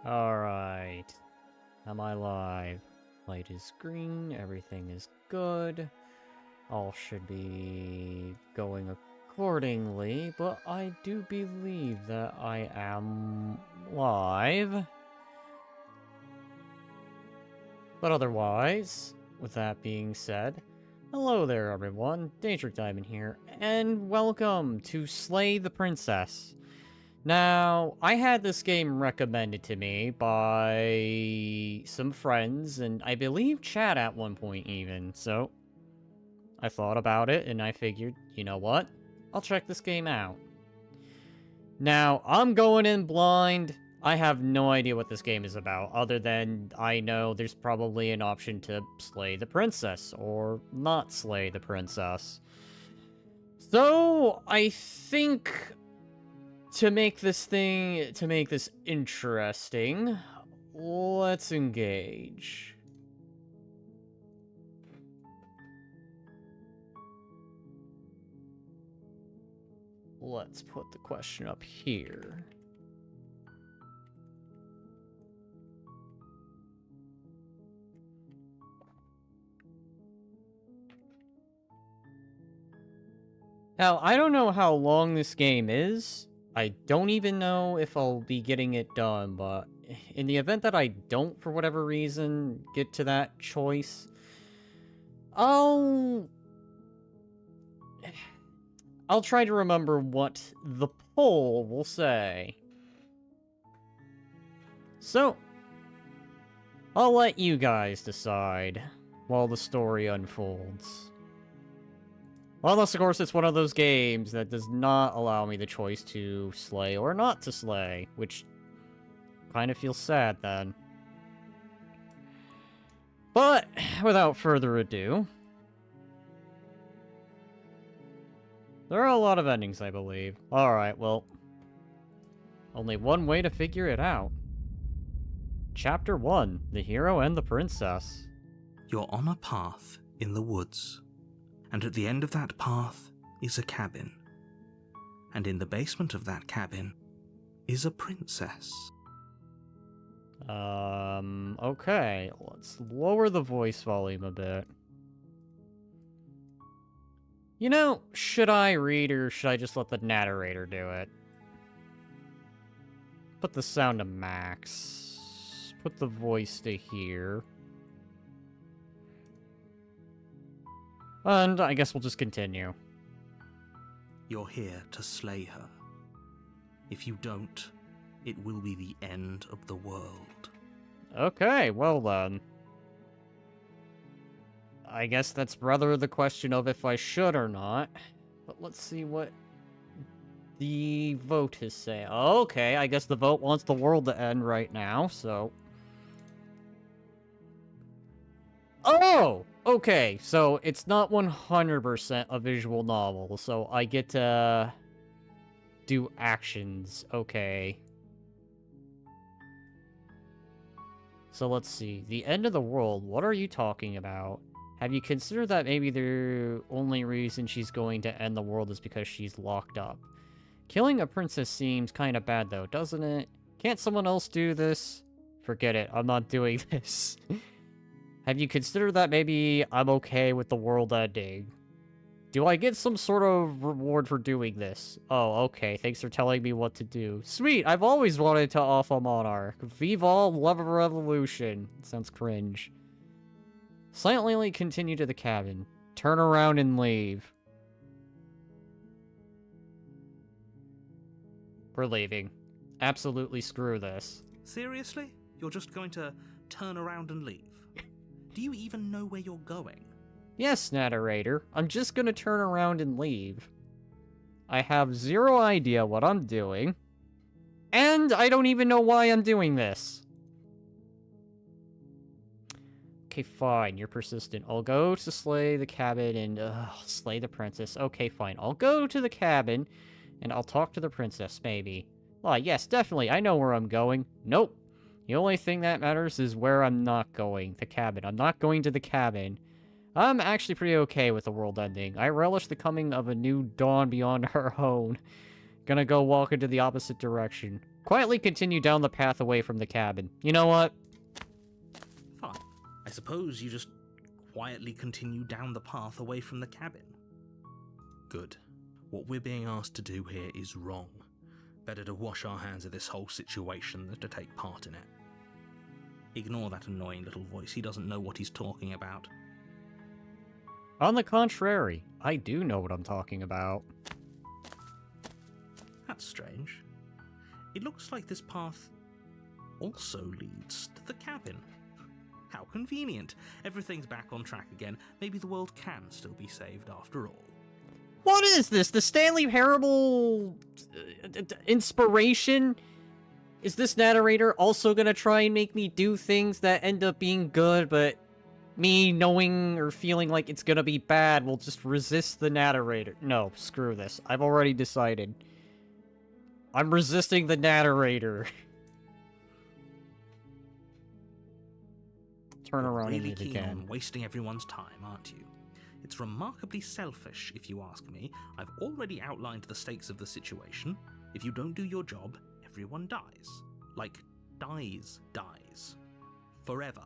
Alright. Am I live? Light is green, everything is good. All should be going accordingly, but I do believe that I am live. But otherwise, with that being said, hello there everyone, Daedric Diamond here, and welcome to Slay the Princess. Now, I had this game recommended to me by some friends, and I believe chat at one point even, so I thought about it, and I figured, you know what? I'll check this game out. Now, I'm going in blind. I have no idea what this game is about, other than I know there's probably an option to slay the princess, or not slay the princess. So, I think to make this interesting, let's engage. Let's put the question up here. Now, I don't know how long this game is. I don't even know if I'll be getting it done, but in the event that I don't, for whatever reason, get to that choice, I'll try to remember what the poll will say. So, I'll let you guys decide while the story unfolds. Unless, of course, it's one of those games that does not allow me the choice to slay or not to slay, which kind of feels sad then. But, without further ado, there are a lot of endings, I believe. Alright, well, only one way to figure it out. Chapter 1, The Hero and the Princess. You're on a path in the woods. And at the end of that path is a cabin. And in the basement of that cabin is a princess. Okay. Let's lower the voice volume a bit. You know, should I read or should I just let the narrator do it? Put the sound to max. Put the voice to here. And I guess we'll just continue. You're here to slay her. If you don't, it will be the end of the world. Okay, well then. I guess that's rather the question of if I should or not. But let's see what the vote is saying. Okay, I guess the vote wants the world to end right now, so... Oh! Okay, so it's not 100% a visual novel, so I get to do actions. Okay. So let's see. The end of the world, what are you talking about? Have you considered that maybe the only reason she's going to end the world is because she's locked up? Killing a princess seems kind of bad though, doesn't it? Can't someone else do this? Forget it, I'm not doing this. Have you considered that maybe I'm okay with the world ending? Do I get some sort of reward for doing this? Oh, okay. Thanks for telling me what to do. Sweet! I've always wanted to off a monarch. Vive all love of revolution. Sounds cringe. Silently continue to the cabin. Turn around and leave. We're leaving. Absolutely screw this. Seriously? You're just going to turn around and leave? Do you even know where you're going? Yes, narrator. I'm just gonna turn around and leave. I have zero idea what I'm doing. And I don't even know why I'm doing this. Okay, fine. You're persistent. I'll go to slay the cabin and slay the princess. Okay, fine. I'll go to the cabin and I'll talk to the princess, maybe. Ah, yes, definitely. I know where I'm going. Nope. The only thing that matters is where I'm not going. The cabin. I'm not going to the cabin. I'm actually pretty okay with the world ending. I relish the coming of a new dawn beyond our own. Gonna go walk into the opposite direction. quietly continue down the path away from the cabin. You know what? Fine. I suppose you just quietly continue down the path away from the cabin. Good. What we're being asked to do here is wrong. Better to wash our hands of this whole situation than to take part in it. Ignore that annoying little voice. He doesn't know what he's talking about. On the contrary, I do know what I'm talking about. That's strange. It looks like this path also leads to the cabin. How convenient. Everything's back on track again. Maybe the world can still be saved after all. What is this? The Stanley Parable inspiration? Is this narrator also gonna try and make me do things that end up being good, but me knowing or feeling like it's gonna be bad will just resist the narrator? No, screw this. I've already decided. I'm resisting the narrator. Turn You're around really and keen again. on wasting everyone's time, aren't you? It's remarkably selfish, if you ask me. I've already outlined the stakes of the situation. If you don't do your job, everyone dies. Like, dies. Forever.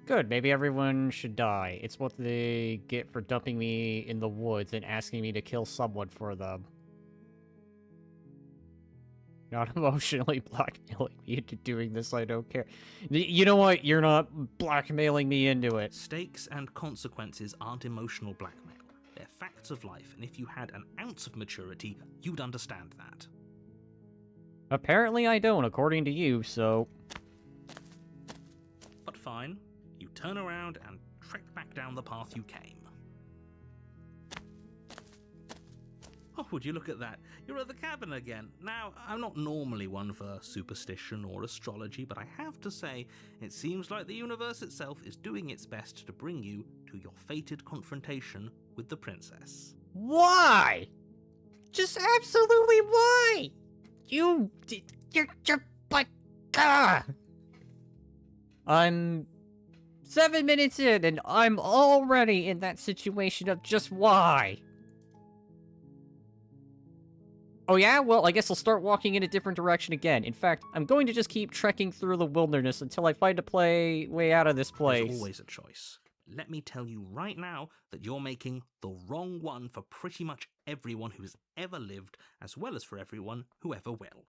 Good, maybe everyone should die. It's what they get for dumping me in the woods and asking me to kill someone for them. Not emotionally blackmailing me into doing this, I don't care. You know what? You're not blackmailing me into it. Stakes and consequences aren't emotional blackmail. They're facts of life, and if you had an ounce of maturity, you'd understand that. Apparently I don't, according to you, so... But fine, you turn around and trek back down the path you came. Oh, would you look at that? You're at the cabin again. Now, I'm not normally one for superstition or astrology, but I have to say, it seems like the universe itself is doing its best to bring you to your fated confrontation with the princess. Why? Just absolutely why? You're but, I'm 7 minutes in, and I'm already in that situation of just why. Oh yeah? Well, I guess I'll start walking in a different direction again. In fact, I'm going to just keep trekking through the wilderness until I find a way out of this place. There's always a choice. Let me tell you right now that you're making the wrong one for pretty much everyone who's ever lived, as well as for everyone who ever will.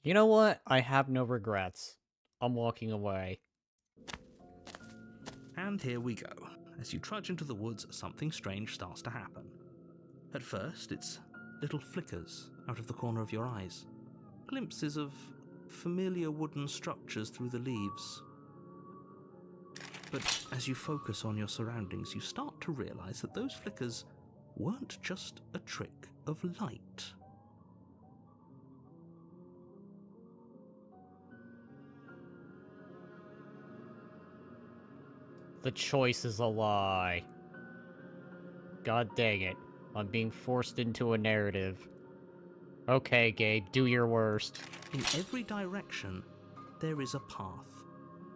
You know what? I have no regrets. I'm walking away. And here we go. As you trudge into the woods, something strange starts to happen. At first, it's little flickers out of the corner of your eyes. Glimpses of familiar wooden structures through the leaves. But as you focus on your surroundings, you start to realize that those flickers weren't just a trick of light. The choice is a lie. God dang it. I'm being forced into a narrative. Okay, Gabe, do your worst. In every direction, there is a path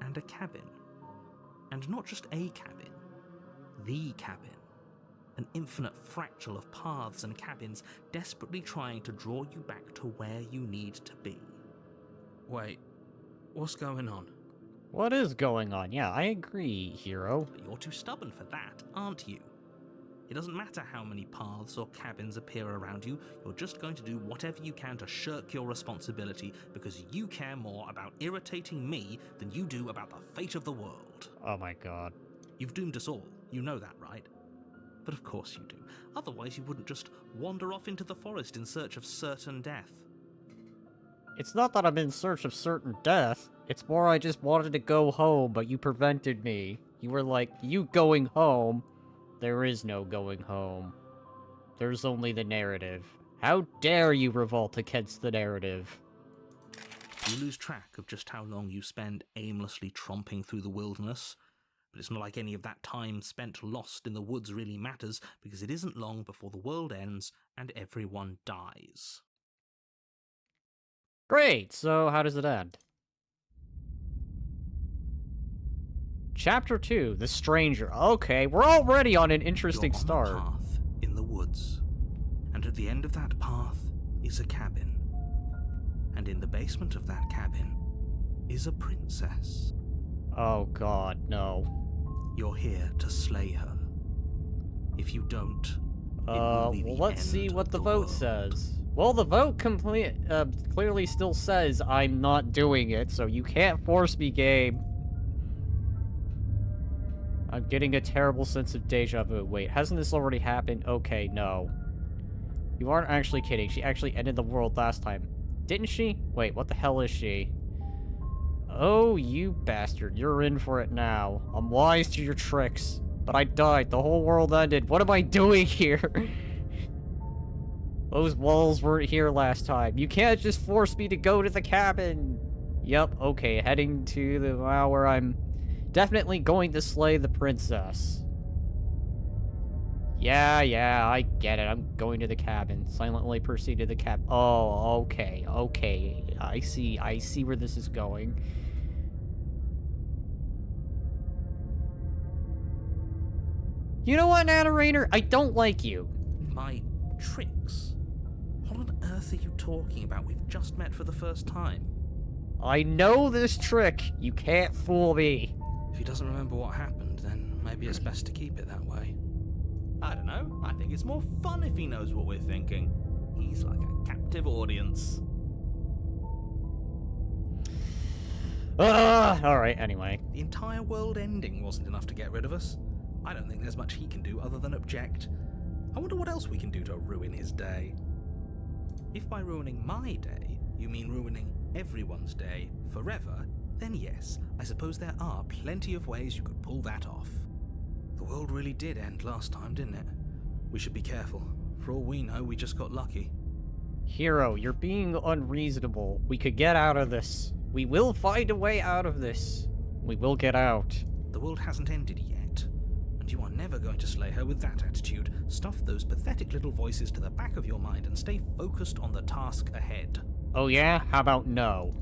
and a cabin. And not just a cabin, the cabin. An infinite fractal of paths and cabins desperately trying to draw you back to where you need to be. Wait, what's going on? What is going on? Yeah, I agree, hero. But you're too stubborn for that, aren't you? It doesn't matter how many paths or cabins appear around you, you're just going to do whatever you can to shirk your responsibility because you care more about irritating me than you do about the fate of the world. Oh my god. You've doomed us all, you know that, right? But of course you do. Otherwise you wouldn't just wander off into the forest in search of certain death. It's not that I'm in search of certain death. It's more I just wanted to go home, but you prevented me. You were like, you going home? There is no going home. There's only the narrative. How dare you revolt against the narrative? You lose track of just how long you spend aimlessly tromping through the wilderness. But it's not like any of that time spent lost in the woods really matters, because it isn't long before the world ends and everyone dies. Great, so how does it end? Chapter 2, The Stranger. Okay, we're already on an interesting You're on start. a path in in the woods, and at the end of that path is a cabin. And in the basement of that cabin is a princess. Oh god, no. You're here to slay her. If you don't, it will be Well, the let's see end what of the the vote world. says. Well, the vote clearly still says I'm not doing it, so you can't force me, game. I'm getting a terrible sense of deja vu. Wait, hasn't this already happened? Okay, no. You aren't actually kidding. She actually ended the world last time. Didn't she? Wait, what the hell is she? Oh, you bastard. You're in for it now. I'm wise to your tricks. But I died. The whole world ended. What am I doing here? Those walls weren't here last time. You can't just force me to go to the cabin. Yep, okay. Heading to the wow where I'm definitely going to slay the princess. Yeah, I get it. I'm going to the cabin. Silently proceed to the cabin. Oh, okay. I see where this is going. You know what, narrator? I don't like you. My tricks? What on earth are you talking about? We've just met for the first time. I know this trick. You can't fool me. If he doesn't remember what happened, then maybe it's best to keep it that way. I don't know. I think it's more fun if he knows what we're thinking. He's like a captive audience. Alright, anyway. The entire world ending wasn't enough to get rid of us. I don't think there's much he can do other than object. I wonder what else we can do to ruin his day. If by ruining my day, you mean ruining everyone's day forever, then yes, I suppose there are plenty of ways you could pull that off. The world really did end last time, didn't it? We should be careful. For all we know, we just got lucky. Hero, you're being unreasonable. We could get out of this. We will find a way out of this. We will get out. The world hasn't ended yet, and you are never going to slay her with that attitude. Stuff those pathetic little voices to the back of your mind and stay focused on the task ahead. Oh yeah? How about no?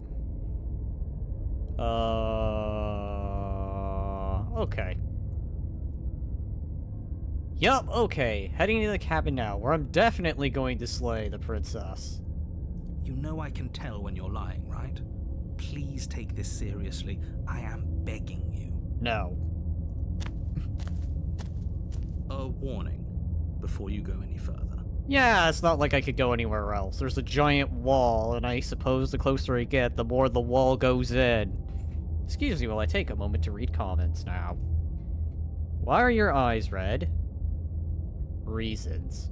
Okay. Yup, okay. Heading to the cabin now, where I'm definitely going to slay the princess. You know I can tell when you're lying, right? Please take this seriously. I am begging you. No. A warning before you go any further. Yeah, it's not like I could go anywhere else. There's a giant wall, and I suppose the closer I get, the more the wall goes in. Excuse me while I take a moment to read comments now. Why are your eyes red? Reasons.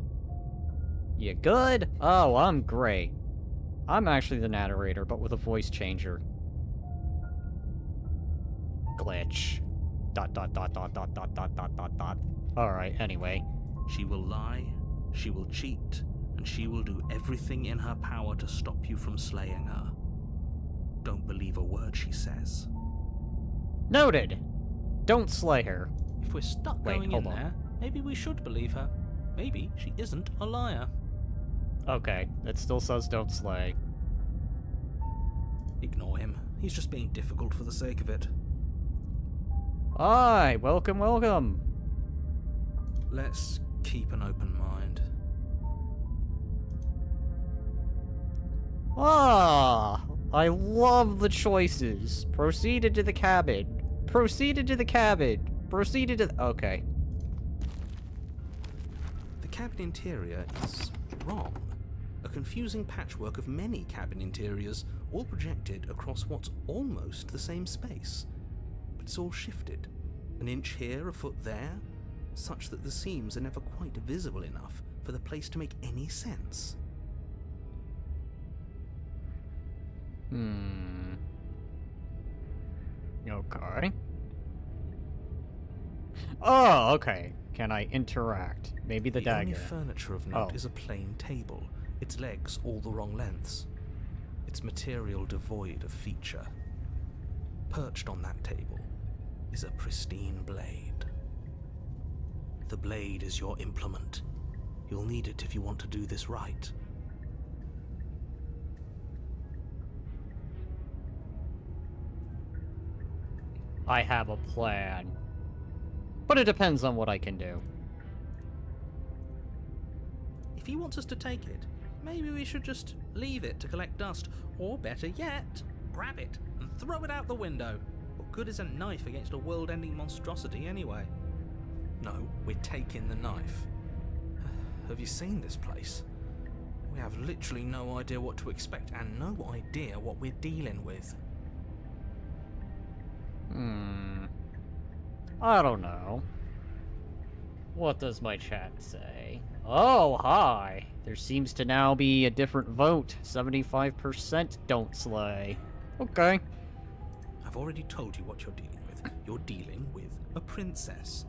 You good? Oh, I'm great. I'm actually the narrator, but with a voice changer. Glitch. ... Alright, anyway. She will lie, she will cheat, and she will do everything in her power to stop you from slaying her. Don't believe a word she says. Noted! Don't slay her. If we're stuck going in there, maybe we should believe her. Maybe she isn't a liar. Okay, it still says don't slay. Ignore him. He's just being difficult for the sake of it. Hi, welcome. Let's keep an open mind. Ah, I love the choices. Proceeded to the cabin. Proceeded to the cabin. Proceeded to okay. The cabin interior is wrong. A confusing patchwork of many cabin interiors, all projected across what's almost the same space. But it's all shifted. An inch here, a foot there, such that the seams are never quite visible enough for the place to make any sense. Okay. Oh, okay. Can I interact? Maybe the dagger. Only furniture of note is a plain table, its legs all the wrong lengths. Its material devoid of feature. Perched on that table is a pristine blade. The blade is your implement. You'll need it if you want to do this right. I have a plan. But it depends on what I can do. he wants us to take it, maybe we should just leave it to collect dust, or better yet, grab it and throw it out the window. What good is a knife against a world-ending monstrosity anyway? No, we're taking the knife. Have you seen this place? We have literally no idea what to expect and no idea what we're dealing with. I don't know. What does my chat say? Oh, hi! There seems to now be a different vote. 75% don't slay. Okay. I've already told you what you're dealing with. You're dealing with a princess.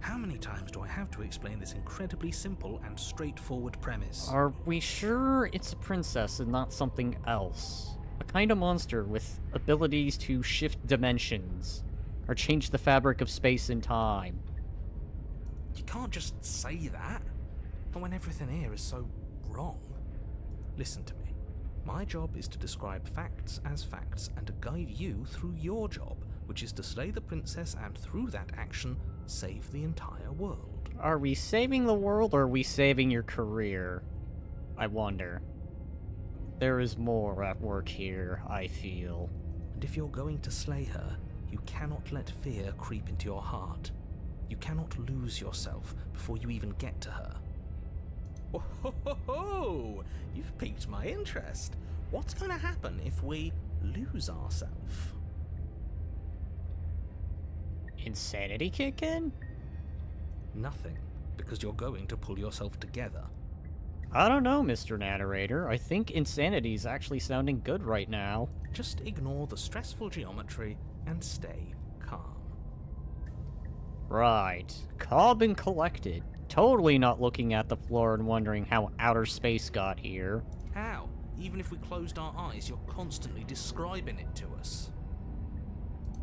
How many times do I have to explain this incredibly simple and straightforward premise? Are we sure it's a princess and not something else? A kind of monster with abilities to shift dimensions, or change the fabric of space and time. You can't just say that, not when everything here is so wrong. Listen to me. My job is to describe facts as facts and to guide you through your job, which is to slay the princess and through that action, save the entire world. Are we saving the world or are we saving your career? I wonder. There is more at work here, I feel. And if you're going to slay her, you cannot let fear creep into your heart. You cannot lose yourself before you even get to her. Oh, ho, ho, ho. You've piqued my interest. What's going to happen if we lose ourselves? Insanity kick in? Nothing, because you're going to pull yourself together. I don't know, Mr. Narrator. I think insanity's actually sounding good right now. Just ignore the stressful geometry and stay calm. Right. Calm and collected. Totally not looking at the floor and wondering how outer space got here. How? Even if we closed our eyes, you're constantly describing it to us.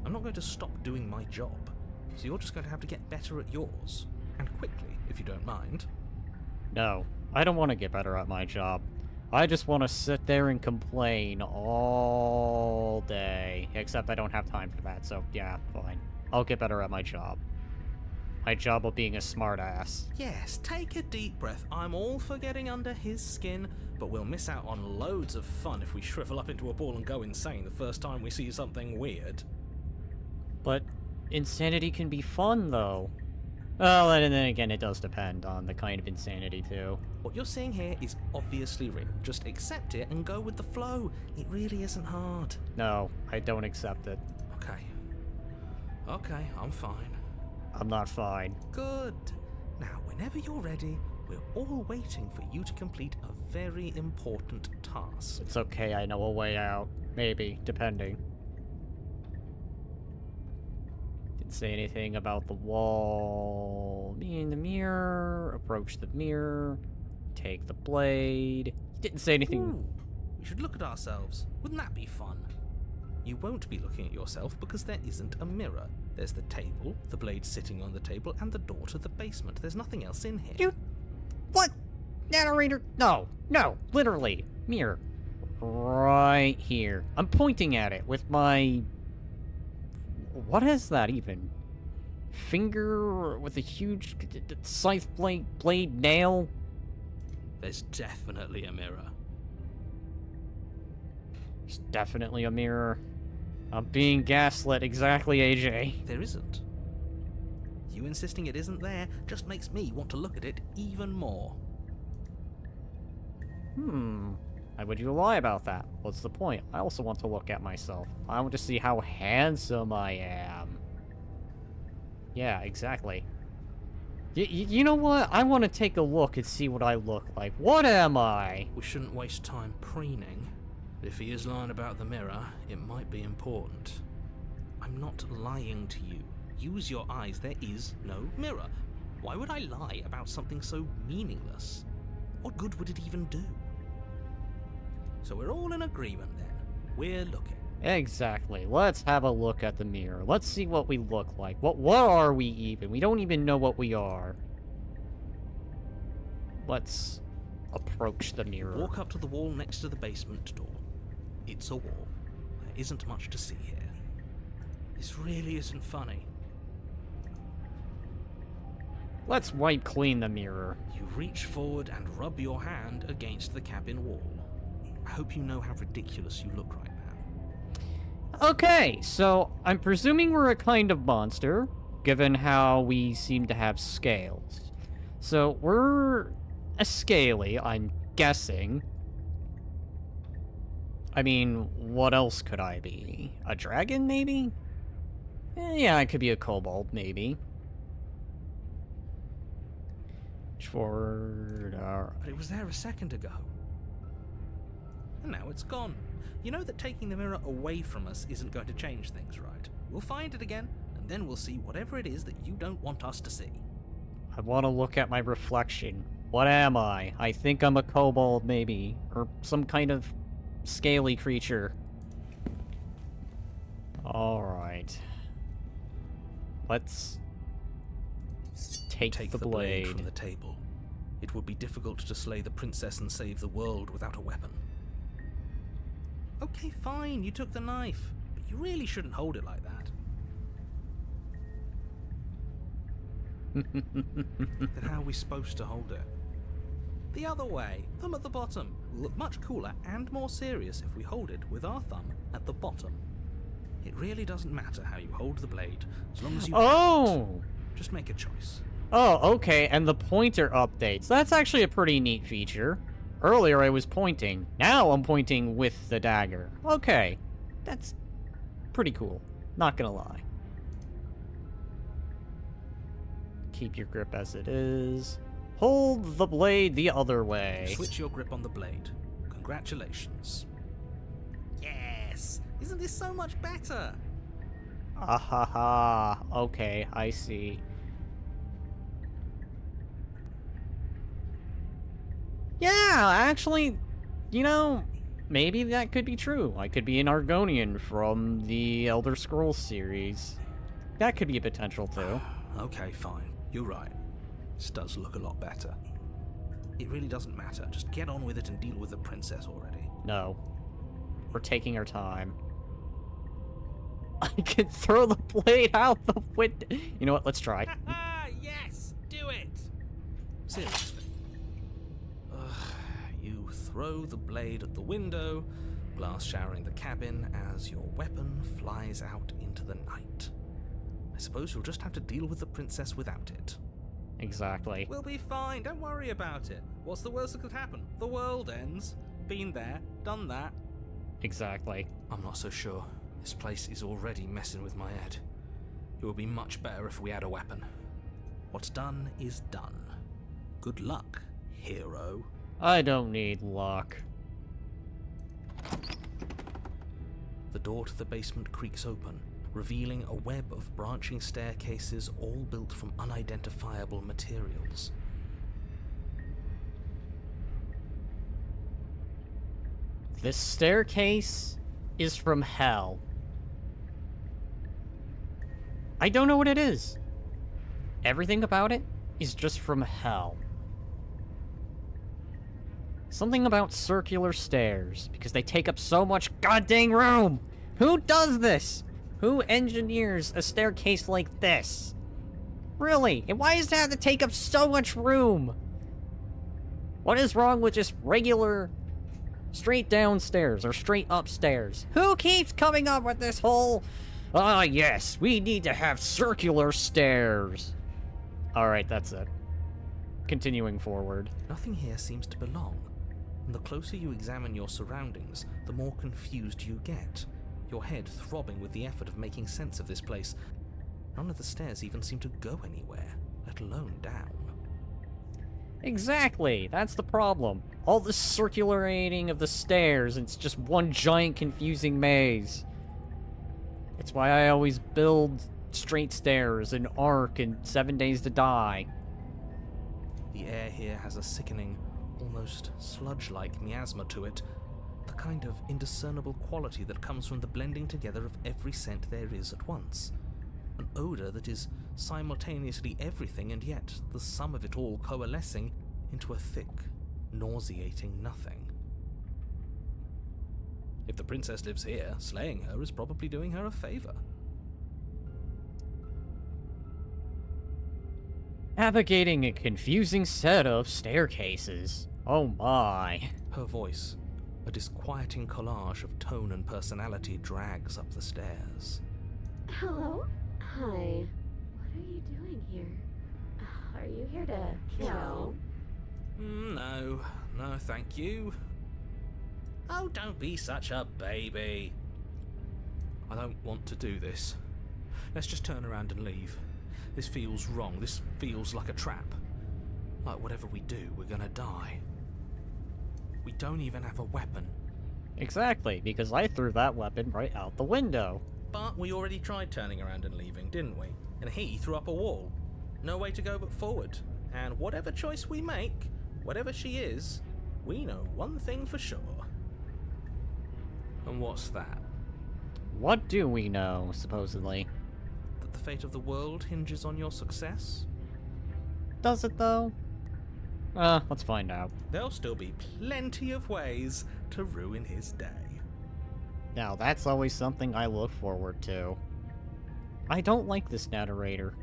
I'm not going to stop doing my job, so you're just going to have to get better at yours. And quickly, if you don't mind. No, I don't want to get better at my job. I just want to sit there and complain all day. Except I don't have time for that, so yeah, fine. I'll get better at my job. My job of being a smartass. Yes, take a deep breath. I'm all for getting under his skin, but we'll miss out on loads of fun if we shrivel up into a ball and go insane the first time we see something weird. But insanity can be fun, though. Well, and then again, it does depend on the kind of insanity, too. What you're seeing here is obviously real. Just accept it and go with the flow. It really isn't hard. No, I don't accept it. Okay, I'm fine. I'm not fine. Good. Now, whenever you're ready, we're all waiting for you to complete a very important task. It's okay, I know a way out. Maybe, depending. Didn't say anything about the wall. Me in the mirror. Approach the mirror. Take the blade. Didn't say anything. Ooh, we should look at ourselves. Wouldn't that be fun? You won't be looking at yourself because there isn't a mirror. There's the table, the blade sitting on the table, and the door to the basement. There's nothing else in here. You... What? Narrator? No, literally. Mirror. Right here. I'm pointing at it with my... What is that even? Finger with a huge scythe blade nail? There's definitely a mirror. There's definitely a mirror. I'm being gaslit, exactly, AJ. There isn't. You insisting it isn't there just makes me want to look at it even more. Why would you lie about that? What's the point? I also want to look at myself. I want to see how handsome I am. Yeah, exactly. You know what? I want to take a look and see what I look like. What am I? We shouldn't waste time preening. If he is lying about the mirror, it might be important. I'm not lying to you. Use your eyes. There is no mirror. Why would I lie about something so meaningless? What good would it even do? So we're all in agreement then. We're looking. Exactly. Let's have a look at the mirror. Let's see what we look like. What are we even? We don't even know what we are. Let's approach the mirror. Walk up to the wall next to the basement door. It's a wall. There isn't much to see here. This really isn't funny. Let's wipe clean the mirror. You reach forward and rub your hand against the cabin wall. I hope you know how ridiculous you look right now. Okay, so I'm presuming we're a kind of monster, given how we seem to have scales. So we're a scaly, I'm guessing. I mean, what else could I be? A dragon, maybe? Yeah, I could be a kobold, maybe. Forward. But it was there a second ago. And now it's gone. You know that taking the mirror away from us isn't going to change things, right? We'll find it again, and then we'll see whatever it is that you don't want us to see. I want to look at my reflection. What am I? I think I'm a kobold, maybe. Or some kind of scaly creature. Alright. Let's take the blade from the table. It would be difficult to slay the princess and save the world without a weapon. Okay, fine, you took the knife, but you really shouldn't hold it like that. Then how are we supposed to hold it? The other way, thumb at the bottom. Will look much cooler and more serious if we hold it with our thumb at the bottom. It really doesn't matter how you hold the blade, as long as you Oh! Just make a choice. Oh, okay, and the pointer updates. That's actually a pretty neat feature. Earlier I was pointing. Now I'm pointing with the dagger. Okay. That's pretty cool. Not gonna lie. Keep your grip as it is. Hold the blade the other way. Switch your grip on the blade. Congratulations. Yes! Isn't this so much better? Ah ha ha. Okay, I see. Yeah, actually, you know, maybe that could be true. I could be an Argonian from the Elder Scrolls series. That could be a potential, too. Okay, fine. You're right. This does look a lot better. It really doesn't matter. Just get on with it and deal with the princess already. No. We're taking our time. I could throw the blade out the window. You know what? Let's try. Yes! Do it! Seriously. You throw the blade at the window, blast showering the cabin as your weapon flies out into the night. I suppose you'll just have to deal with the princess without it. Exactly. We'll be fine, don't worry about it. What's the worst that could happen? The world ends. Been there, done that. Exactly. I'm not so sure. This place is already messing with my head. It would be much better if we had a weapon. What's done is done. Good luck, hero. I don't need luck. The door to the basement creaks open, revealing a web of branching staircases all built from unidentifiable materials. This staircase is from hell. I don't know what it is. Everything about it is just from hell. Something about circular stairs, because they take up so much goddamn room! Who does this? Who engineers a staircase like this? Really? And why does it have to take up so much room? What is wrong with just regular straight downstairs or straight upstairs? Who keeps coming up with this whole, ah yes, we need to have circular stairs? Alright, that's it. Continuing forward. Nothing here seems to belong. And the closer you examine your surroundings, the more confused you get. Your head throbbing with the effort of making sense of this place. None of the stairs even seem to go anywhere, let alone down. Exactly, that's the problem. All the circulating of the stairs, it's just one giant confusing maze. It's why I always build straight stairs and Ark and 7 Days to Die. The air here has a sickening, almost sludge-like miasma to it, the kind of indiscernible quality that comes from the blending together of every scent there is at once. An odour that is simultaneously everything and yet the sum of it all coalescing into a thick, nauseating nothing. If the princess lives here, slaying her is probably doing her a favour. navigating a confusing set of staircases. Oh my. Her voice, a disquieting collage of tone and personality, drags up the stairs. Hello? Hi. What are you doing here? Are you here to kill? No, thank you. Oh, don't be such a baby. I don't want to do this. Let's just turn around and leave. This feels wrong. This feels like a trap. Like whatever we do, we're gonna die. We don't even have a weapon. Exactly, because I threw that weapon right out the window. But we already tried turning around and leaving, didn't we? And he threw up a wall. No way to go but forward. And whatever choice we make, whatever she is, we know one thing for sure. And what's that? What do we know, supposedly? That the fate of the world hinges on your success? Does it, though? Let's find out. There'll still be plenty of ways to ruin his day. Now, that's always something I look forward to. I don't like this narrator.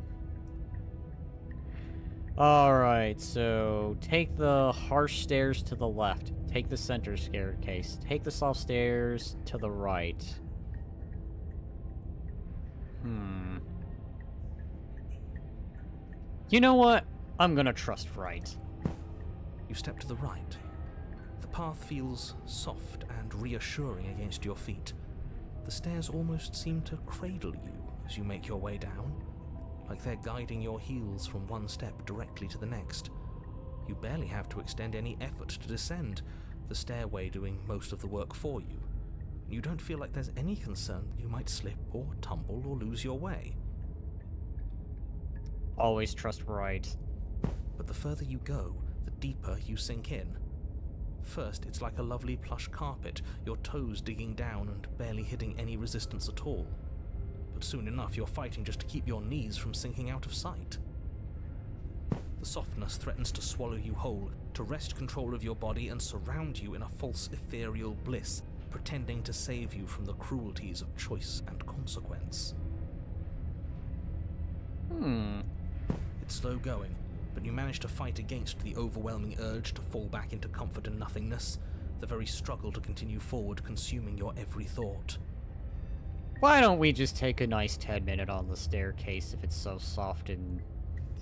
Alright, so take the harsh stairs to the left. Take the center staircase. Take the soft stairs to the right. You know what? I'm gonna trust right. You step to the right. The path feels soft and reassuring against your feet. The stairs almost seem to cradle you as you make your way down, like they're guiding your heels from one step directly to the next. You barely have to extend any effort to descend, the stairway doing most of the work for you. You don't feel like there's any concern that you might slip or tumble or lose your way. Always trust right. But the further you go, the deeper you sink in. First, it's like a lovely plush carpet, your toes digging down and barely hitting any resistance at all. But soon enough, you're fighting just to keep your knees from sinking out of sight. The softness threatens to swallow you whole, to wrest control of your body and surround you in a false ethereal bliss, pretending to save you from the cruelties of choice and consequence. It's slow going, but you manage to fight against the overwhelming urge to fall back into comfort and nothingness, the very struggle to continue forward consuming your every thought. Why don't we just take a nice 10-minute on the staircase if it's so soft and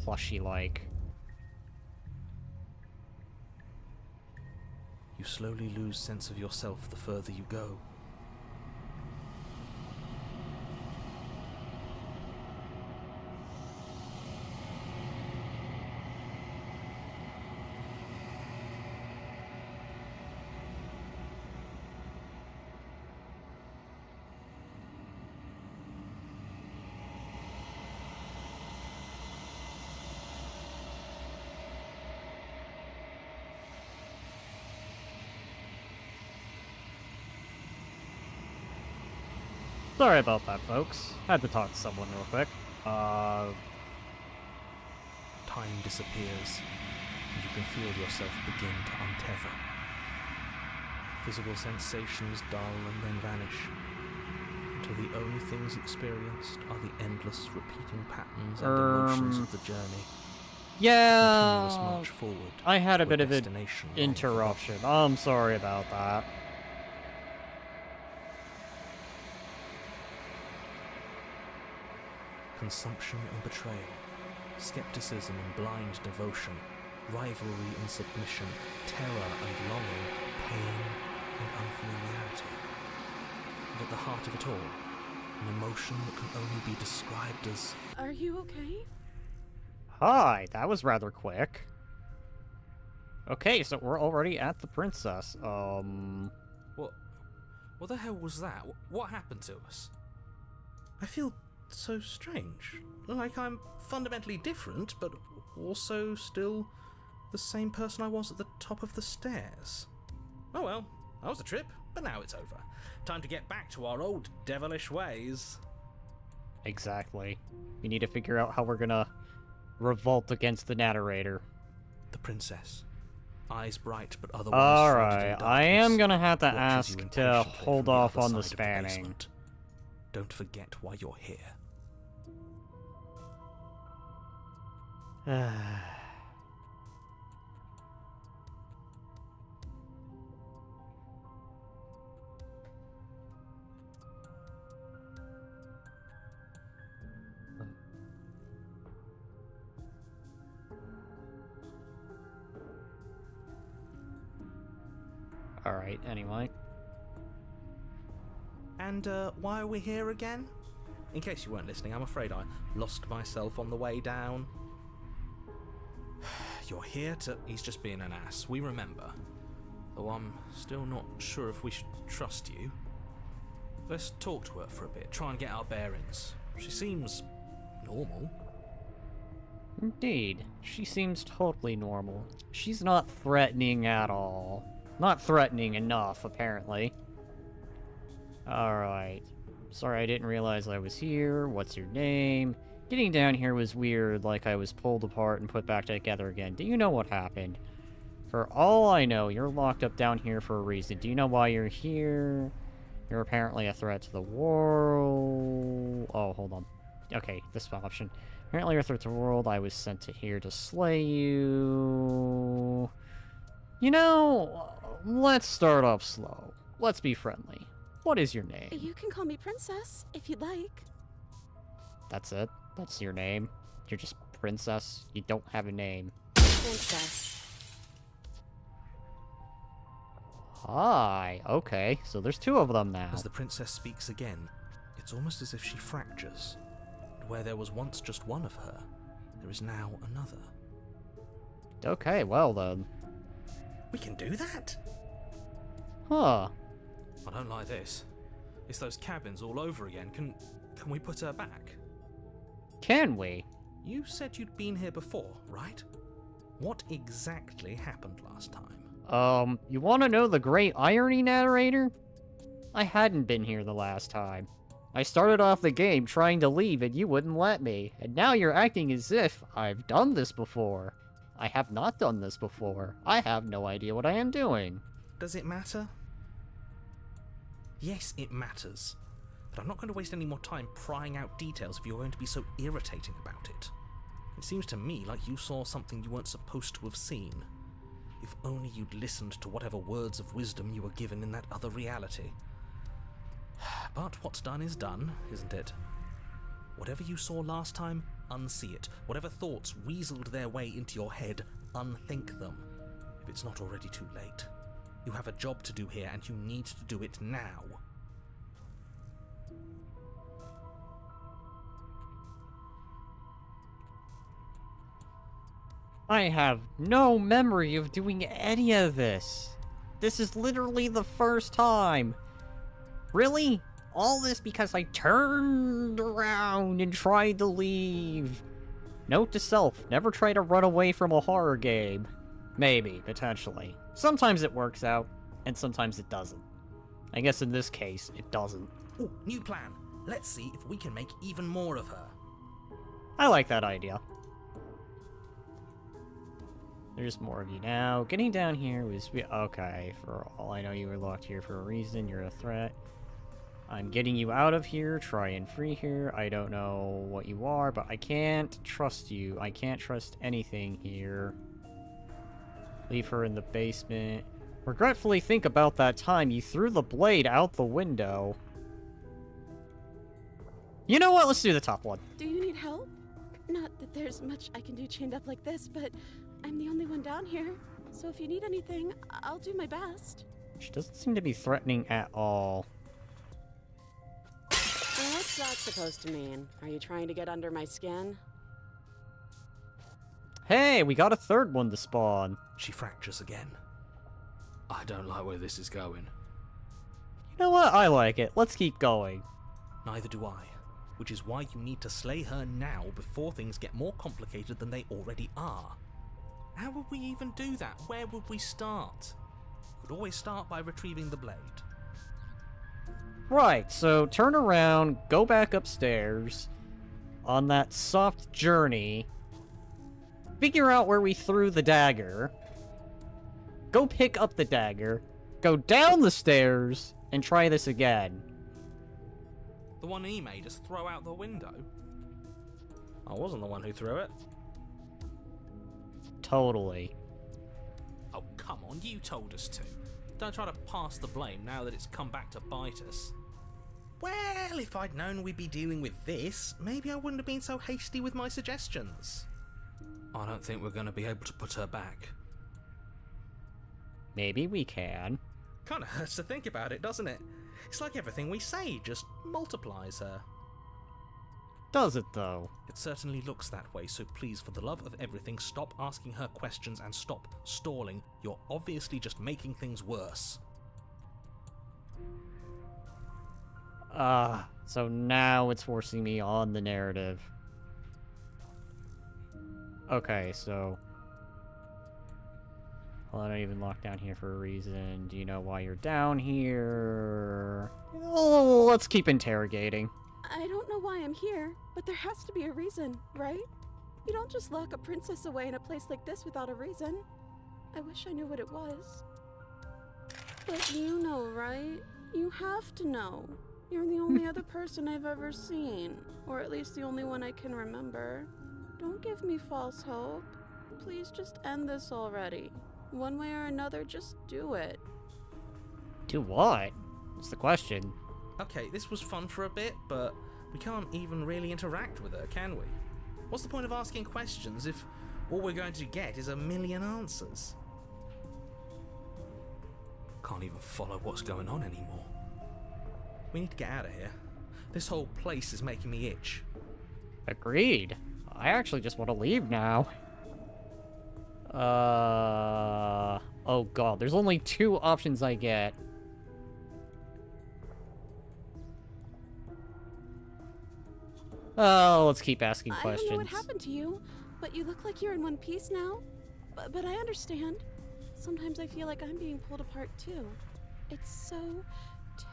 plushy-like? You slowly lose sense of yourself the further you go. Sorry about that, folks. Had to talk to someone real quick. Time disappears, and you can feel yourself begin to untether. Physical sensations dull and then vanish, until the only things experienced are the endless repeating patterns and emotions of the journey. Yeah, Continuous march forward. I had a bit of an destination long interruption. I'm sorry about that. Consumption and betrayal, skepticism and blind devotion, rivalry and submission, terror and longing, pain and unfamiliarity. And at the heart of it all, an emotion that can only be described as... Are you okay? Hi, that was rather quick. Okay, so we're already at the princess. What the hell was that? What happened to us? I feel so strange. Like I'm fundamentally different, but also still the same person I was at the top of the stairs. Oh well, that was a trip, but now it's over. Time to get back to our old devilish ways. Exactly. We need to figure out how we're gonna revolt against the narrator. The princess. Eyes bright, but otherwise shrouded in Alright, I am darkness, gonna have to watches you ask to impatiently hold from the off other on the side of spamming. basement. Don't forget why you're here. Alright, anyway. And, why are we here again? In case you weren't listening, I'm afraid I lost myself on the way down. You're here to... He's just being an ass, we remember. Though I'm still not sure if we should trust you. Let's talk to her for a bit, try and get our bearings. She seems... normal. Indeed, she seems totally normal. She's not threatening at all. Not threatening enough, apparently. Alright. Sorry, I didn't realize I was here. What's your name? Getting down here was weird, like I was pulled apart and put back together again. Do you know what happened? For all I know, you're locked up down here for a reason. Do you know why you're here? You're apparently a threat to the world. Oh, hold on. Okay, this option. Apparently you're a threat to the world. I was sent to here to slay you. You know, let's start off slow. Let's be friendly. What is your name? You can call me Princess, if you'd like. That's it? That's your name? You're just Princess? You don't have a name. Princess. Hi. Okay, so there's two of them now. As the princess speaks again, it's almost as if she fractures. And where there was once just one of her, there is now another. Okay, well then. We can do that? Huh. I don't like this. It's those cabins all over again. Can we put her back? Can we? You said you'd been here before, right? What exactly happened last time? You want to know the great irony, narrator? I hadn't been here the last time. I started off the game trying to leave and you wouldn't let me, and now you're acting as if I've done this before. I have not done this before. I have no idea what I am doing. Does it matter? Yes, it matters. But I'm not going to waste any more time prying out details if you're going to be so irritating about it. It seems to me like you saw something you weren't supposed to have seen. If only you'd listened to whatever words of wisdom you were given in that other reality. But what's done is done, isn't it? Whatever you saw last time, unsee it. Whatever thoughts weaseled their way into your head, unthink them. If it's not already too late. You have a job to do here, and you need to do it now. I have no memory of doing any of this. This is literally the first time. Really? All this because I turned around and tried to leave. Note to self, never try to run away from a horror game. Maybe, potentially. Sometimes it works out, and sometimes it doesn't. I guess in this case, it doesn't. Ooh, new plan. Let's see if we can make even more of her. I like that idea. There's more of you now. Getting down here was... Okay, for all I know, you were locked here for a reason. You're a threat. I'm getting you out of here. Try and free here. I don't know what you are, but I can't trust you. I can't trust anything here. Leave her in the basement. Regretfully think about that time you threw the blade out the window. You know what? Let's do the top one. Do you need help? Not that there's much I can do chained up like this, but I'm the only one down here. So if you need anything, I'll do my best. She doesn't seem to be threatening at all. What's that supposed to mean? Are you trying to get under my skin? Hey, we got a third one to spawn. She fractures again. I don't like where this is going. You know what? I like it. Let's keep going. Neither do I. Which is why you need to slay her now before things get more complicated than they already are. How would we even do that? Where would we start? We'd always start by retrieving the blade. Right, so turn around, go back upstairs on that soft journey, figure out where we threw the dagger, go pick up the dagger, go down the stairs, and try this again. The one he made us throw out the window? I wasn't the one who threw it. totally. Oh, come on, you told us to. Don't try to pass the blame now that it's come back to bite us. Well, if I'd known we'd be dealing with this, maybe I wouldn't have been so hasty with my suggestions. I don't think we're going to be able to put her back. Maybe we can. Kinda hurts to think about it, doesn't it? It's like everything we say just multiplies her. Does it, though? It certainly looks that way, so please, for the love of everything, stop asking her questions and stop stalling. You're obviously just making things worse. So now it's forcing me on the narrative. Okay, so... Well, I don't even lock down here for a reason. Do you know why you're down here? Oh, let's keep interrogating. I don't know why I'm here, but there has to be a reason, right? You don't just lock a princess away in a place like this without a reason. I wish I knew what it was. But you know, right? You have to know. You're the only other person I've ever seen, or at least the only one I can remember. Don't give me false hope. Please just end this already. One way or another, just do it. Do what? That's the question. Okay, this was fun for a bit, but we can't even really interact with her, can we? What's the point of asking questions if all we're going to get is a million answers? Can't even follow what's going on anymore. We need to get out of here. This whole place is making me itch. Agreed. I actually just want to leave now. Oh god, there's only 2 options I get. Oh, let's keep asking questions. I don't know what happened to you, but you look like you're in one piece now. But I understand. Sometimes I feel like I'm being pulled apart too. It's so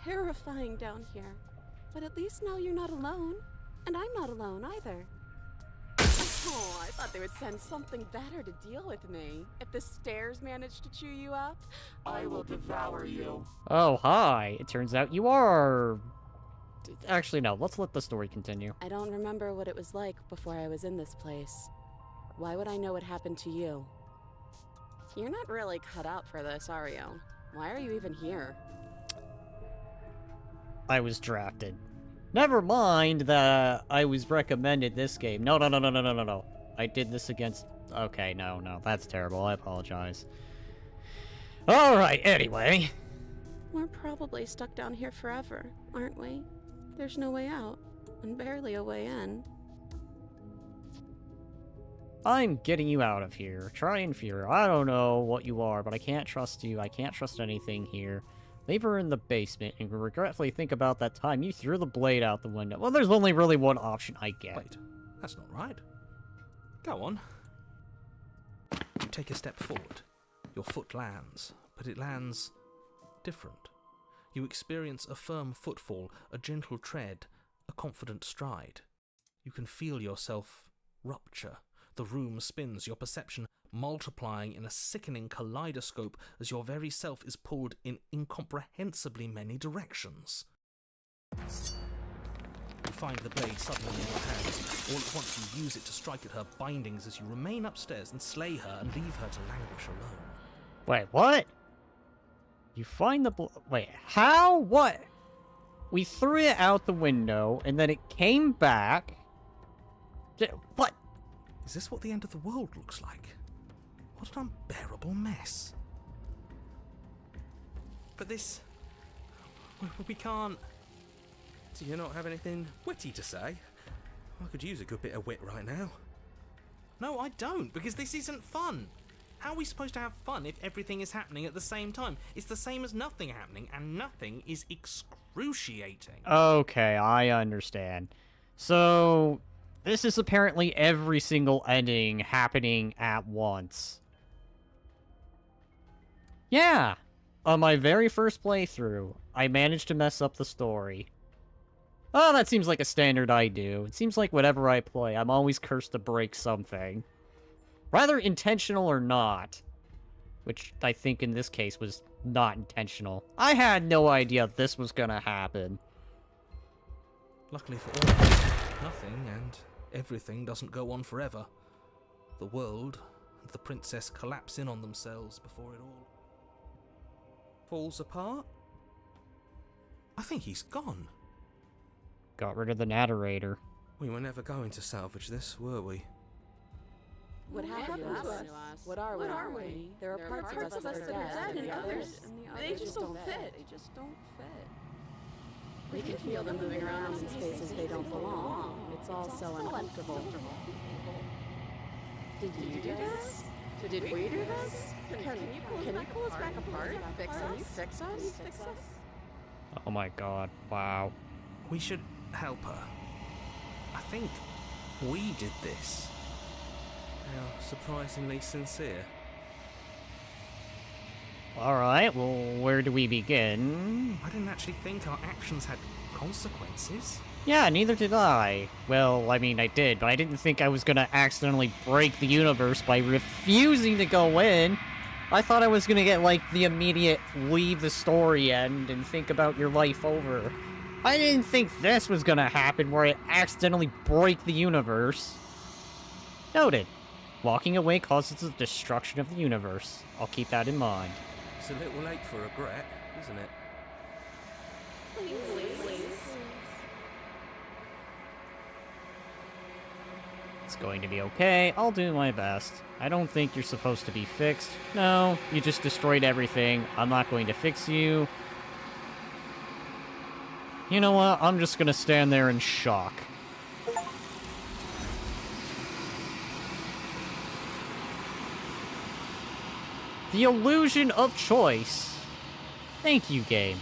terrifying down here. But at least now you're not alone. And I'm not alone either. Oh, I thought they would send something better to deal with me. If the stairs manage to chew you up, I will devour you. Oh, hi. It turns out you are... Actually, no. Let's let the story continue. I don't remember what it was like before I was in this place. Why would I know what happened to you? You're not really cut out for this, are you? Why are you even here? I was drafted. Never mind that I was recommended this game. No. I did this against... Okay, no. That's terrible. I apologize. Alright, anyway. We're probably stuck down here forever, aren't we? There's no way out, and barely a way in. I'm getting you out of here. Try and fear. I don't know what you are, but I can't trust you. I can't trust anything here. Leave her in the basement and regretfully think about that time you threw the blade out the window. Well, there's only really one option I get. Wait, that's not right. Go on. You take a step forward. Your foot lands, but it lands different. You experience a firm footfall, a gentle tread, a confident stride. You can feel yourself rupture. The room spins, your perception multiplying in a sickening kaleidoscope as your very self is pulled in incomprehensibly many directions. You find the blade suddenly in your hands. All at once you use it to strike at her bindings as you remain upstairs and slay her and leave her to languish alone. Wait, what? You find the wait, how? What? We threw it out the window, and then it came back? What? Is this what the end of the world looks like? What an unbearable mess. But this... we can't... Do you not have anything witty to say? I could use a good bit of wit right now. No, I don't, because this isn't fun. How are we supposed to have fun if everything is happening at the same time? It's the same as nothing happening, and nothing is excruciating. Okay, I understand. So, this is apparently every single ending happening at once. Yeah! On my very first playthrough, I managed to mess up the story. Oh, that seems like a standard I do. It seems like whenever I play, I'm always cursed to break something. Rather intentional or not. Which I think in this case was not intentional. I had no idea this was gonna happen. Luckily for all of us, nothing and everything doesn't go on forever. The world the princess collapse in on themselves before it all falls apart. I think he's gone. Got rid of the narrator. We were never going to salvage this, were we? What happened to us? What are we? There are parts of us that are dead, and others, they just don't fit. We can feel them moving around in spaces they don't belong. It's all so uncomfortable. Did you do this? Did we do this? Can you pull us back apart? Fix us? Oh my god, wow. We should help her. I think we did this. They are surprisingly sincere. Alright, well, where do we begin? I didn't actually think our actions had consequences. Yeah, neither did I. Well, I mean, I did, but I didn't think I was gonna accidentally break the universe by refusing to go in. I thought I was gonna get, like, the immediate leave the story end and think about your life over. I didn't think this was gonna happen where I accidentally break the universe. Noted. Walking away causes the destruction of the universe. I'll keep that in mind. It's a little late for regret, isn't it? Please. It's going to be okay. I'll do my best. I don't think you're supposed to be fixed. No, you just destroyed everything. I'm not going to fix you. You know what? I'm just gonna stand there in shock. The illusion of choice. Thank you, game.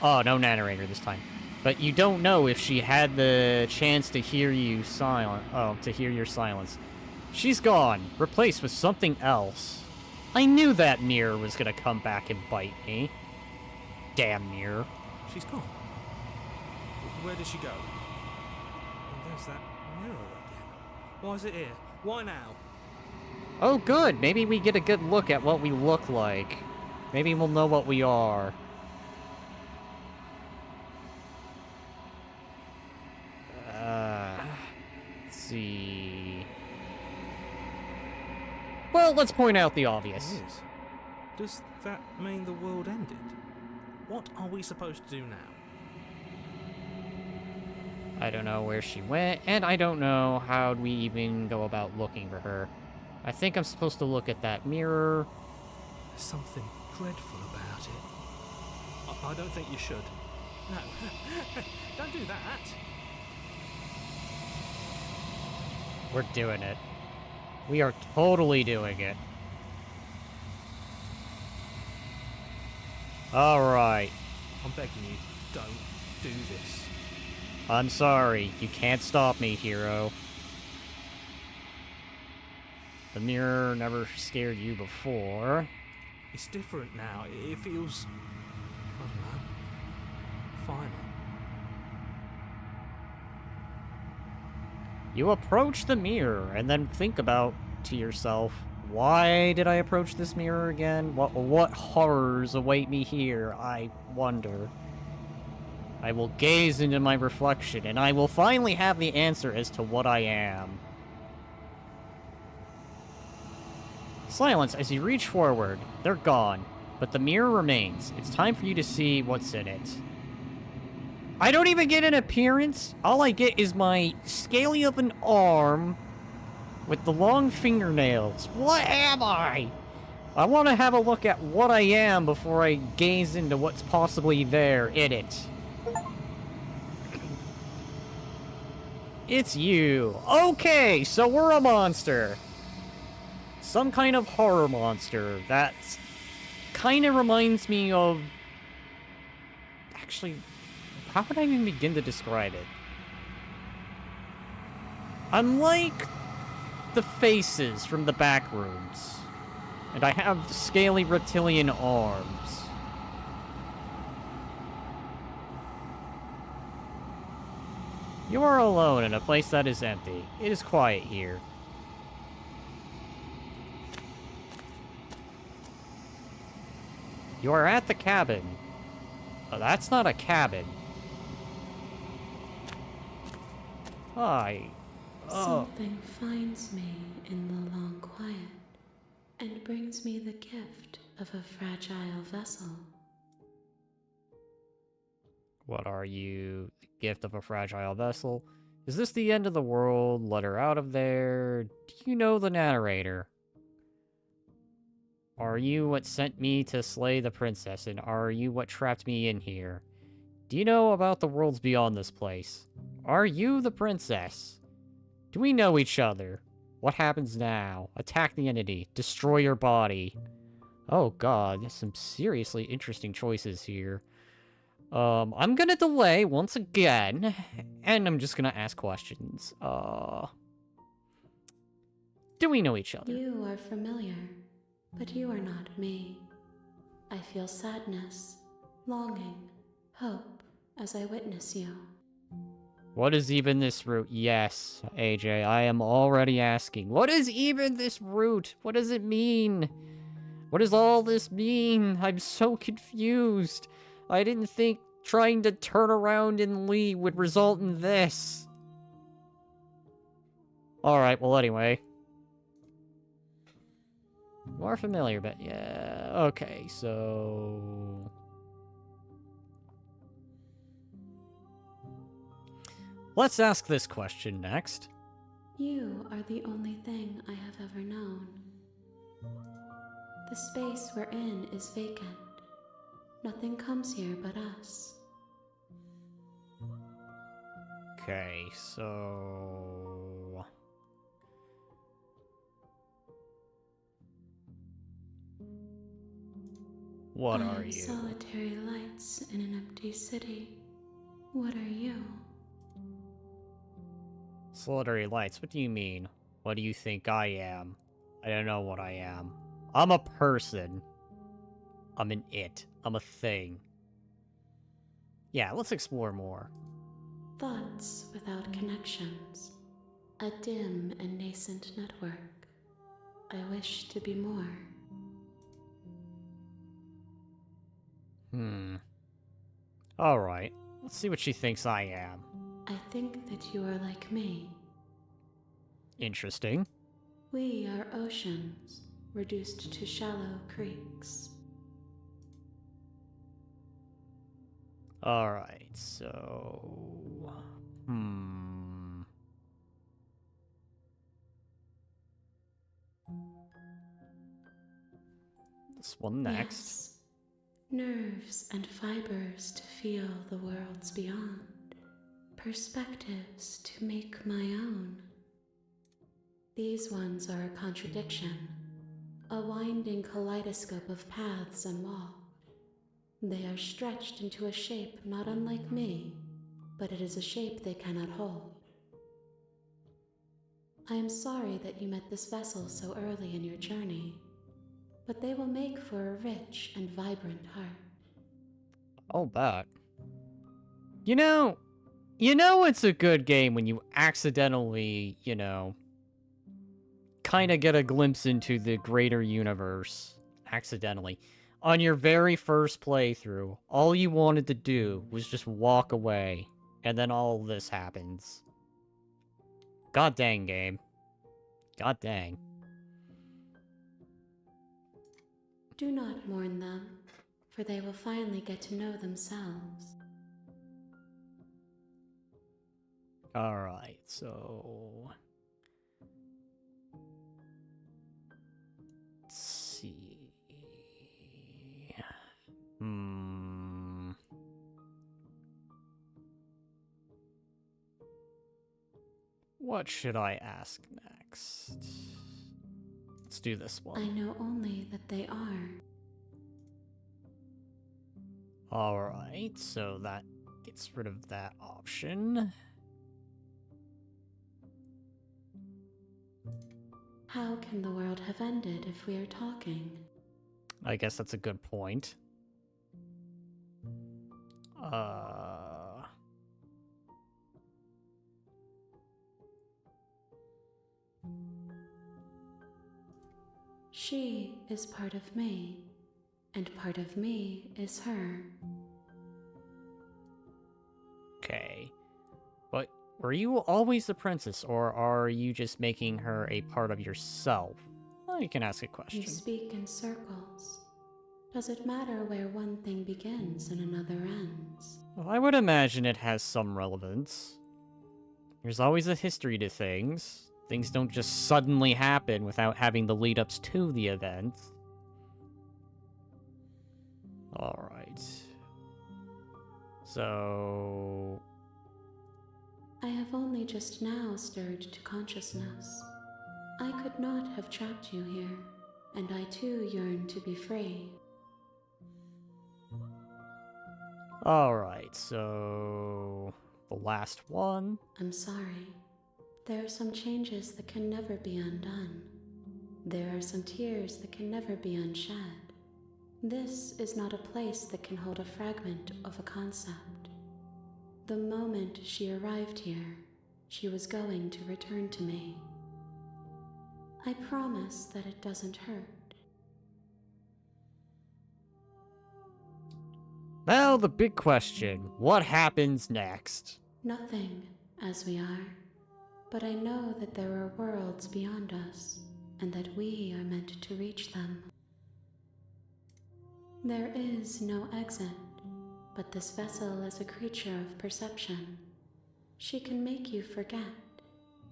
Oh, no narrator this time. But you don't know if she had the chance to hear you to hear your silence. She's gone, replaced with something else. I knew that mirror was gonna come back and bite me. Damn mirror. She's gone. Where did she go? And there's that mirror again. Why is it here? Why now? Oh, good. Maybe we get a good look at what we look like. Maybe we'll know what we are. Let's see. Well, let's point out the obvious. It is. Does that mean the world ended? What are we supposed to do now? I don't know where she went, and I don't know how we even go about looking for her. I think I'm supposed to look at that mirror. There's something dreadful about it. I don't think you should. No. Don't do that. We're doing it. We are totally doing it. Alright. I'm begging you, don't do this. I'm sorry. You can't stop me, hero. The mirror never scared you before. It's different now. It feels, I don't know, final. You approach the mirror and then think about to yourself, why did I approach this mirror again? What horrors await me here, I wonder. I will gaze into my reflection and I will finally have the answer as to what I am. Silence as you reach forward. They're gone, but the mirror remains. It's time for you to see what's in it. I don't even get an appearance. All I get is my scaly of an arm with the long fingernails. What am I? I want to have a look at what I am before I gaze into what's possibly there in it. It's you. Okay, so we're a monster. Some kind of horror monster that kind of reminds me of... Actually, how would I even begin to describe it? Unlike the faces from the back rooms, and I have scaly reptilian arms. You are alone in a place that is empty. It is quiet here. You are at the cabin. Oh, that's not a cabin. Hi. Something finds me in the long quiet and brings me the gift of a fragile vessel. What are you? The gift of a fragile vessel? Is this the end of the world? Let her out of there. Do you know the narrator? Are you what sent me to slay the princess, and are you what trapped me in here? Do you know about the worlds beyond this place? Are you the princess? Do we know each other? What happens now? Attack the entity. Destroy your body. Oh god, there's some seriously interesting choices here. I'm gonna delay once again, and I'm just gonna ask questions. Do we know each other? You are familiar, but you are not me. I feel sadness, longing, hope as I witness you. What is even this route? Yes, AJ, I am already asking. What is even this route? What does it mean? What does all this mean? I'm so confused. I didn't think trying to turn around and leave would result in this. Alright, well anyway. More familiar, but yeah. Okay, so... let's ask this question next. You are the only thing I have ever known. The space we're in is vacant. Nothing comes here but us. Okay, so... what I are am you? solitary lights in an empty city. What are you? Solitary lights, what do you mean? What do you think I am? I don't know what I am. I'm a person. I'm an it. I'm a thing. Yeah, let's explore more. Thoughts without connections. A dim and nascent network. I wish to be more. Alright, let's see what she thinks I am. I think that you are like me. Interesting. We are oceans, reduced to shallow creeks. Alright, so... this one next. Yes. Nerves and fibers to feel the worlds beyond. Perspectives to make my own. These ones are a contradiction. A winding kaleidoscope of paths and walls. They are stretched into a shape not unlike me, but it is a shape they cannot hold. I am sorry that you met this vessel so early in your journey, but they will make for a rich and vibrant heart. All that. You know it's a good game when you accidentally, kind of get a glimpse into the greater universe. Accidentally. On your very first playthrough, all you wanted to do was just walk away, and then all this happens. God dang, game. God dang. Do not mourn them, for they will finally get to know themselves. Alright, so... let's see... what should I ask next? Let's do this one. I know only that they are. Alright, so that gets rid of that option. How can the world have ended if we are talking? I guess that's a good point. She is part of me, and part of me is her. Okay. But were you always the princess, or are you just making her a part of yourself? Well, you can ask a question. You speak in circles. Does it matter where one thing begins and another ends? Well, I would imagine it has some relevance. There's always a history to things. Things don't just suddenly happen without having the lead-ups to the event. Alright. So... I have only just now stirred to consciousness. I could not have trapped you here, and I too yearn to be free. Alright, so... the last one? I'm sorry. There are some changes that can never be undone. There are some tears that can never be unshed. This is not a place that can hold a fragment of a concept. The moment she arrived here, she was going to return to me. I promise that it doesn't hurt. Now the big question, what happens next? Nothing, as we are. But I know that there are worlds beyond us, and that we are meant to reach them. There is no exit, but this vessel is a creature of perception. She can make you forget,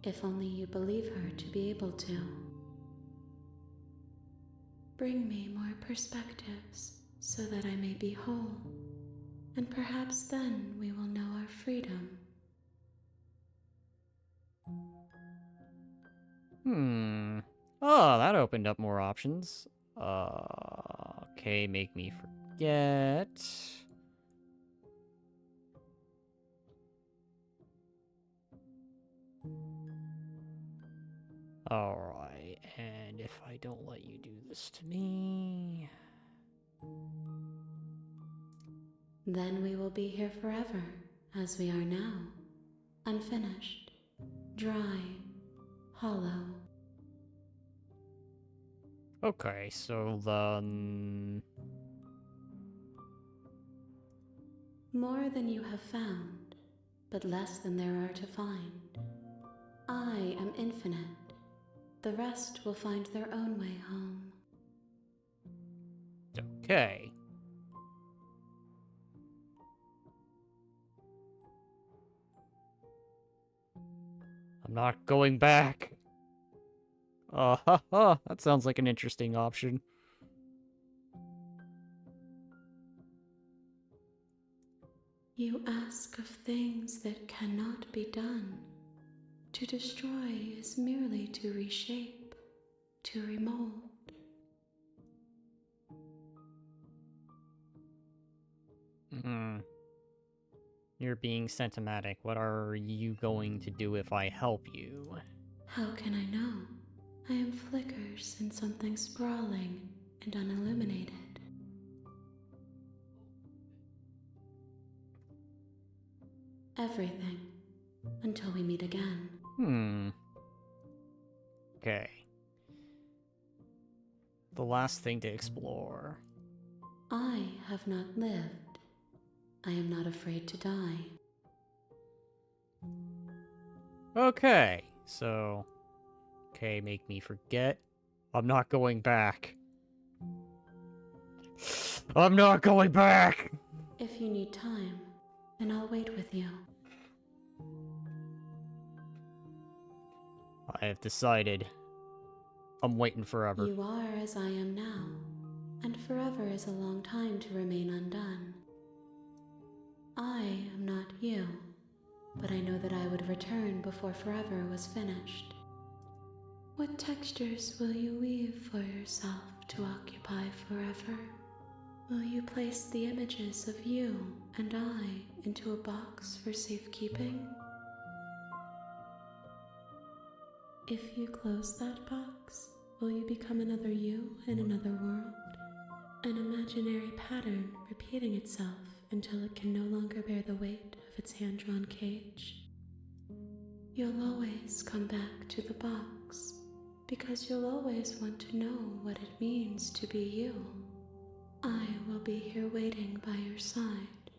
if only you believe her to be able to. Bring me more perspectives, so that I may be whole, and perhaps then we will know our freedom. Oh, that opened up more options. Okay, make me forget. Alright, and if I don't let you do this to me... Then we will be here forever, as we are now. Unfinished, dry, hollow. Okay, so then... More than you have found, but less than there are to find. I am infinite. The rest will find their own way home. Okay. I'm not going back. That sounds like an interesting option. You ask of things that cannot be done. To destroy is merely to reshape, to remold. You're being sentimental. What are you going to do if I help you? How can I know? I am flickers in something sprawling and unilluminated. Everything, until we meet again. Okay. The last thing to explore. I have not lived. I am not afraid to die. Okay, so... Okay, make me forget. I'm not going back. I'm not going back! If you need time, then I'll wait with you. I have decided. I'm waiting forever. You are as I am now, and forever is a long time to remain undone. I am not you, but I know that I would return before forever was finished. What textures will you weave for yourself to occupy forever? Will you place the images of you and I into a box for safekeeping? If you close that box, will you become another you in another world? An imaginary pattern repeating itself until it can no longer bear the weight of its hand-drawn cage? You'll always come back to the box, because you'll always want to know what it means to be you. I will be here waiting by your side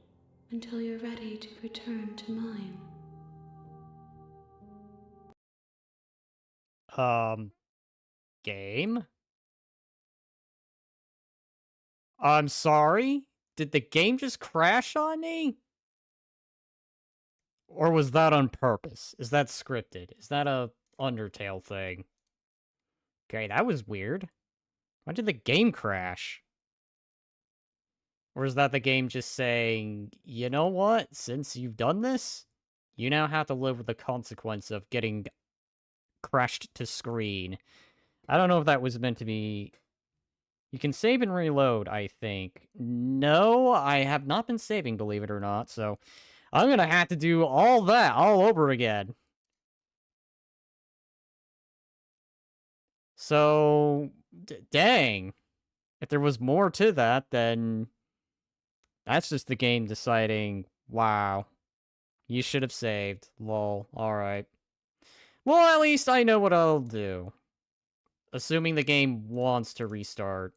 until you're ready to return to mine. Game? I'm sorry? Did the game just crash on me? Or was that on purpose? Is that scripted? Is that a Undertale thing? Okay, that was weird. Why did the game crash? Or is that the game just saying, you know what? Since you've done this, you now have to live with the consequence of getting crashed to screen. I don't know if that was meant to be... You can save and reload, I think. No, I have not been saving, believe it or not, so I'm gonna have to do all that all over again. So, dang. If there was more to that, then that's just the game deciding, wow, you should have saved. Lol. Alright. Well, at least I know what I'll do. Assuming the game wants to restart.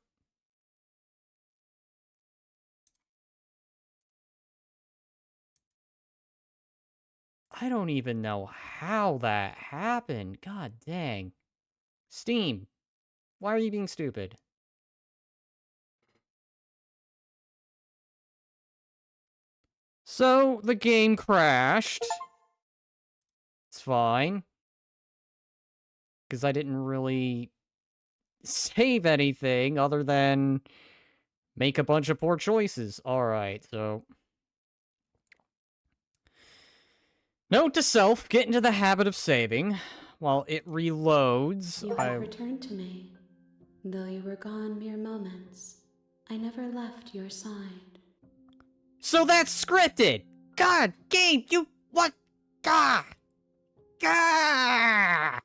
I don't even know how that happened. God dang. Steam, why are you being stupid? So, the game crashed. It's fine. Because I didn't really save anything other than make a bunch of poor choices. Alright, so... Note to self, get into the habit of saving. While it reloads, You have returned to me. Though you were gone mere moments, I never left your side. So that's scripted! God, game, you... What? God! God!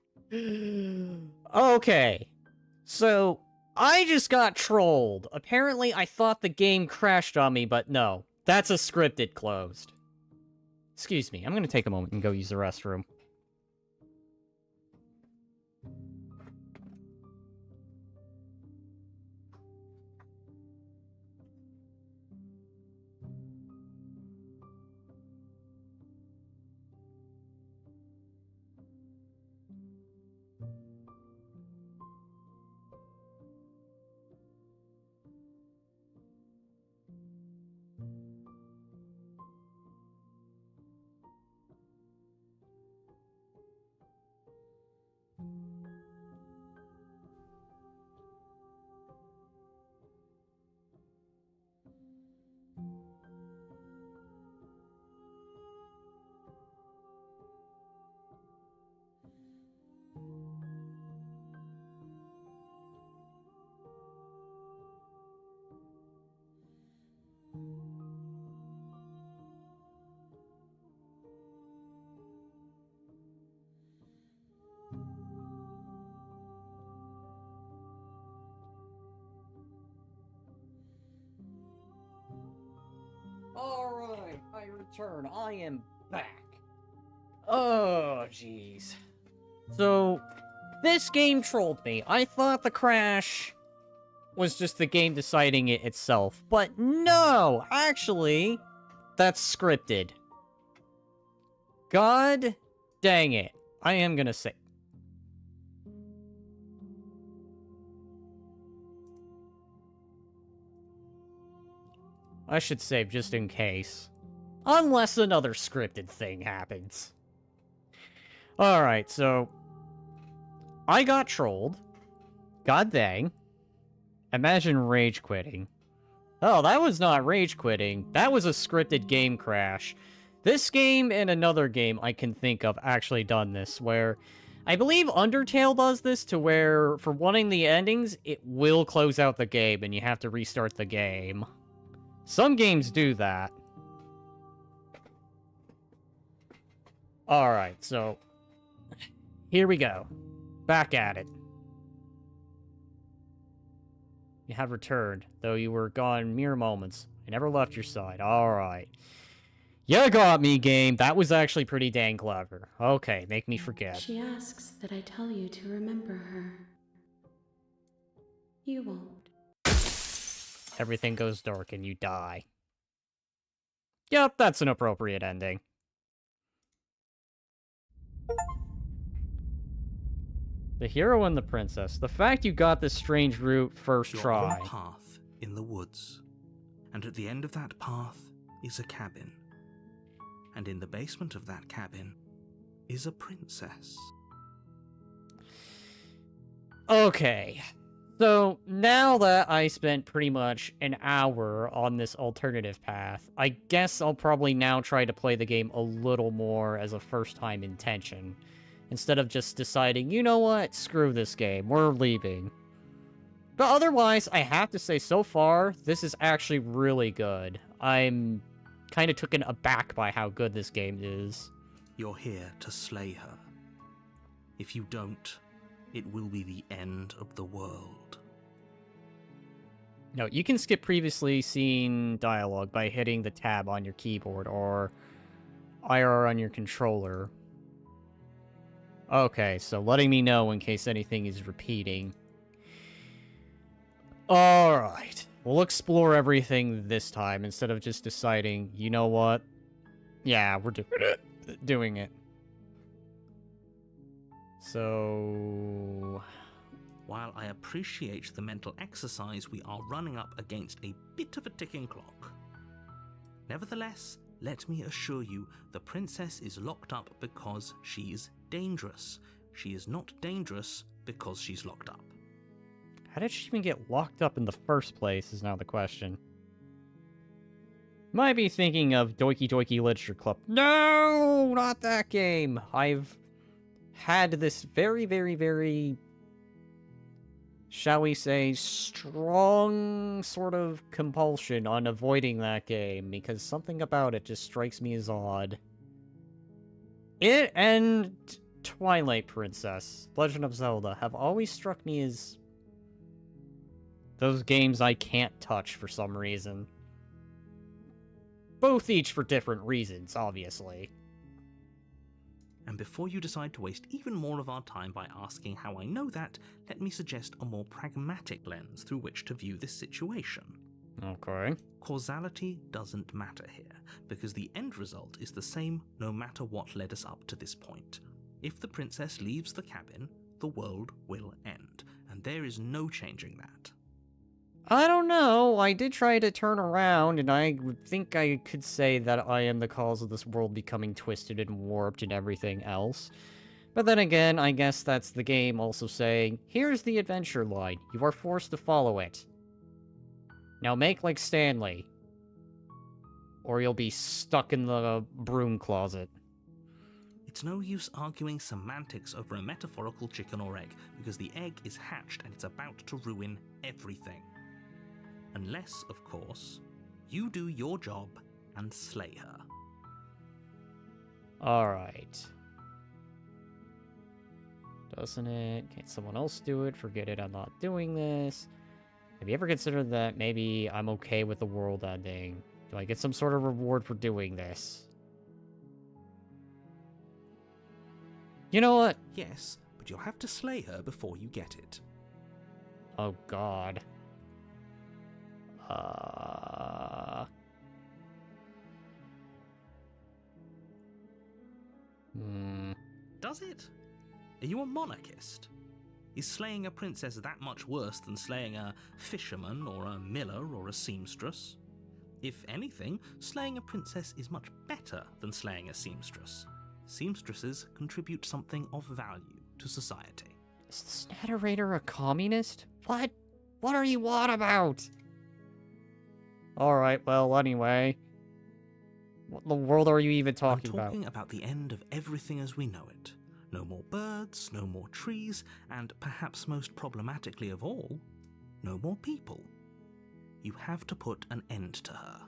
Okay. So, I just got trolled. Apparently, I thought the game crashed on me, but no. That's a scripted closed. Excuse me, I'm gonna take a moment and go use the restroom. Alright, I return. I am back. Oh, jeez. So, this game trolled me. I thought the crash was just the game deciding it itself. But no! Actually, that's scripted. God dang it. I am gonna say... I should save just in case. Unless another scripted thing happens. Alright, so... I got trolled. God dang. Imagine rage quitting. Oh, that was not rage quitting. That was a scripted game crash. This game and another game I can think of actually done this, where... I believe Undertale does this to where, for wanting the endings, it will close out the game and you have to restart the game. Some games do that. Alright, so... Here we go. Back at it. You have returned, though you were gone mere moments. I never left your side. Alright. You got me, game. That was actually pretty dang clever. Okay, make me forget. She asks that I tell you to remember her. You won't. Everything goes dark and you die. Yep, that's an appropriate ending. The hero and the princess. The fact you got this strange route first You're try. on a path in the woods, and at the end of that path is a cabin. And in the basement of that cabin is a princess. Okay. So, now that I spent pretty much an hour on this alternative path, I guess I'll probably now try to play the game a little more as a first-time intention. Instead of just deciding, you know what, screw this game, we're leaving. But otherwise, I have to say, so far, this is actually really good. I'm kind of taken aback by how good this game is. You're here to slay her. If you don't, it will be the end of the world. No, you can skip previously seen dialogue by hitting the tab on your keyboard or IR on your controller. Okay, so letting me know in case anything is repeating. Alright, we'll explore everything this time instead of just deciding, you know what? Yeah, we're doing it. So... While I appreciate the mental exercise, we are running up against a bit of a ticking clock. Nevertheless, let me assure you, the princess is locked up because she's dangerous. She is not dangerous because she's locked up. How did she even get locked up in the first place is now the question. Might be thinking of Doiki Doiki Literature Club. No, not that game. I've had this very, very, very, shall we say, strong sort of compulsion on avoiding that game because something about it just strikes me as odd. It and Twilight Princess, Legend of Zelda, have always struck me as those games I can't touch for some reason. Both each for different reasons, obviously. And before you decide to waste even more of our time by asking how I know that, let me suggest a more pragmatic lens through which to view this situation. Okay. Causality doesn't matter here, because the end result is the same no matter what led us up to this point. If the princess leaves the cabin, the world will end, and there is no changing that. I don't know. I did try to turn around, and I would think I could say that I am the cause of this world becoming twisted and warped and everything else. But then again, I guess that's the game also saying, here's the adventure line. You are forced to follow it. Now make like Stanley. Or you'll be stuck in the broom closet. It's no use arguing semantics over a metaphorical chicken or egg, because the egg is hatched and it's about to ruin everything. Unless, of course, you do your job and slay her. Alright. Doesn't it? Can't someone else do it? Forget it, I'm not doing this. Have you ever considered that maybe I'm okay with the world ending? Do I get some sort of reward for doing this? You know what? Yes, but you'll have to slay her before you get it. Oh god. Does it? Are you a monarchist? Is slaying a princess that much worse than slaying a fisherman or a miller or a seamstress? If anything, slaying a princess is much better than slaying a seamstress. Seamstresses contribute something of value to society. Is this narrator a communist? What? What are you on about? Alright, well, anyway. What in the world are you even talking about? I'm talking about the end of everything as we know it. No more birds, no more trees, and perhaps most problematically of all, no more people. You have to put an end to her.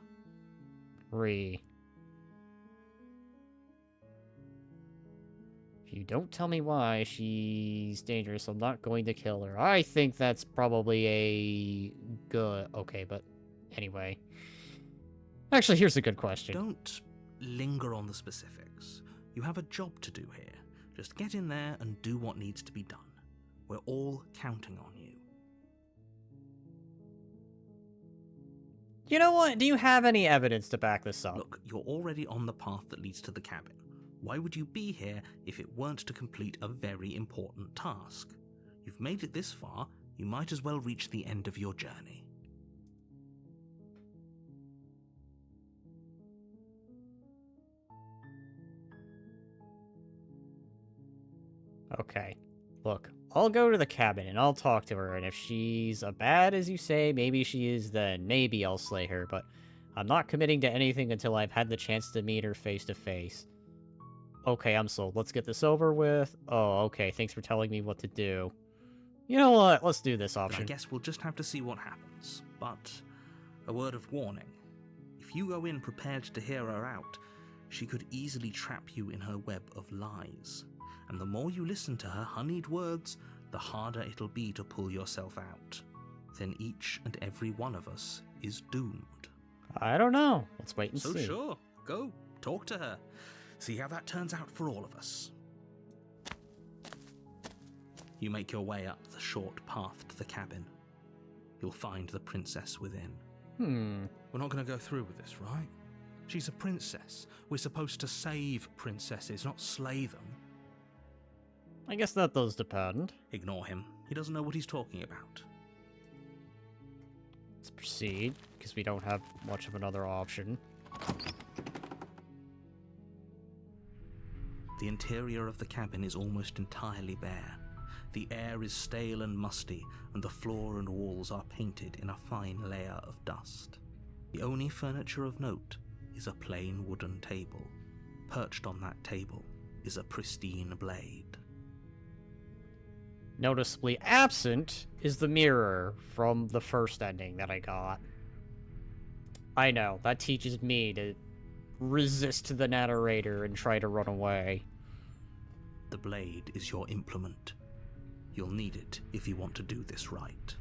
If you don't tell me why she's dangerous, I'm not going to kill her. I think that's probably a good... Okay, but anyway. Actually, here's a good question. Don't linger on the specifics. You have a job to do here. Just get in there and do what needs to be done. We're all counting on you. You know what? Do you have any evidence to back this up? Look, you're already on the path that leads to the cabin. Why would you be here if it weren't to complete a very important task? You've made it this far, you might as well reach the end of your journey. Okay. Look, I'll go to the cabin and I'll talk to her, and if she's as bad as you say, maybe she is, then maybe I'll slay her, but I'm not committing to anything until I've had the chance to meet her face to face. Okay, I'm sold. Let's get this over with. Oh, okay, thanks for telling me what to do. You know what? Let's do this option. I guess we'll just have to see what happens, but a word of warning. If you go in prepared to hear her out, she could easily trap you in her web of lies. And the more you listen to her honeyed words, the harder it'll be to pull yourself out. Then each and every one of us is doomed. I don't know. Let's wait and So see. sure, go, talk to her. See how that turns out for all of us. You make your way up the short path to the cabin. You'll find the princess within. We're not going to go through with this, right? She's a princess. We're supposed to save princesses, not slay them. I guess that does depend. Ignore him. He doesn't know what he's talking about. Let's proceed, because we don't have much of another option. The interior of the cabin is almost entirely bare. The air is stale and musty, and the floor and walls are painted in a fine layer of dust. The only furniture of note is a plain wooden table. Perched on that table is a pristine blade. Noticeably absent is the mirror from the first ending that I got. I know, that teaches me to resist the narrator and try to run away. The blade is your implement. You'll need it if you want to do this right.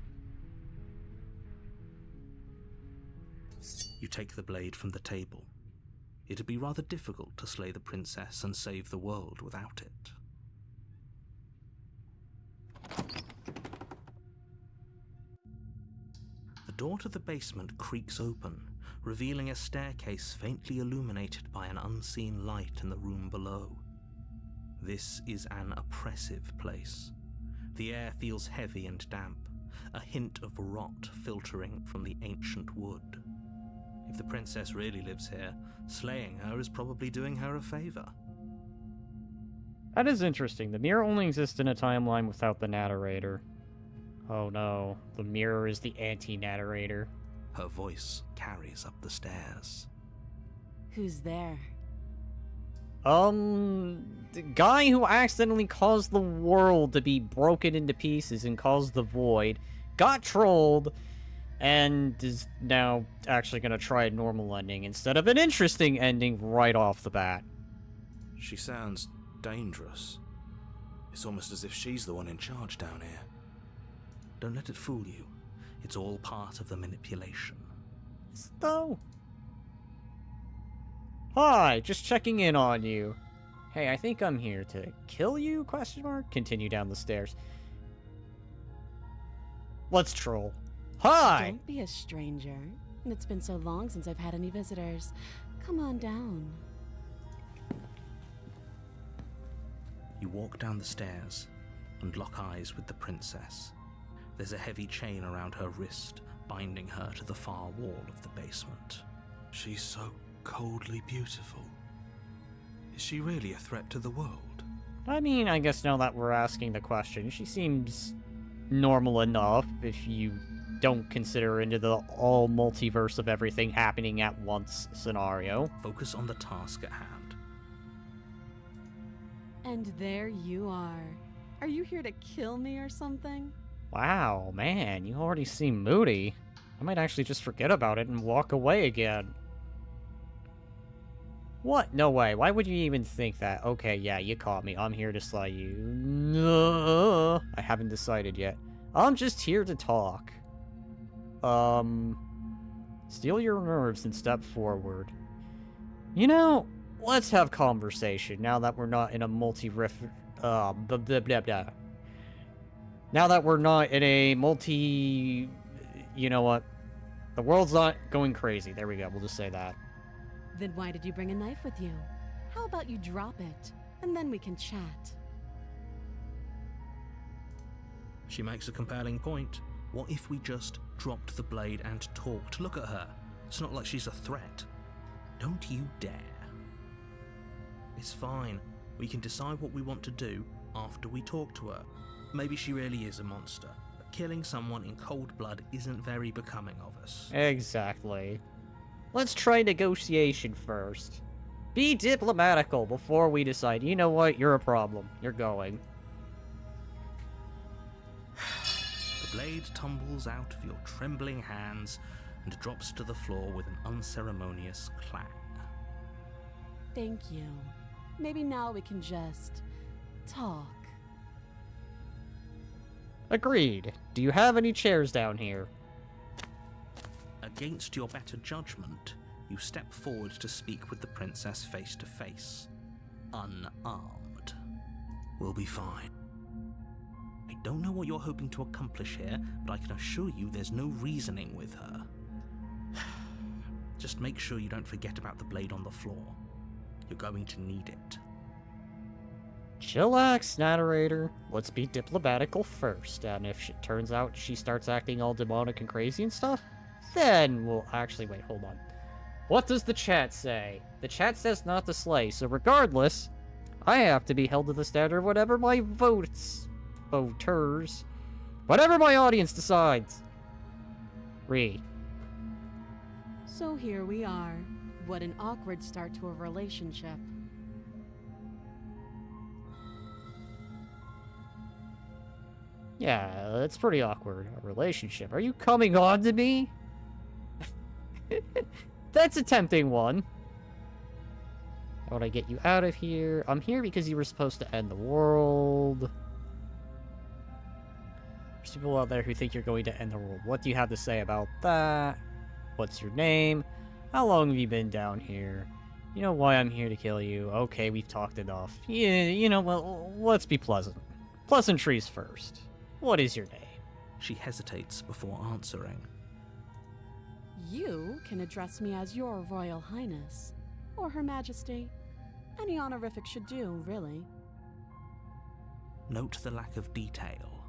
You take the blade from the table. It'd be rather difficult to slay the princess and save the world without it. The door to the basement creaks open, revealing a staircase faintly illuminated by an unseen light in the room below. This is an oppressive place. The air feels heavy and damp, a hint of rot filtering from the ancient wood. If the princess really lives here, slaying her is probably doing her a favor. That is interesting. The mirror only exists in a timeline without the narrator. Oh no, the mirror is the anti-narrator. Her voice carries up the stairs. Who's there? The guy who accidentally caused the world to be broken into pieces and caused the void, got trolled, and is now actually gonna try a normal ending instead of an interesting ending right off the bat. She sounds dangerous. It's almost as if she's the one in charge down here. Don't let it fool you. It's all part of the manipulation. Is it though? Hi, just checking in on you. Hey, I think I'm here to kill you? Question mark. Continue down the stairs. Let's troll. Hi! Don't be a stranger. It's been so long since I've had any visitors. Come on down. You walk down the stairs and lock eyes with the princess. There's a heavy chain around her wrist, binding her to the far wall of the basement. She's so coldly beautiful. Is she really a threat to the world? I mean, I guess now that we're asking the question, she seems normal enough if you don't consider her into the all multiverse of everything happening at once scenario. Focus on the task at hand. And there you are. Are you here to kill me or something? Wow, man, you already seem moody. I might actually just forget about it and walk away again. What? No way. Why would you even think that? Okay, yeah, you caught me. I'm here to slay you. No, I haven't decided yet. I'm just here to talk. Steal your nerves and step forward. You know, let's have conversation now that we're not in a blah, blah, blah, blah. Now that we're not in a multi... You know what? The world's not going crazy. There we go. We'll just say that. Then why did you bring a knife with you? How about you drop it, and then we can chat? She makes a compelling point. What if we just dropped the blade and talked? Look at her. It's not like she's a threat. Don't you dare. It's fine. We can decide what we want to do after we talk to her. Maybe she really is a monster, but killing someone in cold blood isn't very becoming of us. Exactly. Let's try negotiation first. Be diplomatical before we decide, you know what, you're a problem. You're going. The blade tumbles out of your trembling hands and drops to the floor with an unceremonious clang. Thank you. Maybe now we can just talk. Agreed. Do you have any chairs down here? Against your better judgment, you step forward to speak with the princess face to face, unarmed. We'll be fine. I don't know what you're hoping to accomplish here, but I can assure you there's no reasoning with her. Just make sure you don't forget about the blade on the floor. You're going to need it. Chillax, narrator. Let's be diplomatical first, and if it turns out she starts acting all demonic and crazy and stuff, then we'll actually wait, hold on. What does the chat say? The chat says not to slay, so regardless, I have to be held to the standard of whatever my voters, whatever my audience decides. Read. So here we are. What an awkward start to a relationship. Yeah, that's pretty awkward. A relationship. Are you coming on to me? That's a tempting one. How would I get you out of here? I'm here because you were supposed to end the world. There's people out there who think you're going to end the world. What do you have to say about that? What's your name? How long have you been down here? You know why I'm here to kill you. Okay, we've talked enough. Yeah, you know, well, let's be pleasant. Pleasantries first. What is your name? She hesitates before answering. You can address me as Your Royal Highness, or Her Majesty. Any honorific should do, really. Note the lack of detail.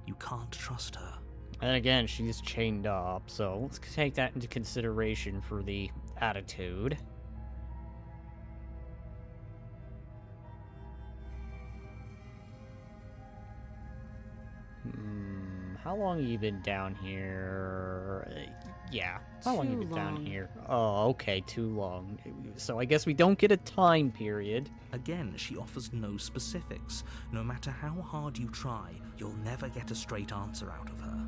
You can't trust her. And again, she's chained up, so let's take that into consideration for the attitude. How long have you been down here? Yeah, how long have you Too been down long. here? Oh, okay, too long. So I guess we don't get a time period. Again, she offers no specifics. No matter how hard you try, you'll never get a straight answer out of her.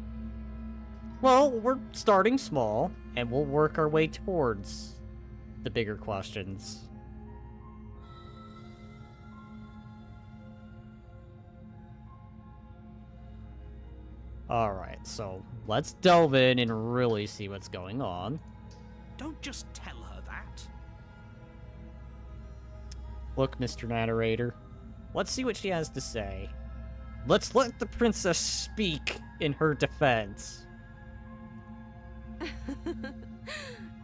Well, we're starting small, and we'll work our way towards the bigger questions. Alright, so let's delve in and really see what's going on. Don't just tell her that. Look, Mr. Narrator, let's see what she has to say. Let's let the princess speak in her defense.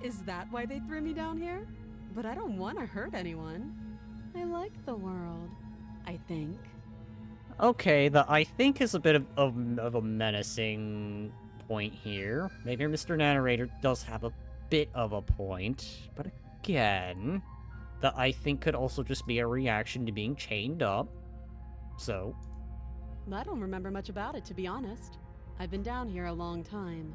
Is that why they threw me down here? But I don't want to hurt anyone. I like the world, I think. Okay, the I think is a bit of a menacing point here. Maybe Mr. Narrator does have a bit of a point, but again, the I think could also just be a reaction to being chained up. So, I don't remember much about it, to be honest. I've been down here a long time.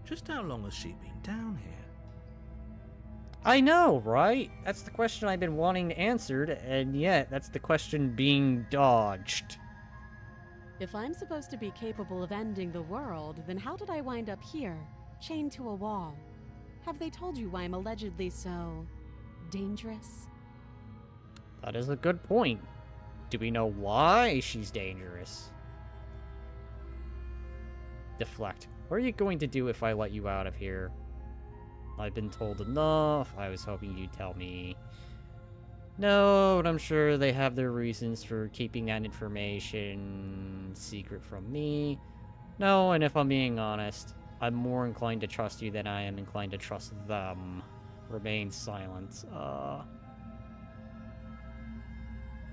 Just how long has she been down here? I know, right? That's the question I've been wanting answered, and yet that's the question being dodged. If I'm supposed to be capable of ending the world, then how did I wind up here, chained to a wall? Have they told you why I'm allegedly so dangerous? That is a good point. Do we know why she's dangerous? Deflect. What are you going to do if I let you out of here? I've been told enough. I was hoping you'd tell me. No, but I'm sure they have their reasons for keeping that information secret from me. No, and if I'm being honest, I'm more inclined to trust you than I am inclined to trust them. remain silent.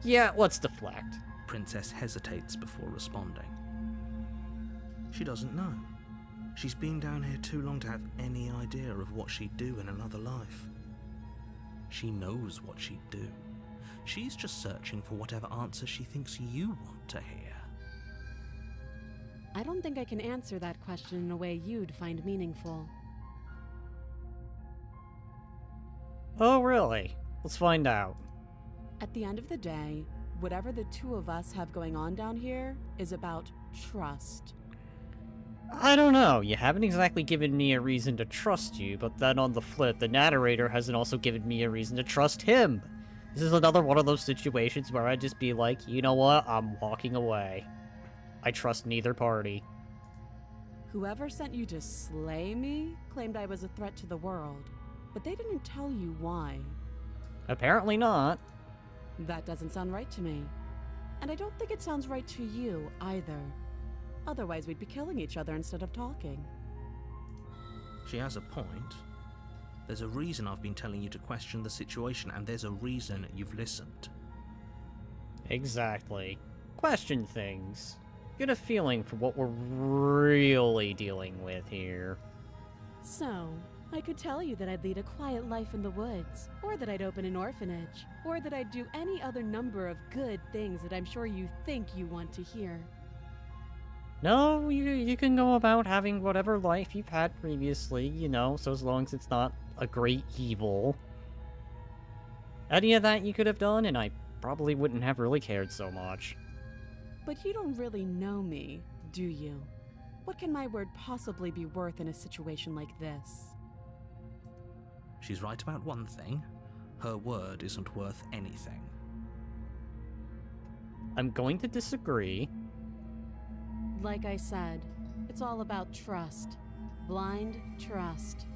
Yeah, let's deflect. Princess hesitates before responding. She doesn't know. She's been down here too long to have any idea of what she'd do in another life. She knows what she'd do. She's just searching for whatever answer she thinks you want to hear. I don't think I can answer that question in a way you'd find meaningful. Oh, really? Let's find out. At the end of the day, whatever the two of us have going on down here is about trust. I don't know, you haven't exactly given me a reason to trust you, but then on the flip, the narrator hasn't also given me a reason to trust him. This is another one of those situations where I'd just be like, you know what, I'm walking away. I trust neither party. Whoever sent you to slay me claimed I was a threat to the world, but they didn't tell you why. Apparently not. That doesn't sound right to me. And I don't think it sounds right to you either. Otherwise, we'd be killing each other instead of talking. She has a point. There's a reason I've been telling you to question the situation, and there's a reason you've listened. Exactly. Question things. Get a feeling for what we're really dealing with here. So, I could tell you that I'd lead a quiet life in the woods, or that I'd open an orphanage, or that I'd do any other number of good things that I'm sure you think you want to hear. No, you can go about having whatever life you've had previously, you know, so as long as it's not a great evil. Any of that you could have done, and I probably wouldn't have really cared so much. But you don't really know me, do you? What can my word possibly be worth in a situation like this? She's right about one thing. Her word isn't worth anything. I'm going to disagree. Like I said, it's all about trust. Blind trust.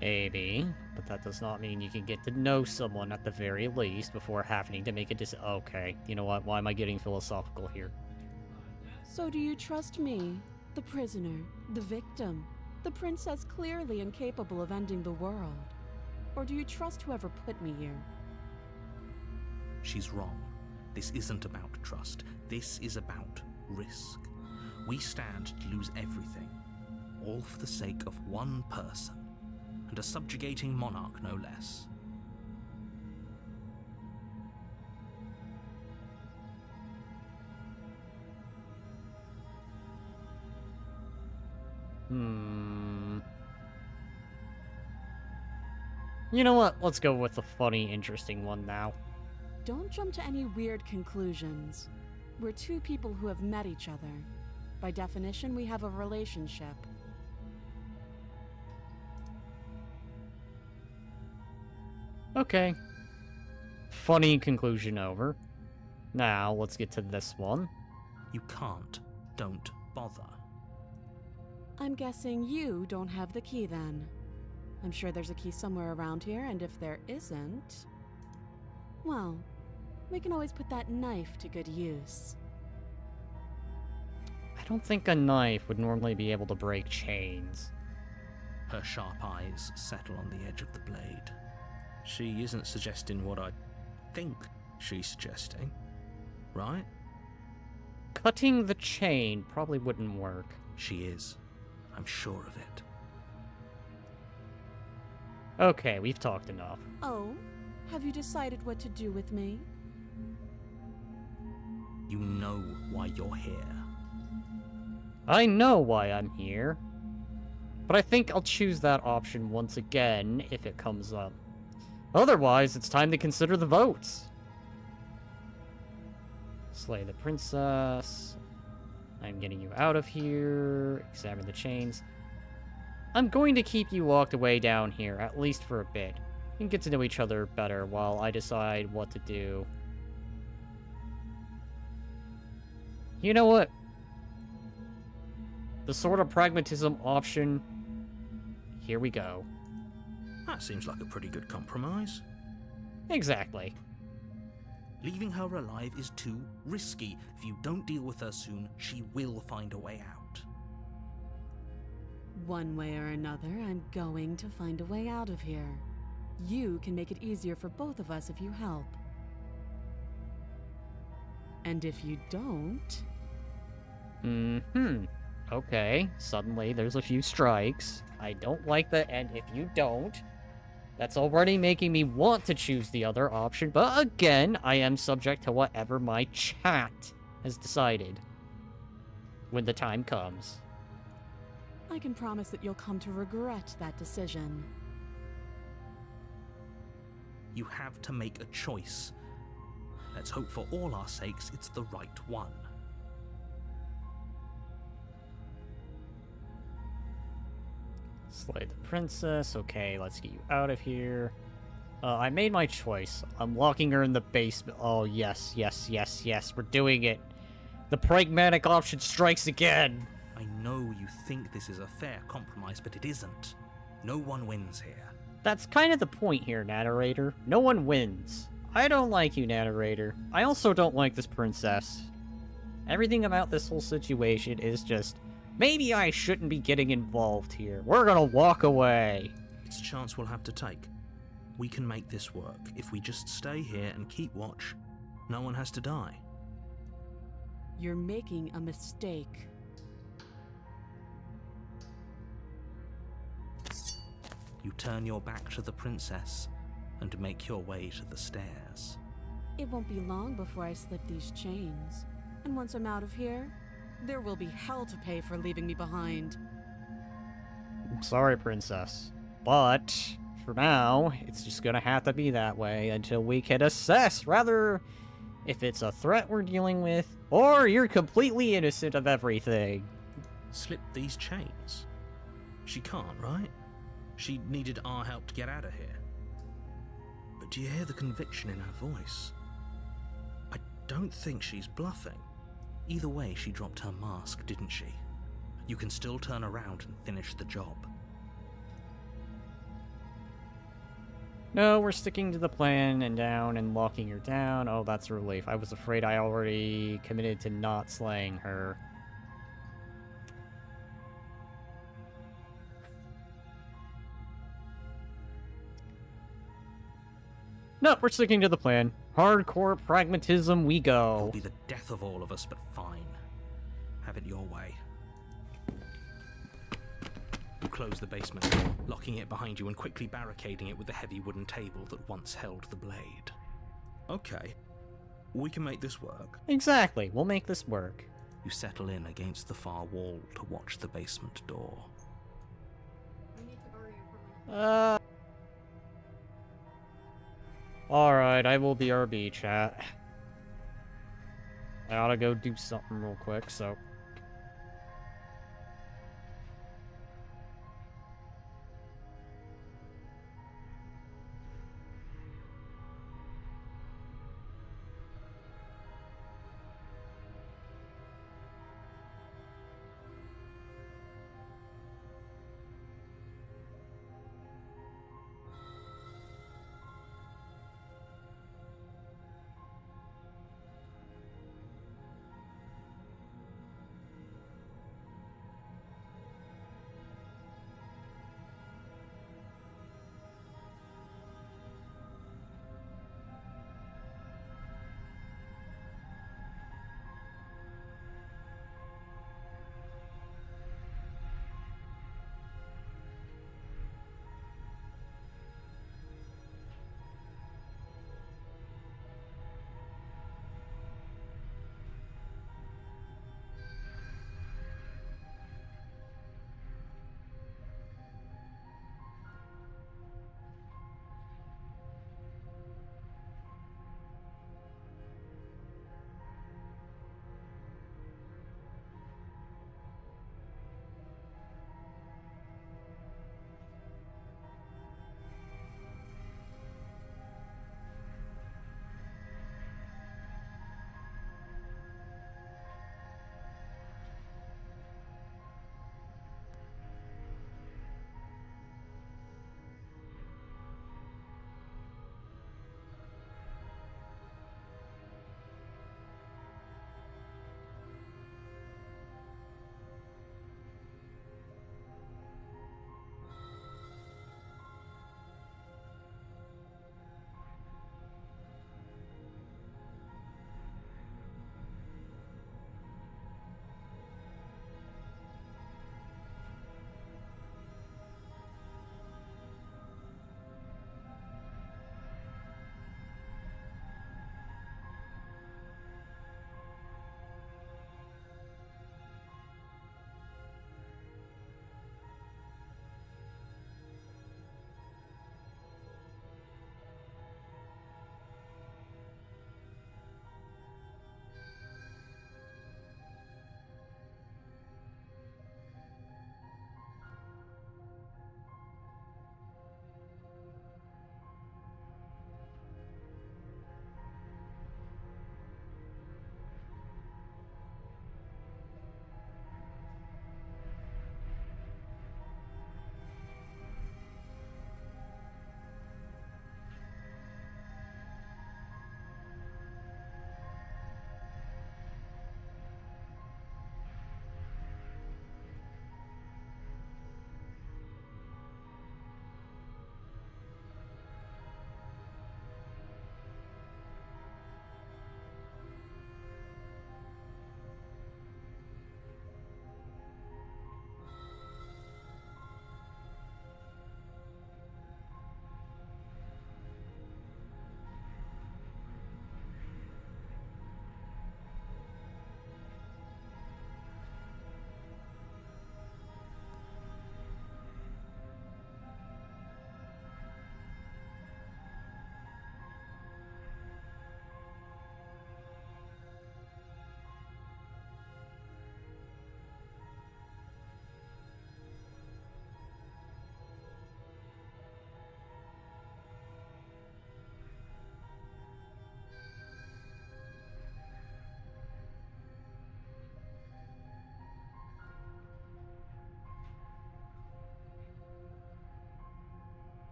Maybe, but that does not mean you can get to know someone at the very least before having to make a Okay, you know what? Why am I getting philosophical here? So do you trust me, the prisoner, the victim, the princess clearly incapable of ending the world? Or do you trust whoever put me here? She's wrong. This isn't about trust. This is about risk. We stand to lose everything, all for the sake of one person, and a subjugating monarch no less. You know what? Let's go with the funny, interesting one now. Don't jump to any weird conclusions. We're two people who have met each other. By definition, we have a relationship. Okay. Funny conclusion over. Now, let's get to this one. You can't. Don't bother. I'm guessing you don't have the key then. I'm sure there's a key somewhere around here, and if there isn't... well, we can always put that knife to good use. I don't think a knife would normally be able to break chains. Her sharp eyes settle on the edge of the blade. She isn't suggesting what I think she's suggesting, right? Cutting the chain probably wouldn't work. She is. I'm sure of it. Okay, we've talked enough. Oh? Have you decided what to do with me? You know why you're here. I know why I'm here. But I think I'll choose that option once again if it comes up. Otherwise, it's time to consider the votes. Slay the princess. I'm getting you out of here. Examine the chains. I'm going to keep you locked away down here, at least for a bit. We can get to know each other better while I decide what to do. You know what? The sort of pragmatism option. Here we go. That seems like a pretty good compromise. Exactly. Leaving her alive is too risky. If you don't deal with her soon, she will find a way out. One way or another, I'm going to find a way out of here. You can make it easier for both of us if you help. And if you don't... Okay, suddenly there's a few strikes. I don't like the and if you don't. That's already making me want to choose the other option, but again, I am subject to whatever my chat has decided when the time comes. I can promise that you'll come to regret that decision. You have to make a choice. Let's hope for all our sakes it's the right one. Slay the princess. Okay, let's get you out of here. I made my choice. I'm locking her in the basement. Oh, yes, yes, yes, yes. We're doing it. The pragmatic option strikes again. I know you think this is a fair compromise, but it isn't. No one wins here. That's kind of the point here, narrator. No one wins. I don't like you, narrator. I also don't like this princess. Everything about this whole situation is just... Maybe I shouldn't be getting involved here. We're gonna walk away. It's a chance we'll have to take. We can make this work. If we just stay here and keep watch, no one has to die. You're making a mistake. You turn your back to the princess and make your way to the stairs. It won't be long before I slip these chains. And once I'm out of here, there will be hell to pay for leaving me behind. I'm sorry, princess. But, for now, it's just gonna have to be that way until we can assess, rather, if it's a threat we're dealing with, or you're completely innocent of everything. Slip these chains? She can't, right? She needed our help to get out of here. But do you hear the conviction in her voice? I don't think she's bluffing. Either way, she dropped her mask, didn't she? You can still turn around and finish the job. No, we're sticking to the plan and down and locking her down. Oh, that's a relief. I was afraid I already committed to not slaying her. No, we're sticking to the plan. Hardcore pragmatism we It'll go. be the death of all of us, but fine. Have it your way. You close the basement door, locking it behind you and quickly barricading it with the heavy wooden table that once held the blade. Okay, we can make this work. Exactly, we'll make this work. You settle in against the far wall to watch the basement door. Alright, I will BRB, chat. I ought to go do something real quick, so...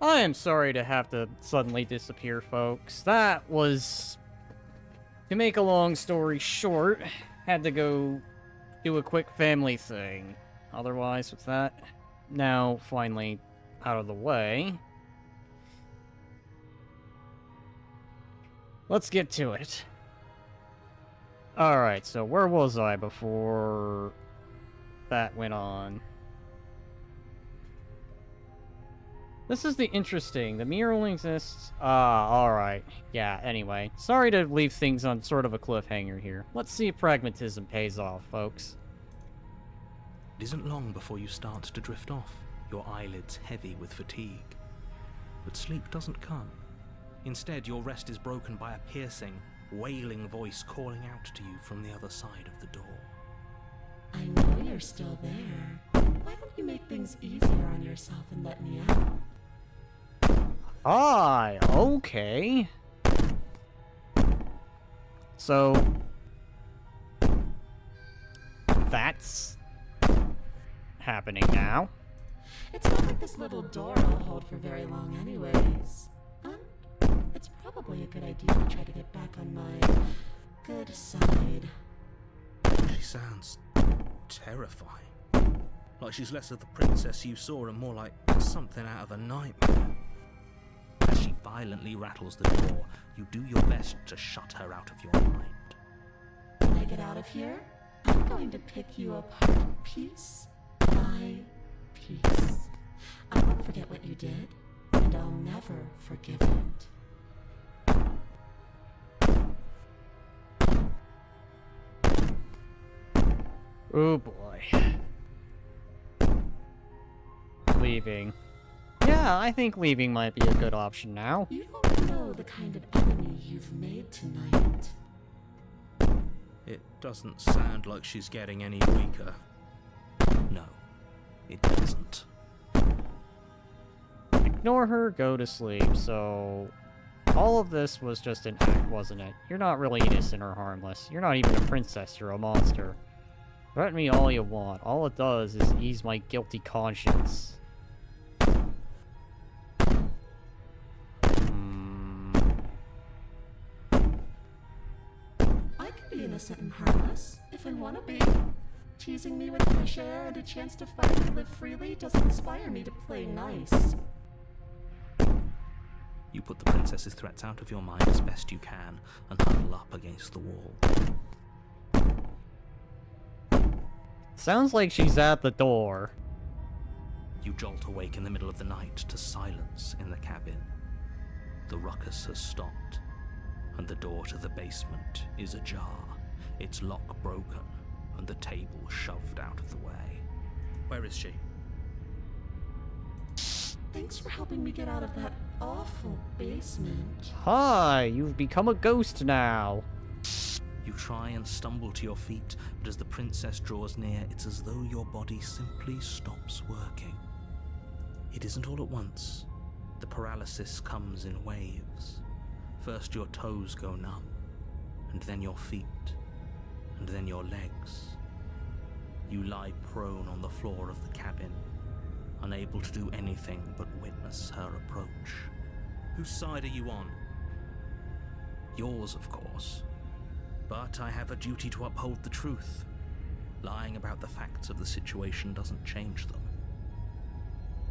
I am sorry to have to suddenly disappear, folks. That was... To make a long story short, had to go do a quick family thing. Otherwise, with that now finally out of the way, let's get to it. Alright, so where was I before that went on? This is the interesting. The mirror only exists... alright. Yeah, anyway. Sorry to leave things on sort of a cliffhanger here. Let's see if pragmatism pays off, folks. It isn't long before you start to drift off, your eyelids heavy with fatigue. But sleep doesn't come. Instead, your rest is broken by a piercing, wailing voice calling out to you from the other side of the door. I know you're still there. Why don't you make things easier on yourself and let me out? Hi, okay. So... That's... happening now. It's not like this little door will hold for very long anyways. It's probably a good idea to try to get back on my good side. She sounds terrifying. Like she's less of the princess you saw and more like something out of a nightmare. As she violently rattles the door, you do your best to shut her out of your mind. When I get out of here, I'm going to pick you apart piece by piece. I won't forget what you did, and I'll never forgive it. Oh boy. Leaving. Yeah, I think leaving might be a good option now. You don't know the kind of enemy you've made tonight. It doesn't sound like she's getting any weaker. No, it doesn't. Ignore her, go to sleep, so... All of this was just an act, wasn't it? You're not really innocent or harmless. You're not even a princess, you're a monster. Threaten me all you want. All it does is ease my guilty conscience. I can be innocent and harmless, if I want to be. Teasing me with fresh air and a chance to finally live freely doesn't inspire me to play nice. You put the princess's threats out of your mind as best you can and huddle up against the wall. Sounds like she's at the door. You jolt awake in the middle of the night to silence in the cabin. The ruckus has stopped, and the door to the basement is ajar, its lock broken, and the table shoved out of the way. Where is she? Thanks for helping me get out of that awful basement. Hi, you've become a ghost now. You try and stumble to your feet, but as the princess draws near, it's as though your body simply stops working. It isn't all at once. The paralysis comes in waves. First your toes go numb, and then your feet, and then your legs. You lie prone on the floor of the cabin, unable to do anything but witness her approach. Whose side are you on? Yours, of course. But I have a duty to uphold the truth. Lying about the facts of the situation doesn't change them.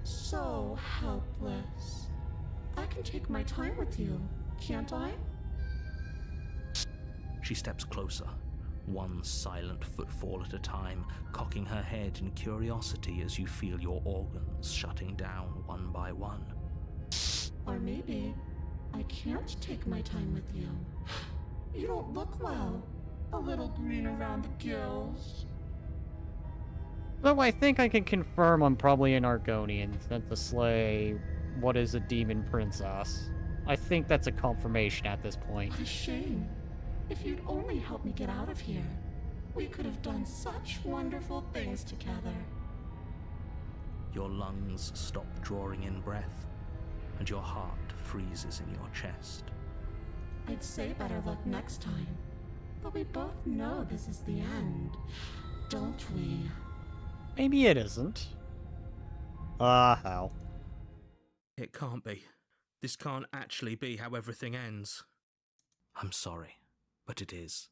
So helpless. I can take my time with you, can't I? She steps closer, one silent footfall at a time, cocking her head in curiosity as you feel your organs shutting down one by one. Or maybe I can't take my time with you. You don't look well. A little green around the gills. Though I think I can confirm I'm probably an Argonian sent to slay what is a demon princess. I think that's a confirmation at this point. What a shame. If you'd only helped me get out of here, we could have done such wonderful things together. Your lungs stop drawing in breath, and your heart freezes in your chest. I'd say better luck next time. But we both know this is the end, don't we? Maybe it isn't. Hell. It can't be. This can't actually be how everything ends. I'm sorry, but it is.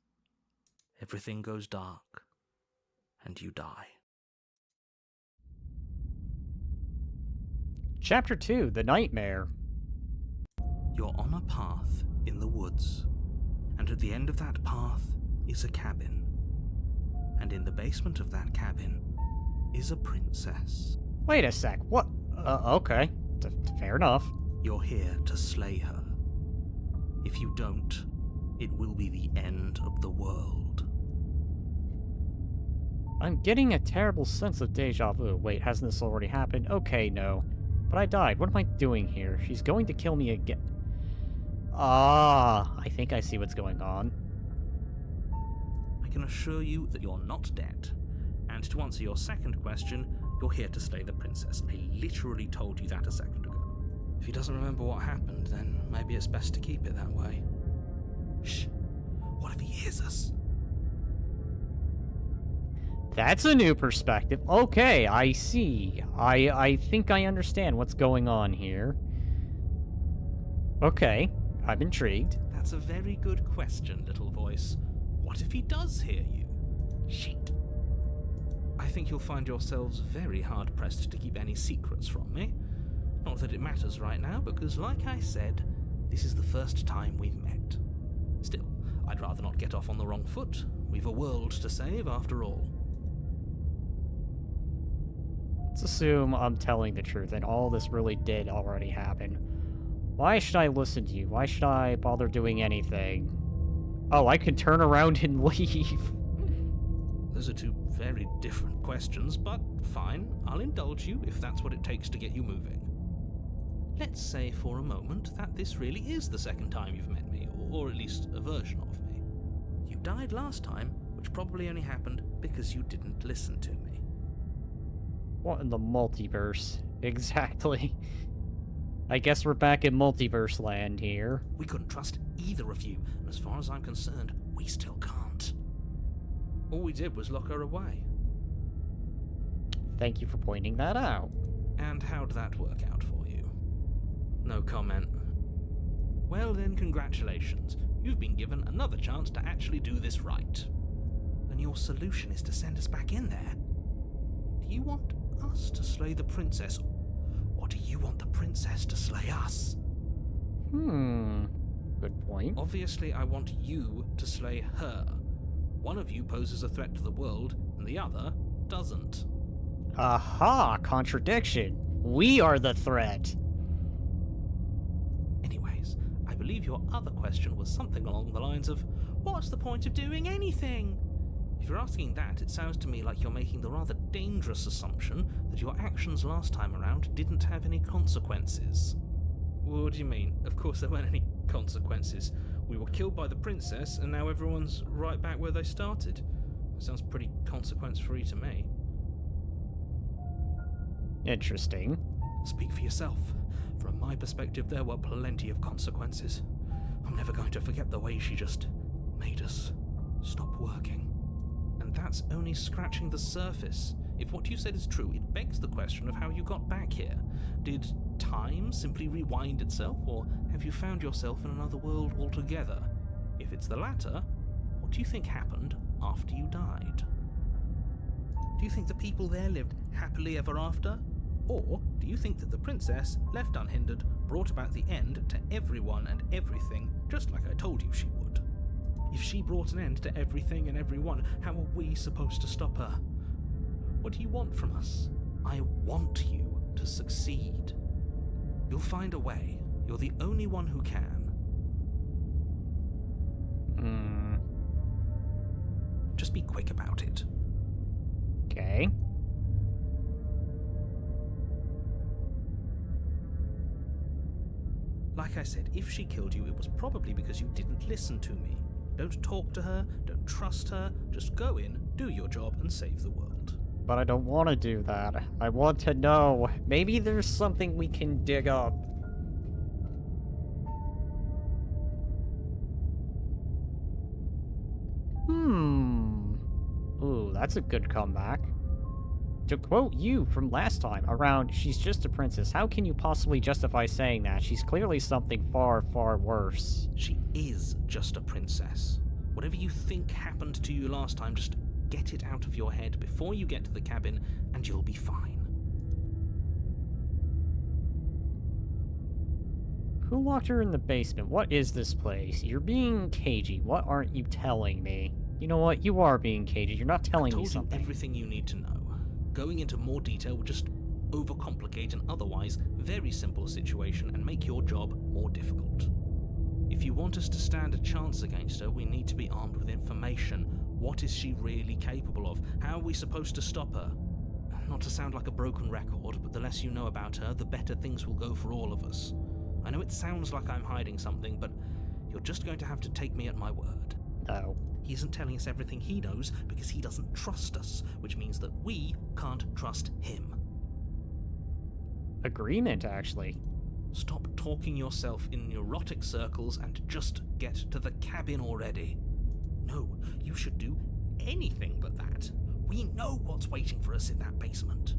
Everything goes dark, and you die. Chapter 2, The Nightmare. You're on a path in the woods, and at the end of that path is a cabin. And in the basement of that cabin is a princess. Wait a sec, what? Okay. Fair enough. You're here to slay her. If you don't, it will be the end of the world. I'm getting a terrible sense of deja vu. Wait, hasn't this already happened? Okay, no. But I died. What am I doing here? She's going to kill me again. Ah, I think I see what's going on. I can assure you that you're not dead. And to answer your second question, you're here to slay the princess. I literally told you that a second ago. If he doesn't remember what happened, then maybe it's best to keep it that way. Shh. What if he hears us? That's a new perspective. Okay, I see. I think I understand what's going on here. Okay, I'm intrigued. That's a very good question, little voice. What if he does hear you? Shit. I think you'll find yourselves very hard-pressed to keep any secrets from me. Not that it matters right now, because like I said, this is the first time we've met. Still, I'd rather not get off on the wrong foot. We've a world to save, after all. Let's assume I'm telling the truth and all this really did already happen. Why should I listen to you? Why should I bother doing anything? Oh, I can turn around and leave. Those are two very different questions, but fine, I'll indulge you if that's what it takes to get you moving. Let's say for a moment that this really is the second time you've met me, or at least a version of me. You died last time, which probably only happened because you didn't listen to me. What in the multiverse? Exactly. I guess we're back in multiverse land here. We couldn't trust either of you, and as far as I'm concerned, we still can't. All we did was lock her away. Thank you for pointing that out. And how'd that work out for you? No comment. Well then, congratulations. You've been given another chance to actually do this right. And your solution is to send us back in there. Do you want us to slay the princess, or do you want the princess to slay us? Good point. Obviously, I want you to slay her. One of you poses a threat to the world, and the other doesn't. Aha! Contradiction. We are the threat. Anyways, I believe your other question was something along the lines of, what's the point of doing anything? If you're asking that, it sounds to me like you're making the rather dangerous assumption that your actions last time around didn't have any consequences. What do you mean? Of course there weren't any consequences. We were killed by the princess, and now everyone's right back where they started. Sounds pretty consequence-free to me. Interesting. Speak for yourself. From my perspective, there were plenty of consequences. I'm never going to forget the way she just made us stop working. And that's only scratching the surface. If what you said is true, it begs the question of how you got back here. Did time simply rewind itself, or have you found yourself in another world altogether? If it's the latter, what do you think happened after you died? Do you think the people there lived happily ever after? Or do you think that the princess, left unhindered, brought about the end to everyone and everything, just like I told you she would? If she brought an end to everything and everyone, how are we supposed to stop her? What do you want from us? I want you to succeed. You'll find a way. You're the only one who can. Just be quick about it. Okay. Like I said, if she killed you, it was probably because you didn't listen to me. Don't talk to her, don't trust her, just go in, do your job, and save the world. But I don't want to do that. I want to know. Maybe there's something we can dig up. Ooh, that's a good comeback. To quote you from last time around, she's just a princess. How can you possibly justify saying that? She's clearly something far, far worse. She is just a princess. Whatever you think happened to you last time, just get it out of your head before you get to the cabin, and you'll be fine. Who locked her in the basement? What is this place? You're being cagey. What aren't you telling me? You know what? You are being cagey. You're not telling me I told something. you everything you need to know. Going into more detail would just overcomplicate an otherwise very simple situation and make your job more difficult. If you want us to stand a chance against her, we need to be armed with information. What is she really capable of? How are we supposed to stop her? Not to sound like a broken record, but the less you know about her, the better things will go for all of us. I know it sounds like I'm hiding something, but you're just going to have to take me at my word. No. He isn't telling us everything he knows because he doesn't trust us, which means that we can't trust him. Agreement, actually. Stop talking yourself in neurotic circles and just get to the cabin already. No, you should do anything but that. We know what's waiting for us in that basement.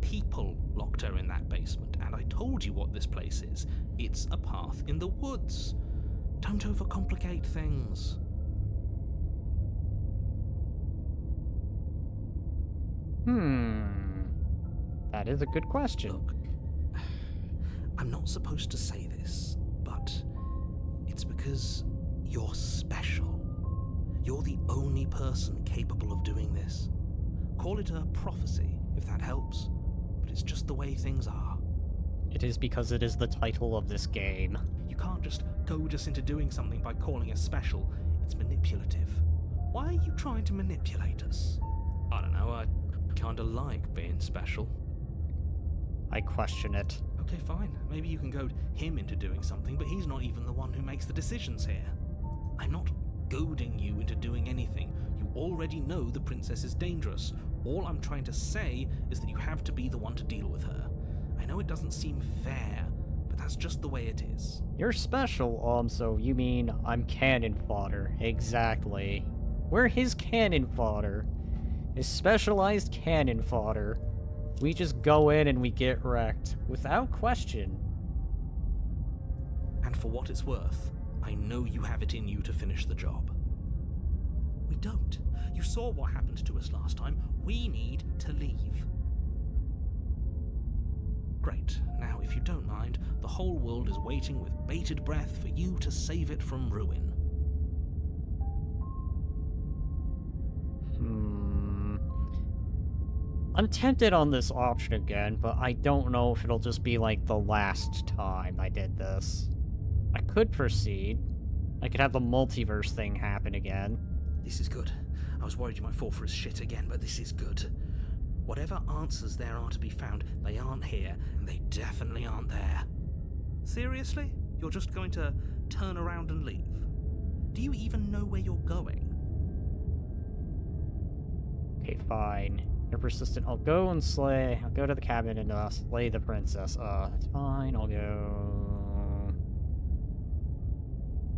People locked her in that basement, and I told you what this place is. It's a path in the woods. Don't overcomplicate things. That is a good question. Look, I'm not supposed to say this, but it's because you're special. You're the only person capable of doing this. Call it a prophecy, if that helps, but it's just the way things are. It is because it is the title of this game. You can't just goad us into doing something by calling us special. It's manipulative. Why are you trying to manipulate us? I don't know, I kinda like being special. I question it. Okay, fine. Maybe you can goad him into doing something, but he's not even the one who makes the decisions here. I'm not goading you into doing anything. You already know the princess is dangerous. All I'm trying to say is that you have to be the one to deal with her. I know it doesn't seem fair, but that's just the way it is. You're special, so you mean I'm cannon fodder. Exactly. We're his cannon fodder. His specialized cannon fodder. We just go in and we get wrecked, without question. And for what it's worth, I know you have it in you to finish the job. We don't. You saw what happened to us last time. We need to leave. Great. Now, if you don't mind, the whole world is waiting with bated breath for you to save it from ruin. I'm tempted on this option again, but I don't know if it'll just be like the last time I did this. I could proceed. I could have the multiverse thing happen again. This is good. I was worried you might fall for his shit again, but this is good. Whatever answers there are to be found, they aren't here, and they definitely aren't there. Seriously? You're just going to turn around and leave? Do you even know where you're going? Okay, fine. You're persistent. I'll go to the cabin and slay the princess. That's fine. I'll go.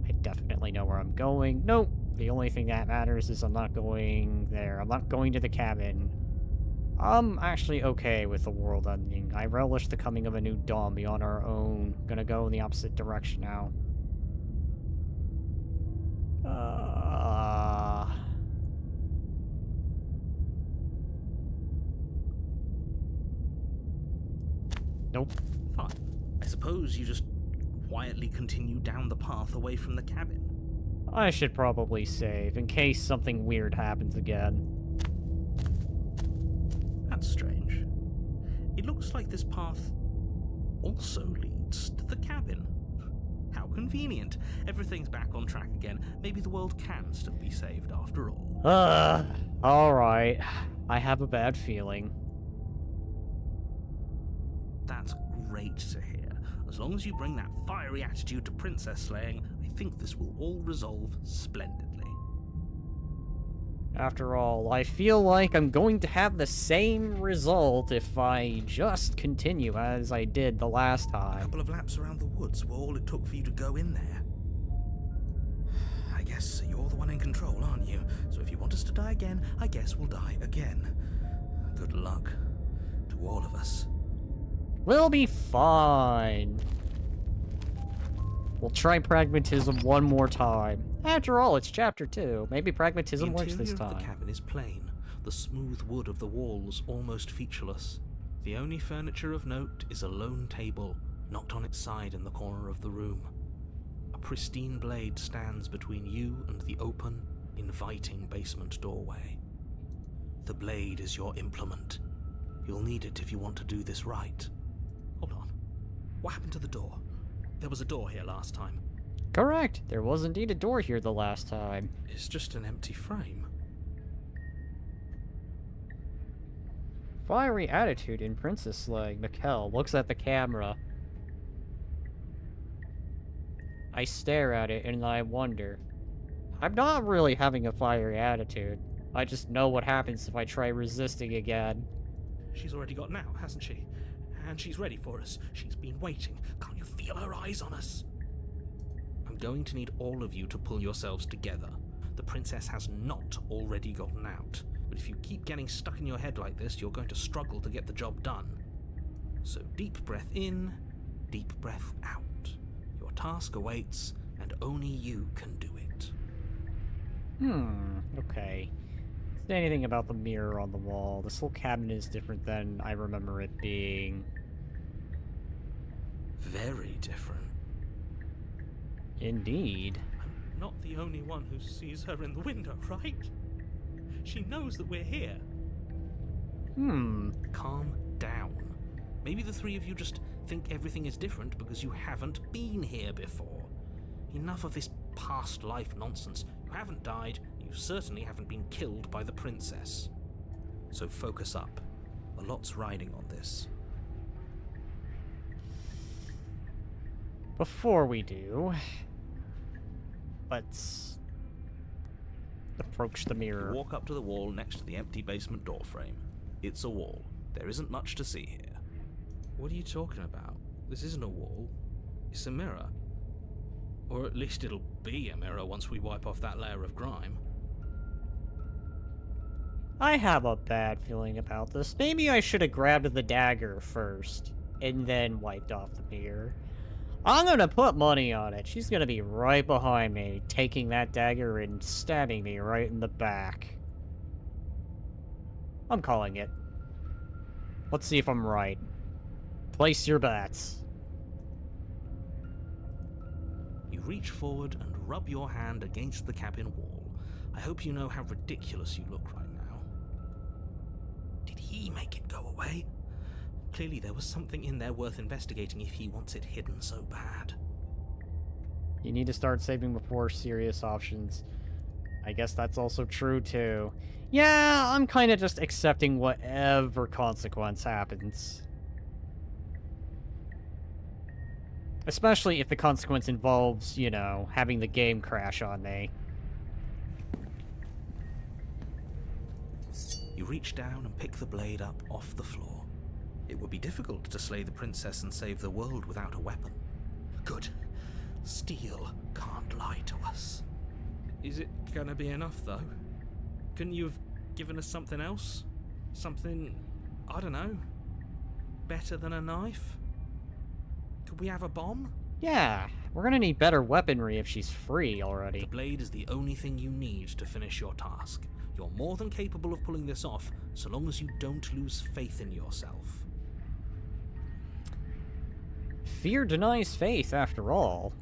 I definitely know where I'm going. Nope. The only thing that matters is I'm not going there. I'm not going to the cabin. I'm actually okay with the world ending. I relish the coming of a new dawn beyond our own. Gonna go in the opposite direction now. Nope. Fine. I suppose you just quietly continue down the path away from the cabin. I should probably save, in case something weird happens again. That's strange. It looks like this path also leads to the cabin. How convenient. Everything's back on track again. Maybe the world can still be saved after all. Alright. I have a bad feeling. That's great to hear. As long as you bring that fiery attitude to princess slaying, I think this will all resolve splendidly. After all, I feel like I'm going to have the same result if I just continue as I did the last A time. couple of laps around the woods were all it took for you to go in there. I guess you're the one in control, aren't you? So if you want us to die again, I guess we'll die again. Good luck to all of us. We'll be fine. We'll try pragmatism one more time. After all, it's chapter 2. Maybe pragmatism works this The interior time. of the cabin is plain, the smooth wood of the walls almost featureless. The only furniture of note is a lone table, knocked on its side in the corner of the room. A pristine blade stands between you and the open, inviting basement doorway. The blade is your implement. You'll need it if you want to do this right. Hold on. What happened to the door? There was a door here last time. Correct. There was indeed a door here the last time. It's just an empty frame. Fiery attitude in Princess Slaying. Mikkel looks at the camera. I stare at it and I wonder. I'm not really having a fiery attitude. I just know what happens if I try resisting again. She's already gotten out, hasn't she? And she's ready for us. She's been waiting. Can't you feel her eyes on us? I'm going to need all of you to pull yourselves together. The princess has not already gotten out. But if you keep getting stuck in your head like this, you're going to struggle to get the job done. So deep breath in, deep breath out. Your task awaits, and only you can do it. Okay. Say anything about the mirror on the wall. This whole cabinet is different than I remember it being. Very different. Indeed. I'm not the only one who sees her in the window, right? She knows that we're here. Calm down. Maybe the three of you just think everything is different because you haven't been here before. Enough of this past life nonsense. You haven't died. You certainly haven't been killed by the princess. So focus up. A lot's riding on this. Before we do, let's approach the mirror. You walk up to the wall next to the empty basement door frame. It's a wall. There isn't much to see here. What are you talking about? This isn't a wall. It's a mirror. Or at least it'll be a mirror once we wipe off that layer of grime. I have a bad feeling about this. Maybe I should have grabbed the dagger first, and then wiped off the mirror. I'm gonna put money on it. She's gonna be right behind me, taking that dagger and stabbing me right in the back. I'm calling it. Let's see if I'm right. Place your bets. You reach forward and rub your hand against the cabin wall. I hope you know how ridiculous you look right now. Did he make it go away? Clearly there was something in there worth investigating if he wants it hidden so bad. You need to start saving before serious options. I guess that's also true too. Yeah, I'm kind of just accepting whatever consequence happens. Especially if the consequence involves, you know, having the game crash on me. You reach down and pick the blade up off the floor. It would be difficult to slay the princess and save the world without a weapon. Good. Steel can't lie to us. Is it gonna be enough, though? Couldn't you have given us something else? Something, I don't know, better than a knife? Could we have a bomb? Yeah, we're gonna need better weaponry if she's free already. The blade is the only thing you need to finish your task. You're more than capable of pulling this off, so long as you don't lose faith in yourself. Fear denies faith, after all.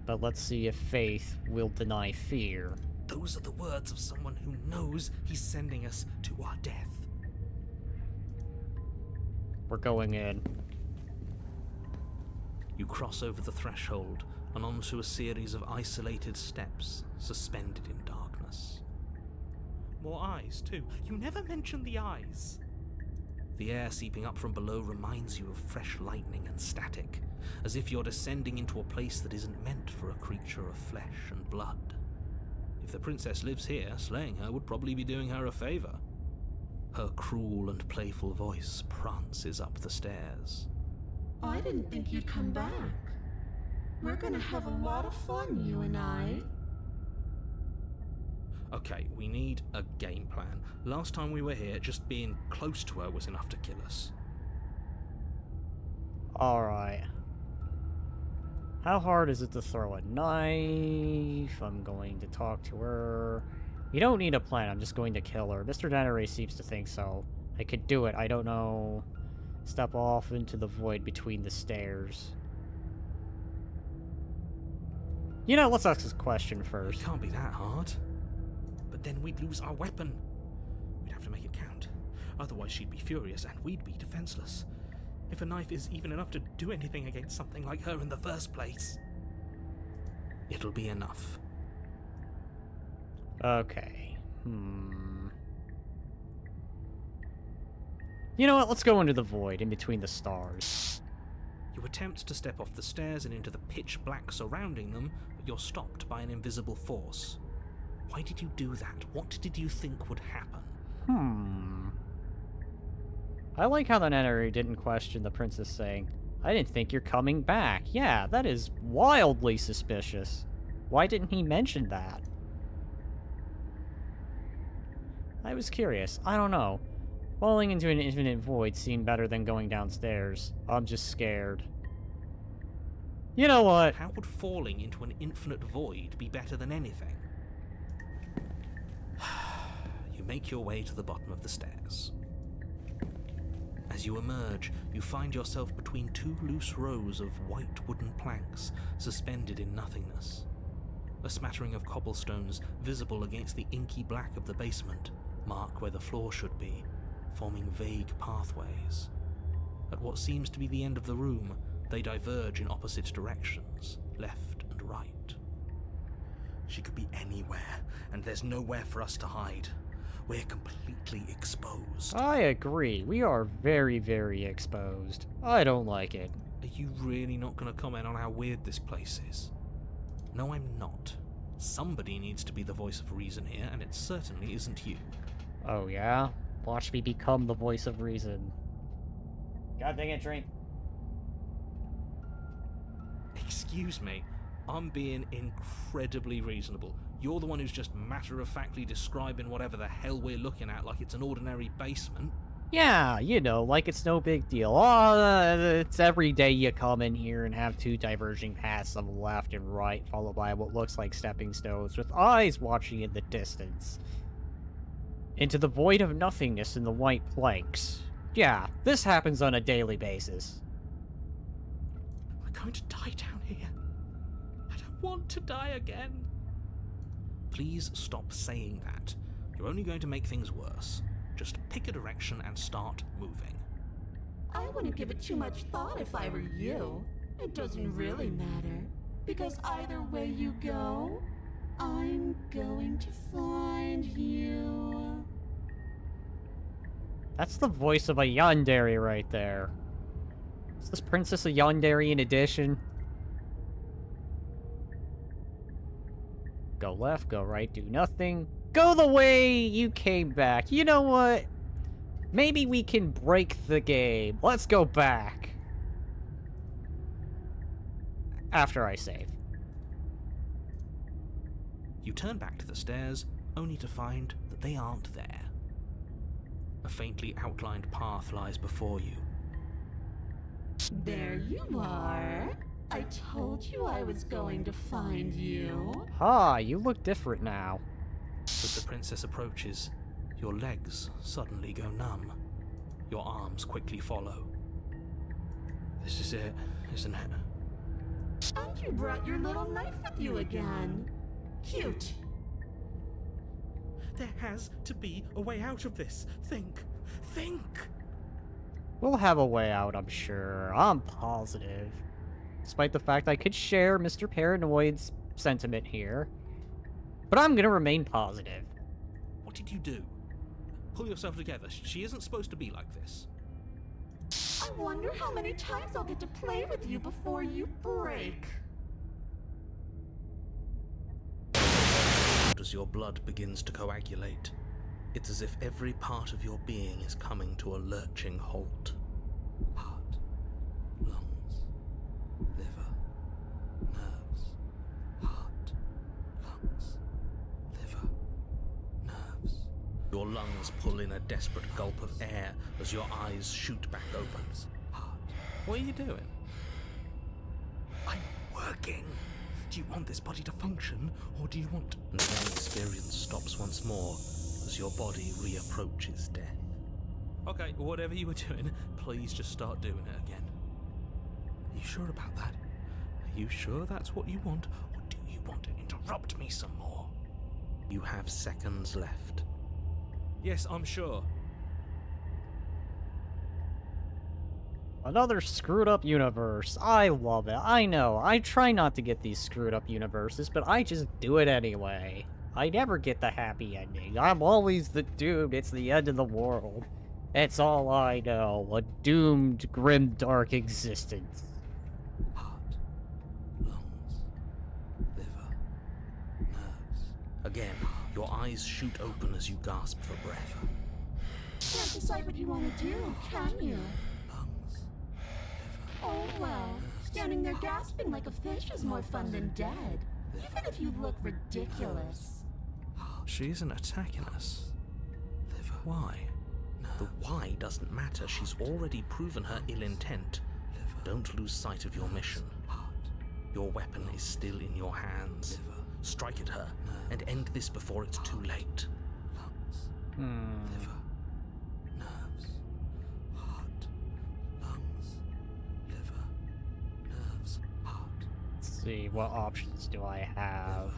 But let's see if faith will deny fear. Those are the words of someone who knows he's sending us to our death. We're going in. You cross over the threshold and onto a series of isolated steps suspended in darkness. More eyes, too. You never mention the eyes. The air seeping up from below reminds you of fresh lightning and static, as if you're descending into a place that isn't meant for a creature of flesh and blood. If the princess lives here, slaying her would probably be doing her a favor. Her cruel and playful voice prances up the stairs. I didn't think you'd come back. We're gonna have a lot of fun, you and I. Okay, we need a game plan. Last time we were here, just being close to her was enough to kill us. Alright. How hard is it to throw a knife? I'm going to talk to her. You don't need a plan, I'm just going to kill her. Mr. Danneray seems to think so. I could do it, I don't know. Step off into the void between the stairs. You know, let's ask this question It first. can't be that hard. But then we'd lose our weapon. We'd have to make it count. Otherwise she'd be furious and we'd be defenseless. If a knife is even enough to do anything against something like her in the first place, it'll be enough. Okay. You know what? Let's go into the void, in between the stars. You attempt to step off the stairs and into the pitch black surrounding them, but you're stopped by an invisible force. Why did you do that? What did you think would happen? I like how the Nennery didn't question the princess saying, I didn't think you're coming back. Yeah, that is wildly suspicious. Why didn't he mention that? I was curious. I don't know. Falling into an infinite void seemed better than going downstairs. I'm just scared. You know what? How would falling into an infinite void be better than anything? You make your way to the bottom of the stairs. As you emerge, you find yourself between two loose rows of white wooden planks suspended in nothingness. A smattering of cobblestones visible against the inky black of the basement mark where the floor should be, forming vague pathways. At what seems to be the end of the room, they diverge in opposite directions, left and right. She could be anywhere, and there's nowhere for us to hide. We're completely exposed. I agree. We are very, very exposed. I don't like it. Are you really not going to comment on how weird this place is? No, I'm not. Somebody needs to be the voice of reason here, and it certainly isn't you. Oh, yeah? Watch me become the voice of reason. God dang it, drink. Excuse me, I'm being incredibly reasonable. You're the one who's just matter-of-factly describing whatever the hell we're looking at like it's an ordinary basement. Yeah, you know, like it's no big deal. Oh, it's every day you come in here and have two diverging paths of left and right, followed by what looks like stepping stones, with eyes watching in the distance. Into the void of nothingness in the white planks. Yeah, this happens on a daily basis. We're going to die down here. I don't want to die again. Please stop saying that. You're only going to make things worse. Just pick a direction and start moving. I wouldn't give it too much thought if I were you. It doesn't really matter, because either way you go, I'm going to find you. That's the voice of a yandere right there. Is this Princess a yandere in addition? Go left, go right, do nothing. Go the way you came back. You know what? Maybe we can break the game. Let's go back. After I save. You turn back to the stairs, only to find that they aren't there. A faintly outlined path lies before you. There you are. I told you I was going to find you. Ha, you look different now. As the princess approaches, your legs suddenly go numb. Your arms quickly follow. This is it, isn't it? And you brought your little knife with you again. Cute. There has to be a way out of this. Think. We'll have a way out, I'm sure. I'm positive. Despite the fact I could share Mr. Paranoid's sentiment here. But I'm gonna remain positive. What did you do? Pull yourself together. She isn't supposed to be like this. I wonder how many times I'll get to play with you before you break. As your blood begins to coagulate, it's as if every part of your being is coming to a lurching halt. Heart, lungs, liver, Your lungs pull in a desperate gulp of air as your eyes shoot back open. What are you doing? I'm working. Do you want this body to function, or do you want... And then experience stops once more as your body reapproaches death. Okay, whatever you were doing, please just start doing it again. Are you sure about that? Are you sure that's what you want, or do you want to interrupt me some more? You have seconds left. Yes, I'm sure. Another screwed up universe. I love it. I know. I try not to get these screwed up universes, but I just do it anyway. I never get the happy ending. I'm always the doomed. It's the end of the world. It's all I know. A doomed, grim, dark existence. Heart, lungs, liver, nerves. Again, your eyes shoot open as you gasp for breath. Can't decide what you want to do, can you? Lungs, Oh well, standing there gasping like a fish is more fun than dead. Even if you look ridiculous. She isn't attacking us. liver. Why? The why doesn't matter. She's already proven her ill intent. Don't lose sight of your mission. Your weapon is still in your hands. Strike at her and end this before it's too late. Hmm. Nerves, heart, lungs, liver, nerves, heart, Let's see, what options do I have?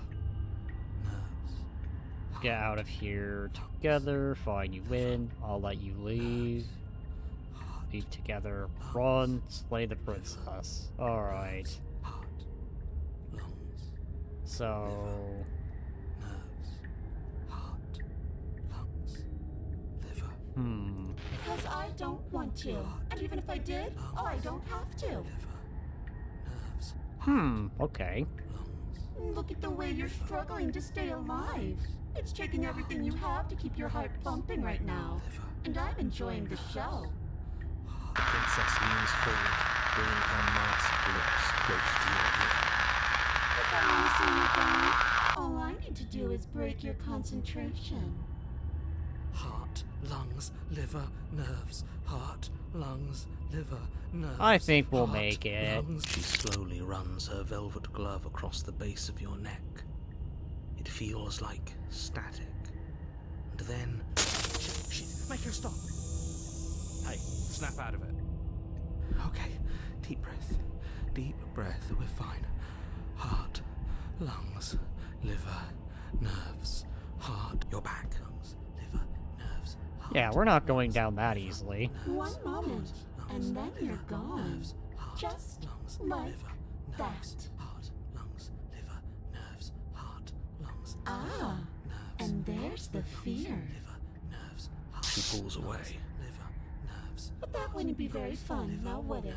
nerves. Get out of here together, fine, you win, I'll let you leave. Leave together, run, slay the princess. Alright, Heart, lungs, so... nerves, heart, lungs, liver, Because I don't want to. And even if I did, I don't have to. nerves, Okay. lungs. Look at the way you're struggling to stay alive. It's taking everything you have to keep your heart pumping right now. And I'm enjoying the show. The princess leans forward, bringing her masked lips close to your ear. If I want to see you die, all I need to do is break your concentration. Heart, lungs, liver, nerves. Heart, lungs, liver, nerves. I think we'll Heart, make it. lungs. She slowly runs her velvet glove across the base of your neck. It feels like static. And then... Shit, make her stop. Hey, snap out of it. Okay, deep breath. Deep breath, we're fine. Heart, lungs, liver, nerves. Heart, you're back. Lungs, liver, nerves. Heart, Yeah, we're not going down that easily. One moment, and then you're gone. Just lungs, like liver, nerves. that. Heart, lungs, liver, nerves. Heart, lungs, Ah, nerves. and there's the fear. Liver, nerves. Heart, she pulls away. Liver, nerves. But that wouldn't be very fun, now would it?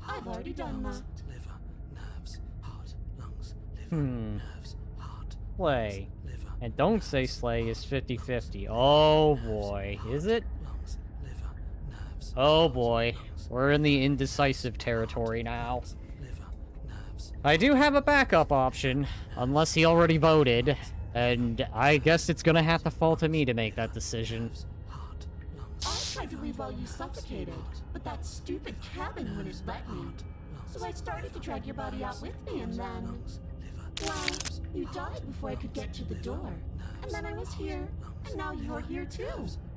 I've already done that. Liver, nerves. Heart, lungs, liver, nerves. Heart, Play. liver. And don't say Slay is 50-50. Oh boy, is it? Lungs, liver, nerves, Oh boy, we're in the indecisive territory now. liver, nerves. I do have a backup option, unless he already voted, and I guess it's gonna have to fall to me to make that decision. Heart, lungs, I tried to leave while you suffocated, but that stupid cabin wouldn't let me. So I started to drag your body out with me, and then... liver, Well, you died before I could get to the door. And then I was here, and now you're here too.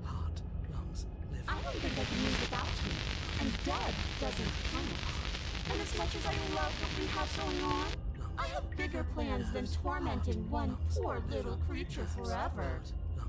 heart, lungs, liver. I don't think I can live without you. And dead doesn't count. And as much as I love what we have going on, I have bigger plans than tormenting one poor little creature forever.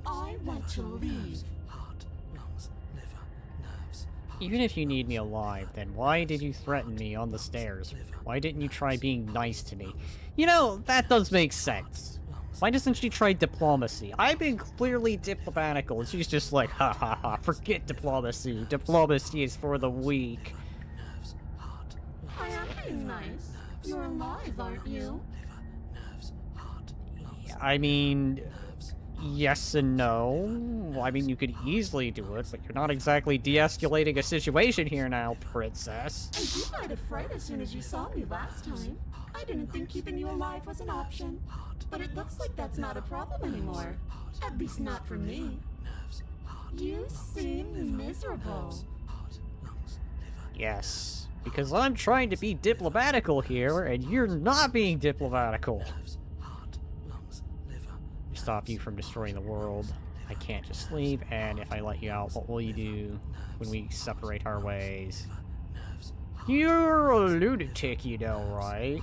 I want to leave. Heart, lungs, liver, nerves. Even if you need me alive, then why did you threaten me on the stairs? Why didn't you try being nice to me? You know, that does make sense. Why doesn't she try diplomacy? I've been clearly diplomatical, and she's just like, ha ha ha, forget diplomacy. Diplomacy is for the weak. Nerves, heart, I am being nice. You're alive, aren't you? liver, nerves, heart, lungs, I mean, nerves. yes and no. I mean, you could easily do it, but you're not exactly de-escalating a situation here now, princess. And you died of fright as soon as you saw me last time. I didn't think keeping you alive was an option. But it looks like that's not a problem anymore. At least not for me. Nerves, You seem miserable. Yes, because I'm trying to be diplomatical here, and you're not being diplomatical. Stop you from destroying the world. I can't just leave, and if I let you out, what will you do when we separate our ways? You're a lunatic, you know, right?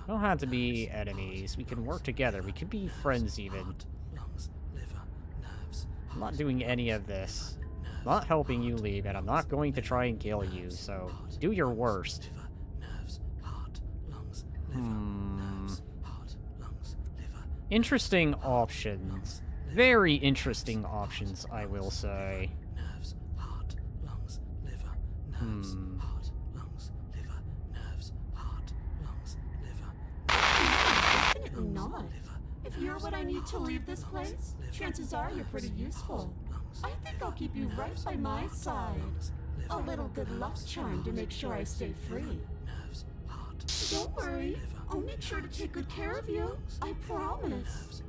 Don't have to be enemies. We can work together. We could be friends, even. I'm not doing any of this. I'm not helping you leave, and I'm not going to try and kill you, so do your worst. Interesting options. Very interesting options, I will say. Definitely not. If you're what I need to leave this place, chances are you're pretty useful. I think I'll keep you right by my side. A little good luck charm to make sure I stay free. Don't worry, I'll make sure to take good care of you. I promise.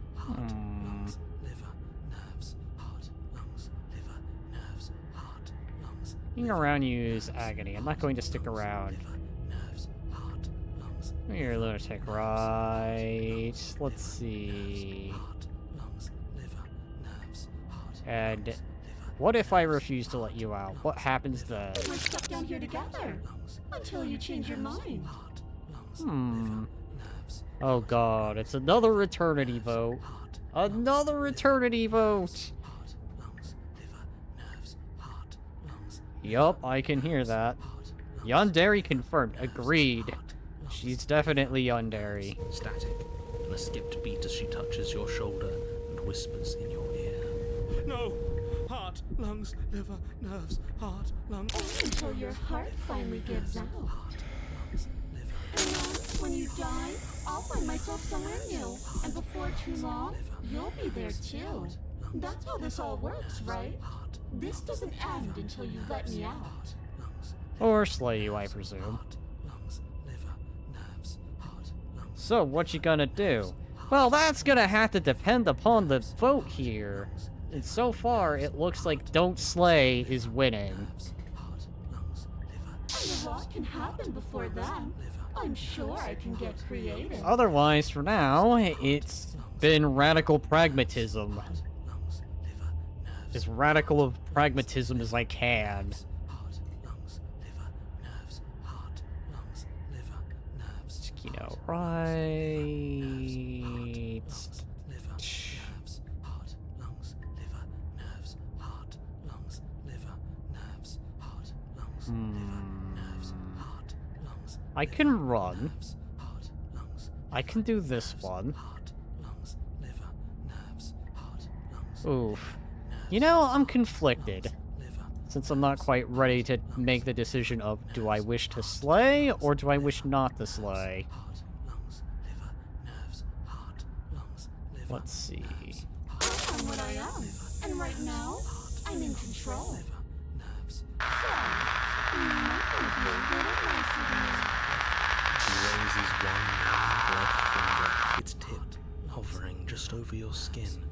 Being around you is agony. I'm not going to stick around. You're a lunatic, right? Let's see. And what if I refuse to let you out? What happens then? We're stuck down here together until you change your mind. Oh god, it's another eternity vote. Another eternity vote! Yup, I can hear that. Yandere confirmed. Agreed. She's definitely Yandere. Static, and a skipped beat as she touches your shoulder and whispers in your ear. No! Heart, lungs, liver, nerves, heart, lungs. Only until your heart finally gives out. And then, when you die, I'll find myself somewhere new. And before too long, you'll be there too. That's how this all works, right? This doesn't end until you let me out. Or slay you, I presume. So, what you gonna do? Well, that's gonna have to depend upon the vote here. And so far, it looks like Don't Slay is winning. And a lot can happen before then. I'm sure I can get creative. Otherwise, for now, it's been radical pragmatism. As radical of pragmatism as I can. You know, right. I can run. I can do this one. Oof. You know, I'm conflicted. Since I'm not quite ready to make the decision of do I wish to slay or do I wish not to slay. Let's see. I'm what I am, and right now, I'm in control. She raises one long gloved finger, its tip hovering just over your skin,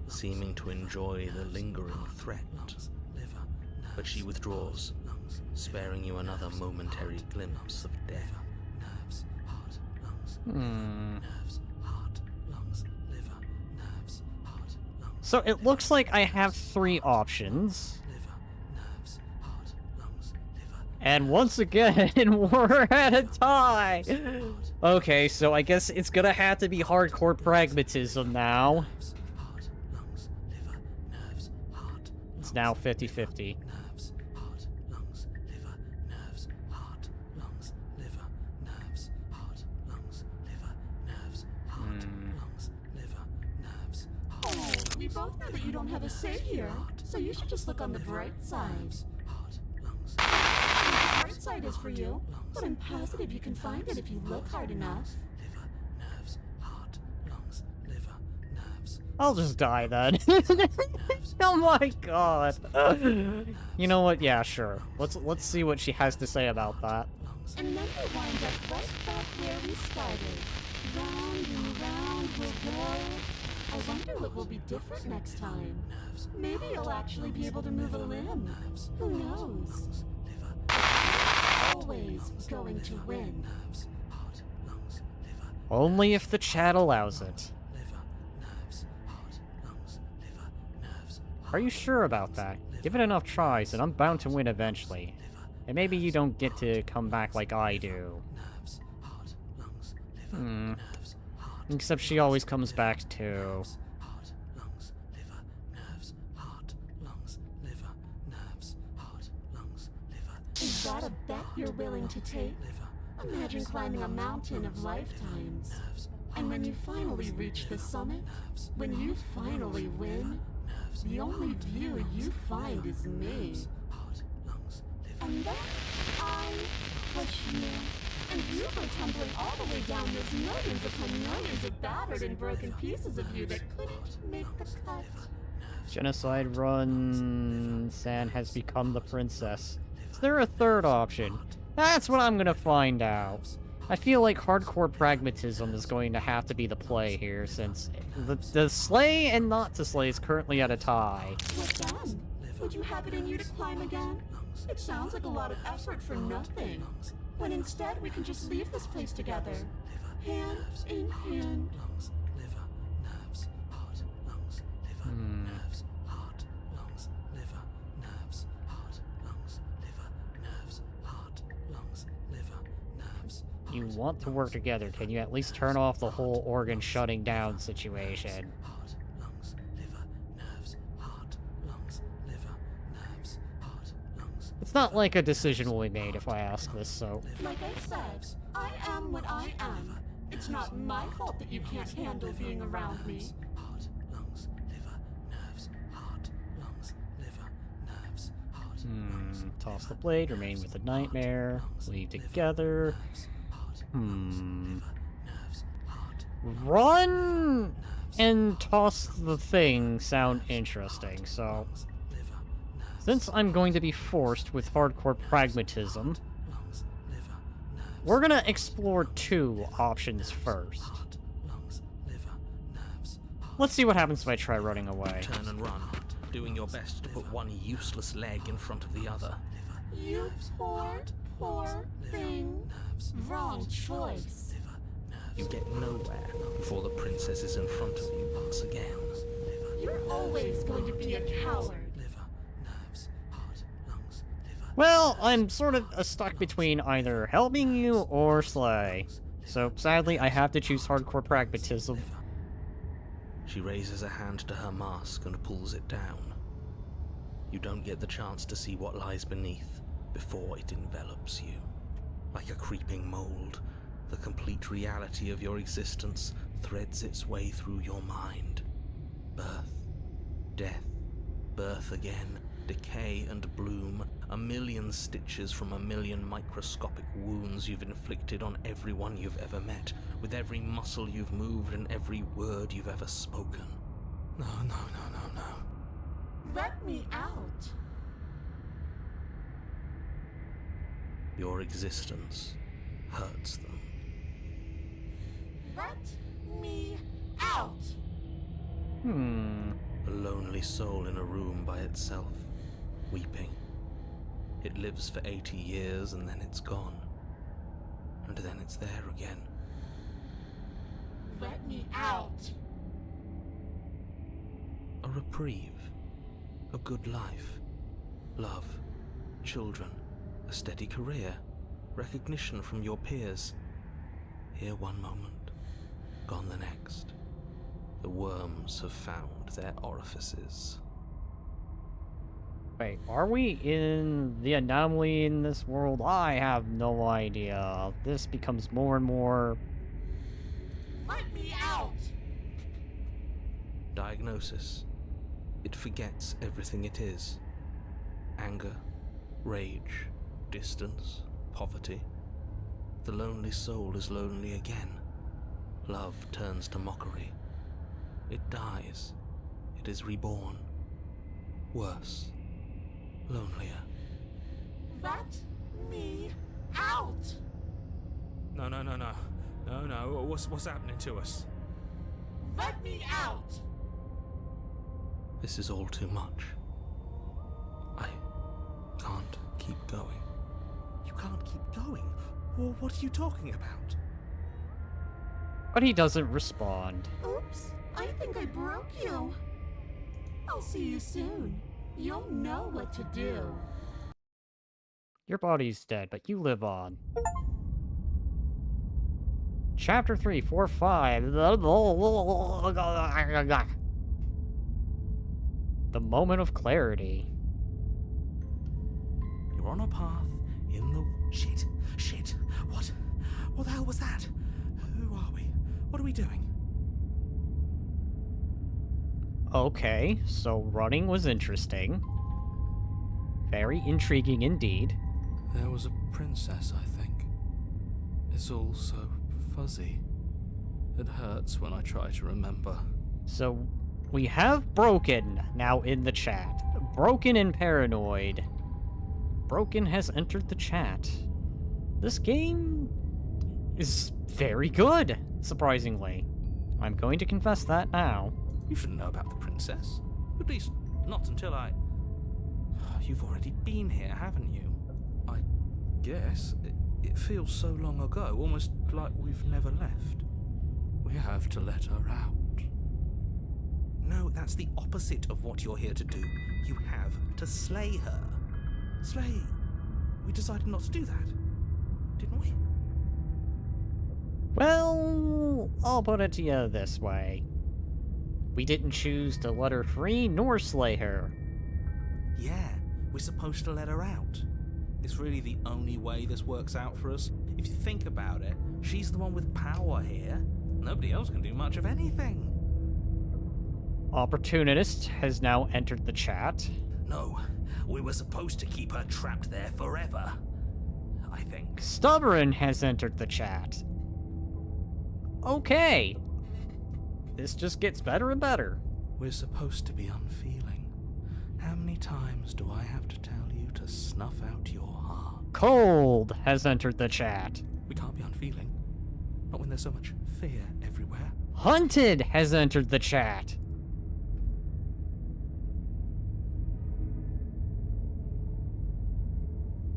seeming to enjoy the lingering threat. But she withdraws, sparing you another momentary glimpse of death. So it looks like I have 3 options. And once again, we're at a tie! Okay, so I guess it's gonna have to be hardcore pragmatism now. It's now 50-50. We both know that you don't have a say here, so you should just look on the bright side. The bright side is for you, but I'm positive you can find it if you look hard enough. I'll just die then. Oh my god. You know what? Yeah, sure. Let's see what she has to say about that. And then we'll wind up right back where we started. Round and round we'll go. I wonder what will be different next time. Maybe you'll actually be able to move a limb. Who knows? Always going to win. Only if the chat allows it. Are you sure about that? Give it enough tries, and I'm bound to win eventually. And maybe you don't get to come back like I do. Except she always comes back too. Is that a bet you're willing to take? Imagine climbing a mountain of lifetimes. And when you finally reach the summit, when you finally win, the only view you find is me. And then I push you, and you go tumbling all the way down those millions upon millions of battered and broken pieces of you that couldn't make the cut. Genocide run. San has become the princess. Is there a third option? That's what I'm gonna find out. I feel like hardcore pragmatism is going to have to be the play here, since the slay and not to slay is currently at a tie. What then? Would you have it in you to climb again? It sounds like a lot of effort for nothing. When instead we can just leave this place together. Hand in hand. You want to work together, can you at least turn off the whole organ shutting down situation? It's not like a decision will be made if I ask this, so... Like I said, I am what I am. It's not my fault that you can't handle being around me. Toss the blade, remain with the nightmare, leave together. Run and toss the thing sound interesting, so... Since I'm going to be forced with hardcore pragmatism, we're gonna explore two options first. Let's see what happens if I try running away. Turn and run, doing your best to put one useless leg in front of the other. You poor, poor thing. Wrong choice. You get nowhere before the princess is in front of you once again. You're always going to be a coward. Well, I'm sort of stuck between either helping you or slay. So, sadly, I have to choose hardcore pragmatism. She raises a hand to her mask and pulls it down. You don't get the chance to see what lies beneath before it envelops you. Like a creeping mold, the complete reality of your existence threads its way through your mind. Birth, death, birth again, decay and bloom, a million stitches from a million microscopic wounds you've inflicted on everyone you've ever met, with every muscle you've moved and every word you've ever spoken. No. Let me out. Your existence hurts them. Let me out. A lonely soul in a room by itself, weeping. It lives for 80 years and then it's gone. And then it's there again. Let me out. A reprieve. A good life. Love. Children. A steady career. Recognition from your peers. Here one moment. Gone the next. The worms have found their orifices. Wait, are we in the anomaly in this world? I have no idea. This becomes more and more... Let me out. Diagnosis. It forgets everything it is. Anger, rage, distance, poverty. The lonely soul is lonely again. Love turns to mockery. It dies. It is reborn. Worse. Lonelier. Let me out! No. What's happening to us? Let me out! This is all too much. I can't keep going. You can't keep going? Well, what are you talking about? But he doesn't respond. Oops, I think I broke you. I'll see you soon. You'll know what to do. Your body's dead, but you live on. Chapter 3, 4, 5. The moment of clarity. You're on a path in the... Shit! What the hell was that? Who are we? What are we doing? Okay, so running was interesting. Very intriguing indeed. There was a princess, I think. It's all so fuzzy. It hurts when I try to remember. So, we have Broken now in the chat. Broken and Paranoid. Broken has entered the chat. This game is very good, surprisingly. I'm going to confess that now. You shouldn't know about the princess. At least, not until I... You've already been here, haven't you? I guess. It feels so long ago, almost like we've never left. We have to let her out. No, that's the opposite of what you're here to do. You have to slay her. Slay? We decided not to do that, didn't we? Well, I'll put it to you this way. We didn't choose to let her free nor slay her. Yeah, we're supposed to let her out. It's really the only way this works out for us. If you think about it, she's the one with power here. Nobody else can do much of anything. Opportunist has now entered the chat. No, we were supposed to keep her trapped there forever. I think. Stubborn has entered the chat. Okay. This just gets better and better. We're supposed to be unfeeling. How many times do I have to tell you to snuff out your heart? Cold has entered the chat. We can't be unfeeling. Not when there's so much fear everywhere. Hunted has entered the chat.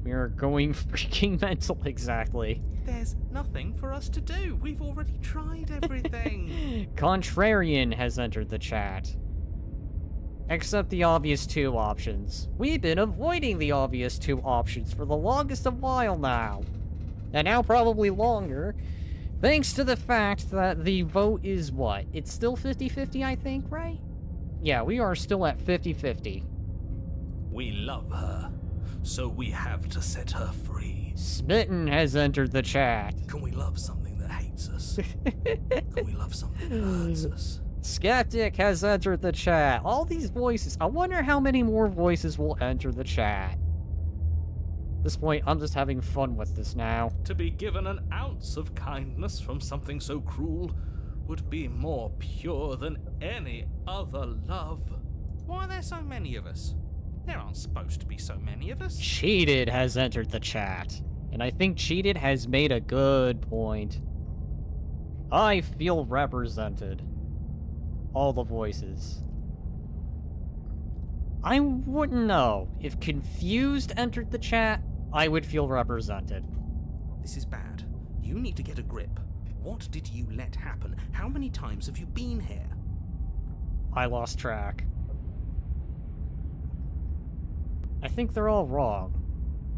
We are going freaking mental, exactly. There's nothing for us to do. We've already tried everything. Contrarian has entered the chat. Except the obvious two options. We've been avoiding the obvious two options for the longest of while now. And now probably longer. Thanks to the fact that the vote is what? It's still 50-50, I think, right? Yeah, we are still at 50-50. We love her, so we have to set her free. Smitten has entered the chat. Can we love something that hates us? Can we love something that hurts us? Skeptic has entered the chat. All these voices. I wonder how many more voices will enter the chat. At this point, I'm just having fun with this now. To be given an ounce of kindness from something so cruel would be more pure than any other love. Why are there so many of us? There aren't supposed to be so many of us. Cheated has entered the chat. And I think Cheated has made a good point. I feel represented. All the voices. I wouldn't know. If Confused entered the chat, I would feel represented. This is bad. You need to get a grip. What did you let happen? How many times have you been here? I lost track. I think they're all wrong.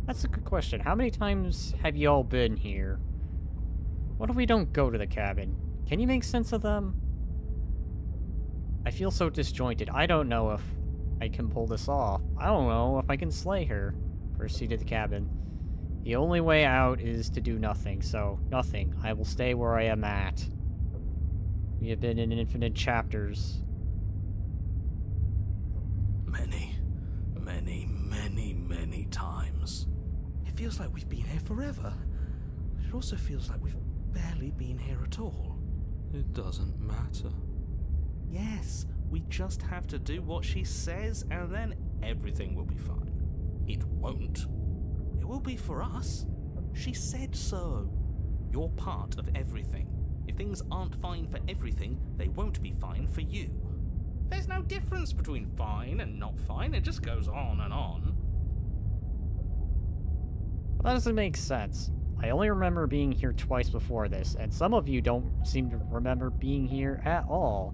That's a good question. How many times have you all been here? What if we don't go to the cabin? Can you make sense of them? I feel so disjointed. I don't know if I can pull this off. I don't know if I can slay her. Proceed to the cabin. The only way out is to do nothing, so nothing. I will stay where I am at. We have been in infinite chapters. Many times. It feels like we've been here forever. But it also feels like we've barely been here at all. It doesn't matter. Yes, we just have to do what she says and then everything will be fine. It won't. It will be for us. She said so. You're part of everything. If things aren't fine for everything, they won't be fine for you. There's no difference between fine and not fine, it just goes on and on. Well, that doesn't make sense. I only remember being here twice before this, and some of you don't seem to remember being here at all.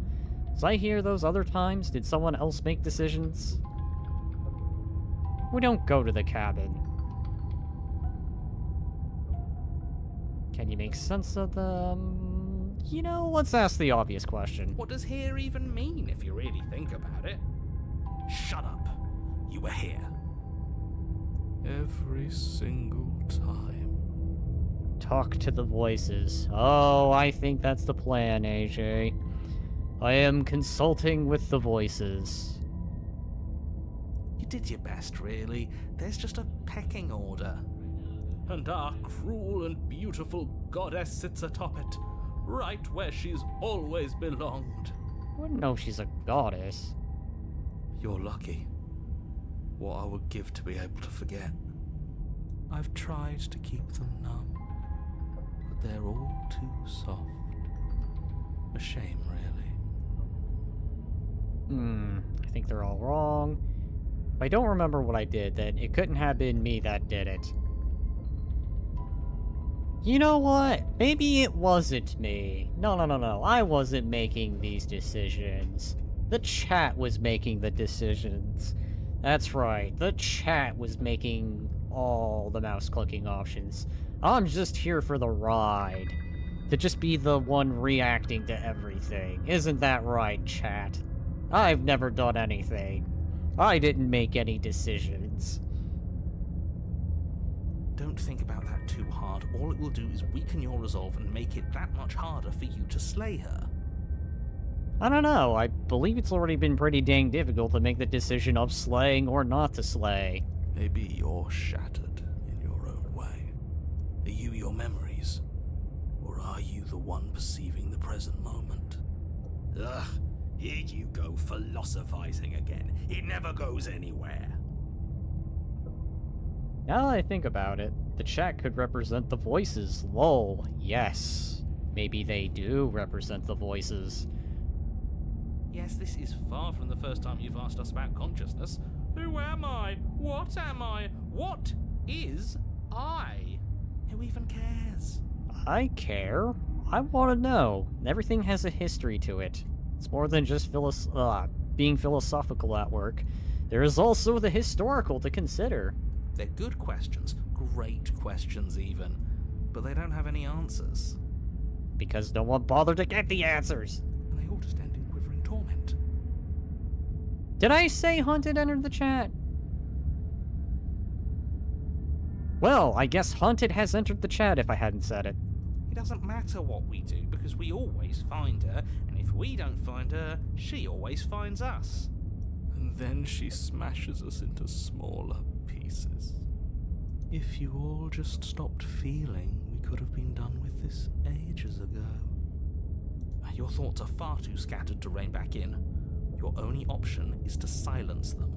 Was I here those other times? Did someone else make decisions? We don't go to the cabin. Can you make sense of them? You know, let's ask the obvious question. What does here even mean if you really think about it? Shut up. You were here. Every single time. Talk to the voices. Oh, I think that's the plan, AJ. I am consulting with the voices. You did your best, really. There's just a pecking order. And our cruel and beautiful goddess sits atop it, right where she's always belonged. I wouldn't know she's a goddess. You're lucky. What I would give to be able to forget. I've tried to keep them numb, but they're all too soft. A shame, really. I think they're all wrong. If I don't remember what I did, then it couldn't have been me that did it. You know what? Maybe it wasn't me. No. I wasn't making these decisions. The chat was making the decisions. That's right. The chat was making all the mouse clicking options. I'm just here for the ride. To just be the one reacting to everything. Isn't that right, chat? I've never done anything. I didn't make any decisions. Don't think about that too hard. All it will do is weaken your resolve and make it that much harder for you to slay her. I don't know. I believe it's already been pretty dang difficult to make the decision of slaying or not to slay. Maybe you're shattered in your own way. Are you your memories? Or are you the one perceiving the present moment? Ugh, here you go philosophizing again. It never goes anywhere. Now that I think about it, the chat could represent the voices. Lol, yes. Maybe they do represent the voices. Yes, this is far from the first time you've asked us about consciousness. Who am I? What am I? What is I? Who even cares? I care. I want to know. Everything has a history to it. It's more than just being philosophical at work. There is also the historical to consider. They're good questions, great questions even, but they don't have any answers. Because no one bothered to get the answers. And they all just end in quivering torment. Did I say Hunted entered the chat? Well, I guess Hunted has entered the chat if I hadn't said it. It doesn't matter what we do, because we always find her, and if we don't find her, she always finds us. And then she smashes us into smaller pieces. If you all just stopped feeling, we could have been done with this ages ago. Your thoughts are far too scattered to rein back in. Your only option is to silence them.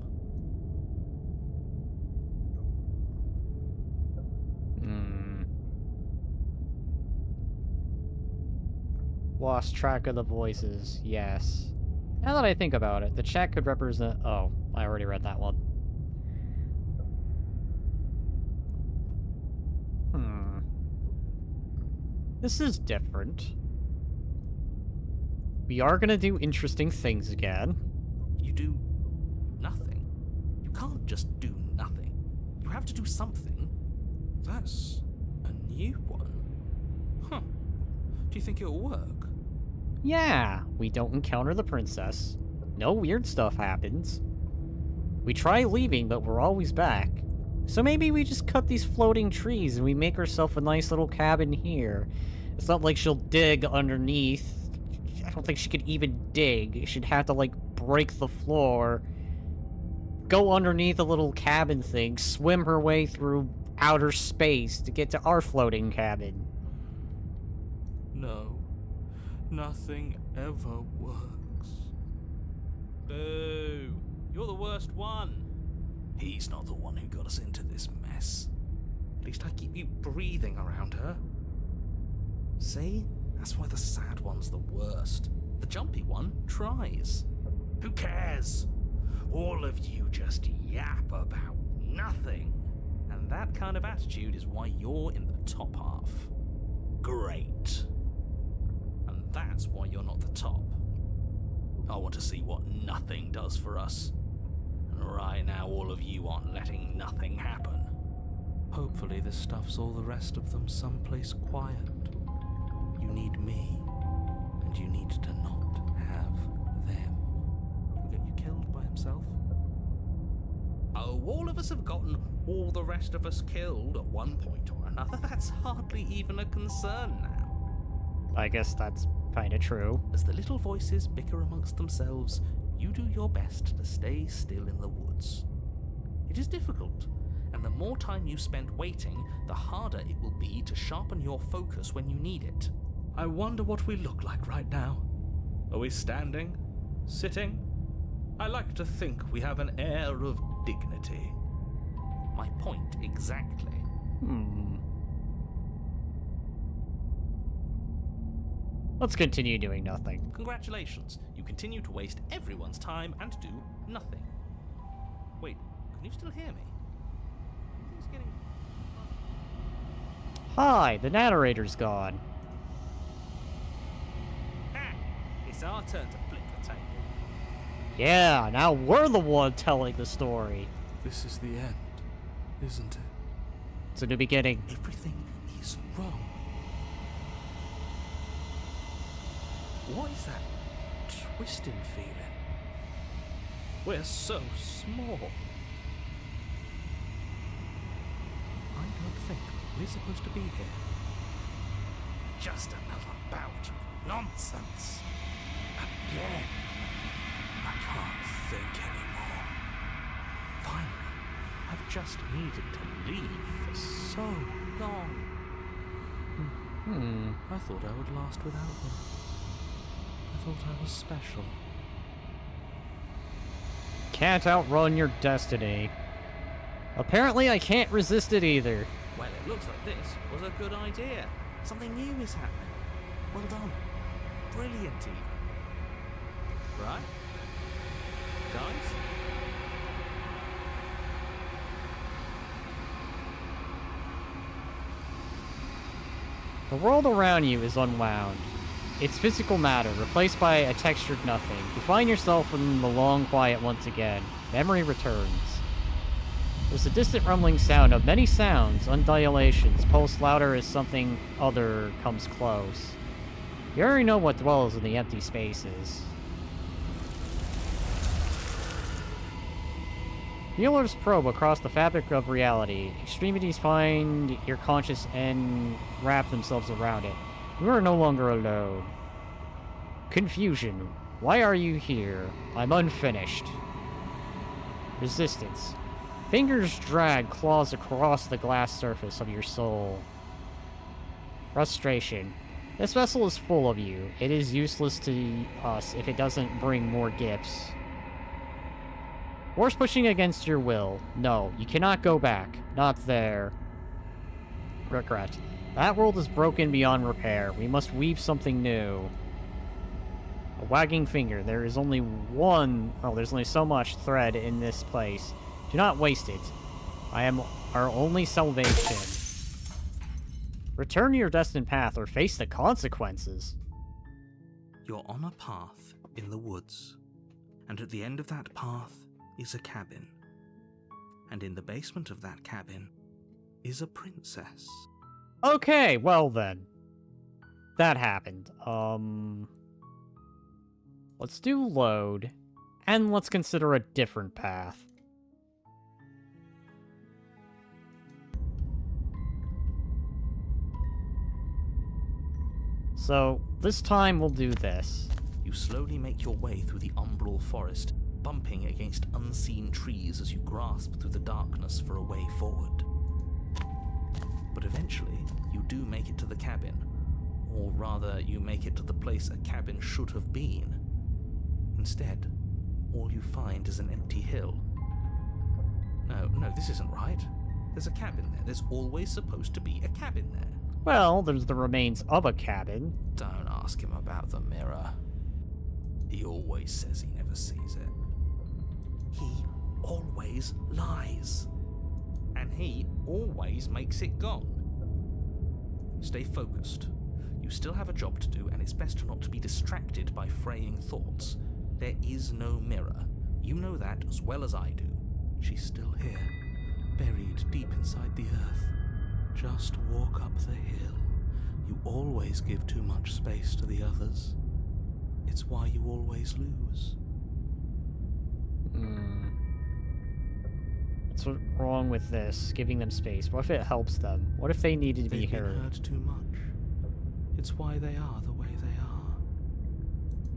Lost track of the voices, yes. Now that I think about it, the chat could represent... Oh, I already read that one. This is different. We are gonna do interesting things again. You do nothing. You can't just do nothing. You have to do something. That's a new one. Huh. Do you think it'll work? Yeah, we don't encounter the princess. No weird stuff happens. We try leaving, but we're always back. So maybe we just cut these floating trees and we make ourselves a nice little cabin here. It's not like she'll dig underneath. I don't think she could even dig. She'd have to, like, break the floor, go underneath a little cabin thing, swim her way through outer space to get to our floating cabin. No. Nothing ever works. Boo! You're the worst one. He's not the one who got us into this mess. At least I keep you breathing around her. See? That's why the sad one's the worst. The jumpy one tries. Who cares? All of you just yap about nothing. And that kind of attitude is why you're in the top half. Great. And that's why you're not the top. I want to see what nothing does for us. And right now all of you aren't letting nothing happen. Hopefully this stuffs all the rest of them someplace quiet. You need me, and you need to not have them. He'll get you killed by himself. Oh, all of us have gotten all the rest of us killed at one point or another. That's hardly even a concern now. I guess that's kinda true. As the little voices bicker amongst themselves, you do your best to stay still in the woods. It is difficult, and the more time you spend waiting, the harder it will be to sharpen your focus when you need it. I wonder what we look like right now. Are we standing? Sitting? I like to think we have an air of dignity. My point exactly. Let's continue doing nothing. Congratulations, you continue to waste everyone's time and do nothing. Wait, can you still hear me? Everything's getting... Hi, the narrator's gone. Ha! It's our turn to flip the table. Yeah, now we're the one telling the story. This is the end, isn't it? It's a new beginning. Everything is wrong. What is that twisting feeling? We're so small. I don't think we're supposed to be here. Just another bout of nonsense. Again. I can't think anymore. Finally, I've just needed to leave for so long. I thought I would last without them. I thought I was special. Can't outrun your destiny. Apparently I can't resist it either. Well, it looks like this was a good idea. Something new is happening. Well done. Brilliant even. Right? Guys? The world around you is unwound. It's physical matter, replaced by a textured nothing. You find yourself in the long quiet once again. Memory returns. There's a distant rumbling sound of many sounds, undulations, pulse louder as something other comes close. You already know what dwells in the empty spaces. Healers probe across the fabric of reality. Extremities find your conscious and wrap themselves around it. You are no longer alone. Confusion. Why are you here? I'm unfinished. Resistance. Fingers drag claws across the glass surface of your soul. Frustration. This vessel is full of you. It is useless to us if it doesn't bring more gifts. Force pushing against your will. No, you cannot go back. Not there. Regret. That world is broken beyond repair. We must weave something new. A wagging finger. There is only one... Oh, there's only so much thread in this place. Do not waste it. I am our only salvation. Return to your destined path or face the consequences. You're on a path in the woods, and at the end of that path is a cabin. And in the basement of that cabin is a princess. Okay, well then. That happened. Let's do load, and let's consider a different path. So, this time we'll do this. You slowly make your way through the umbral forest, bumping against unseen trees as you grasp through the darkness for a way forward. But eventually, you do make it to the cabin. Or rather, you make it to the place a cabin should have been. Instead, all you find is an empty hill. No, this isn't right. There's a cabin there. There's always supposed to be a cabin there. Well, there's the remains of a cabin. Don't ask him about the mirror. He always says he never sees it. He always lies. And he always makes it gone. Stay focused. You still have a job to do, and it's best not to be distracted by fraying thoughts. There is no mirror. You know that as well as I do. She's still here, buried deep inside the earth. Just walk up the hill. You always give too much space to the others. It's why you always lose. What's wrong with this? Giving them space. What if it helps them? What if they needed to be They've been heard? heard too much. It's why they are the way they are.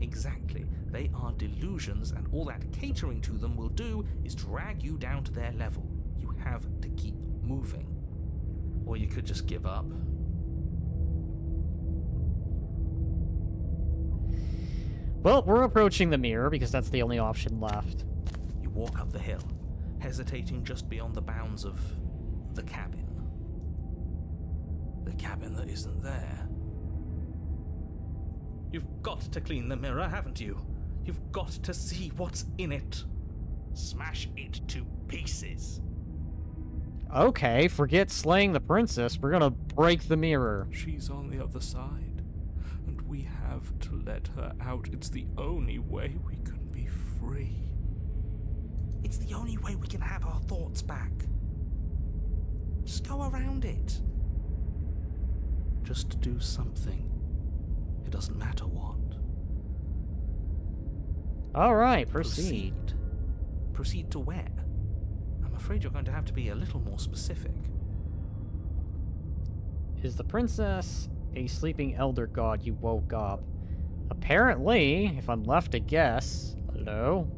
Exactly. They are delusions, and all that catering to them will do is drag you down to their level. You have to keep moving. Or you could just give up. Well, we're approaching the mirror because that's the only option left. You walk up the hill, hesitating just beyond the bounds of the cabin. The cabin that isn't there. You've got to clean the mirror, haven't you? You've got to see what's in it. Smash it to pieces. Okay, forget slaying the princess. We're gonna break the mirror. She's on the other side, and we have to let her out. It's the only way we can be free. It's the only way we can have our thoughts back. Just go around it. Just do something. It doesn't matter what. Alright, proceed. Proceed to where? I'm afraid you're going to have to be a little more specific. Is the princess a sleeping elder god you woke up? Apparently, if I'm left to guess. Hello?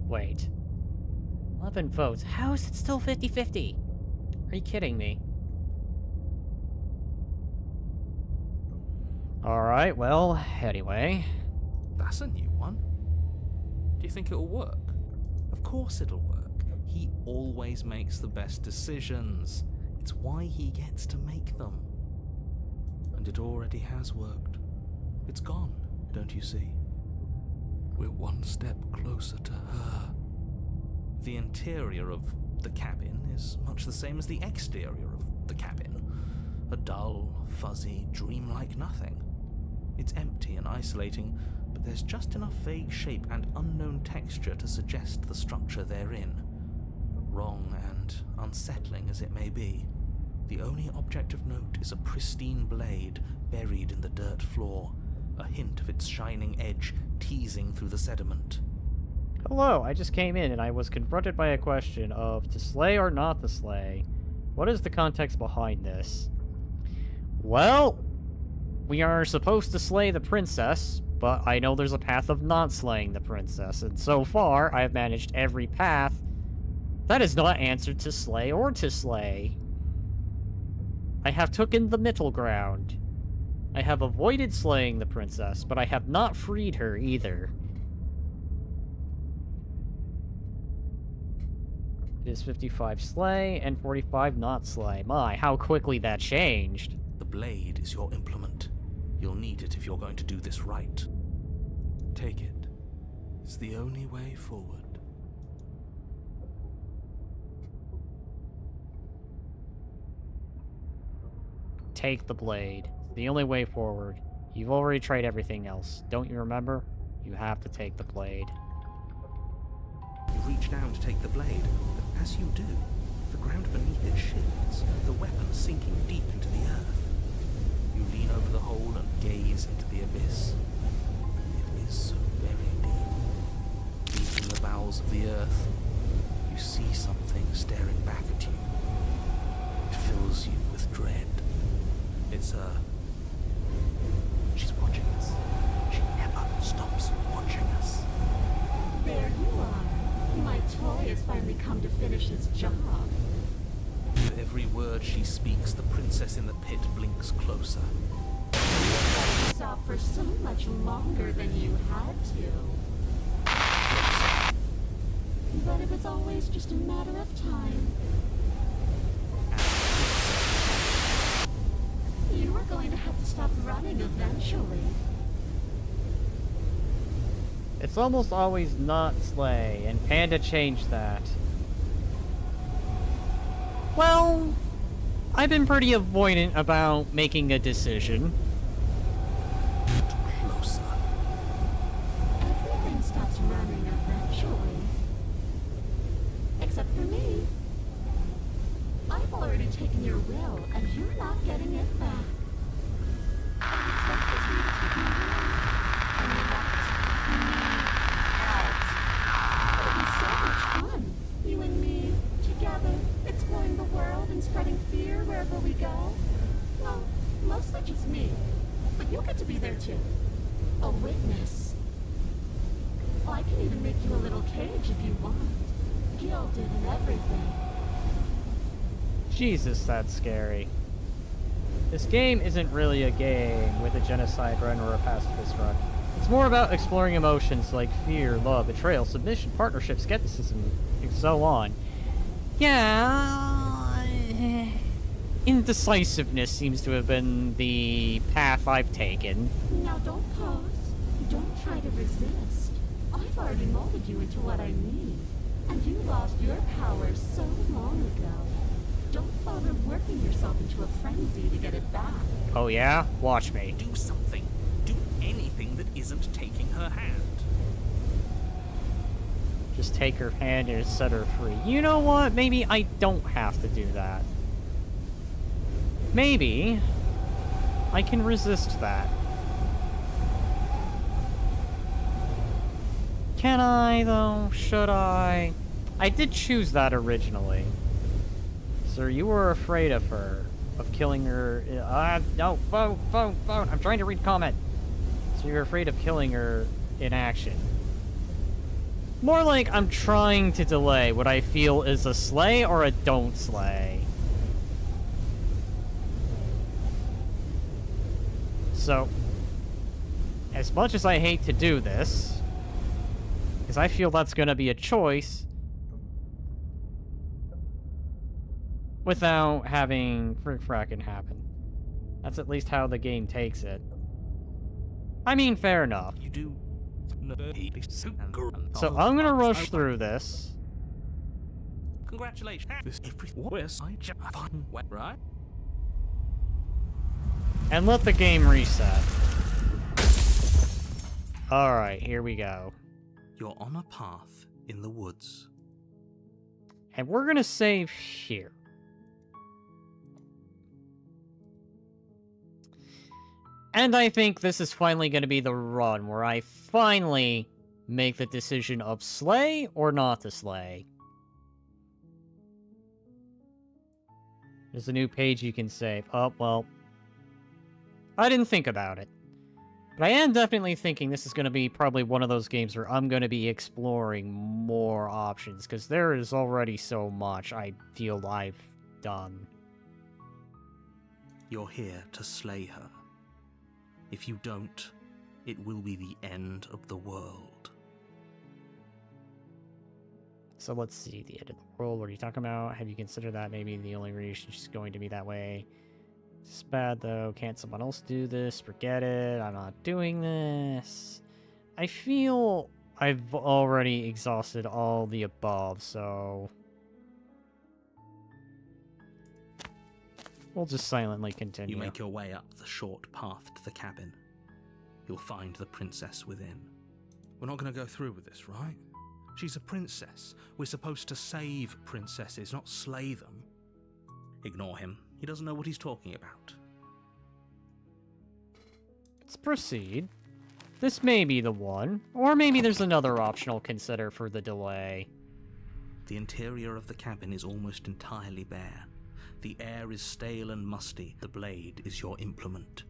Wait. 11 votes. How is it still 50-50? Are you kidding me? Alright, well, anyway. That's a new one. Do you think it'll work? Of course it'll work. He always makes the best decisions. It's why he gets to make them. And it already has worked. It's gone, don't you see? We're one step closer to her. The interior of the cabin is much the same as the exterior of the cabin. A dull, fuzzy, dreamlike nothing. It's empty and isolating, but there's just enough vague shape and unknown texture to suggest the structure therein. Wrong and unsettling as it may be, the only object of note is a pristine blade buried in the dirt floor, a hint of its shining edge teasing through the sediment. Hello, I just came in and I was confronted by a question of to slay or not to slay. What is the context behind this? Well, we are supposed to slay the princess, but I know there's a path of not slaying the princess, and so far I have managed every path that is not answered to slay or to slay. I have taken the middle ground. I have avoided slaying the princess, but I have not freed her either. It is 55 slay and 45 not slay. My, how quickly that changed. The blade is your implement. You'll need it if you're going to do this right. Take it. It's the only way forward. Take the blade. It's the only way forward. You've already tried everything else. Don't you remember? You have to take the blade. You reach down to take the blade, but as you do, the ground beneath it shifts, the weapon sinking deep into the earth. You lean over the hole and gaze into the abyss. It is so very deep. Deep in the bowels of the earth, you see something staring back at you. It fills you with dread. It's her. She's watching us. She never stops watching us. There you are. My toy has finally come to finish his job. With every word she speaks, the princess in the pit blinks closer. You held this off for so much longer than you had to. Closer. but it was always just a matter of time. You were going to have to stop running eventually. It's almost always not Slay, and Panda changed that. Well, I've been pretty avoidant about making a decision. Closer. Everything stops running eventually. Except for me. I've already taken your will, and you're not getting it back. I expect you to take my will, and let me out. It'll be so much fun, you and me, together, exploring the world and spreading fear wherever we go. Well, mostly just me, but you'll get to be there too. A witness. Oh, I can even make you a little cage if you want. Gilded and everything. Jesus, that's scary. This game isn't really a game with a genocide run or a pacifist run. It's more about exploring emotions like fear, love, betrayal, submission, partnership, skepticism, and so on. Yeah, indecisiveness seems to have been the path I've taken. Now don't pose. Don't try to resist. I've already molded you into what I need. And you lost your power so long ago. Don't bother working yourself into a frenzy to get it back. Oh yeah? Watch me. Do something. Do anything that isn't taking her hand. Just take her hand and set her free. You know what? Maybe I don't have to do that. Maybe I can resist that. Can I, though? Should I? I did choose that originally. Sir, you were afraid of her. Of killing her. No, phone. I'm trying to read comment. So you're afraid of killing her in action. More like I'm trying to delay what I feel is a slay or a don't slay. So, as much as I hate to do this, because I feel that's going to be a choice, without having frick-frackin' happen. That's at least how the game takes it. I mean, fair enough. You do. So I'm gonna rush through this. Congratulations. This right? And let the game reset. Alright, here we go. You're on a path in the woods. And we're gonna save here. And I think this is finally gonna be the run where I finally make the decision of slay or not to slay. There's a new page you can save. Oh, well. I didn't think about it. But I am definitely thinking this is going to be probably one of those games where I'm going to be exploring more options, because there is already so much I feel I've done. You're here to slay her. If you don't, it will be the end of the world. So let's see, the end of the world, what are you talking about? Have you considered that maybe the only reason she's going to be that way? It's bad though, can't someone else do this? Forget it, I'm not doing this. I feel I've already exhausted all the above, so... we'll just silently continue. You make your way up the short path to the cabin. You'll find the princess within. We're not going to go through with this, right? She's a princess. We're supposed to save princesses, not slay them. Ignore him. He doesn't know what he's talking about. Let's proceed. This may be the one, or maybe there's another option I'll consider for the delay. The interior of the cabin is almost entirely bare. The air is stale and musty. The blade is your implement.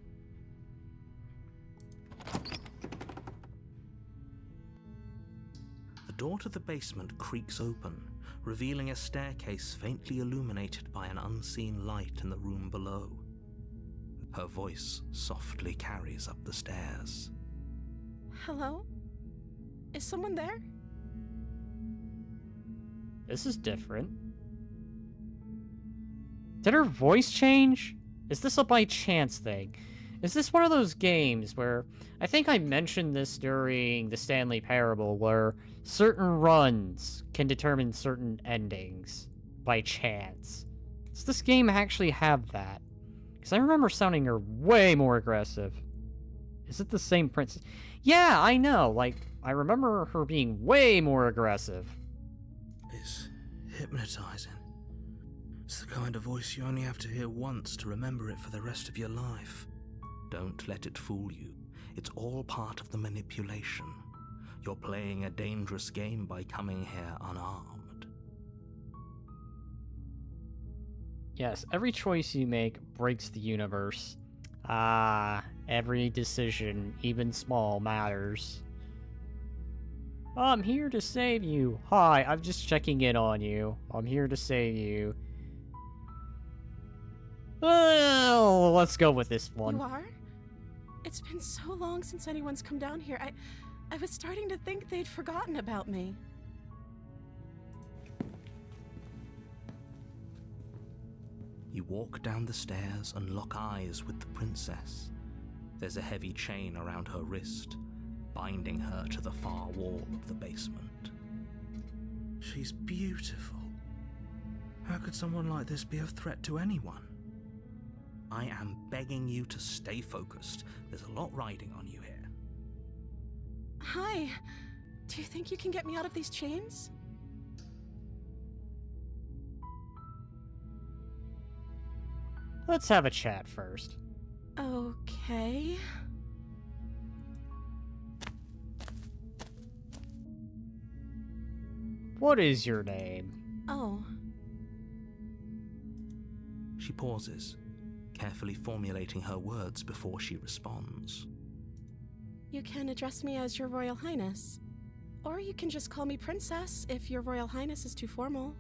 The door to the basement creaks open, revealing a staircase faintly illuminated by an unseen light in the room below. Her voice softly carries up the stairs. Hello? Is someone there? This is different. Did her voice change? Is this a by chance thing? Is this one of those games where... I think I mentioned this during the Stanley Parable, where certain runs can determine certain endings by chance. Does this game actually have that? Because I remember sounding her way more aggressive. Is it the same princess? Yeah, I know. Like, I remember her being way more aggressive. It's hypnotizing. It's the kind of voice you only have to hear once to remember it for the rest of your life. Don't let it fool you. It's all part of the manipulation. You're playing a dangerous game by coming here unarmed. Yes, every choice you make breaks the universe. Every decision, even small, matters. I'm here to save you. Hi, I'm just checking in on you. I'm here to save you. Well, let's go with this one. You are? It's been so long since anyone's come down here. I was starting to think they'd forgotten about me. You walk down the stairs and lock eyes with the princess. There's a heavy chain around her wrist, binding her to the far wall of the basement. She's beautiful. How could someone like this be a threat to anyone? I am begging you to stay focused. There's a lot riding on you here. Hi. Do you think you can get me out of these chains? Let's have a chat first. Okay. What is your name? Oh. She pauses, carefully formulating her words before she responds. You can address me as Your Royal Highness. Or you can just call me Princess if Your Royal Highness is too formal.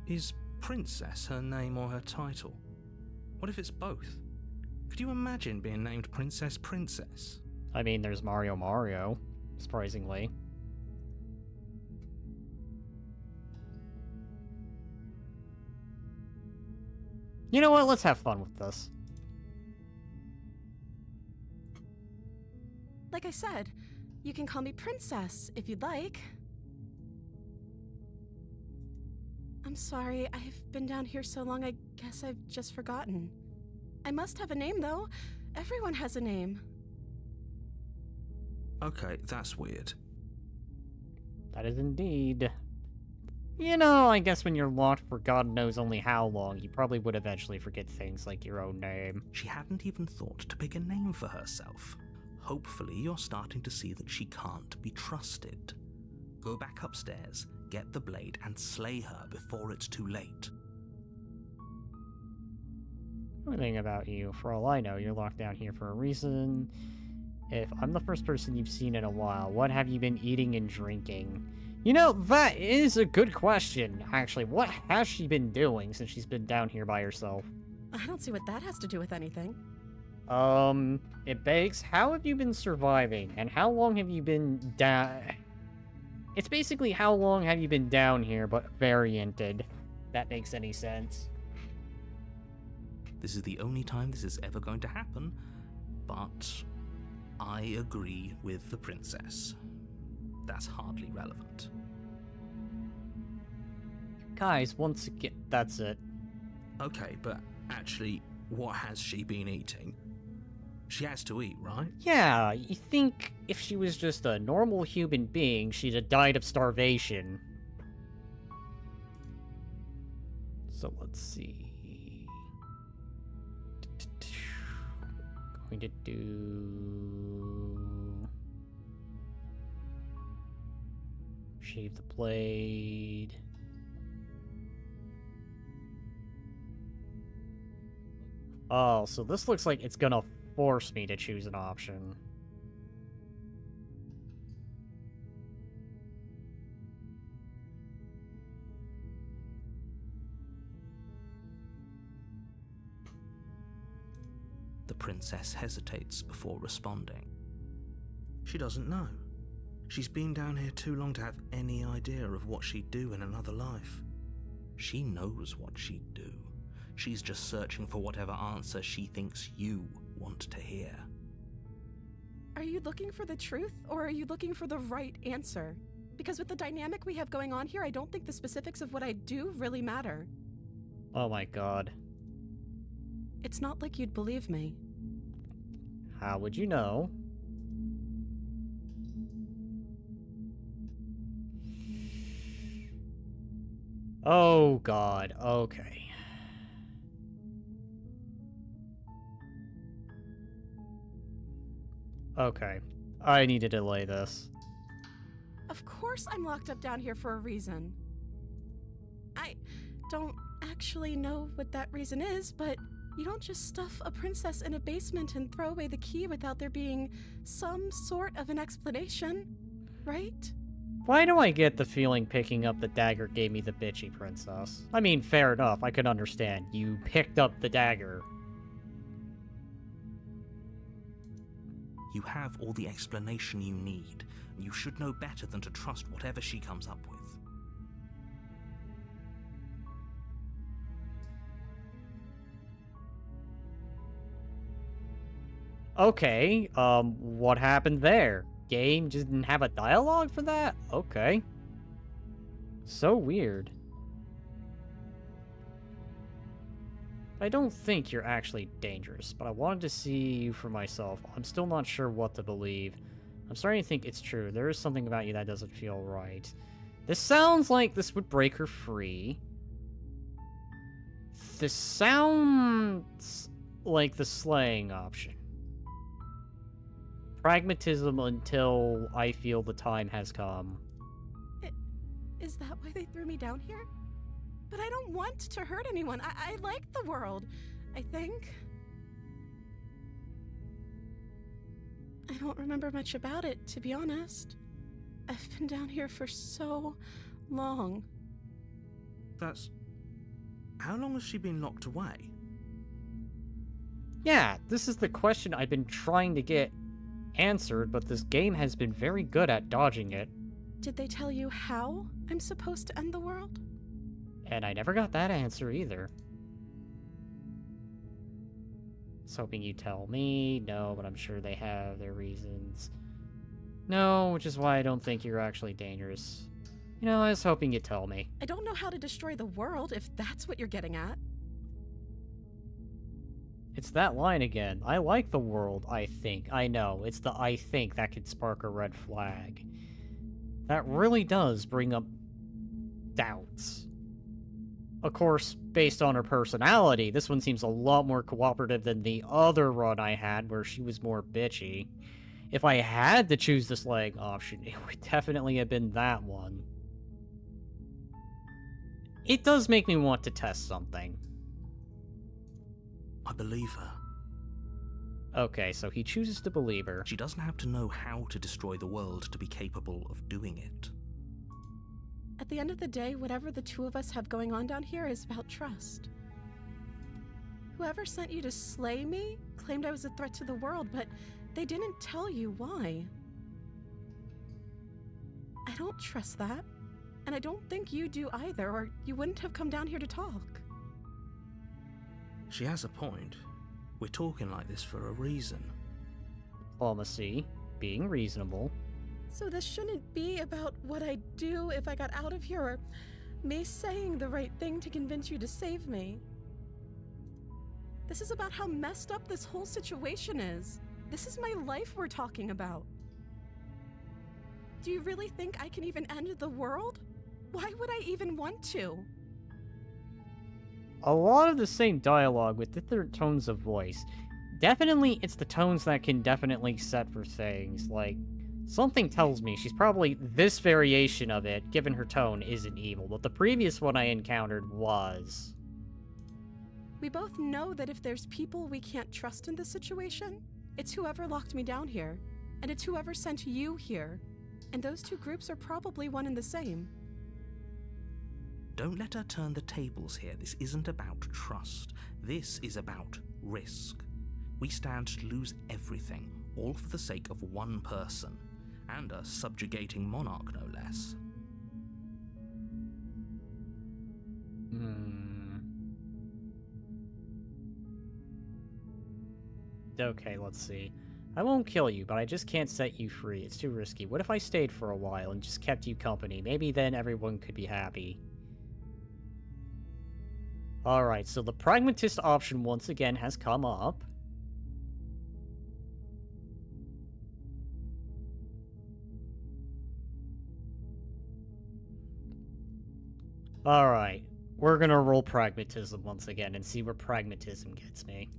Is Princess her name or her title? What if it's both? Could you imagine being named Princess Princess? I mean, there's Mario, surprisingly. You know what? Let's have fun with this. Like I said, you can call me Princess if you'd like. I'm sorry, I've been down here so long I guess I've just forgotten. I must have a name though. Everyone has a name. Okay, that's weird. That is indeed. You know, I guess when you're locked for God knows only how long, you probably would eventually forget things like your own name. She hadn't even thought to pick a name for herself. Hopefully you're starting to see that she can't be trusted. Go back upstairs, get the blade, and slay her before it's too late. Everything about you, for all I know, you're locked down here for a reason. If I'm the first person you've seen in a while, what have you been eating and drinking? You know, that is a good question, actually. What has she been doing since she's been down here by herself? I don't see what that has to do with anything. It begs, how have you been surviving? And how long have you been down... It's basically how long have you been down here, but varianted. That makes any sense. This is the only time this is ever going to happen, but I agree with the princess. That's hardly relevant. Guys, once again, that's it. Okay, but actually, what has she been eating? She has to eat, right? Yeah, you think if she was just a normal human being, she'd have died of starvation. So let's see. Going to do... Shave the blade. Oh, so this looks like it's gonna force me to choose an option. The princess hesitates before responding. She doesn't know. She's been down here too long to have any idea of what she'd do in another life. She knows what she'd do. She's just searching for whatever answer she thinks you want to hear. Are you looking for the truth, or are you looking for the right answer? Because with the dynamic we have going on here, I don't think the specifics of what I do really matter. Oh my god. It's not like you'd believe me. How would you know? Oh god, okay. Okay, I need to delay this. Of course I'm locked up down here for a reason. I don't actually know what that reason is, but you don't just stuff a princess in a basement and throw away the key without there being some sort of an explanation, right? Why do I get the feeling picking up the dagger gave me the bitchy princess? I mean, fair enough, I could understand. You picked up the dagger. You have all the explanation you need, and you should know better than to trust whatever she comes up with. Okay, what happened there? Game just didn't have a dialogue for that? Okay. So weird. I don't think you're actually dangerous, but I wanted to see you for myself. I'm still not sure what to believe. I'm starting to think it's true. There is something about you that doesn't feel right. This sounds like this would break her free. This sounds like the slaying option. Pragmatism until I feel the time has come. Is that why they threw me down here? But I don't want to hurt anyone. I like the world, I think. I don't remember much about it, to be honest. I've been down here for so long. That's... How long has she been locked away? Yeah, this is the question I've been trying to get answered, but this game has been very good at dodging it. Did they tell you how I'm supposed to end the world? And I never got that answer either. I was hoping you'd tell me. No, but I'm sure they have their reasons. No, which is why I don't think you're actually dangerous. You know, I was hoping you'd tell me. I don't know how to destroy the world, if that's what you're getting at. It's that line again. I like the world, I think. I know, it's the I think that could spark a red flag. That really does bring up doubts. Of course, based on her personality, this one seems a lot more cooperative than the other run I had, where she was more bitchy. If I had to choose the slaying option, it would definitely have been that one. It does make me want to test something. I believe her. Okay, so he chooses to believe her. She doesn't have to know how to destroy the world to be capable of doing it. At the end of the day, whatever the two of us have going on down here is about trust. Whoever sent you to slay me claimed I was a threat to the world, but they didn't tell you why. I don't trust that, and I don't think you do either, or you wouldn't have come down here to talk. She has a point. We're talking like this for a reason. Diplomacy, being reasonable. So this shouldn't be about what I'd do if I got out of here, or me saying the right thing to convince you to save me. This is about how messed up this whole situation is. This is my life we're talking about. Do you really think I can even end the world? Why would I even want to? A lot of the same dialogue with different tones of voice. Definitely, it's the tones that can definitely set for things. Like, something tells me she's probably this variation of it, given her tone, isn't evil, but the previous one I encountered was. We both know that if there's people we can't trust in this situation, it's whoever locked me down here, and it's whoever sent you here. And those two groups are probably one and the same. Don't let her turn the tables here. This isn't about trust. This is about risk. We stand to lose everything, all for the sake of one person. and a subjugating monarch, no less. Okay, let's see. I won't kill you, but I just can't set you free. It's too risky. What if I stayed for a while and just kept you company? Maybe then everyone could be happy. Alright, so the pragmatist option once again has come up. Alright, we're gonna roll pragmatism once again and see where pragmatism gets me.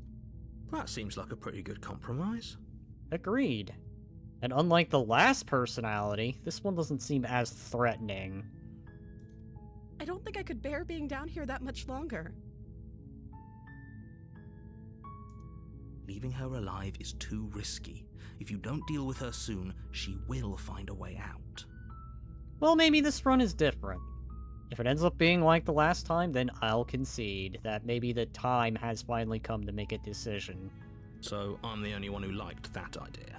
That seems like a pretty good compromise. Agreed. And unlike the last personality, this one doesn't seem as threatening. I don't think I could bear being down here that much longer. Leaving her alive is too risky. If you don't deal with her soon, she will find a way out. Well, maybe this run is different. If it ends up being like the last time, then I'll concede that maybe the time has finally come to make a decision. So I'm the only one who liked that idea.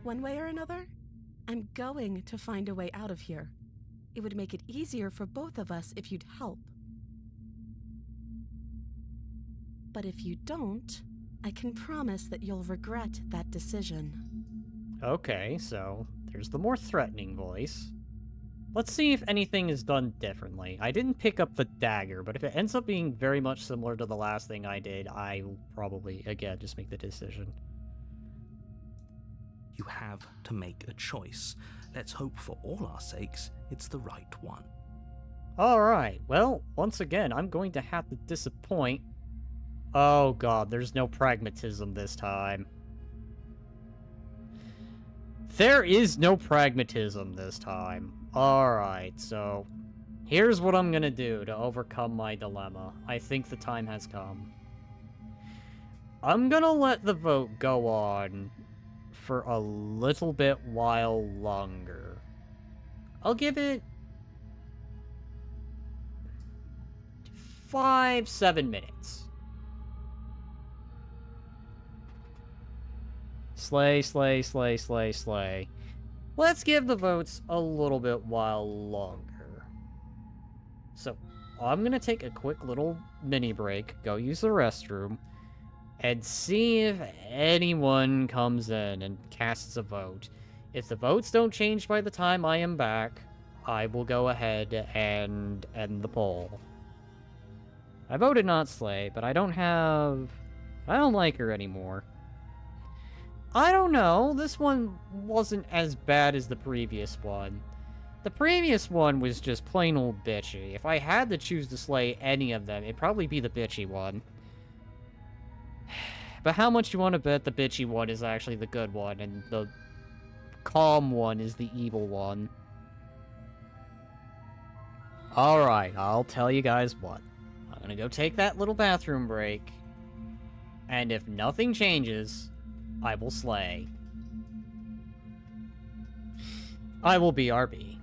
One way or another, I'm going to find a way out of here. It would make it easier for both of us if you'd help. But if you don't, I can promise that you'll regret that decision. Okay, so there's the more threatening voice. Let's see if anything is done differently. I didn't pick up the dagger, but if it ends up being very much similar to the last thing I did, I will probably, again, just make the decision. You have to make a choice. Let's hope for all our sakes it's the right one. Alright, well, once again, I'm going to have to disappoint. Oh god, there's no pragmatism this time. There is no pragmatism this time. Alright, so here's what I'm gonna do to overcome my dilemma. I think the time has come. I'm gonna let the vote go on for a little bit while longer. I'll give it 5-7 minutes. Slay, slay, slay, slay, slay. Let's give the votes a little bit while longer. So, I'm gonna take a quick little mini break, go use the restroom, and see if anyone comes in and casts a vote. If the votes don't change by the time I am back, I will go ahead and end the poll. I voted not Slay, but I don't like her anymore. I don't know, this one wasn't as bad as the previous one. The previous one was just plain old bitchy. If I had to choose to slay any of them, it'd probably be the bitchy one. But how much you want to bet the bitchy one is actually the good one, and the calm one is the evil one? Alright, I'll tell you guys what. I'm gonna go take that little bathroom break, and if nothing changes, I will slay. I will BRB.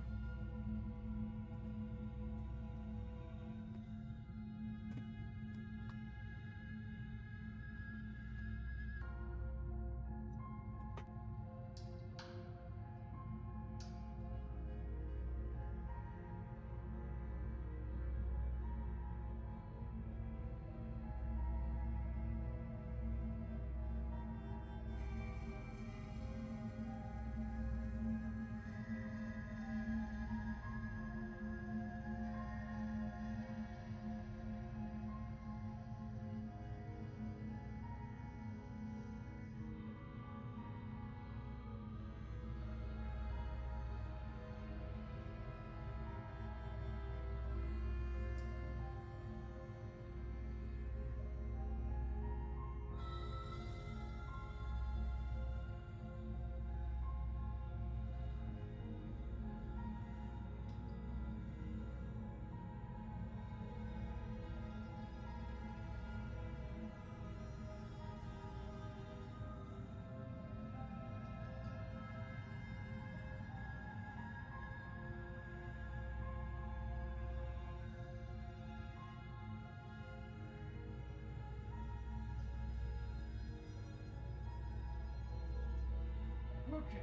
Okay.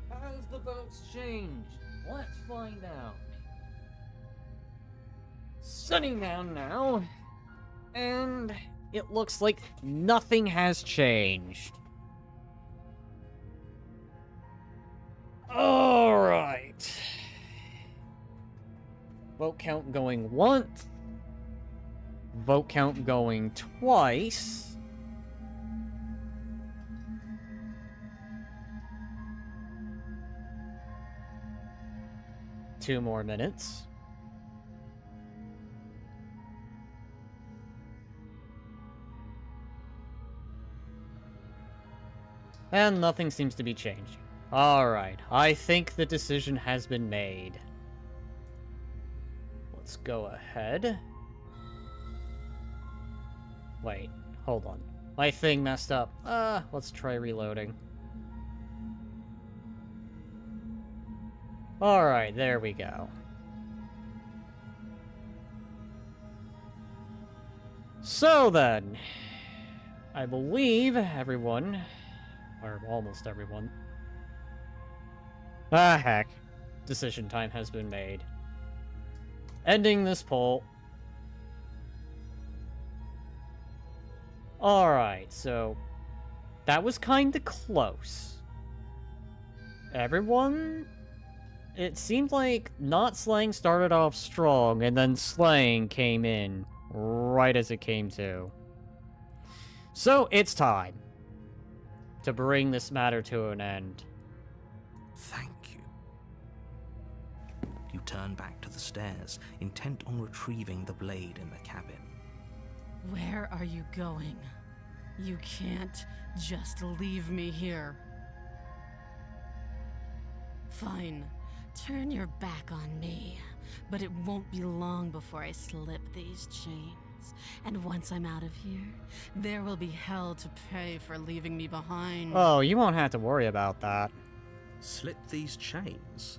Has the votes changed? Let's find out. Sitting down now, and it looks like nothing has changed. Alright. Vote count going once. Vote count going twice. Two more minutes. And nothing seems to be changing. Alright, I think the decision has been made. Let's go ahead. Wait, hold on. My thing messed up. Let's try reloading. Alright, there we go. So then, I believe everyone, or almost everyone. Ah, heck. Decision time has been made. Ending this poll. Alright, so that was kinda close. Everyone? It seemed like not slaying started off strong, and then slaying came in right as it came to. So it's time to bring this matter to an end. Thank you. You turn back to the stairs, intent on retrieving the blade in the cabin. Where are you going? You can't just leave me here. Fine. Turn your back on me, but it won't be long before I slip these chains. And once I'm out of here, there will be hell to pay for leaving me behind. Oh, you won't have to worry about that. Slip these chains?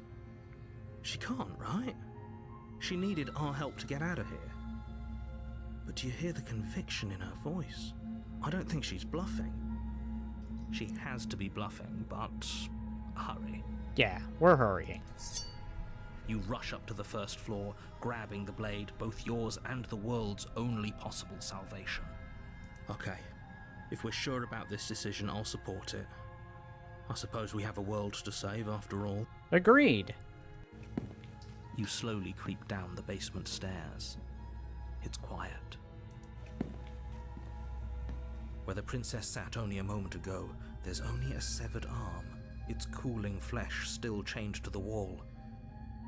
She can't, right? She needed our help to get out of here. But do you hear the conviction in her voice? I don't think she's bluffing. She has to be bluffing, but hurry. Yeah, we're hurrying. You rush up to the first floor, grabbing the blade, both yours and the world's only possible salvation. Okay, if we're sure about this decision, I'll support it. I suppose we have a world to save after all. Agreed. You slowly creep down the basement stairs. It's quiet. Where the princess sat only a moment ago, there's only a severed arm, its cooling flesh still chained to the wall.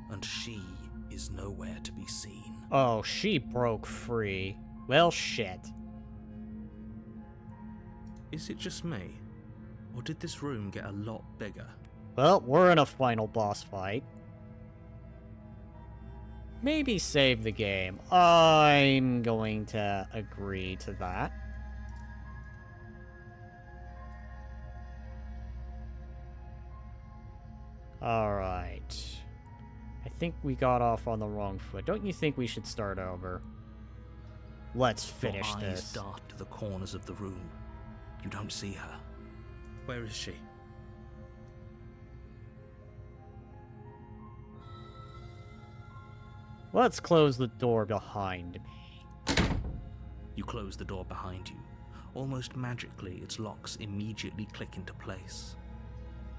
And she is nowhere to be seen. Oh, she broke free. Well, shit. Is it just me? Or did this room get a lot bigger? Well, we're in a final boss fight. Maybe save the game. I'm going to agree to that. Alright. I think we got off on the wrong foot. Don't you think we should start over? Let's finish Your eyes this. dart to the corners of the room. You don't see her. Where is she? Let's close the door behind me. You close the door behind you. Almost magically, its locks immediately click into place.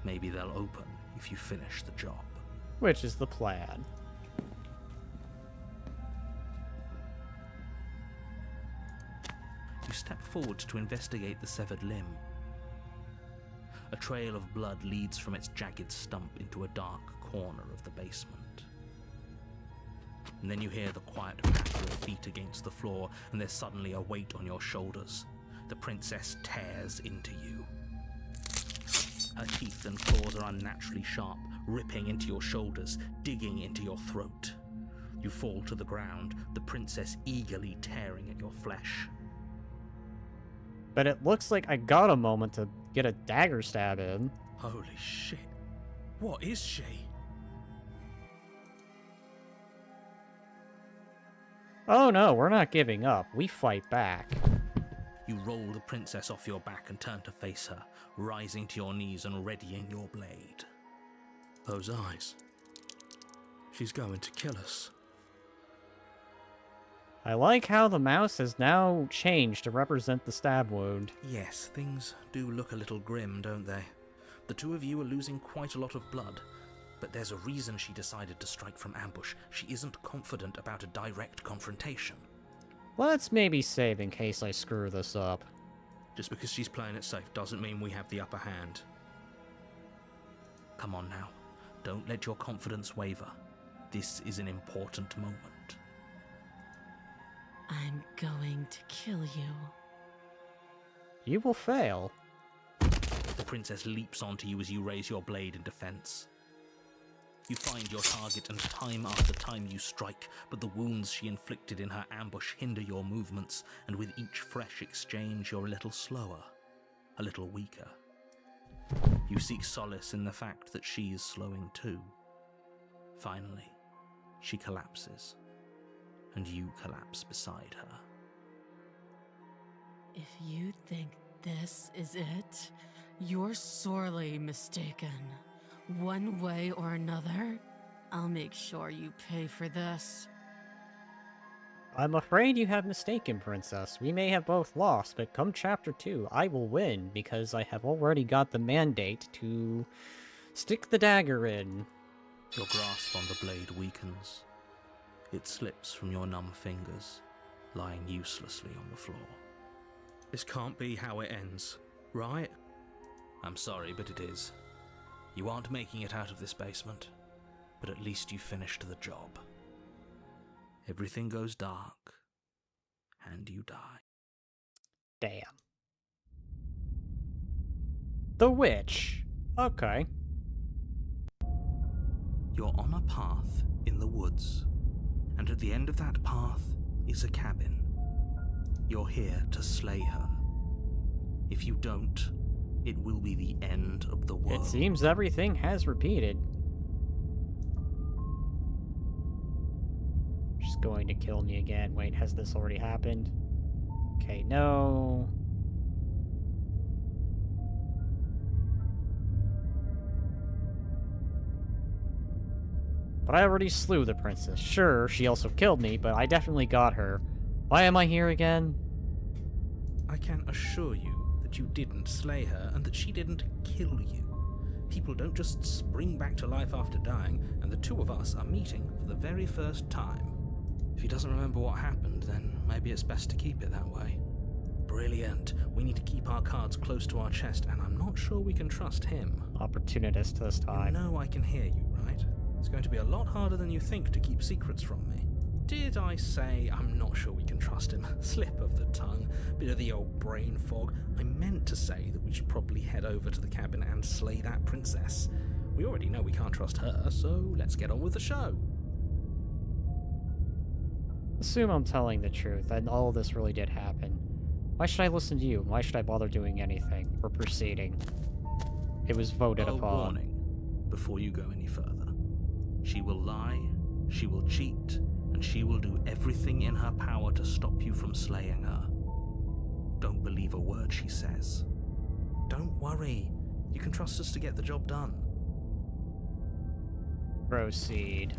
Maybe they'll open if you finish the job. Which is the plan. You step forward to investigate the severed limb. A trail of blood leads from its jagged stump into a dark corner of the basement. And then you hear the quiet patter of feet against the floor, and there's suddenly a weight on your shoulders. The princess tears into you. Her teeth and claws are unnaturally sharp, ripping into your shoulders, digging into your throat. You fall to the ground, the princess eagerly tearing at your flesh. But it looks like I got a moment to get a dagger stab in. Holy shit. What is she? Oh no, we're not giving up. We fight back. You roll the princess off your back and turn to face her, rising to your knees and readying your blade. Those eyes. She's going to kill us. I like how the mouse has now changed to represent the stab wound. Yes, things do look a little grim, don't they? The two of you are losing quite a lot of blood, but there's a reason she decided to strike from ambush. She isn't confident about a direct confrontation. Let's maybe save in case I screw this up. Just because she's playing it safe doesn't mean we have the upper hand. Come on now, don't let your confidence waver. This is an important moment. I'm going to kill you. You will fail. The princess leaps onto you as you raise your blade in defense. You find your target and time after time you strike, but the wounds she inflicted in her ambush hinder your movements, and with each fresh exchange you're a little slower, a little weaker. You seek solace in the fact that she is slowing too. Finally, she collapses, and you collapse beside her. If you think this is it, you're sorely mistaken. One way or another, I'll make sure you pay for this. I'm afraid you have mistaken, Princess. We may have both lost, but come Chapter 2, I will win, because I have already got the mandate to stick the dagger in. Your grasp on the blade weakens. It slips from your numb fingers, lying uselessly on the floor. This can't be how it ends, right? I'm sorry, but it is. You aren't making it out of this basement, but at least you finished the job. Everything goes dark, and you die. Damn. The witch. Okay. You're on a path in the woods, and at the end of that path is a cabin. You're here to slay her. If you don't, it will be the end of the world. It seems everything has repeated. She's going to kill me again. Wait, has this already happened? Okay, no. But I already slew the princess. Sure, she also killed me, but I definitely got her. Why am I here again? I can assure you that you didn't slay her and that she didn't kill you. People don't just spring back to life after dying, and the two of us are meeting for the very first time. If he doesn't remember what happened, then maybe it's best to keep it that way. Brilliant. We need to keep our cards close to our chest, and I'm not sure we can trust him. Opportunist this time. You know I can hear you, right? It's going to be a lot harder than you think to keep secrets from me. Did I say I'm not sure we can trust him? Slip of the tongue, bit of the old brain fog. I meant to say that we should probably head over to the cabin and slay that princess. We already know we can't trust her, so let's get on with the show. Assume I'm telling the truth, and all of this really did happen. Why should I listen to you? Why should I bother doing anything or proceeding? It was voted A upon. warning before you go any further. She will lie, she will cheat, and she will do everything in her power to stop you from slaying her. Don't believe a word she says. Don't worry. You can trust us to get the job done. Proceed.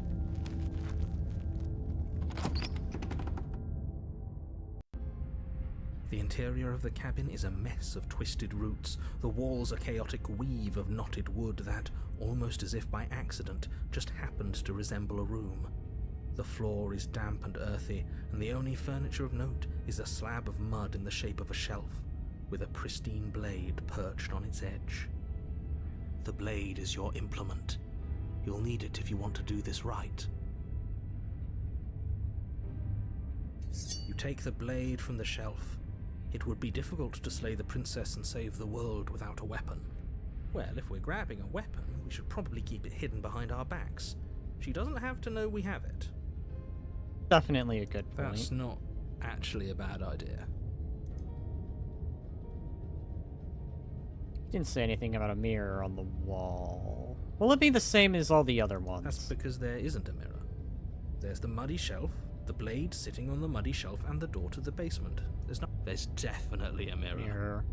The interior of the cabin is a mess of twisted roots. The walls a chaotic weave of knotted wood that, almost as if by accident, just happened to resemble a room. The floor is damp and earthy, and the only furniture of note is a slab of mud in the shape of a shelf, with a pristine blade perched on its edge. The blade is your implement. You'll need it if you want to do this right. You take the blade from the shelf. It would be difficult to slay the princess and save the world without a weapon. Well, if we're grabbing a weapon, we should probably keep it hidden behind our backs. She doesn't have to know we have it. Definitely a good point. That's not actually a bad idea. Didn't say anything about a mirror on the wall. Will it be the same as all the other ones? That's because there isn't a mirror. There's the muddy shelf, the blade sitting on the muddy shelf, and the door to the basement. There's definitely a mirror. Mirror.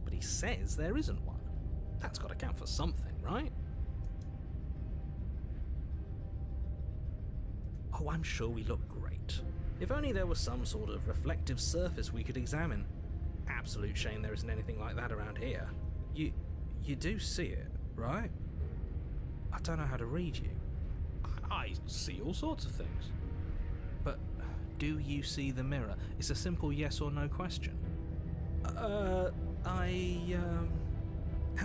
But he says there isn't one. That's got to count for something, right? Oh, I'm sure we look great. If only there was some sort of reflective surface we could examine. Absolute shame there isn't anything like that around here. You do see it, right? I don't know how to read you. I see all sorts of things. But do you see the mirror? It's a simple yes or no question. Help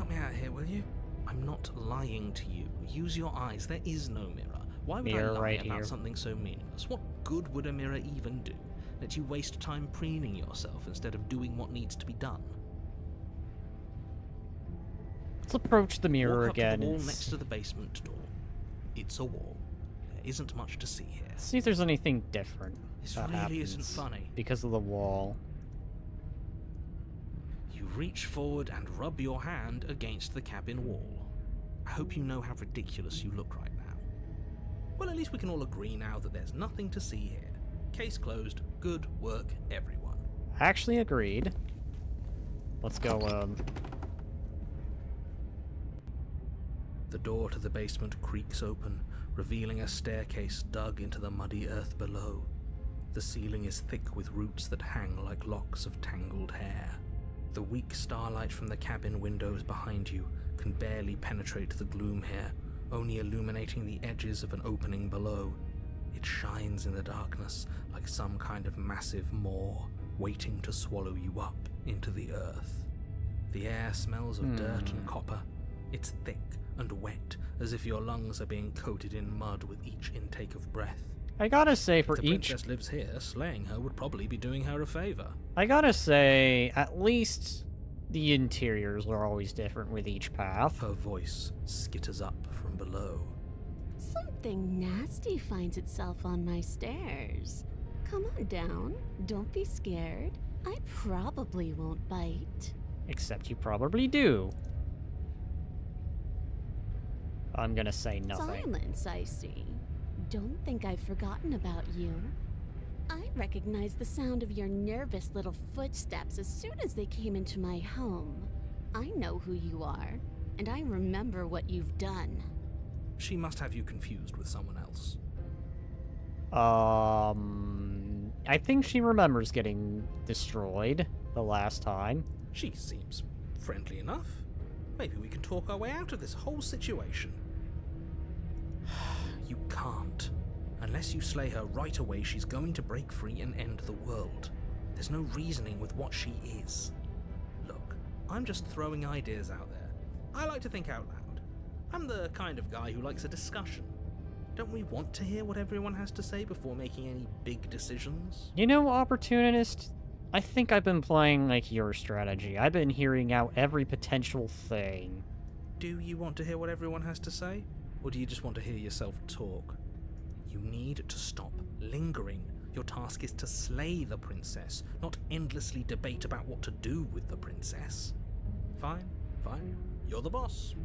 me out here, will you? I'm not lying to you. Use your eyes. There is no mirror. Why would Mirror I lie right about here. something so meaningless? What good would a mirror even do? Let you waste time preening yourself instead of doing what needs to be done. Let's approach the mirror Walk up again. to the wall and next to the basement door. It's a wall. There isn't much to see here. see if there's anything different. This that really isn't happens funny. because of the wall. You reach forward and rub your hand against the cabin wall. I hope you know how ridiculous you look right now. Well, at least we can all agree now that there's nothing to see here. Case closed. Good work, everyone. Actually agreed. Let's go, The door to the basement creaks open, revealing a staircase dug into the muddy earth below. The ceiling is thick with roots that hang like locks of tangled hair. The weak starlight from the cabin windows behind you can barely penetrate the gloom here, only illuminating the edges of an opening below. It shines in the darkness like some kind of massive maw waiting to swallow you up into the earth. The air smells of dirt and copper. It's thick and wet, as if your lungs are being coated in mud with each intake of breath. I gotta say, for If the each... princess lives here, slaying her would probably be doing her a favor. I gotta say, at least the interiors are always different with each path. Her voice skitters up from below. Something nasty finds itself on my stairs. Come on down. Don't be scared. I probably won't bite. Except you probably do. I'm gonna say nothing. Silence, I see. Don't think I've forgotten about you. I recognized the sound of your nervous little footsteps as soon as they came into my home. I know who you are, and I remember what you've done. She must have you confused with someone else. I think she remembers getting destroyed the last time. She seems friendly enough. Maybe we can talk our way out of this whole situation. You can't. Unless you slay her right away, she's going to break free and end the world. There's no reasoning with what she is. Look, I'm just throwing ideas out there. I like to think out loud. I'm the kind of guy who likes a discussion. Don't we want to hear what everyone has to say before making any big decisions? You know, Opportunist, I think I've been playing like your strategy. I've been hearing out every potential thing. Do you want to hear what everyone has to say? Or do you just want to hear yourself talk? You need to stop lingering. Your task is to slay the princess, not endlessly debate about what to do with the princess. Fine, fine. You're the boss.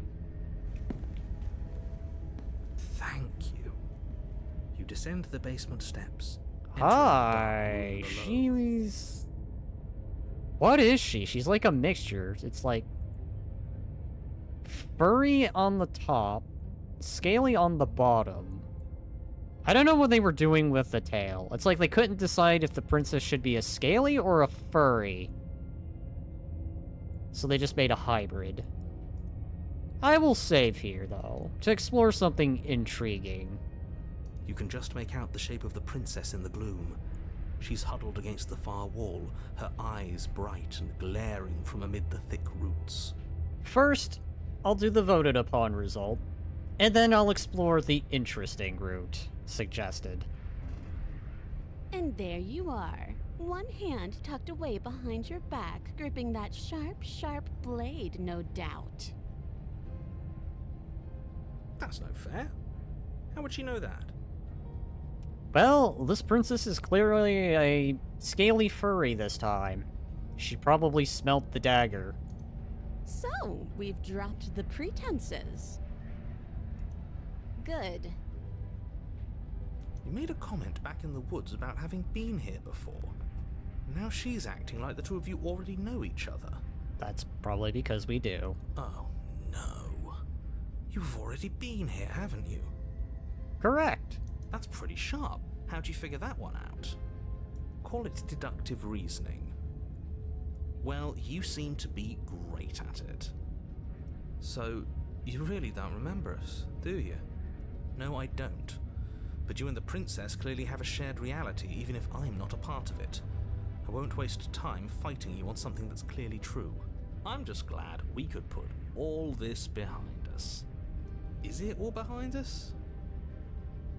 Thank you. You descend the basement steps. entering the dark Hi, room below. she's... What is she? She's like a mixture. It's like... furry on the top, scaly on the bottom. I don't know what they were doing with the tail. It's like they couldn't decide if the princess should be a scaly or a furry. So they just made a hybrid. I will save here, though, to explore something intriguing. You can just make out the shape of the princess in the gloom. She's huddled against the far wall, her eyes bright and glaring from amid the thick roots. First, I'll do the voted upon result, and then I'll explore the interesting route suggested. And there you are. One hand tucked away behind your back, gripping that sharp, sharp blade, no doubt. That's no fair. How would she know that? Well, this princess is clearly a scaly furry this time. She probably smelt the dagger. So, we've dropped the pretenses. Good. You made a comment back in the woods about having been here before. Now she's acting like the two of you already know each other. That's probably because we do. Oh, no. You've already been here, haven't you? Correct. That's pretty sharp. How'd you figure that one out? Call it deductive reasoning. Well, you seem to be great at it. So, you really don't remember us, do you? No, I don't. But you and the princess clearly have a shared reality, even if I'm not a part of it. I won't waste time fighting you on something that's clearly true. I'm just glad we could put all this behind us. Is it all behind us?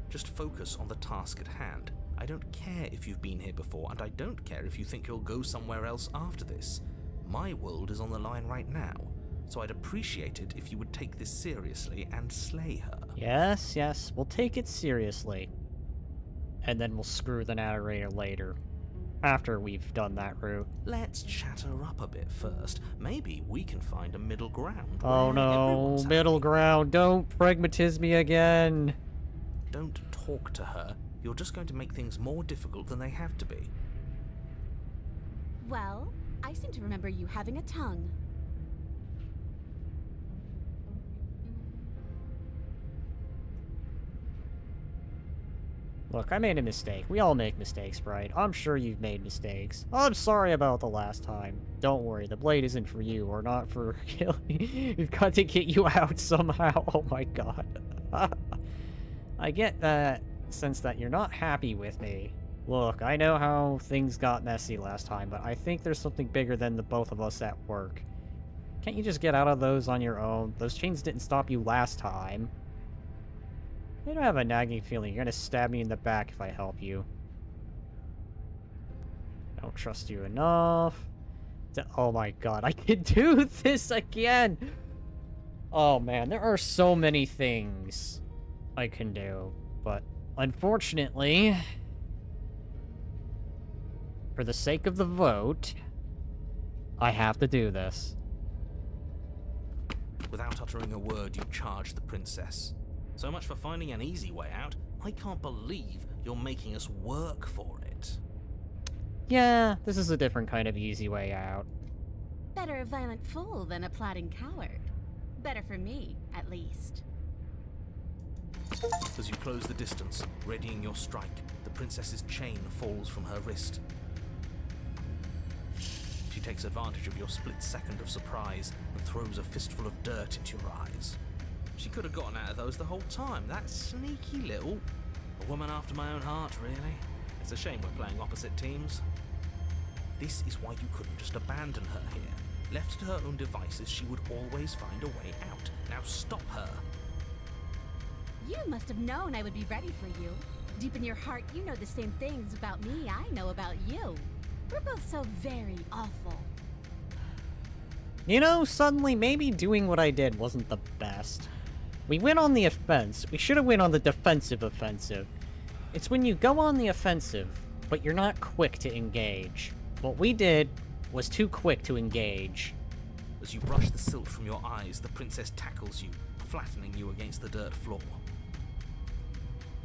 Just focus on the task at hand. I don't care if you've been here before, and I don't care if you think you'll go somewhere else after this. My world is on the line right now, so I'd appreciate it if you would take this seriously and slay her. Yes, yes, we'll take it seriously. And then we'll screw the narrator later. After we've done that route. Let's chat her up a bit first. Maybe we can find a middle ground. Oh where no, everyone's middle happy. ground, don't pragmatism me again. Don't talk to her. You're just going to make things more difficult than they have to be. Well, I seem to remember you having a tongue. Look, I made a mistake. We all make mistakes, right? I'm sure you've made mistakes. I'm sorry about the last time. Don't worry, the blade isn't for you, or not for killing. We've got to get you out somehow. Oh my god. I get that sense that you're not happy with me. Look, I know how things got messy last time, but I think there's something bigger than the both of us at work. Can't you just get out of those on your own? Those chains didn't stop you last time. I don't have a nagging feeling you're gonna stab me in the back if I help you. I don't trust you enough. Oh my god, I can do this again! Oh man, there are so many things I can do, but unfortunately, for the sake of the vote, I have to do this. Without uttering a word, you charge the princess. So much for finding an easy way out. I can't believe you're making us work for it. Yeah, this is a different kind of easy way out. Better a violent fool than a plotting coward. Better for me, at least. As you close the distance, readying your strike, the princess's chain falls from her wrist. She takes advantage of your split second of surprise and throws a fistful of dirt into your eyes. She could have gotten out of those the whole time. That sneaky little... A woman after my own heart, really. It's a shame we're playing opposite teams. This is why you couldn't just abandon her here. Left to her own devices, she would always find a way out. Now stop her. You must have known I would be ready for you. Deep in your heart, you know the same things about me I know about you. We're both so very awful. You know, suddenly maybe doing what I did wasn't the best. We went on the offense. We should have went on the defensive offensive. It's when you go on the offensive, but you're not quick to engage. What we did was too quick to engage. As you brush the silt from your eyes, the princess tackles you, flattening you against the dirt floor.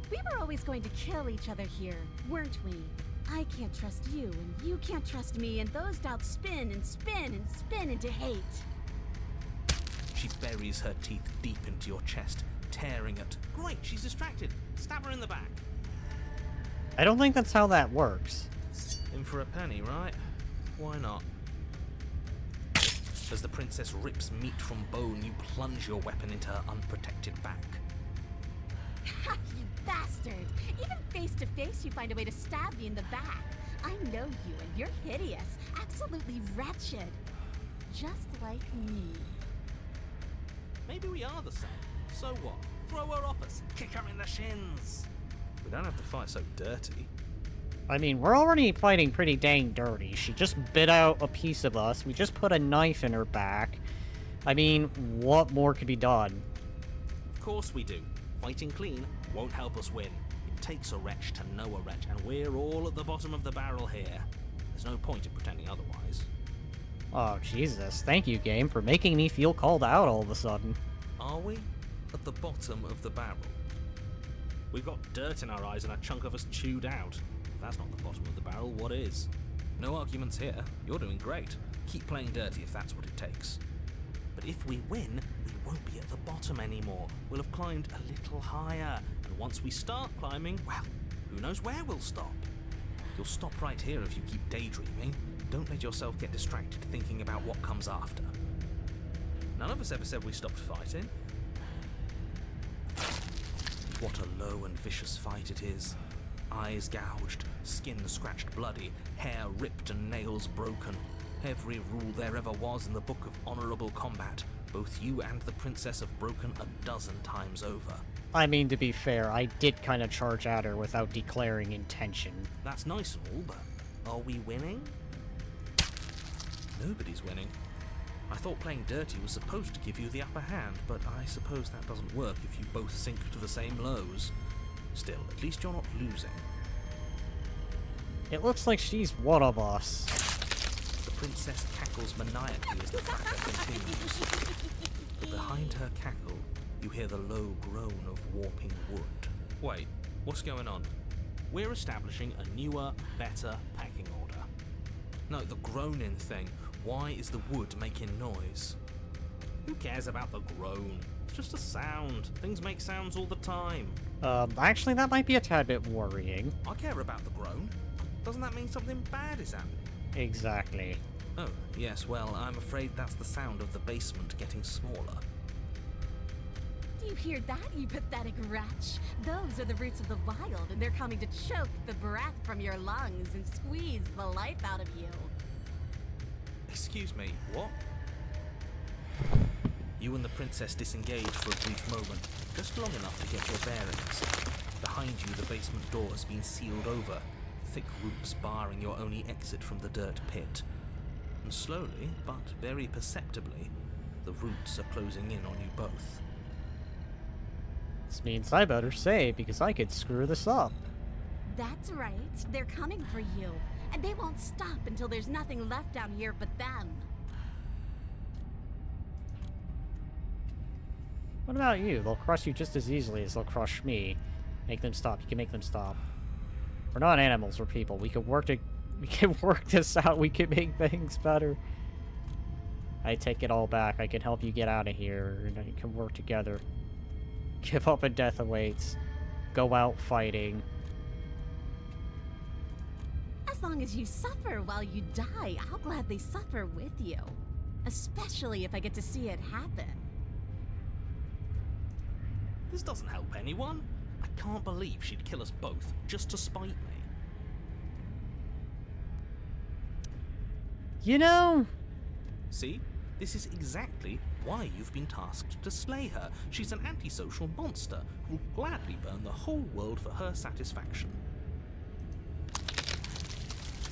We were always going to kill each other here, weren't we? I can't trust you, and you can't trust me, and those doubts spin and spin and spin into hate. She buries her teeth deep into your chest, tearing at... Great, she's distracted. Stab her in the back. I don't think that's how that works. In for a penny, right? Why not? As the princess rips meat from bone, you plunge your weapon into her unprotected back. Ha, you bastard! Even face to face, you find a way to stab me in the back. I know you, and you're hideous, absolutely wretched. Just like me. Maybe we are the same. So what? Throw her off us. Kick her in the shins. We don't have to fight so dirty. I mean, we're already fighting pretty dang dirty. She just bit out a piece of us. We just put a knife in her back. I mean, what more could be done? Of course we do. Fighting clean won't help us win. It takes a wretch to know a wretch, and we're all at the bottom of the barrel here. There's no point in pretending otherwise. Oh, Jesus. Thank you, game, for making me feel called out all of a sudden. Are we at the bottom of the barrel? We've got dirt in our eyes and a chunk of us chewed out. If that's not the bottom of the barrel, what is? No arguments here. You're doing great. Keep playing dirty if that's what it takes. But if we win, we won't be at the bottom anymore. We'll have climbed a little higher. And once we start climbing, well, who knows where we'll stop? You'll stop right here if you keep daydreaming. Don't let yourself get distracted thinking about what comes after. None of us ever said we stopped fighting. What a low and vicious fight it is. Eyes gouged, skin scratched bloody, hair ripped and nails broken. Every rule there ever was in the Book of Honourable Combat. Both you and the princess have broken a dozen times over. I mean, to be fair, I did kind of charge at her without declaring intention. That's nice and all, but are we winning? Nobody's winning. I thought playing dirty was supposed to give you the upper hand, but I suppose that doesn't work if you both sink to the same lows. Still, at least you're not losing. It looks like she's one of us. The princess cackles maniacally as the fracas continues. But behind her cackle, you hear the low groan of warping wood. Wait, what's going on? We're establishing a newer, better packing order. No, the groaning thing. Why is the wood making noise? Who cares about the groan? It's just a sound. Things make sounds all the time. Actually, that might be a tad bit worrying. I care about the groan. Doesn't that mean something bad is happening? Exactly. Oh, yes, well, I'm afraid that's the sound of the basement getting smaller. Do you hear that, you pathetic wretch? Those are the roots of the wild, and they're coming to choke the breath from your lungs and squeeze the life out of you. Excuse me, what? You and the princess disengage for a brief moment, just long enough to get your bearings. Behind you, the basement door has been sealed over, thick roots barring your only exit from the dirt pit. And slowly, but very perceptibly, the roots are closing in on you both. This means I better save, because I could screw this up. That's right. They're coming for you. And they won't stop until there's nothing left down here but them. What about you? They'll crush you just as easily as they'll crush me. Make them stop. You can make them stop. We're not animals, we're people. We can work this out. We can make things better. I take it all back. I can help you get out of here, and I can work together. Give up and death awaits. Go out fighting. As long as you suffer while you die, I'll gladly suffer with you. Especially if I get to see it happen. This doesn't help anyone. I can't believe she'd kill us both just to spite me. You know... See? This is exactly why you've been tasked to slay her. She's an antisocial monster who'll gladly burn the whole world for her satisfaction.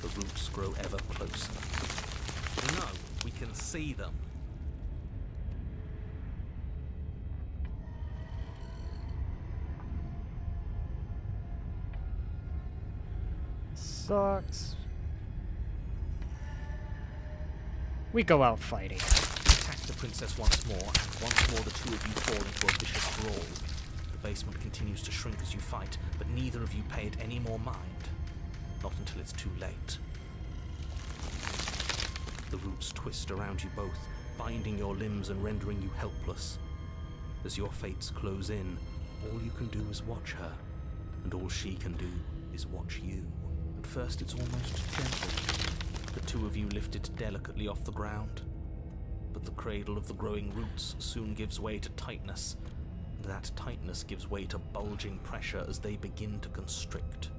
The roots grow ever closer. No, we can see them. Sucks. We go out fighting. Attack the princess once more, and once more the two of you fall into a vicious brawl. The basement continues to shrink as you fight, but neither of you pay it any more mind. Not until it's too late. The roots twist around you both, binding your limbs and rendering you helpless. As your fates close in, all you can do is watch her, and all she can do is watch you. At first it's almost gentle. The two of you lift it delicately off the ground. But the cradle of the growing roots soon gives way to tightness, and that tightness gives way to bulging pressure as they begin to constrict.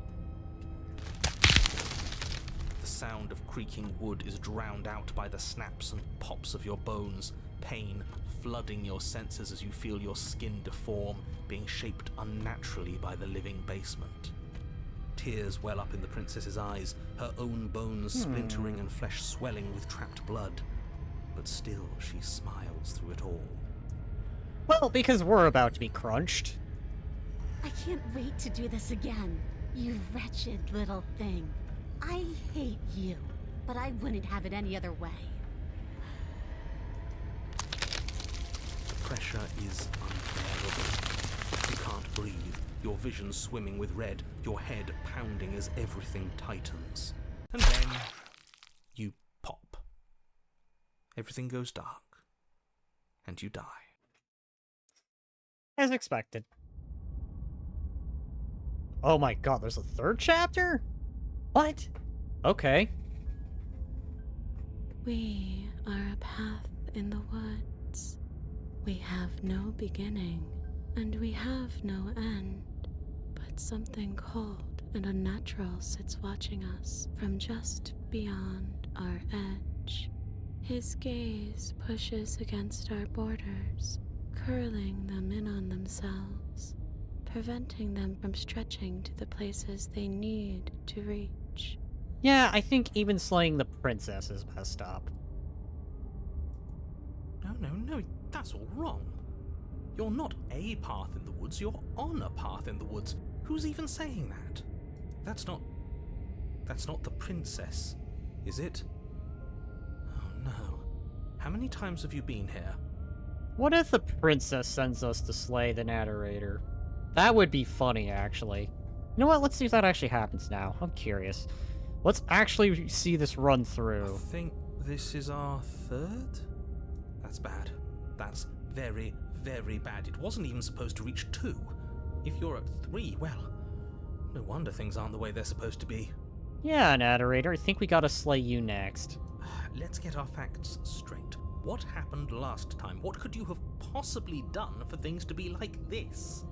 The sound of creaking wood is drowned out by the snaps and pops of your bones, pain flooding your senses as you feel your skin deform, being shaped unnaturally by the living basement. Tears well up in the princess's eyes, her own bones splintering and flesh swelling with trapped blood. But still she smiles through it all. Well, because we're about to be crunched. I can't wait to do this again, you wretched little thing. I hate you, but I wouldn't have it any other way. The pressure is unbearable. You can't breathe, your vision swimming with red, your head pounding as everything tightens. And then everything goes dark, and you die. As expected. Oh my god, there's a third chapter? What? Okay. We are a path in the woods. We have no beginning, and we have no end. But something cold and unnatural sits watching us from just beyond our edge. His gaze pushes against our borders, curling them in on themselves, preventing them from stretching to the places they need to reach. Yeah, I think even slaying the princess is messed up. No, that's all wrong. You're not a path in the woods, you're on a path in the woods. Who's even saying that? That's not the princess, is it? Oh no. How many times have you been here? What if the princess sends us to slay the narrator? That would be funny, actually. You know what? Let's see if that actually happens now. I'm curious. Let's actually see this run I through. think this is our third? That's bad. That's very, very bad. It wasn't even supposed to reach 2. If you're at 3, well, no wonder things aren't the way they're supposed to be. Yeah, narrator, I think we gotta slay you next. Let's get our facts straight. What happened last time? What could you have possibly done for things to be like this?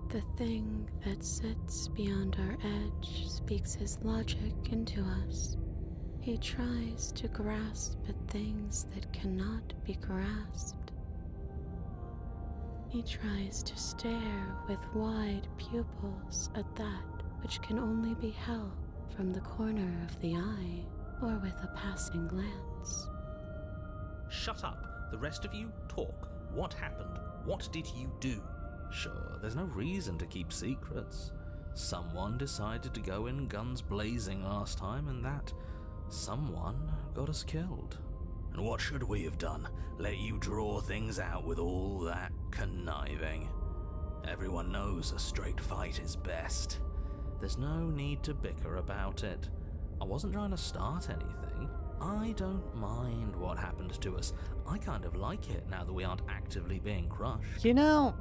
The thing that sits beyond our edge speaks his logic into us. He tries to grasp at things that cannot be grasped. He tries to stare with wide pupils at that which can only be held from the corner of the eye or with a passing glance. Shut up. The rest of you, talk. What happened? What did you do? Sure, there's no reason to keep secrets. Someone decided to go in guns blazing last time, and that someone got us killed. And what should we have done? Let you draw things out with all that conniving? Everyone knows a straight fight is best. There's no need to bicker about it. I wasn't trying to start anything. I don't mind what happened to us. I kind of like it now that we aren't actively being crushed. You know,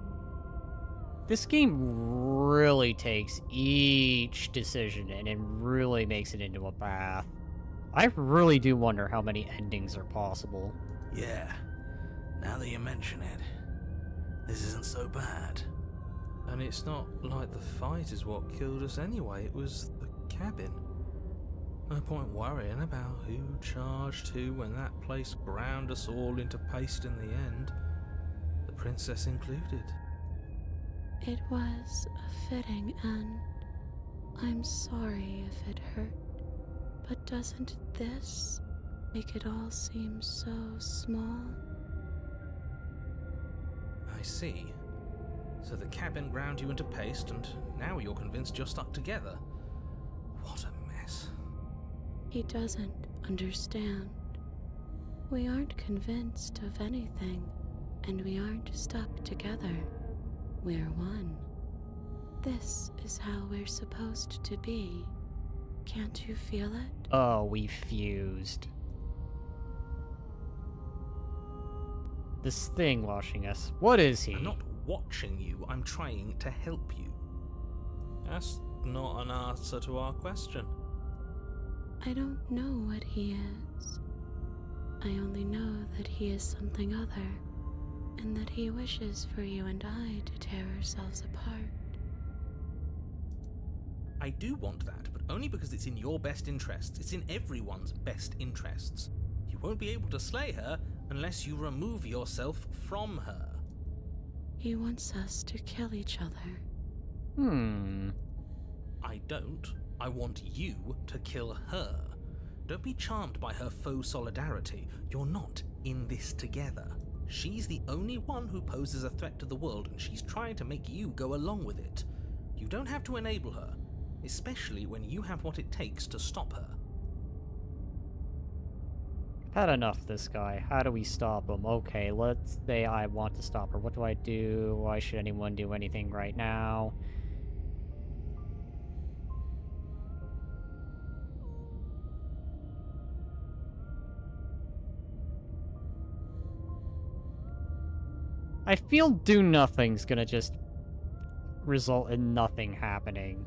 this game really takes each decision and really makes it into a path. I really do wonder how many endings are possible. Yeah, now that you mention it, this isn't so bad. And it's not like the fight is what killed us anyway, it was the cabin. No point worrying about who charged who when that place ground us all into paste in the end, the princess included. It was a fitting end. I'm sorry if it hurt, but doesn't this make it all seem so small? I see. So the cabin ground you into paste, and now you're convinced you're stuck together. What a mess. He doesn't understand. We aren't convinced of anything, and we aren't stuck together. We're one. This is how we're supposed to be. Can't you feel it? Oh, we fused. This thing watching us. What is he? I'm not watching you, I'm trying to help you. That's not an answer to our question. I don't know what he is. I only know that he is something other, and that he wishes for you and I to tear ourselves apart. I do want that, but only because it's in your best interests. It's in everyone's best interests. You won't be able to slay her unless you remove yourself from her. He wants us to kill each other. I don't. I want you to kill her. Don't be charmed by her faux solidarity. You're not in this together. She's the only one who poses a threat to the world, and she's trying to make you go along with it. You don't have to enable her, especially when you have what it takes to stop her. Had enough of this guy. How do we stop him? Okay, let's say I want to stop her. What do I do? Why should anyone do anything right now? I feel do nothing's gonna just result in nothing happening.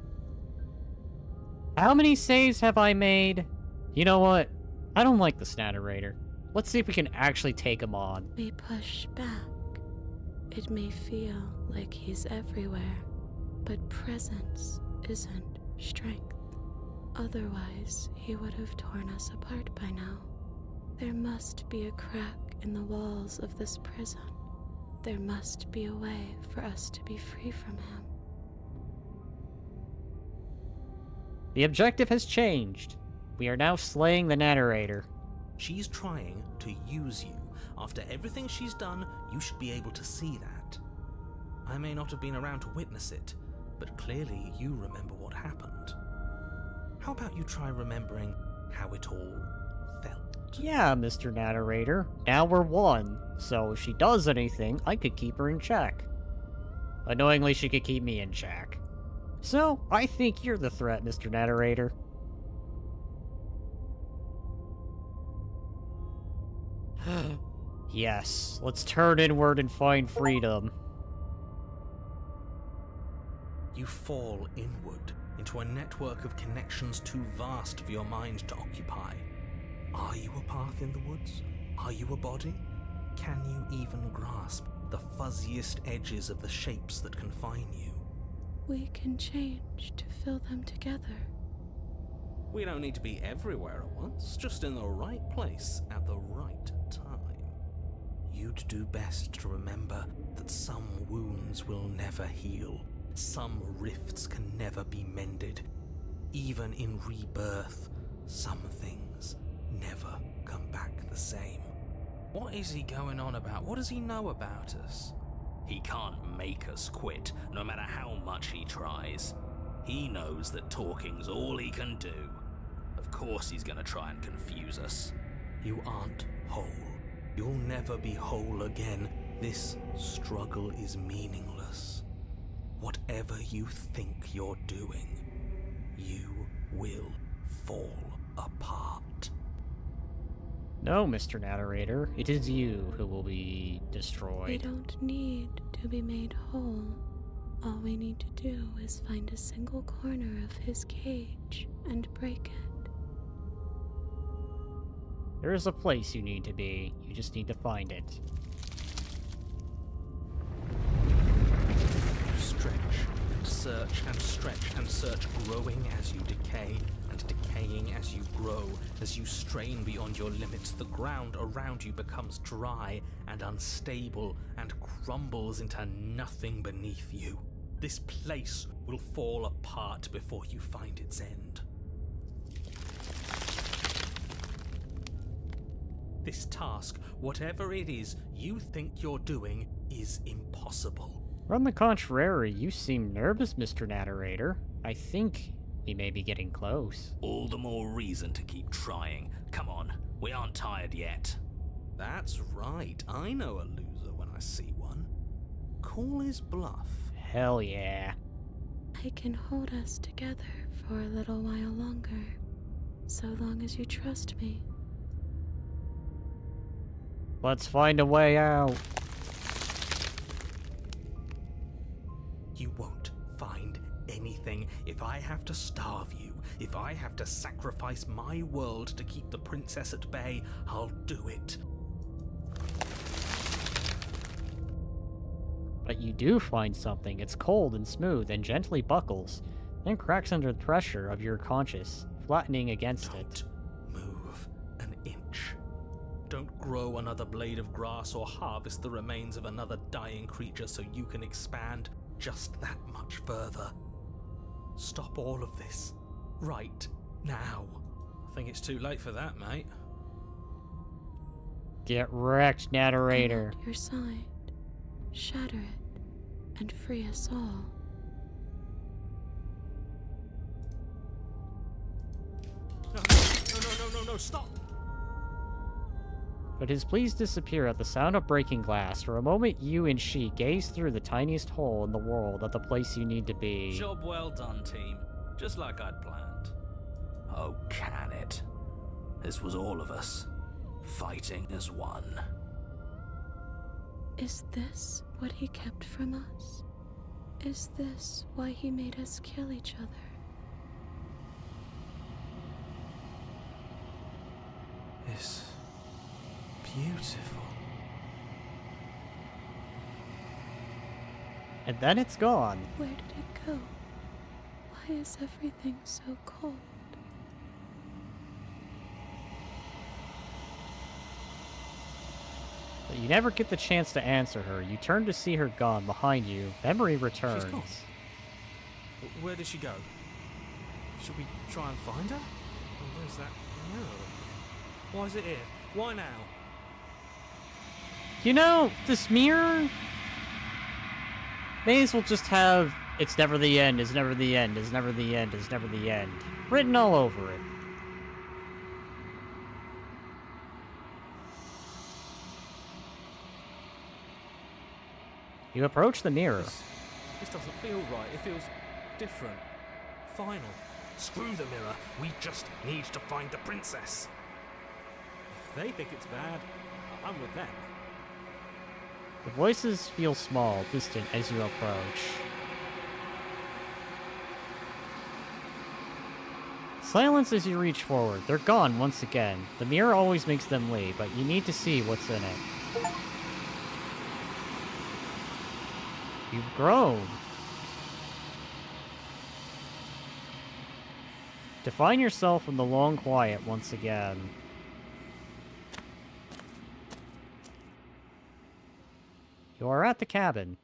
How many saves have I made? You know what? I don't like this narrator. Let's see if we can actually take him on. We push back. It may feel like he's everywhere, but presence isn't strength. Otherwise, he would have torn us apart by now. There must be a crack in the walls of this prison. There must be a way for us to be free from him. The objective has changed. We are now slaying the narrator. She's trying to use you. After everything she's done, you should be able to see that. I may not have been around to witness it, but clearly you remember what happened. How about you try remembering how it all felt? Yeah, Mr. Narrator. Now we're one, so if she does anything, I could keep her in check. Annoyingly, she could keep me in check. So, I think you're the threat, Mr. Narrator. Yes, let's turn inward and find freedom. You fall inward into a network of connections too vast for your mind to occupy. Are you a path in the woods? Are you a body? Can you even grasp the fuzziest edges of the shapes that confine you? We can change to fill them together. We don't need to be everywhere at once, just in the right place at the right time. You'd do best to remember that some wounds will never heal. Some rifts can never be mended. Even in rebirth, some things never come back the same. What is he going on about? What does he know about us? He can't make us quit, no matter how much he tries. He knows that talking's all he can do. Of course he's gonna try and confuse us. You aren't whole. You'll never be whole again. This struggle is meaningless. Whatever you think you're doing, you will fall apart. No, Mr. Narrator, it is you who will be We destroyed. don't need to be made whole. All we need to do is find a single corner of his cage and break it. There is a place you need to be. You just need to find it. You stretch and search and stretch and search, growing as you decay and decaying as you grow. As you strain beyond your limits, the ground around you becomes dry and unstable and crumbles into nothing beneath you. This place will fall apart before you find its end. This task, whatever it is you think you're doing, is impossible. On the contrary, you seem nervous, Mr. Narrator. I think we may be getting close. All the more reason to keep trying. Come on, we aren't tired yet. That's right, I know a loser when I see one. Call his bluff. Hell yeah. I can hold us together for a little while longer, so long as you trust me. Let's find a way out. You won't find anything. If I have to starve you, if I have to sacrifice my world to keep the princess at bay, I'll do it. But you do find something. It's cold and smooth and gently buckles, then cracks under the pressure of your conscience, flattening against it. Don't move an inch. Don't grow another blade of grass or harvest the remains of another dying creature so you can expand just that much further. Stop all of this right now. I think it's too late for that, mate. Get wrecked, Narrator. I'm at your side. Shatter it and free us all. No, stop! But his pleas disappear at the sound of breaking glass. For a moment, you and she gaze through the tiniest hole in the world at the place you need to be. Job well done, team. Just like I'd planned. Oh, can it? This was all of us, fighting as one. Is this what he kept from us? Is this why he made us kill each other? It's beautiful. And then it's gone. Where did it go? Why is everything so cold? But you never get the chance to answer her. You turn to see her gone behind you. Memory returns. She's gone. Where did she go? Should we try and find her? Oh, where's that mirror again? Why is it here? Why now? You know, this mirror may as well just have "It's never the end, it's never the end, it's never the end, it's never the end" written all over it. You approach the mirror. This doesn't feel right. It feels different. Final. Screw the mirror. We just need to find the princess. If they think it's bad, I'm with them. The voices feel small, distant as you approach. Silence as you reach forward. They're gone once again. The mirror always makes them leave, but you need to see what's in it. You've grown. Define yourself in the long quiet once again. You are at the cabin.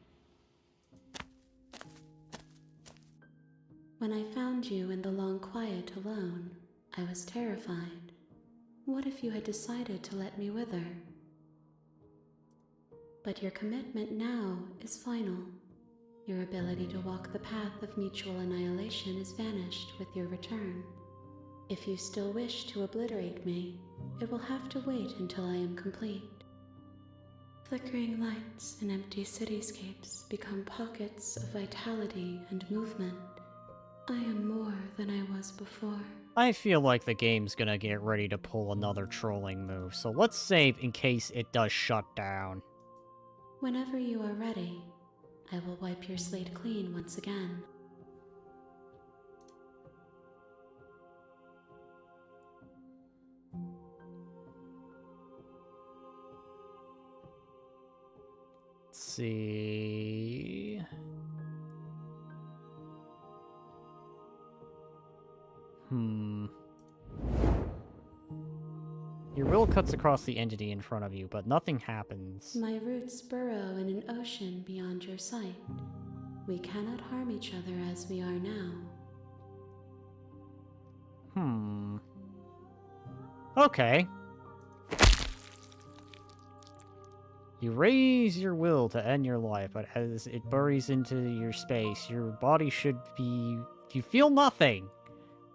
When I found you in the long quiet alone, I was terrified. What if you had decided to let me wither? But your commitment now is final. Your ability to walk the path of mutual annihilation is vanished with your return. If you still wish to obliterate me, it will have to wait until I am complete. Flickering lights and empty cityscapes become pockets of vitality and movement. I am more than I was before. I feel like the game's gonna get ready to pull another trolling move, so let's save in case it does shut down. Whenever you are ready, I will wipe your slate clean once again. Let's see. Your will cuts across the entity in front of you, but nothing happens. My roots burrow in an ocean beyond your sight. We cannot harm each other as we are now. Okay. You raise your will to end your life, but as it buries into your space, your body should be... You feel nothing!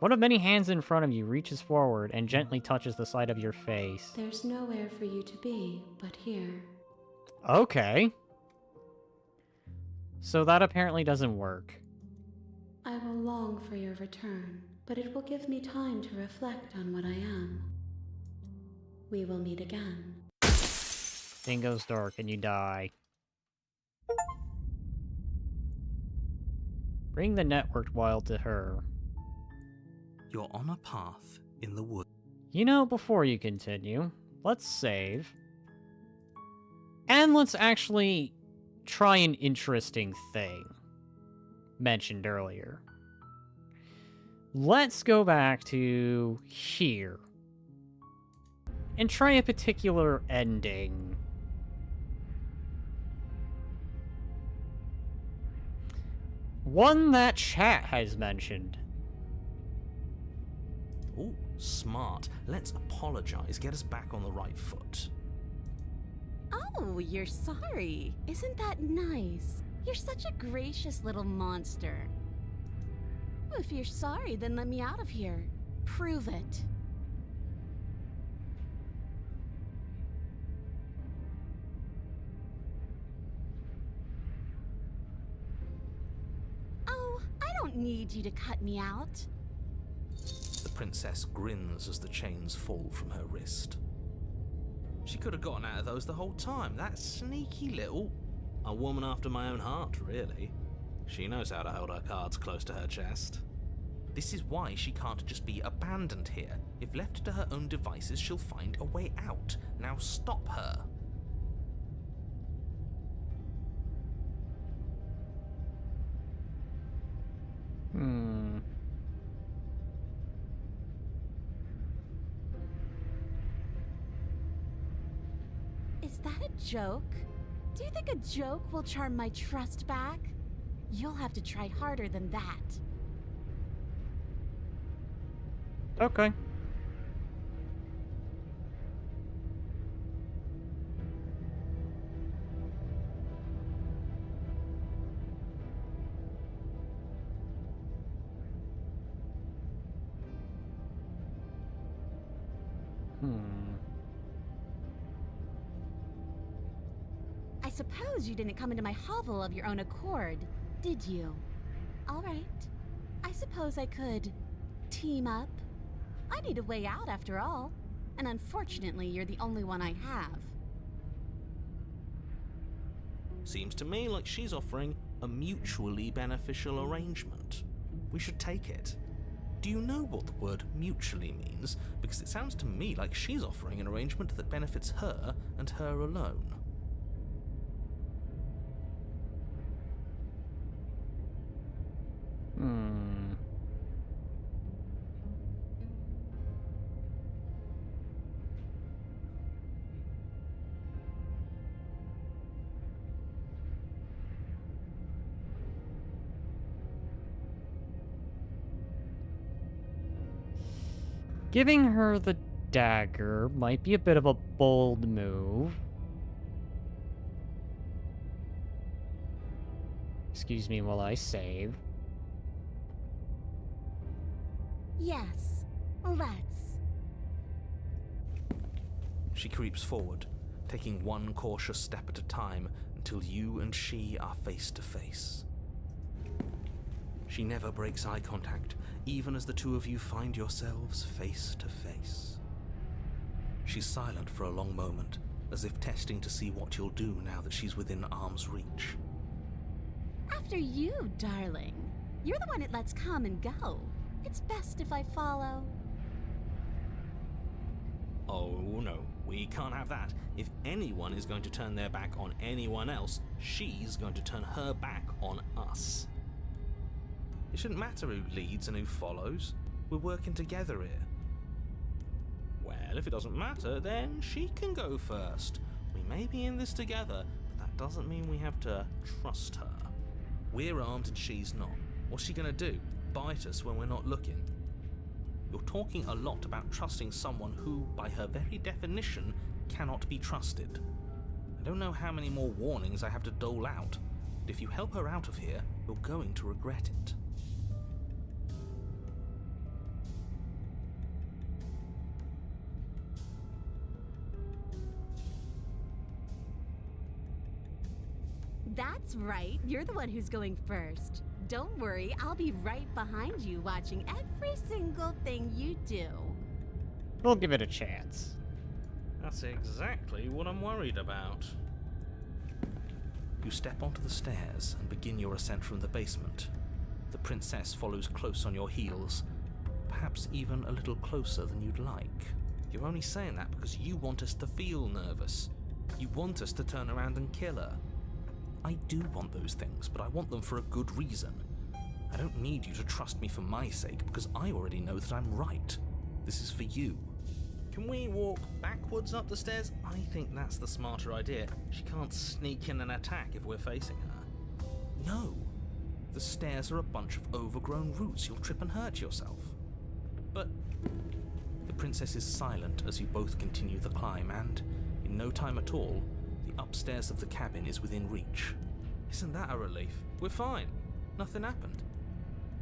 One of many hands in front of you reaches forward and gently touches the side of your face. There's nowhere for you to be but here. Okay. So that apparently doesn't work. I will long for your return, but it will give me time to reflect on what I am. We will meet again. Thing goes dark and you die. Bring the networked wild to her. You're on a path in the woods. You know, before you continue, let's save. And let's actually try an interesting thing mentioned earlier. Let's go back to here and try a particular ending. One that chat has mentioned. Ooh, smart. Let's apologize. Get us back on the right foot. Oh, you're sorry. Isn't that nice? You're such a gracious little monster. Well, if you're sorry, then let me out of here. Prove it. Oh, I don't need you to cut me out. The princess grins as the chains fall from her wrist. She could have gotten out of those the whole time. That sneaky little... A woman after my own heart, really. She knows how to hold her cards close to her chest. This is why she can't just be abandoned here. If left to her own devices, she'll find a way out. Now stop her. Is that a joke? Do you think a joke will charm my trust back? You'll have to try harder than that. Okay. I suppose you didn't come into my hovel of your own accord, did you? All right. I suppose I could team up. I need a way out after all, and unfortunately you're the only one I have. Seems to me like she's offering a mutually beneficial arrangement. We should take it. Do you know what the word mutually means? Because it sounds to me like she's offering an arrangement that benefits her and her alone. Giving her the dagger might be a bit of a bold move. Excuse me while I save. Yes, let's. She creeps forward, taking one cautious step at a time until you and she are face to face. She never breaks eye contact, even as the two of you find yourselves face to face. She's silent for a long moment, as if testing to see what you'll do now that she's within arm's reach. After you, darling. You're the one it lets come and go. It's best if I follow. Oh no, we can't have that. If anyone is going to turn their back on anyone else, she's going to turn her back on us. It shouldn't matter who leads and who follows. We're working together here. Well, if it doesn't matter, then she can go first. We may be in this together, but that doesn't mean we have to trust her. We're armed and she's not. What's she gonna do? Bite us when we're not looking? You're talking a lot about trusting someone who, by her very definition, cannot be trusted. I don't know how many more warnings I have to dole out, but if you help her out of here, you're going to regret it. That's right, you're the one who's going first. Don't worry, I'll be right behind you watching every single thing you do. We'll give it a chance. That's exactly what I'm worried about. You step onto the stairs and begin your ascent from the basement. The princess follows close on your heels, perhaps even a little closer than you'd like. You're only saying that because you want us to feel nervous. You want us to turn around and kill her. I do want those things, but I want them for a good reason. I don't need you to trust me for my sake, because I already know that I'm right. This is for you. Can we walk backwards up the stairs? I think that's the smarter idea. She can't sneak in and attack if we're facing her. No. The stairs are a bunch of overgrown roots. You'll trip and hurt yourself. But the princess is silent as you both continue the climb, and in no time at all, the upstairs of the cabin is within reach. Isn't that a relief? We're fine. Nothing happened.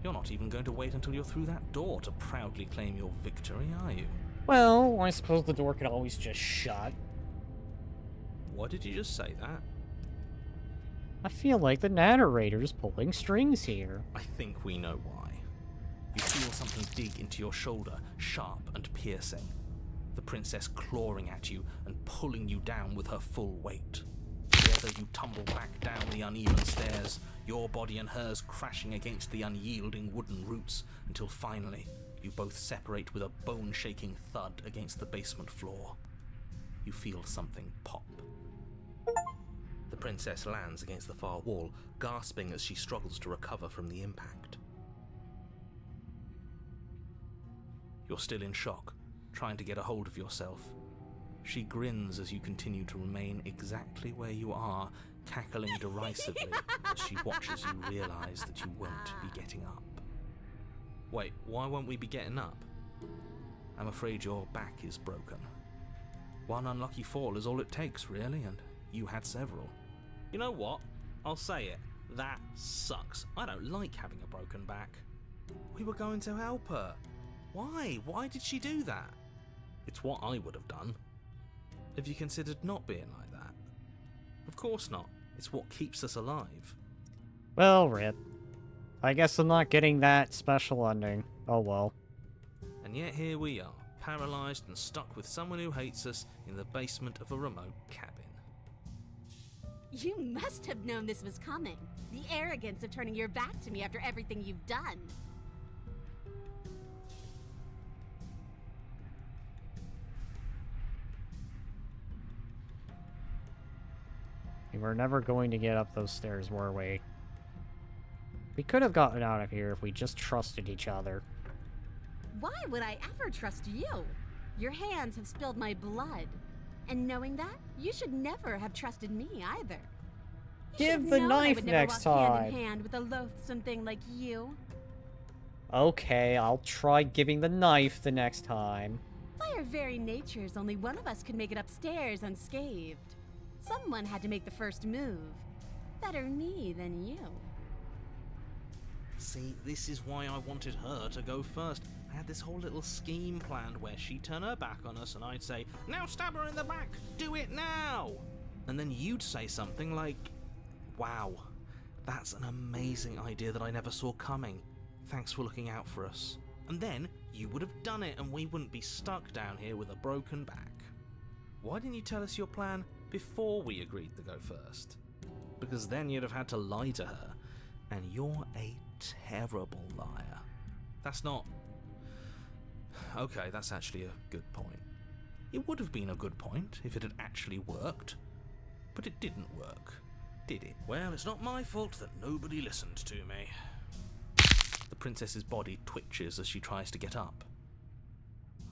You're not even going to wait until you're through that door to proudly claim your victory, are you? Well, I suppose the door could always just shut. Why did you just say that? I feel like the narrator's pulling strings here. I think we know why. You feel something dig into your shoulder, sharp and piercing. The princess clawing at you and pulling you down with her full weight. Together you tumble back down the uneven stairs, your body and hers crashing against the unyielding wooden roots, until finally you both separate with a bone-shaking thud against the basement floor. You feel something pop. The princess lands against the far wall, gasping as she struggles to recover from the impact. You're still in shock, trying to get a hold of yourself. She grins as you continue to remain exactly where you are, cackling derisively as she watches you realise that you won't be getting up. Wait, why won't we be getting up? I'm afraid your back is broken. One unlucky fall is all it takes, really, and you had several. You know what? I'll say it. That sucks. I don't like having a broken back. We were going to help her. Why? Why did she do that? It's what I would have done. Have you considered not being like that? Of course not. It's what keeps us alive. Well, rip. I guess I'm not getting that special ending. Oh well. And yet here we are, paralysed and stuck with someone who hates us in the basement of a remote cabin. You must have known this was coming. The arrogance of turning your back to me after everything you've done. We were never going to get up those stairs, were we? We could have gotten out of here if we just trusted each other. Why would I ever trust you? Your hands have spilled my blood. And knowing that, you should never have trusted me either. You Give should the have known I knife would never next walk time. hand in hand with a loathsome thing like you. Okay, I'll try giving the knife the next time. By our very natures, only one of us could make it upstairs unscathed. Someone had to make the first move. Better me than you. See, this is why I wanted her to go first. I had this whole little scheme planned where she'd turn her back on us and I'd say, "Now stab her in the back! Do it now!" And then you'd say something like, "Wow, that's an amazing idea that I never saw coming. Thanks for looking out for us." And then you would have done it and we wouldn't be stuck down here with a broken back. Why didn't you tell us your plan before we agreed to go first? Because then you'd have had to lie to her, and you're a terrible liar. That's not... Okay, that's actually a good point. It would have been a good point if it had actually worked, but it didn't work, did it? Well, it's not my fault that nobody listened to me. The princess's body twitches as she tries to get up.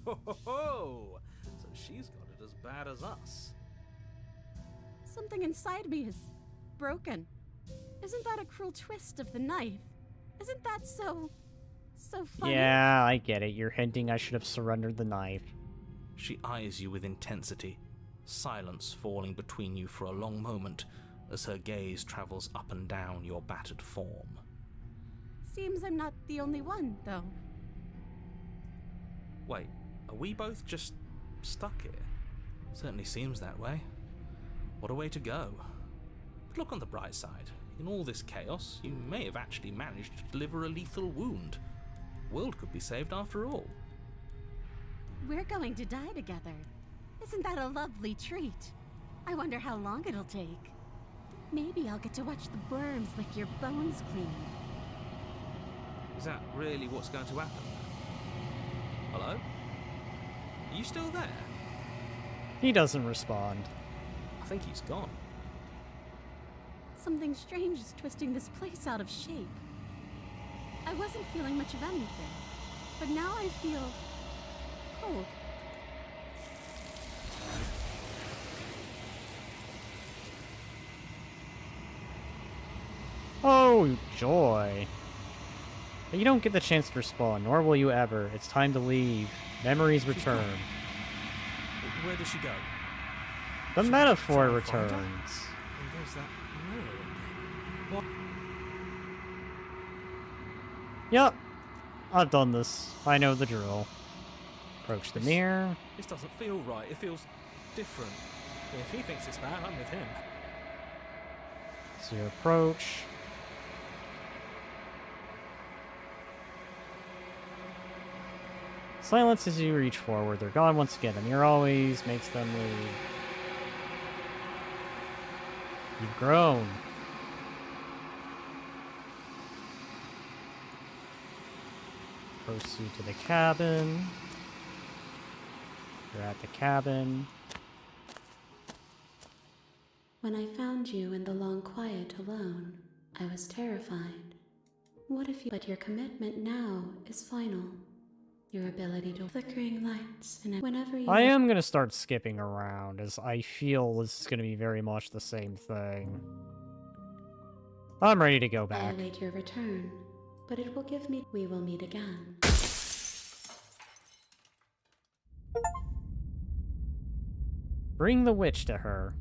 Ho ho ho! So she's got it as bad as us. Something inside me is broken. Isn't that a cruel twist of the knife? Isn't that so funny? Yeah, I get it. You're hinting I should have surrendered the knife. She eyes you with intensity, silence falling between you for a long moment as her gaze travels up and down your battered form. Seems I'm not the only one, though. Wait, are we both just stuck here? Certainly seems that way. What a way to go. But look on the bright side. In all this chaos, you may have actually managed to deliver a lethal wound. The world could be saved after all. We're going to die together. Isn't that a lovely treat? I wonder how long it'll take. Maybe I'll get to watch the worms lick your bones clean. Is that really what's going to happen? Hello? Are you still there? He doesn't respond. I think he's gone. Something strange is twisting this place out of shape. I wasn't feeling much of anything, but now I feel cold. Oh, joy. But you don't get the chance to respond, nor will you ever. It's time to leave. Memories return. Where does she go? The Should metaphor we try and find her? returns. And there's that mirror again. What? Yep. I've done this. I know the drill. Approach the mirror. This doesn't feel right. It feels different. If he thinks it's bad, I'm with him. So you approach. Silence as you reach forward. They're gone once again. The mirror always makes them leave. You've grown. Proceed to the cabin. You're at the cabin. When I found you in the long quiet alone, I was terrified. What if you... But your commitment now is final. Your ability to flickering lights and whenever you... I am gonna start skipping around, as I feel this is gonna be very much the same thing. I'm ready to go I back. await your return, but it will give me... We will meet again. Bring the witch to her.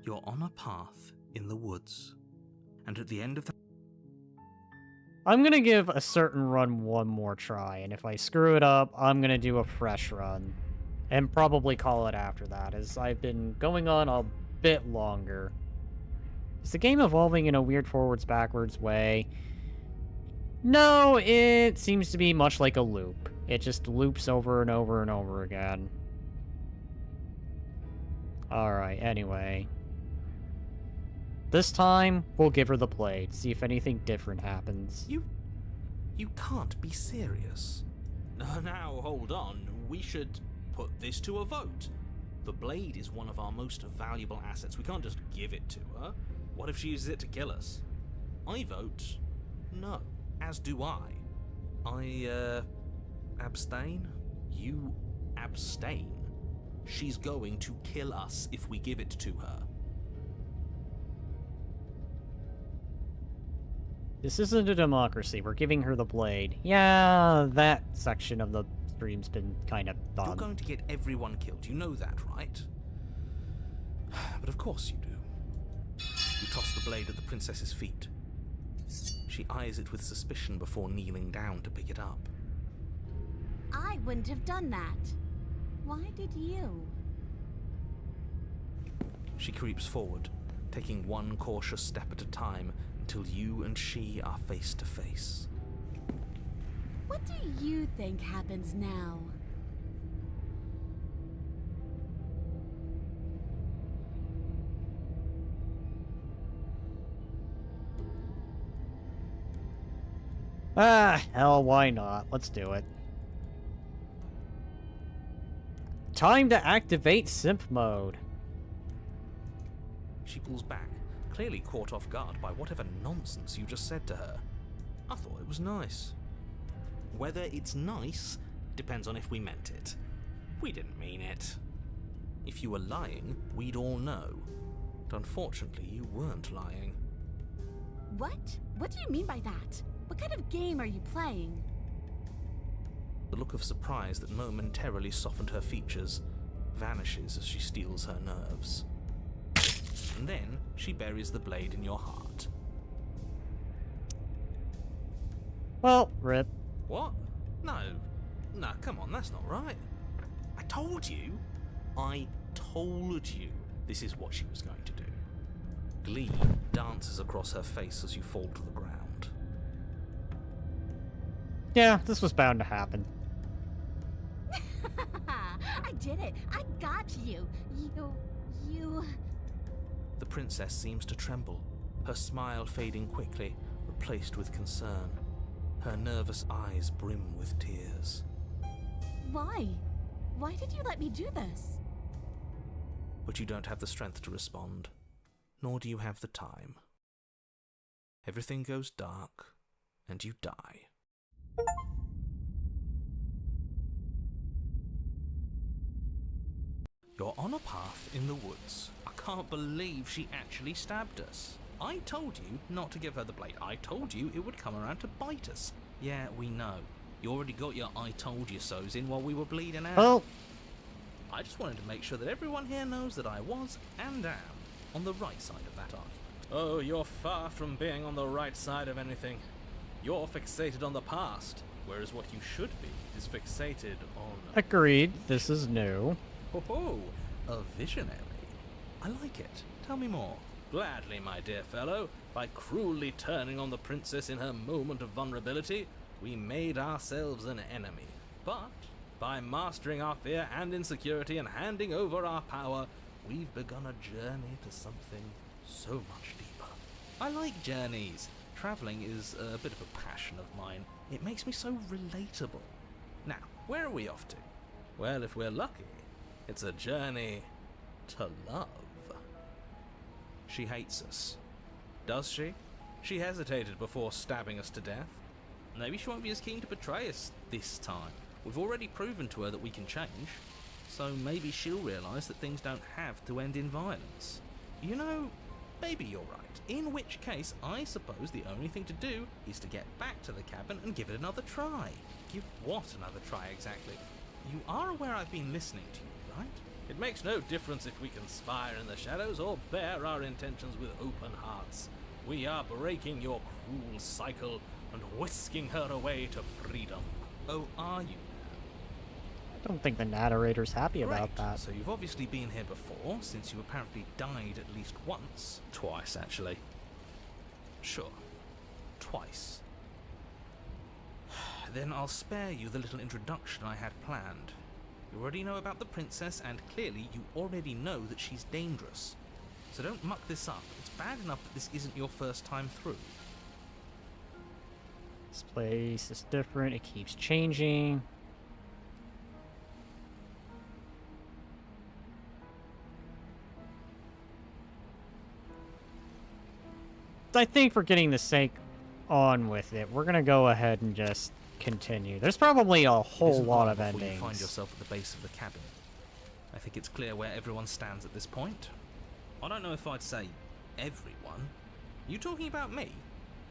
You're on a path in the woods, and at the end of the... I'm gonna give a certain run one more try, and if I screw it up, I'm gonna do a fresh run. And probably call it after that, as I've been going on a bit longer. Is the game evolving in a weird forwards-backwards way? No, it seems to be much like a loop. It just loops over and over and over again. Alright, anyway. This time, we'll give her the blade, see if anything different happens. You can't be serious. Now, hold on. We should put this to a vote. The blade is one of our most valuable assets. We can't just give it to her. What if she uses it to kill us? I vote no, as do I. Abstain? You abstain. She's going to kill us if we give it to her. This isn't a democracy. We're giving her the blade. Yeah, that section of the stream's been kind of done. You're going to get everyone killed. You know that, right? But of course you do. You toss the blade at the princess's feet. She eyes it with suspicion before kneeling down to pick it up. I wouldn't have done that. Why did you? She creeps forward, taking one cautious step at a time until you and she are face to face. What do you think happens now? Ah, hell, why not? Let's do it. Time to activate simp mode. She pulls back, clearly caught off guard by whatever nonsense you just said to her. I thought it was nice. Whether it's nice depends on if we meant it. We didn't mean it. If you were lying, we'd all know. But unfortunately, you weren't lying. What? What do you mean by that? What kind of game are you playing? The look of surprise that momentarily softened her features vanishes as she steals her nerves. And then she buries the blade in your heart. Well, rip. What? No, come on, that's not right. I told you this is what she was going to do. Glee dances across her face as you fall to the ground. Yeah, this was bound to happen. I did it. I got you. You... The princess seems to tremble, her smile fading quickly, replaced with concern. Her nervous eyes brim with tears. Why? Why did you let me do this? But you don't have the strength to respond, nor do you have the time. Everything goes dark, and you die. You're on a path in the woods. I can't believe she actually stabbed us. I told you not to give her the blade. I told you it would come around to bite us. Yeah, we know. You already got your I told you so's in while we were bleeding out. Well, I just wanted to make sure that everyone here knows that I was and am on the right side of that argument. Oh, you're far from being on the right side of anything. You're fixated on the past, whereas what you should be is fixated on... agreed. This is new. Oh, a visionary. I like it. Tell me more. Gladly, my dear fellow. By cruelly turning on the princess in her moment of vulnerability, we made ourselves an enemy. But by mastering our fear and insecurity and handing over our power, we've begun a journey to something so much deeper. I like journeys. Travelling is a bit of a passion of mine. It makes me so relatable. Now, where are we off to? Well, if we're lucky, it's a journey to love. She hates us. Does she? She hesitated before stabbing us to death. Maybe she won't be as keen to betray us this time. We've already proven to her that we can change. So maybe she'll realise that things don't have to end in violence. You know, maybe you're right. In which case, I suppose the only thing to do is to get back to the cabin and give it another try. Give what another try exactly? You are aware I've been listening to you, right? It makes no difference if we conspire in the shadows or bear our intentions with open hearts. We are breaking your cruel cycle and whisking her away to freedom. Oh, are you? I don't think the narrator's happy about Great. that. So you've obviously been here before, since you apparently died at least once. Twice, actually. Sure. Twice. Then I'll spare you the little introduction I had planned. You already know about the princess, and clearly you already know that she's dangerous. So don't muck this up. It's bad enough that this isn't your first time through. This place is different. It keeps changing. I think for getting the sake on with it, we're gonna go ahead and just continue. There's probably a whole lot of before endings. you find yourself at the base of the cabin. I think it's clear where everyone stands at this point. I don't know if I'd say everyone. You talking about me?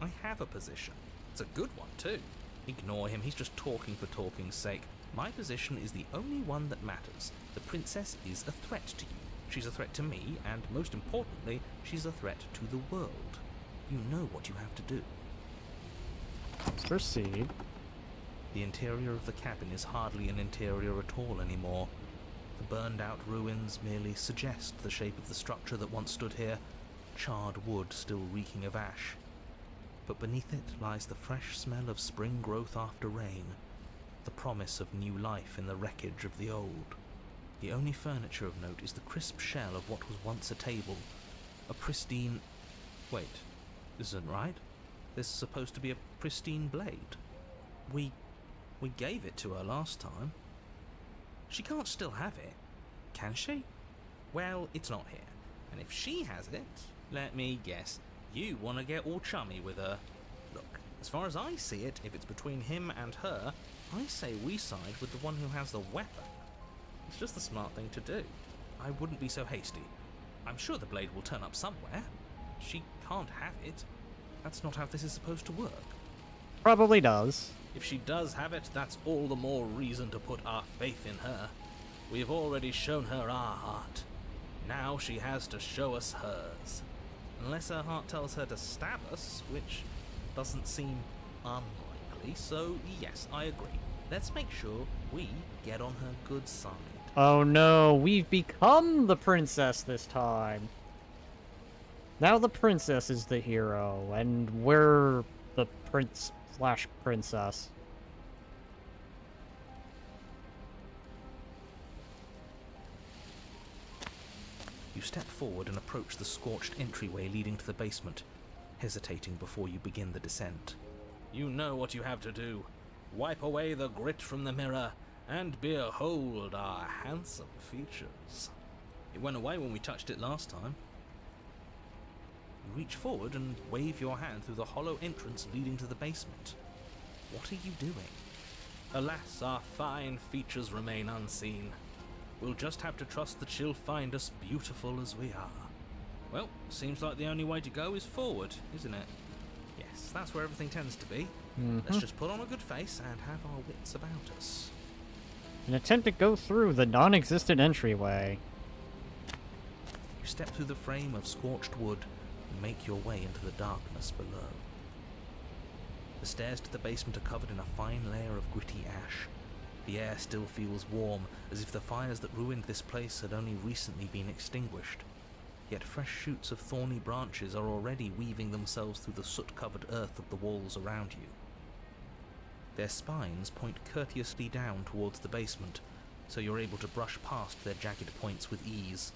I have a position. It's a good one too. Ignore him, he's just talking for talking's sake. My position is the only one that matters. The princess is a threat to you. She's a threat to me, and most importantly, she's a threat to the world. You know what you have to do. Let's proceed. The interior of the cabin is hardly an interior at all anymore. The burned out ruins merely suggest the shape of the structure that once stood here, charred wood still reeking of ash. But beneath it lies the fresh smell of spring growth after rain, the promise of new life in the wreckage of the old. The only furniture of note is the crisp shell of what was once a table, a pristine... Wait, this isn't right. This is supposed to be a pristine blade. We gave it to her last time. She can't still have it, can she? Well, it's not here. And if she has it, let me guess, you want to get all chummy with her. Look, as far as I see it, if it's between him and her, I say we side with the one who has the weapon. It's just the smart thing to do. I wouldn't be so hasty. I'm sure the blade will turn up somewhere. She can't have it. That's not how this is supposed to work. Probably does. If she does have it, that's all the more reason to put our faith in her. We've already shown her our heart. Now she has to show us hers. Unless her heart tells her to stab us, which doesn't seem unlikely, so yes, I agree. Let's make sure we get on her good side. Oh no, we've become the princess this time. Now the princess is the hero, and we're the prince/princess. You step forward and approach the scorched entryway leading to the basement, hesitating before you begin the descent. You know what you have to do. Wipe away the grit from the mirror, and behold our handsome features. It went away when we touched it last time. You reach forward and wave your hand through the hollow entrance leading to the basement. What are you doing? Alas, our fine features remain unseen. We'll just have to trust that she'll find us beautiful as we are. Well, seems like the only way to go is forward, isn't it? Yes, that's where everything tends to be. Let's just put on a good face and have our wits about us. An attempt to go through the non-existent entryway. You step through the frame of scorched wood and make your way into the darkness below. The stairs to the basement are covered in a fine layer of gritty ash. The air still feels warm, as if the fires that ruined this place had only recently been extinguished. Yet fresh shoots of thorny branches are already weaving themselves through the soot-covered earth of the walls around you. Their spines point courteously down towards the basement, so you're able to brush past their jagged points with ease.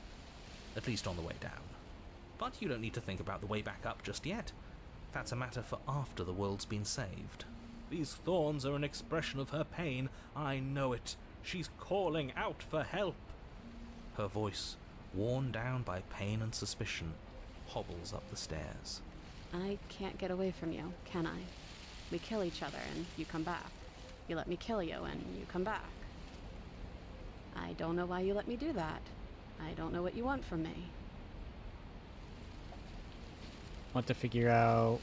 at least on the way down. But you don't need to think about the way back up just yet. That's a matter for after the world's been saved. These thorns are an expression of her pain. I know it. She's calling out for help. Her voice, worn down by pain and suspicion, hobbles up the stairs. I can't get away from you, can I? We kill each other and you come back. You let me kill you and you come back. I don't know why you let me do that. I don't know what you want from me. Want to figure out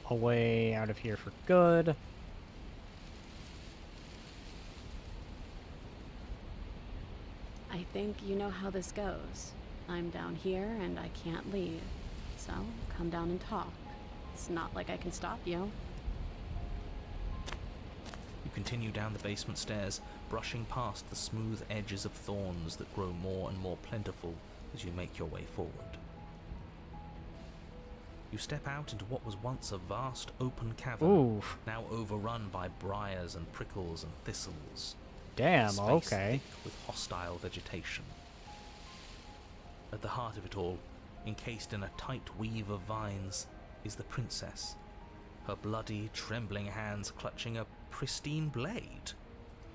a way out of here for good. I think you know how this goes. I'm down here and I can't leave. So come down and talk. It's not like I can stop you. You continue down the basement stairs, brushing past the smooth edges of thorns that grow more and more plentiful as you make your way forward. You step out into what was once a vast open cavern, Oof. now overrun by briars and prickles and thistles. Damn, Space okay. thick with hostile vegetation. At the heart of it all, encased in a tight weave of vines, is the princess, her bloody, trembling hands clutching a pristine blade.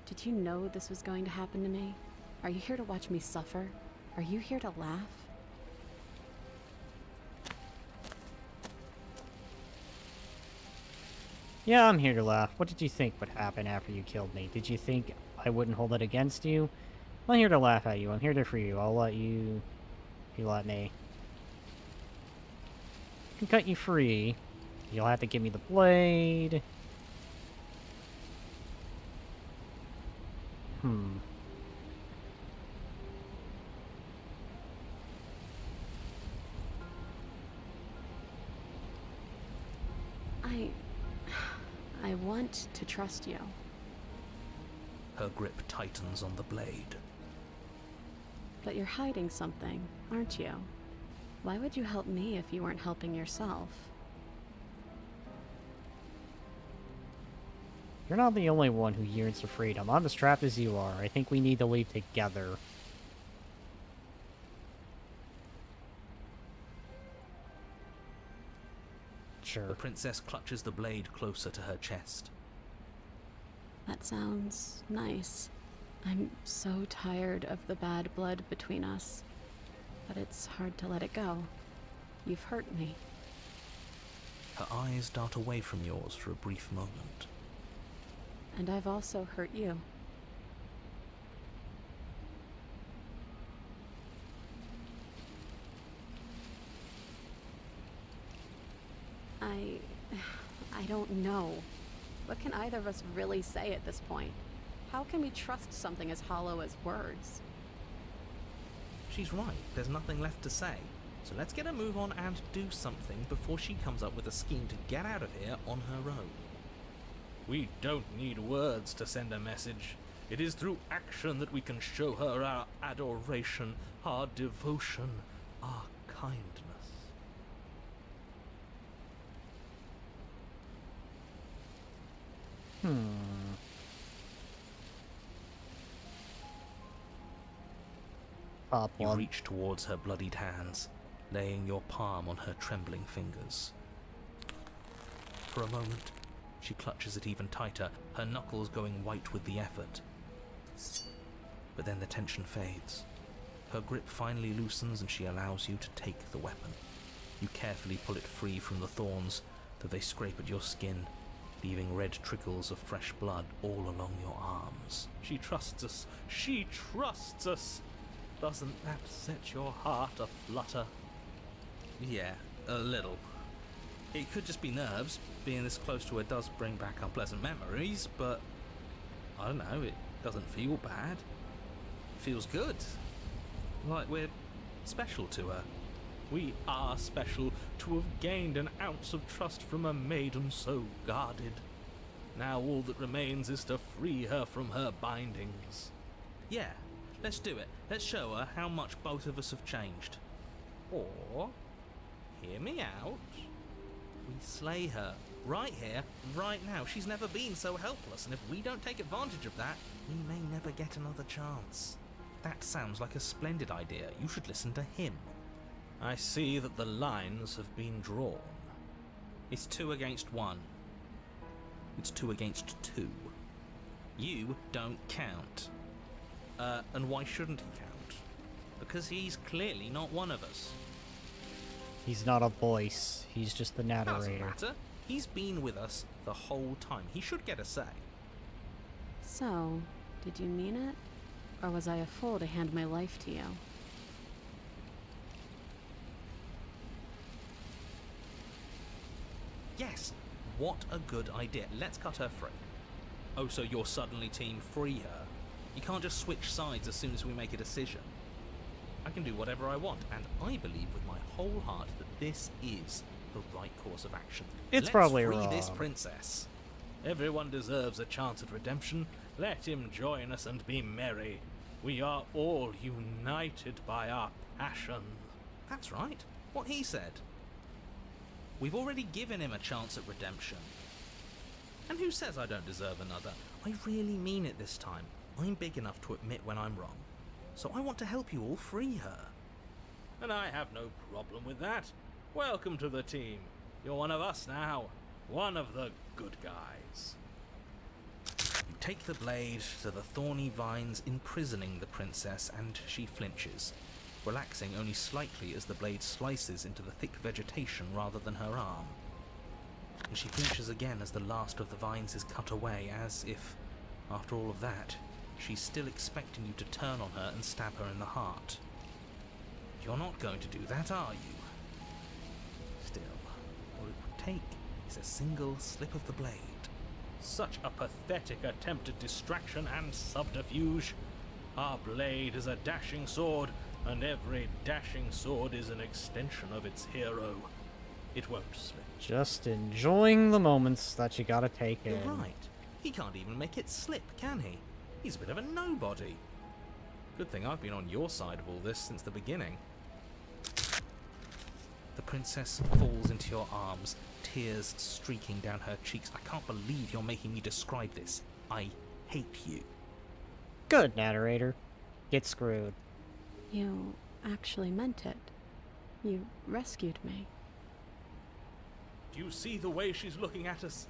Did you know this was going to happen to me? Are you here to watch me suffer? Are you here to laugh? Yeah, I'm here to laugh. What did you think would happen after you killed me? Did you think I wouldn't hold it against you? I'm here to laugh at you. I'm here to free you. I'll let you... if you let me. I can cut you free. You'll have to give me the blade. I want to trust you. Her grip tightens on the blade. But you're hiding something, aren't you? Why would you help me if you weren't helping yourself? You're not the only one who yearns for freedom. I'm as trapped as you are. I think we need to leave together. Sure. The princess clutches the blade closer to her chest. That sounds nice. I'm so tired of the bad blood between us. But it's hard to let it go. You've hurt me. Her eyes dart away from yours for a brief moment. And I've also hurt you. I don't know. What can either of us really say at this point? How can we trust something as hollow as words? She's right, there's nothing left to say. So let's get a move on and do something before she comes up with a scheme to get out of here on her own. We don't need words to send a message. It is through action that we can show her our adoration, our devotion, our kindness. Pop You one. reach towards her bloodied hands, laying your palm on her trembling fingers. For a moment, she clutches it even tighter, her knuckles going white with the effort. But then the tension fades. Her grip finally loosens and she allows you to take the weapon. You carefully pull it free from the thorns, though they scrape at your skin, leaving red trickles of fresh blood all along your arms. She trusts us. She trusts us. Doesn't that set your heart aflutter? Yeah, a little. It could just be nerves. Being this close to her does bring back unpleasant memories, but I don't know, it doesn't feel bad. It feels good. Like we're special to her. We are special to have gained an ounce of trust from a maiden so guarded. Now all that remains is to free her from her bindings. Yeah, let's do it. Let's show her how much both of us have changed. Or, hear me out, we slay her. Right here, right now. She's never been so helpless, and if we don't take advantage of that, we may never get another chance. That sounds like a splendid idea. You should listen to him. I see that the lines have been drawn. It's 2 against 1. It's 2 against 2. You don't count. And why shouldn't he count? Because he's clearly not one of us. He's not a voice. He's just the Doesn't narrator. matter. He's been with us the whole time. He should get a say. So, did you mean it? Or was I a fool to hand my life to you? Yes, what a good idea. Let's cut her free. Oh, so you're suddenly team free her? You can't just switch sides as soon as we make a decision. I can do whatever I want, and I believe with my whole heart that this is the right course of action. It's Let's probably free wrong. this princess. Everyone deserves a chance at redemption. Let him join us and be merry. We are all united by our passion. That's right. What he said. We've already given him a chance at redemption. And who says I don't deserve another? I really mean it this time. I'm big enough to admit when I'm wrong. So I want to help you all free her. And I have no problem with that. Welcome to the team. You're one of us now. One of the good guys. You take the blade to the thorny vines imprisoning the princess, and she flinches, relaxing only slightly as the blade slices into the thick vegetation rather than her arm. And she flinches again as the last of the vines is cut away, as if, after all of that, she's still expecting you to turn on her and stab her in the heart. You're not going to do that, are you? Still, all it would take is a single slip of the blade. Such a pathetic attempt at distraction and subterfuge. Our blade is a dashing sword, and every dashing sword is an extension of its hero. It won't slip. Just enjoying the moments that you gotta take in. You're right. He can't even make it slip, can he? He's a bit of a nobody. Good thing I've been on your side of all this since the beginning. The princess falls into your arms, tears streaking down her cheeks. I can't believe you're making me describe this. I hate you. Good, narrator. Get screwed. You actually meant it. You rescued me. Do you see the way she's looking at us?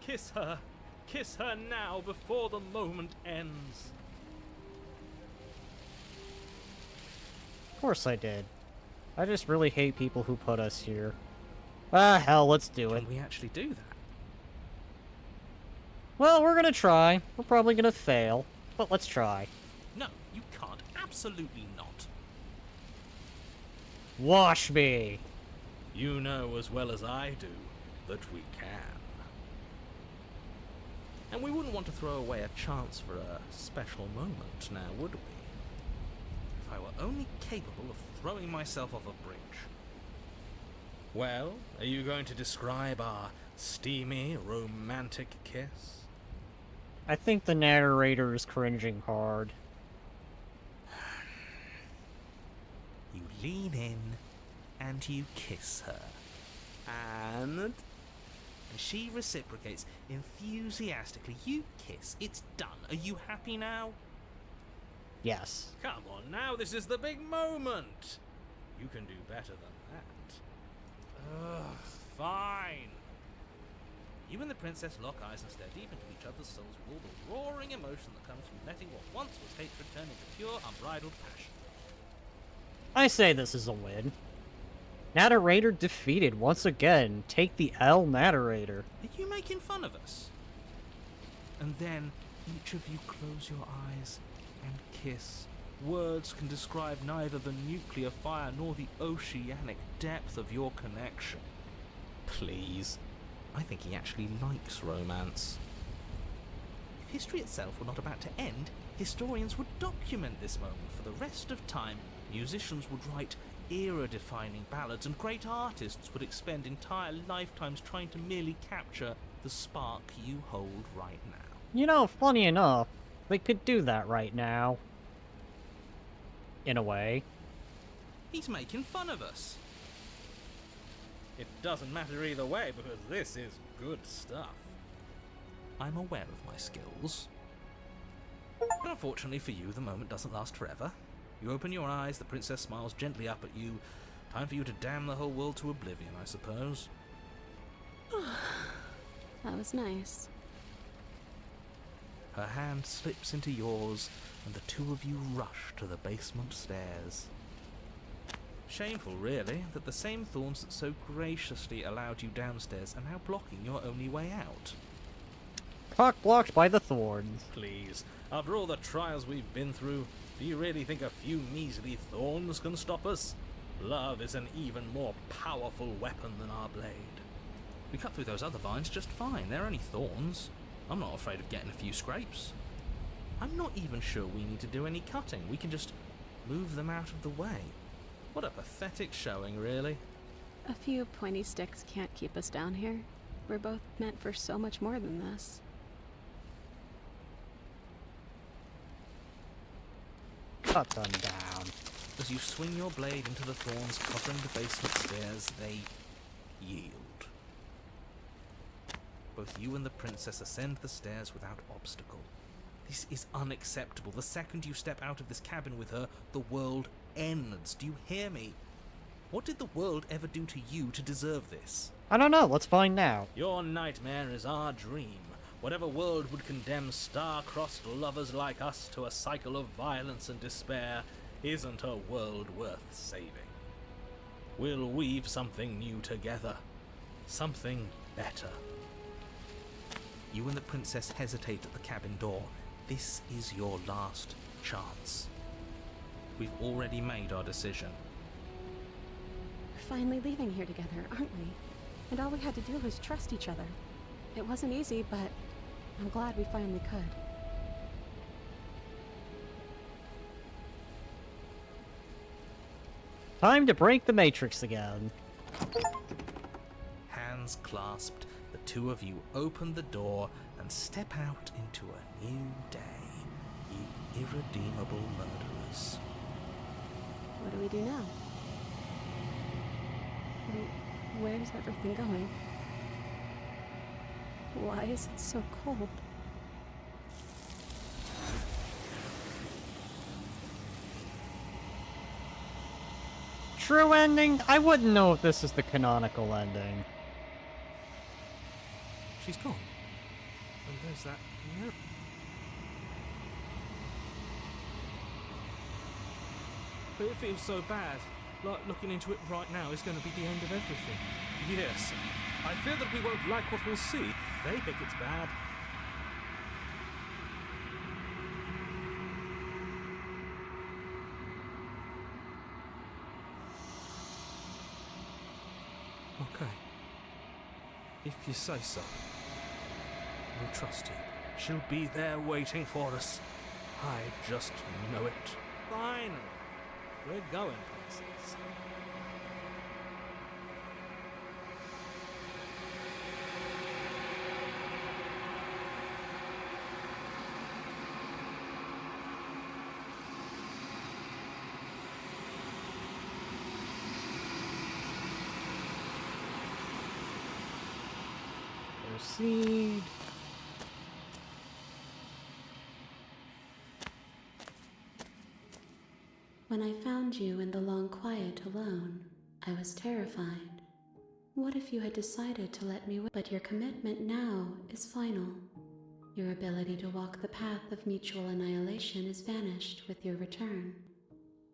Kiss her. Kiss her now before the moment ends. Of course I did. I just really hate people who put us here. Ah, hell, let's do it. Can we actually do that? Well, we're gonna try. We're probably gonna fail, but let's try. No, you can't. Absolutely not. Wash me! You know as well as I do that we can. And we wouldn't want to throw away a chance for a special moment now, would we? If I were only capable of throwing myself off a bridge. Well, are you going to describe our steamy, romantic kiss? I think the narrator is cringing hard. You lean in and you kiss her. And she reciprocates enthusiastically. You kiss. It's done. Are you happy now? Yes. Come on now, this is the big moment. You can do better than that. Ugh, fine. You and the princess lock eyes and stare deep into each other's souls with all the roaring emotion that comes from letting what once was hatred turn into pure, unbridled passion. I say this is a win. Narrator defeated once again. Take the L, narrator. Are you making fun of us? And then each of you close your eyes and kiss. Words can describe neither the nuclear fire nor the oceanic depth of your connection. Please. I think he actually likes romance. If history itself were not about to end, historians would document this moment for the rest of time. Musicians would write era-defining ballads, and great artists would expend entire lifetimes trying to merely capture the spark you hold right now. You know, funny enough, they could do that right now. In a way. He's making fun of us. It doesn't matter either way because this is good stuff. I'm aware of my skills. But unfortunately for you, the moment doesn't last forever. You open your eyes, the princess smiles gently up at you. Time for you to damn the whole world to oblivion, I suppose. That was nice. Her hand slips into yours, and the two of you rush to the basement stairs. Shameful, really, that the same thorns that so graciously allowed you downstairs are now blocking your only way out. Cock blocked by the thorns. Please, after all the trials we've been through, do you really think a few measly thorns can stop us? Love is an even more powerful weapon than our blade. We cut through those other vines just fine, they're only thorns. I'm not afraid of getting a few scrapes. I'm not even sure we need to do any cutting, we can just move them out of the way. What a pathetic showing, really. A few pointy sticks can't keep us down here. We're both meant for so much more than this. Cut them down. As you swing your blade into the thorns covering the basement stairs, they yield. Both you and the princess ascend the stairs without obstacle. This is unacceptable. The second you step out of this cabin with her, the world ends. Do you hear me? What did the world ever do to you to deserve this? I don't know, let's find out. Your nightmare is our dream. Whatever world would condemn star-crossed lovers like us to a cycle of violence and despair isn't a world worth saving. We'll weave something new together. Something better. You and the princess hesitate at the cabin door. This is your last chance. We've already made our decision. We're finally leaving here together, aren't we? And all we had to do was trust each other. It wasn't easy, but I'm glad we finally could. Time to break the Matrix again. Hands clasped, the two of you open the door and step out into a new day, you irredeemable murderers. What do we do now? Where's everything going? Why is it so cold? True ending? I wouldn't know if this is the canonical ending. She's gone. And there's that mirror. But it feels so bad. Like looking into it right now is going to be the end of everything. Yes, I fear that we won't like what we'll see. They think it's bad. Okay. If you say so. We'll trust you. She'll be there waiting for us. I just know it. Fine. We're going places. Proceed. When I found you in the long quiet alone, I was terrified. What if you had decided to let me but your commitment now is final. Your ability to walk the path of mutual annihilation is vanished with your return.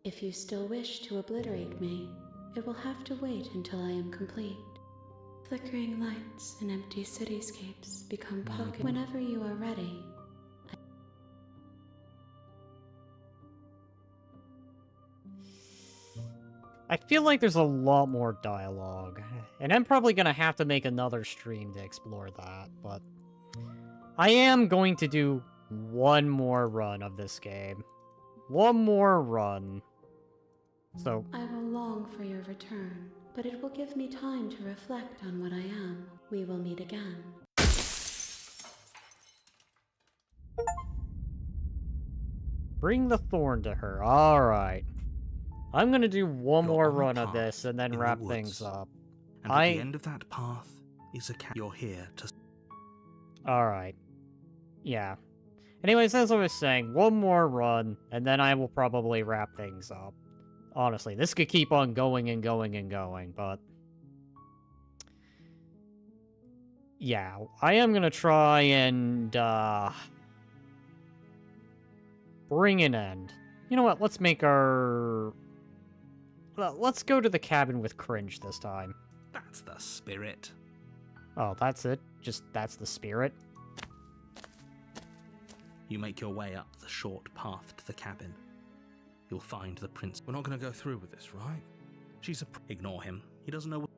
If you still wish to obliterate me, it will have to wait until I am complete. Flickering lights and empty cityscapes become pockets. Whenever you are ready, I feel like there's a lot more dialogue, and I'm probably gonna have to make another stream to explore that, but I am going to do one more run of this game. One more run. So, I will long for your return, but it will give me time to reflect on what I am. We will meet again. bring the thorn to her. Alright. I'm gonna do one You're more on a run of path this and then in the wrap woods. things up. And at the end of that path is a cat. You're here to... Alright. Yeah. Anyways, as I was saying, one more run, and then I will probably wrap things up. Honestly, this could keep on going and going and going, but... yeah, I am gonna try and, bring an end. You know what, let's make our... well, let's go to the cabin with Cringe this time. That's the spirit. Oh, that's it? Just, that's the spirit? You make your way up the short path to the cabin. You'll find the prince. We're not going to go through with this, right? She's a... Ignore him. He doesn't know what...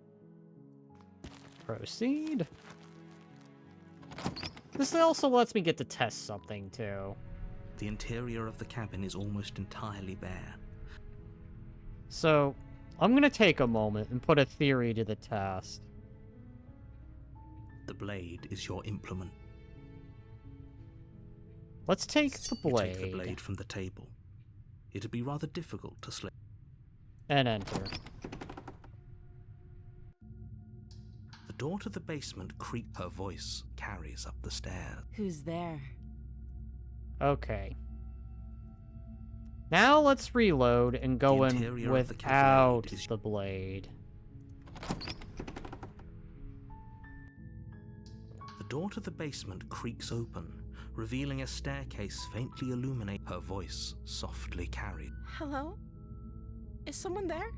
Proceed. This also lets me get to test something, too. The interior of the cabin is almost entirely bare. So, I'm gonna take a moment and put a theory to the test. The blade is your implement. Let's take the blade. You take the blade from the table. It'd be rather difficult to slip. And enter. The door to the basement creaks. Her voice carries up the stairs. Who's there? Okay. Now let's reload and go in interior of the without blade is- the blade. The door to the basement creaks open, revealing a staircase faintly illuminate. Her voice softly carried. Hello? Is someone there?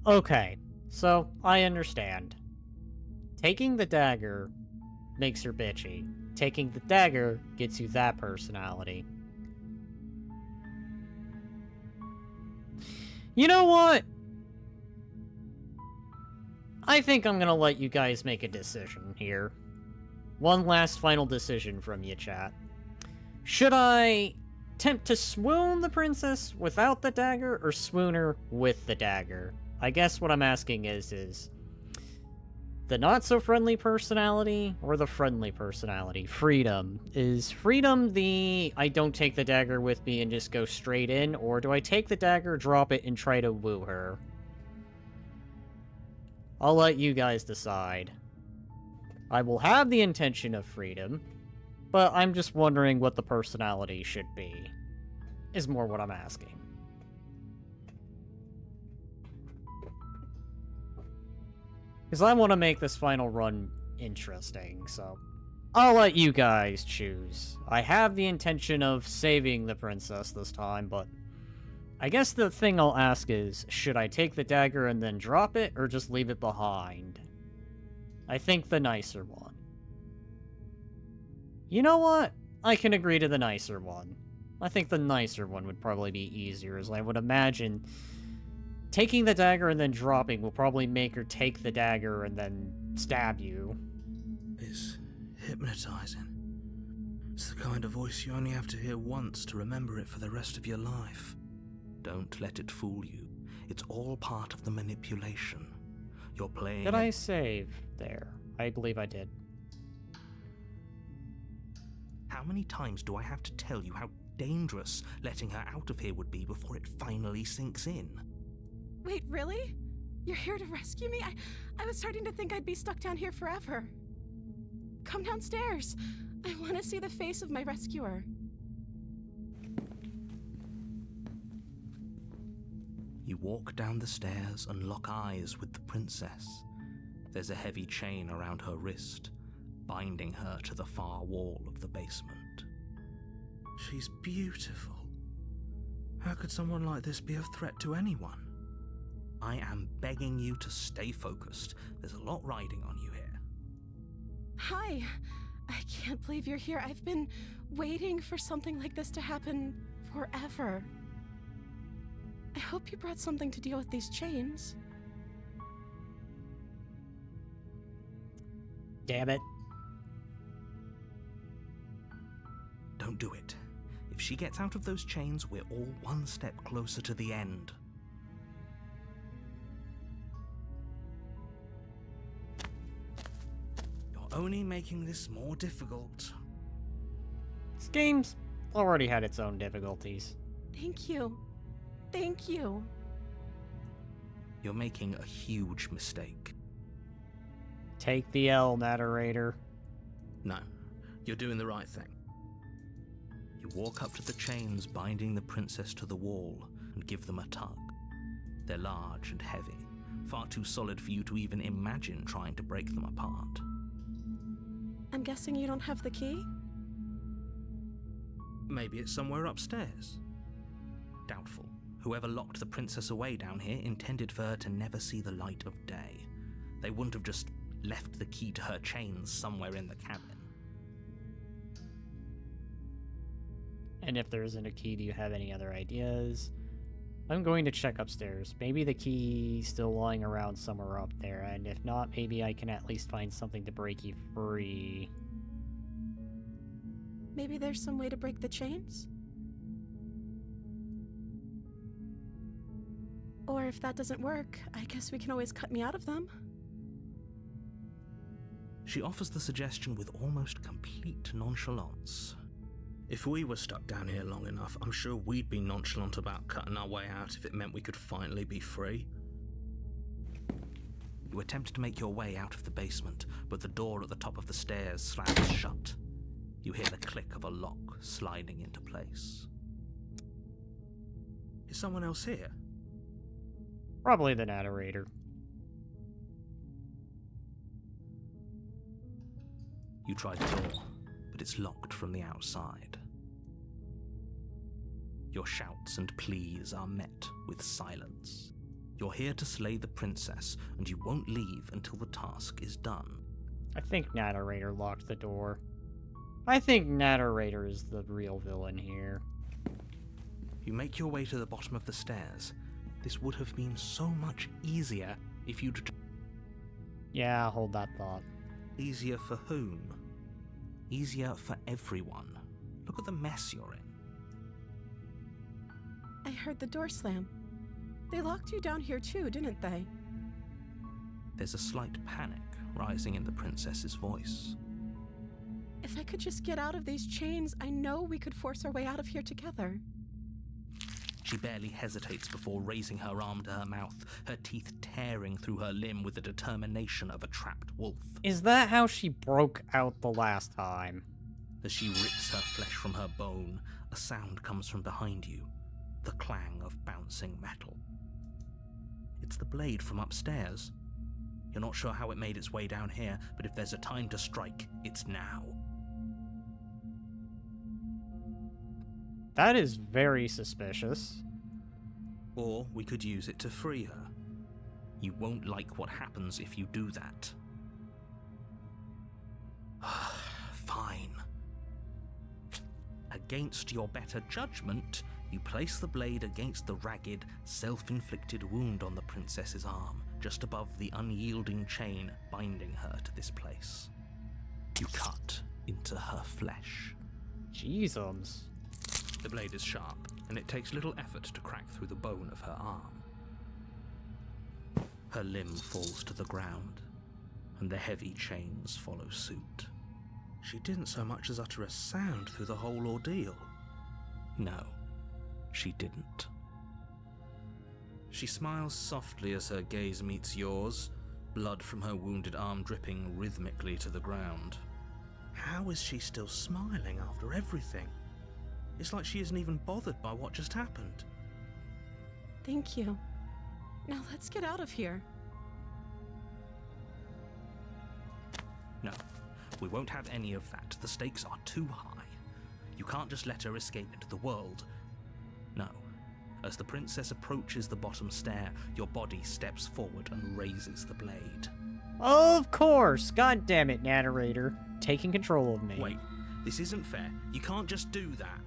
Okay, so I understand. Taking the dagger makes her bitchy. Taking the dagger gets you that personality. You know what? I think I'm gonna let you guys make a decision here. One last final decision from you, chat. Should I attempt to swoon the princess without the dagger, or swoon her with the dagger? I guess what I'm asking is the not-so-friendly personality or the friendly personality? Freedom. Is Freedom the I don't take the dagger with me and just go straight in, or do I take the dagger, drop it, and try to woo her? I'll let you guys decide. I will have the intention of Freedom, but I'm just wondering what the personality should be, is more what I'm asking. Because I want to make this final run interesting, so I'll let you guys choose. I have the intention of saving the princess this time, but I guess the thing I'll ask is, should I take the dagger and then drop it, or just leave it behind? I think the nicer one. You know what? I can agree to the nicer one. I think the nicer one would probably be easier, as I would imagine taking the dagger and then dropping will probably make her take the dagger and then stab you. It's hypnotizing. It's the kind of voice you only have to hear once to remember it for the rest of your life. Don't let it fool you. It's all part of the manipulation. You're playing... Did I save there? I believe I did. How many times do I have to tell you how dangerous letting her out of here would be before it finally sinks in? Wait, really? You're here to rescue me? I was starting to think I'd be stuck down here forever. Come downstairs. I want to see the face of my rescuer. You walk down the stairs and lock eyes with the princess. There's a heavy chain around her wrist, binding her to the far wall of the basement. She's beautiful. How could someone like this be of threat to anyone? I am begging you to stay focused. There's a lot riding on you here. Hi. I can't believe you're here. I've been waiting for something like this to happen forever. I hope you brought something to deal with these chains. Damn it. Don't do it. If she gets out of those chains, we're all one step closer to the end. You're only making this more difficult. This game's already had its own difficulties. Thank you. Thank you. You're making a huge mistake. Take the L, narrator. No, you're doing the right thing. You walk up to the chains binding the princess to the wall and give them a tug. They're large and heavy, far too solid for you to even imagine trying to break them apart. I'm guessing you don't have the key? Maybe it's somewhere upstairs. Doubtful. Whoever locked the princess away down here intended for her to never see the light of day. They wouldn't have just left the key to her chains somewhere in the cabin. And if there isn't a key, do you have any other ideas? I'm going to check upstairs. Maybe the key's still lying around somewhere up there, and if not, maybe I can at least find something to break you free. Maybe there's some way to break the chains? Or if that doesn't work, I guess we can always cut me out of them. She offers the suggestion with almost complete nonchalance. If we were stuck down here long enough, I'm sure we'd be nonchalant about cutting our way out if it meant we could finally be free. You attempt to make your way out of the basement, but the door at the top of the stairs slams shut. You hear the click of a lock sliding into place. Is someone else here? Probably the narrator. You try the door, but it's locked from the outside. Your shouts and pleas are met with silence. You're here to slay the princess, and you won't leave until the task is done. I think narrator locked the door. I think narrator is the real villain here. You make your way to the bottom of the stairs. This would have been so much easier if you'd... Yeah, hold that thought. Easier for whom? Easier for everyone. Look at the mess you're in. I heard the door slam. They locked you down here too, didn't they? There's a slight panic rising in the princess's voice. If I could just get out of these chains, I know we could force our way out of here together. She barely hesitates before raising her arm to her mouth, her teeth tearing through her limb with the determination of a trapped wolf. Is that how she broke out the last time? As she rips her flesh from her bone, a sound comes from behind you, the clang of bouncing metal. It's the blade from upstairs. You're not sure how it made its way down here, but if there's a time to strike, it's now. That is very suspicious. Or we could use it to free her. You won't like what happens if you do that. Fine. Against your better judgment, you place the blade against the ragged, self-inflicted wound on the princess's arm, just above the unyielding chain binding her to this place. You cut into her flesh. Jeezums. The blade is sharp, and it takes little effort to crack through the bone of her arm. Her limb falls to the ground, and the heavy chains follow suit. She didn't so much as utter a sound through the whole ordeal. No, she didn't. She smiles softly as her gaze meets yours, blood from her wounded arm dripping rhythmically to the ground. How is she still smiling after everything? It's like she isn't even bothered by what just happened. Thank you. Now let's get out of here. No, we won't have any of that. The stakes are too high. You can't just let her escape into the world. No. As the princess approaches the bottom stair, your body steps forward and raises the blade. Of course! God damn it, narrator. Taking control of me. Wait, this isn't fair. You can't just do that.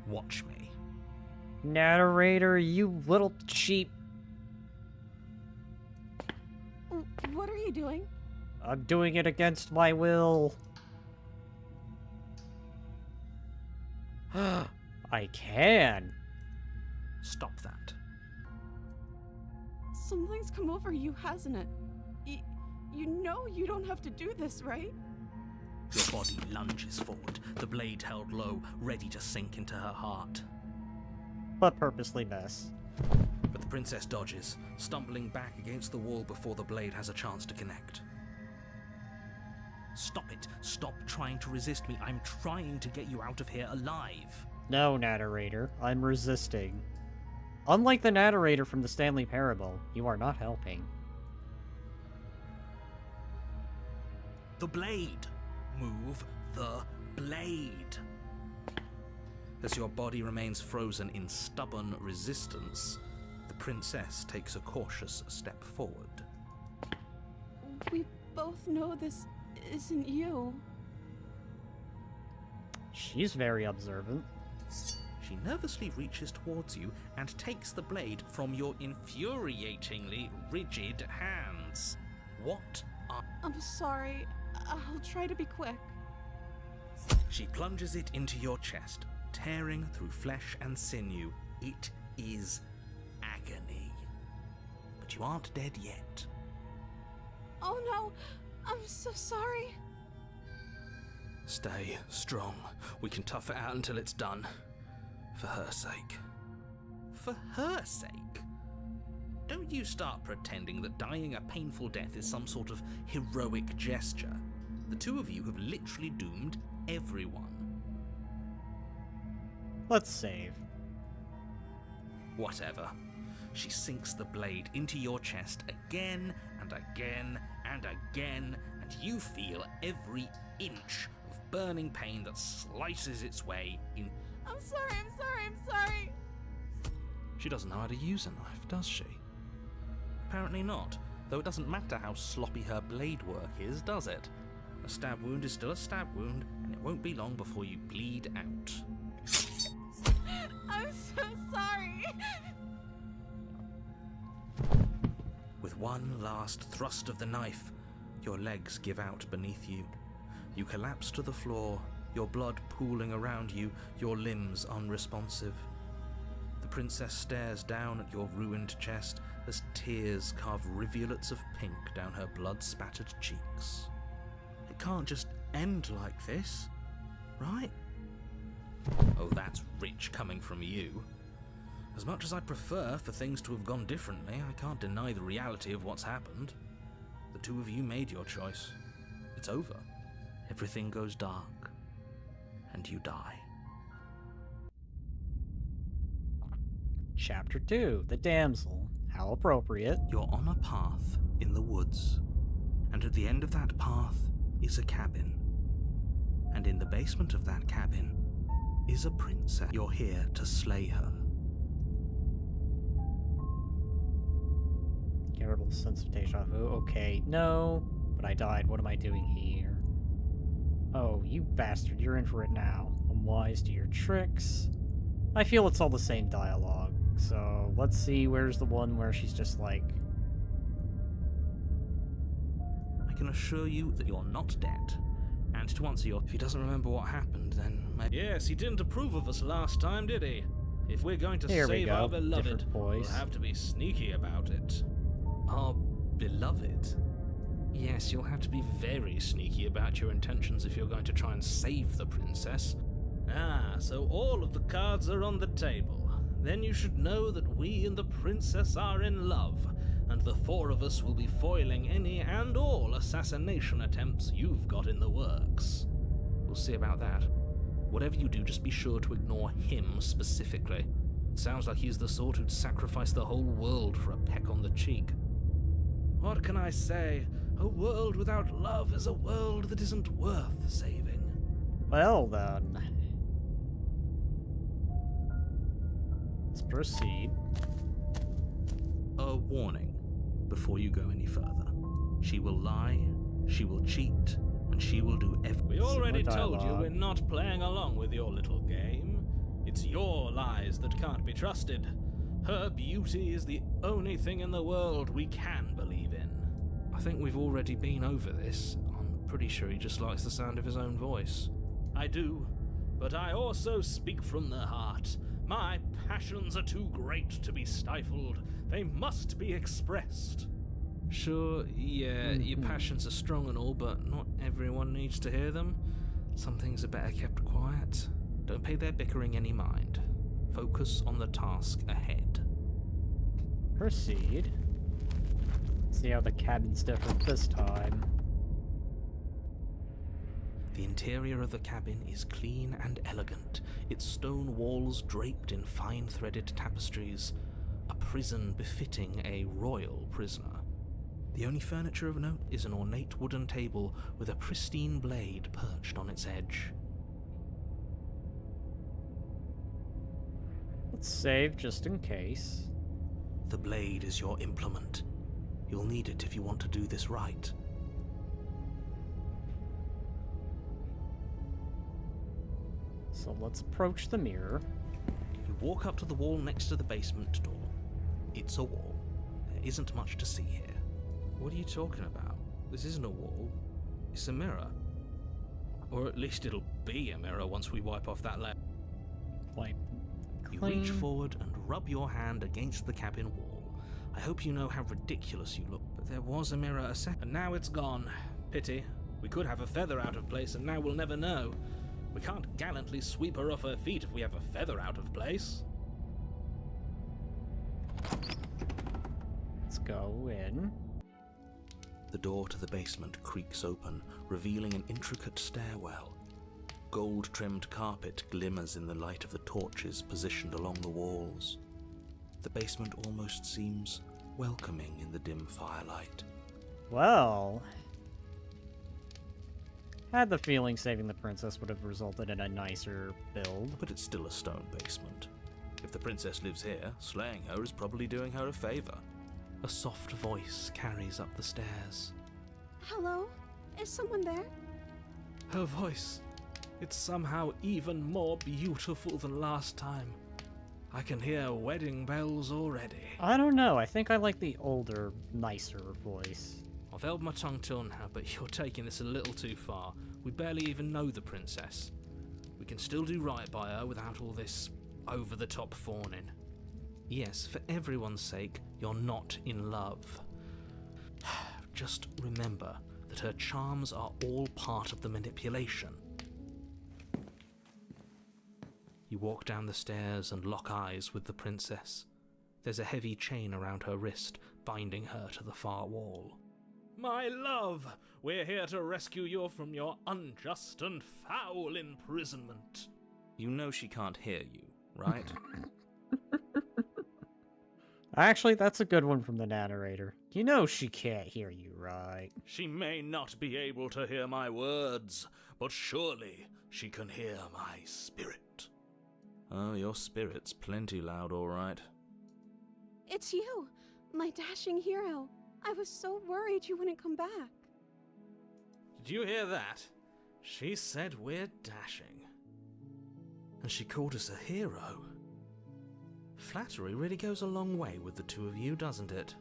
Watch me. Narrator, you little cheap... What are you doing? I'm doing it against my will. I can. Stop that. Something's come over you, hasn't it? You know you don't have to do this, right? Your body lunges forward, the blade held low, ready to sink into her heart. But purposely miss. But the princess dodges, stumbling back against the wall before the blade has a chance to connect. Stop it. Stop trying to resist me. I'm trying to get you out of here alive. No, narrator. I'm resisting. Unlike the narrator from the Stanley Parable, you are not helping. The blade. Move the blade. As your body remains frozen in stubborn resistance, the princess takes a cautious step forward. We both know this isn't you. She's very observant. She nervously reaches towards you and takes the blade from your infuriatingly rigid hands. What are... I'm sorry. I'll try to be quick. She plunges it into your chest, tearing through flesh and sinew. It is agony. But you aren't dead yet. Oh no, I'm so sorry. Stay strong. We can tough it out until it's done. For her sake. For her sake? Don't you start pretending that dying a painful death is some sort of heroic gesture. The two of you have literally doomed everyone. Let's save. Whatever. She sinks the blade into your chest again and again and again, and you feel every inch of burning pain that slices its way in. I'm sorry. She doesn't know how to use a knife, does she? Apparently not, though it doesn't matter how sloppy her blade work is, does it? A stab wound is still a stab wound, and it won't be long before you bleed out. I'm so sorry. With one last thrust of the knife, your legs give out beneath you. You collapse to the floor, your blood pooling around you, your limbs unresponsive. The princess stares down at your ruined chest as tears carve rivulets of pink down her blood-spattered cheeks. It can't just end like this, right? Oh, that's rich coming from you. As much as I'd prefer for things to have gone differently, I can't deny the reality of what's happened. The two of you made your choice. It's over. Everything goes dark. And you die. Chapter 2, The Damsel. How appropriate. You're on a path in the woods, and at the end of that path is a cabin. And in the basement of that cabin is a princess. You're here to slay her. Terrible sense of deja vu. Okay, no, but I died. What am I doing here? Oh, you bastard, you're in for it now. I'm wise to your tricks. I feel it's all the same dialogue, so let's see where's the one where she's just like... I can assure you that you're not dead. And to answer your... If he doesn't remember what happened, then maybe... Yes, he didn't approve of us last time, did he? If we're going to Here we save go. our beloved, Different we'll voice. have to be sneaky about it. Our beloved? Yes, you'll have to be very sneaky about your intentions if you're going to try and save the princess. Ah, so all of the cards are on the table. Then you should know that we and the princess are in love, and the four of us will be foiling any and all assassination attempts you've got in the works. We'll see about that. Whatever you do, just be sure to ignore him specifically. It sounds like he's the sort who'd sacrifice the whole world for a peck on the cheek. What can I say? A world without love is a world that isn't worth saving. Well then. Let's proceed. A warning before you go any further. She will lie, she will cheat, and she will do everything. We already Similar told you dialogue. we're not playing along with your little game. It's your lies that can't be trusted. Her beauty is the only thing in the world we can believe in. I think we've already been over this. I'm pretty sure he just likes the sound of his own voice. I do, but I also speak from the heart. My passions are too great to be stifled. They must be expressed. Sure, yeah, your passions are strong and all, but not everyone needs to hear them. Some things are better kept quiet. Don't pay their bickering any mind. Focus on the task ahead. Proceed. See how the cabin's different this time. The interior of the cabin is clean and elegant, its stone walls draped in fine-threaded tapestries, a prison befitting a royal prisoner. The only furniture of note is an ornate wooden table with a pristine blade perched on its edge. Let's save just in case. The blade is your implement. You'll need it if you want to do this right. So let's approach the mirror. You walk up to the wall next to the basement door. It's a wall. There isn't much to see here. What are you talking about? This isn't a wall. It's a mirror. Or at least it'll be a mirror once we wipe off that layer. Like, You clean. reach forward and rub your hand against the cabin wall. I hope you know how ridiculous you look. But there was a mirror a second, and now it's gone. Pity. We could have a feather out of place, and now we'll never know. We can't gallantly sweep her off her feet if we have a feather out of place. Let's go in. The door to the basement creaks open, revealing an intricate stairwell. Gold-trimmed carpet glimmers in the light of the torches positioned along the walls. The basement almost seems welcoming in the dim firelight. Well, had the feeling saving the princess would have resulted in a nicer build. But it's still a stone basement. If the princess lives here, slaying her is probably doing her a favor. A soft voice carries up the stairs. Hello? Is someone there? Her voice. It's somehow even more beautiful than last time. I can hear wedding bells already. I don't know, I think I like the older, nicer voice. I've held my tongue till now, but you're taking this a little too far. We barely even know the princess. We can still do right by her without all this over-the-top fawning. Yes, for everyone's sake, you're not in love. Just remember that her charms are all part of the manipulation. You walk down the stairs and lock eyes with the princess. There's a heavy chain around her wrist, binding her to the far wall. My love, we're here to rescue you from your unjust and foul imprisonment. You know she can't hear you, right? Actually, that's a good one from the narrator. You know she can't hear you, right? She may not be able to hear my words, but surely she can hear my spirit. Oh, your spirit's plenty loud, all right. It's you, my dashing hero. I was so worried you wouldn't come back. Did you hear that? She said we're dashing. And she called us a hero. Flattery really goes a long way with the two of you, doesn't it?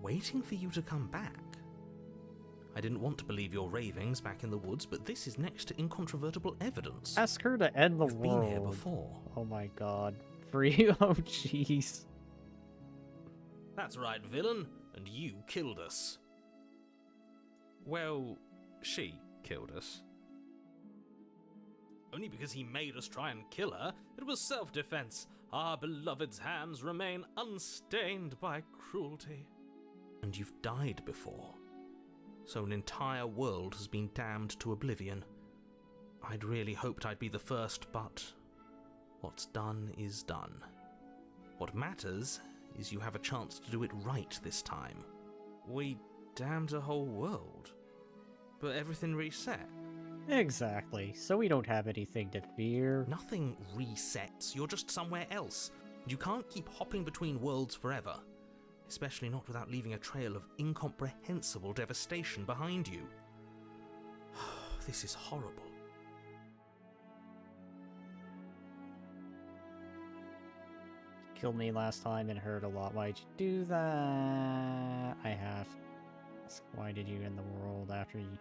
Waiting for you to come back. I didn't want to believe your ravings back in the woods, but this is next to incontrovertible evidence. Ask her to end the You've world. been here before. Oh my god. For you? Oh jeez. That's right, villain, and you killed us. Well, she killed us. Only because he made us try and kill her. It was self-defense. Our beloved's hands remain unstained by cruelty. And you've died before. So an entire world has been damned to oblivion. I'd really hoped I'd be the first, but what's done is done. What matters is you have a chance to do it right this time. We damned a whole world, but everything reset. Exactly. So we don't have anything to fear. Nothing resets, you're just somewhere else. You can't keep hopping between worlds forever. Especially not without leaving a trail of incomprehensible devastation behind you. This is horrible. Killed me last time and hurt a lot. Why'd you do that? I have. Why did you end the world after you...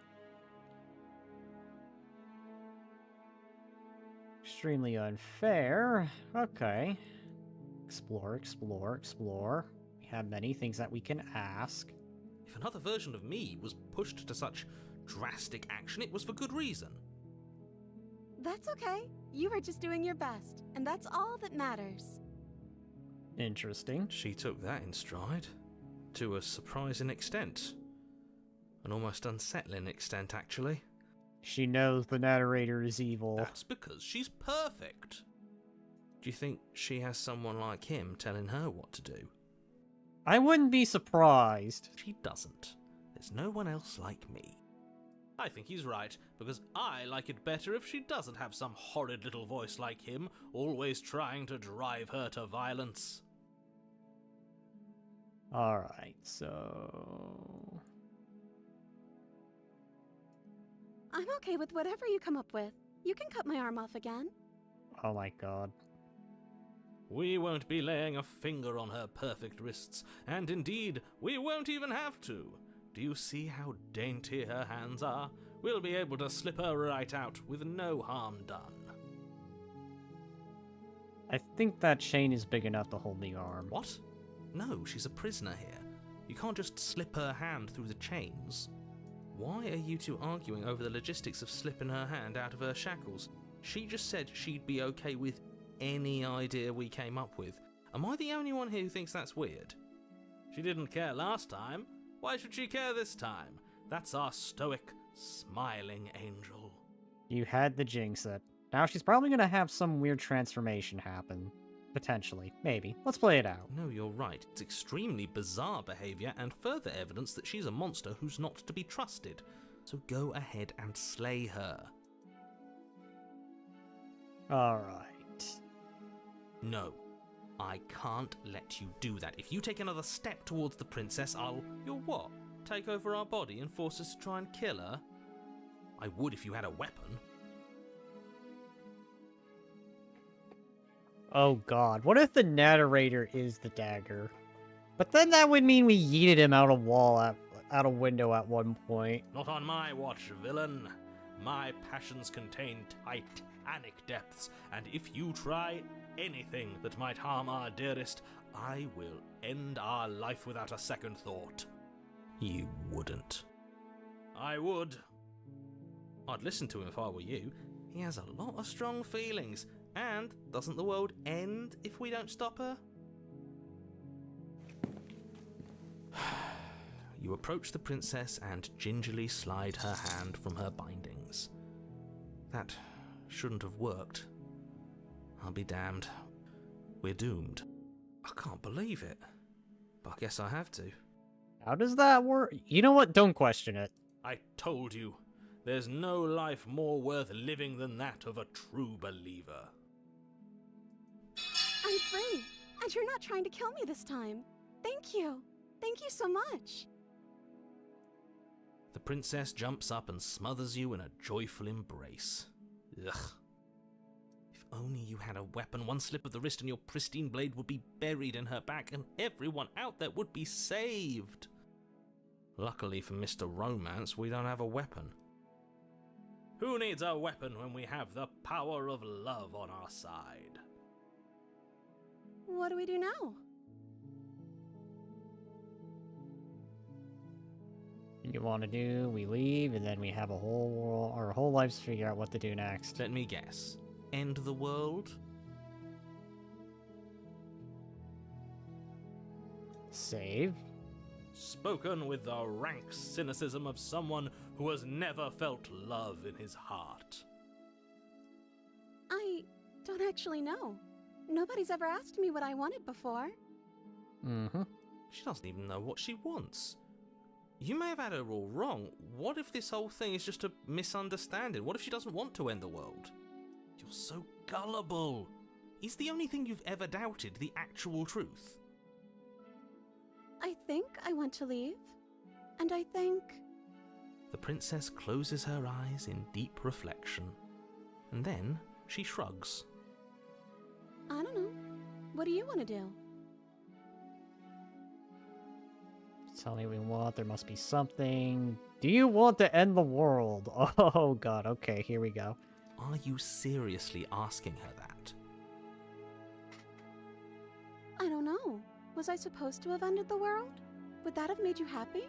Extremely unfair. Okay. Explore, explore, explore. We have many things that we can ask. If another version of me was pushed to such drastic action, it was for good reason. That's okay. You were just doing your best, and that's all that matters. Interesting. She took that in stride. To a surprising extent. An almost unsettling extent, actually. She knows the narrator is evil. That's because she's perfect. Do you think she has someone like him telling her what to do? I wouldn't be surprised. She doesn't. There's no one else like me. I think he's right, because I like it better if she doesn't have some horrid little voice like him, always trying to drive her to violence. Alright, so... I'm okay with whatever you come up with. You can cut my arm off again. Oh my god. We won't be laying a finger on her perfect wrists, and indeed, we won't even have to. Do you see how dainty her hands are? We'll be able to slip her right out with no harm done. I think that chain is big enough to hold the arm. What? No, she's a prisoner here. You can't just slip her hand through the chains. Why are you two arguing over the logistics of slipping her hand out of her shackles? She just said she'd be okay with any idea we came up with. Am I the only one here who thinks that's weird? She didn't care last time. Why should she care this time? That's our stoic, smiling angel. You had to jinx it. Now she's probably gonna have some weird transformation happen. Potentially. Maybe. Let's play it out. No, you're right. It's extremely bizarre behaviour and further evidence that she's a monster who's not to be trusted. So go ahead and slay her. Alright. No. I can't let you do that. If you take another step towards the princess, You'll what? Take over our body and force us to try and kill her? I would if you had a weapon. Oh god, what if the narrator is the dagger? But then that would mean we yeeted him out a window at one point. Not on my watch, villain. My passions contain titanic depths, and if you try anything that might harm our dearest, I will end our life without a second thought. You wouldn't. I would. I'd listen to him if I were you. He has a lot of strong feelings, and doesn't the world end if we don't stop her? You approach the princess and gingerly slide her hand from her bindings. That shouldn't have worked. I'll be damned. We're doomed. I can't believe it. But I guess I have to. How does that work? You know what? Don't question it. I told you. There's no life more worth living than that of a true believer. I'm free, and you're not trying to kill me this time. Thank you. Thank you so much. The princess jumps up and smothers you in a joyful embrace. Ugh. If only you had a weapon, one slip of the wrist and your pristine blade would be buried in her back, and everyone out there would be saved. Luckily for Mr. Romance, we don't have a weapon. Who needs a weapon when we have the power of love on our side? What do we do now? You want to do, we leave, and then we have a whole world, our whole lives to figure out what to do next. Let me guess. End the world? Save. Spoken with the rank cynicism of someone who has never felt love in his heart. I don't actually know. Nobody's ever asked me what I wanted before. Mm-hmm. She doesn't even know what she wants. You may have had her all wrong. What if this whole thing is just a misunderstanding? What if she doesn't want to end the world? You're so gullible. Is the only thing you've ever doubted the actual truth? I think I want to leave. And I think... The princess closes her eyes in deep reflection. And then she shrugs. I don't know. What do you want to do? Tell me what we want. There must be something. Do you want to end the world? Oh god, okay, here we go. Are you seriously asking her that? I don't know. Was I supposed to have ended the world? Would that have made you happy?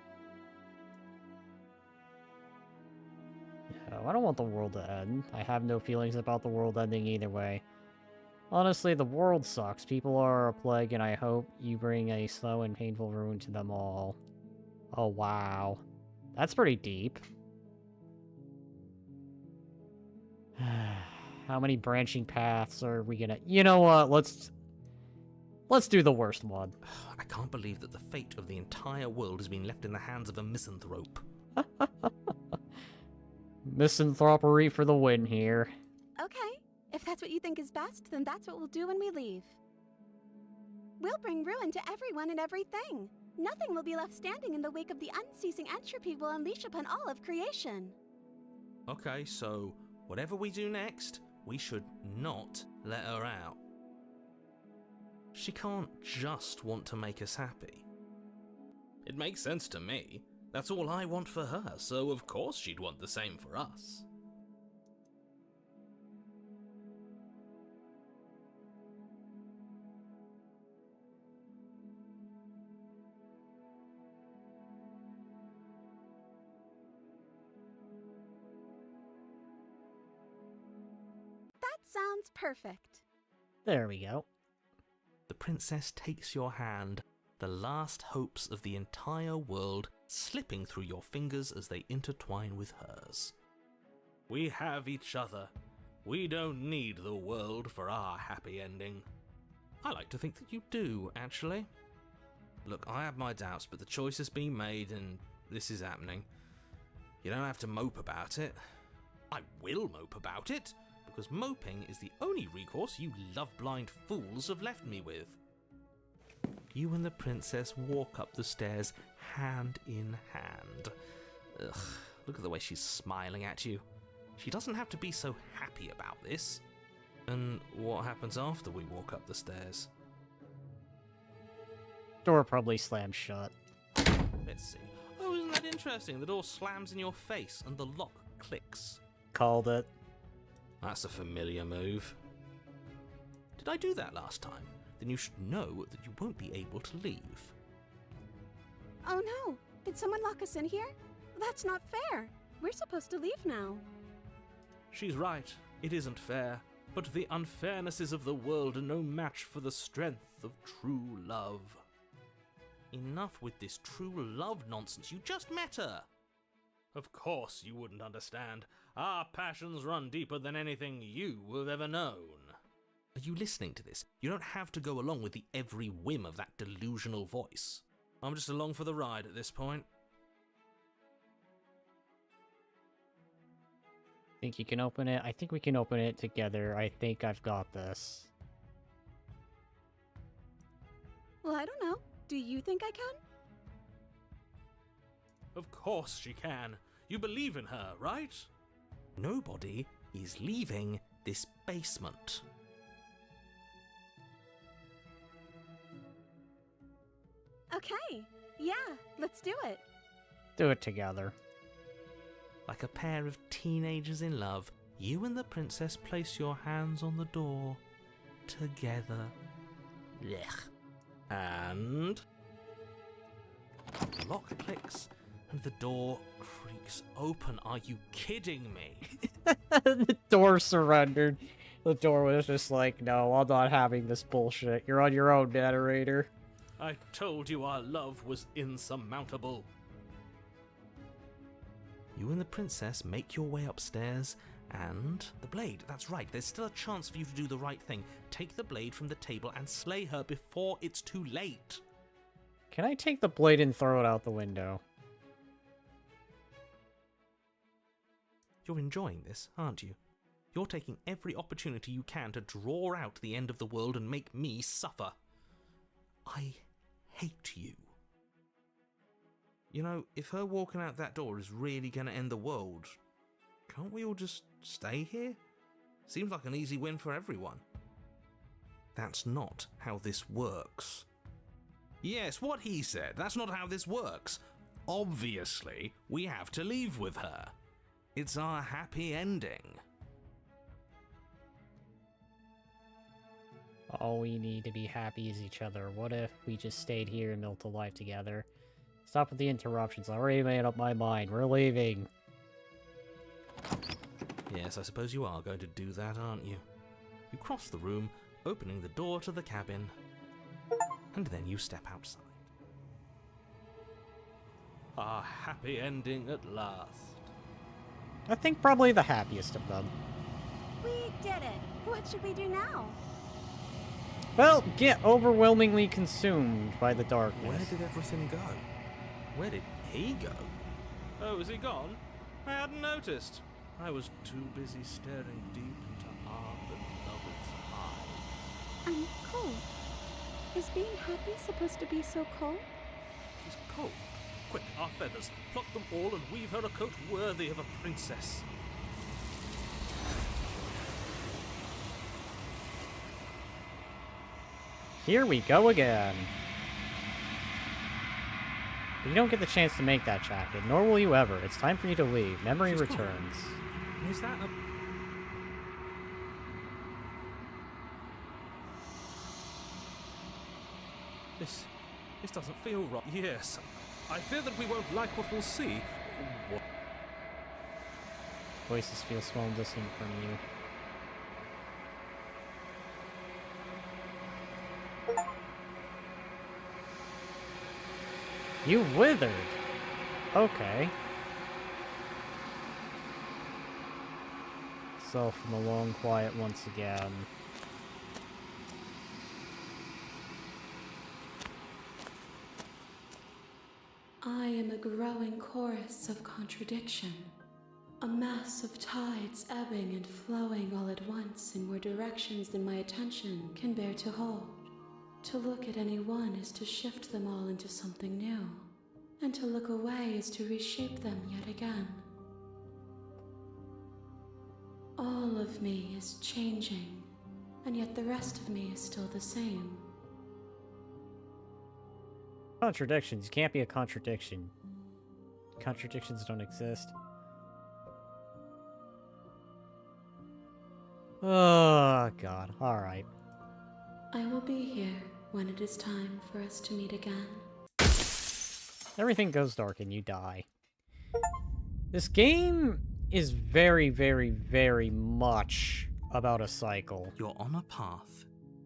No, I don't want the world to end. I have no feelings about the world ending either way. Honestly, the world sucks. People are a plague, and I hope you bring a slow and painful ruin to them all. Oh, wow. That's pretty deep. How many branching paths are we gonna... You know what? Let's do the worst one. I can't believe that the fate of the entire world has been left in the hands of a misanthrope. Misanthropery for the win here. Okay, if that's what you think is best, then that's what we'll do when we leave. We'll bring ruin to everyone and everything. Nothing will be left standing in the wake of the unceasing entropy we'll unleash upon all of creation. Okay, so whatever we do next, we should not let her out. She can't just want to make us happy. It makes sense to me. That's all I want for her, so of course she'd want the same for us. That sounds perfect. There we go. The princess takes your hand, the last hopes of the entire world slipping through your fingers as they intertwine with hers. We have each other. We don't need the world for our happy ending. I like to think that you do, actually. Look, I have my doubts, but the choice has been made and this is happening. You don't have to mope about it. I will mope about it, because moping is the only recourse you love-blind fools have left me with. You and the princess walk up the stairs hand in hand. Ugh, look at the way she's smiling at you. She doesn't have to be so happy about this. And what happens after we walk up the stairs? Door probably slammed shut. Let's see. Oh, isn't that interesting? The door slams in your face and the lock clicks. Called it. That's a familiar move. Did I do that last time? Then you should know that you won't be able to leave. Oh no! Did someone lock us in here? That's not fair! We're supposed to leave now. She's right. It isn't fair. But the unfairnesses of the world are no match for the strength of true love. Enough with this true love nonsense. You just met her. Of course you wouldn't understand. Our passions run deeper than anything you have ever known. Are you listening to this? You don't have to go along with the every whim of that delusional voice. I'm just along for the ride at this point. Think you can open it? I think we can open it together. I think I've got this. Well, I don't know. Do you think I can? Of course she can. You believe in her, right? Nobody is leaving this basement. Okay. Yeah, let's do it. Do it together. Like a pair of teenagers in love, you and the princess place your hands on the door together. Blech. And the lock clicks and the door creaks open. Are you kidding me? The door surrendered. The door was just like, no, I'm not having this bullshit. You're on your own, narrator. I told you our love was insurmountable. You and the princess make your way upstairs, and the blade, that's right, there's still a chance for you to do the right thing. Take the blade from the table and slay her before it's too late. Can I take the blade and throw it out the window? You're enjoying this, aren't you? You're taking every opportunity you can to draw out the end of the world and make me suffer. I hate you. You know, if her walking out that door is really going to end the world, can't we all just stay here? Seems like an easy win for everyone. That's not how this works. Yes, what he said. That's not how this works. Obviously, we have to leave with her. It's our happy ending. All we need to be happy is each other. What if we just stayed here and built a life together? Stop with the interruptions. I already made up my mind. We're leaving. Yes, I suppose you are going to do that, aren't you? You cross the room, opening the door to the cabin, and then you step outside. Our happy ending at last. I think probably the happiest of them. We did it. What should we do now? Well, get overwhelmingly consumed by the darkness. Where did everything go? Where did he go? Oh, is he gone? I hadn't noticed. I was too busy staring deep into our beloved's eyes. Cold. Is being happy supposed to be so cold? She's cold. Quick, our feathers. Pluck them all and weave her a coat worthy of a princess. Here we go again. You don't get the chance to make that jacket, nor will you ever. It's time for you to leave. Memory She's returns. Is that a... This doesn't feel right. Yes. I fear that we won't like what we'll see. What? Voices feel small and distant from you. You withered. Okay. So from a long quiet once again. I am a growing chorus of contradiction, a mass of tides ebbing and flowing all at once in more directions than my attention can bear to hold. To look at any one is to shift them all into something new, and to look away is to reshape them yet again. All of me is changing, and yet the rest of me is still the same. Contradictions. You can't be a contradiction. Contradictions don't exist. Oh, God. Alright. I will be here when it is time for us to meet again. Everything goes dark and you die. This game is very, very, very much about a cycle. You're on a path.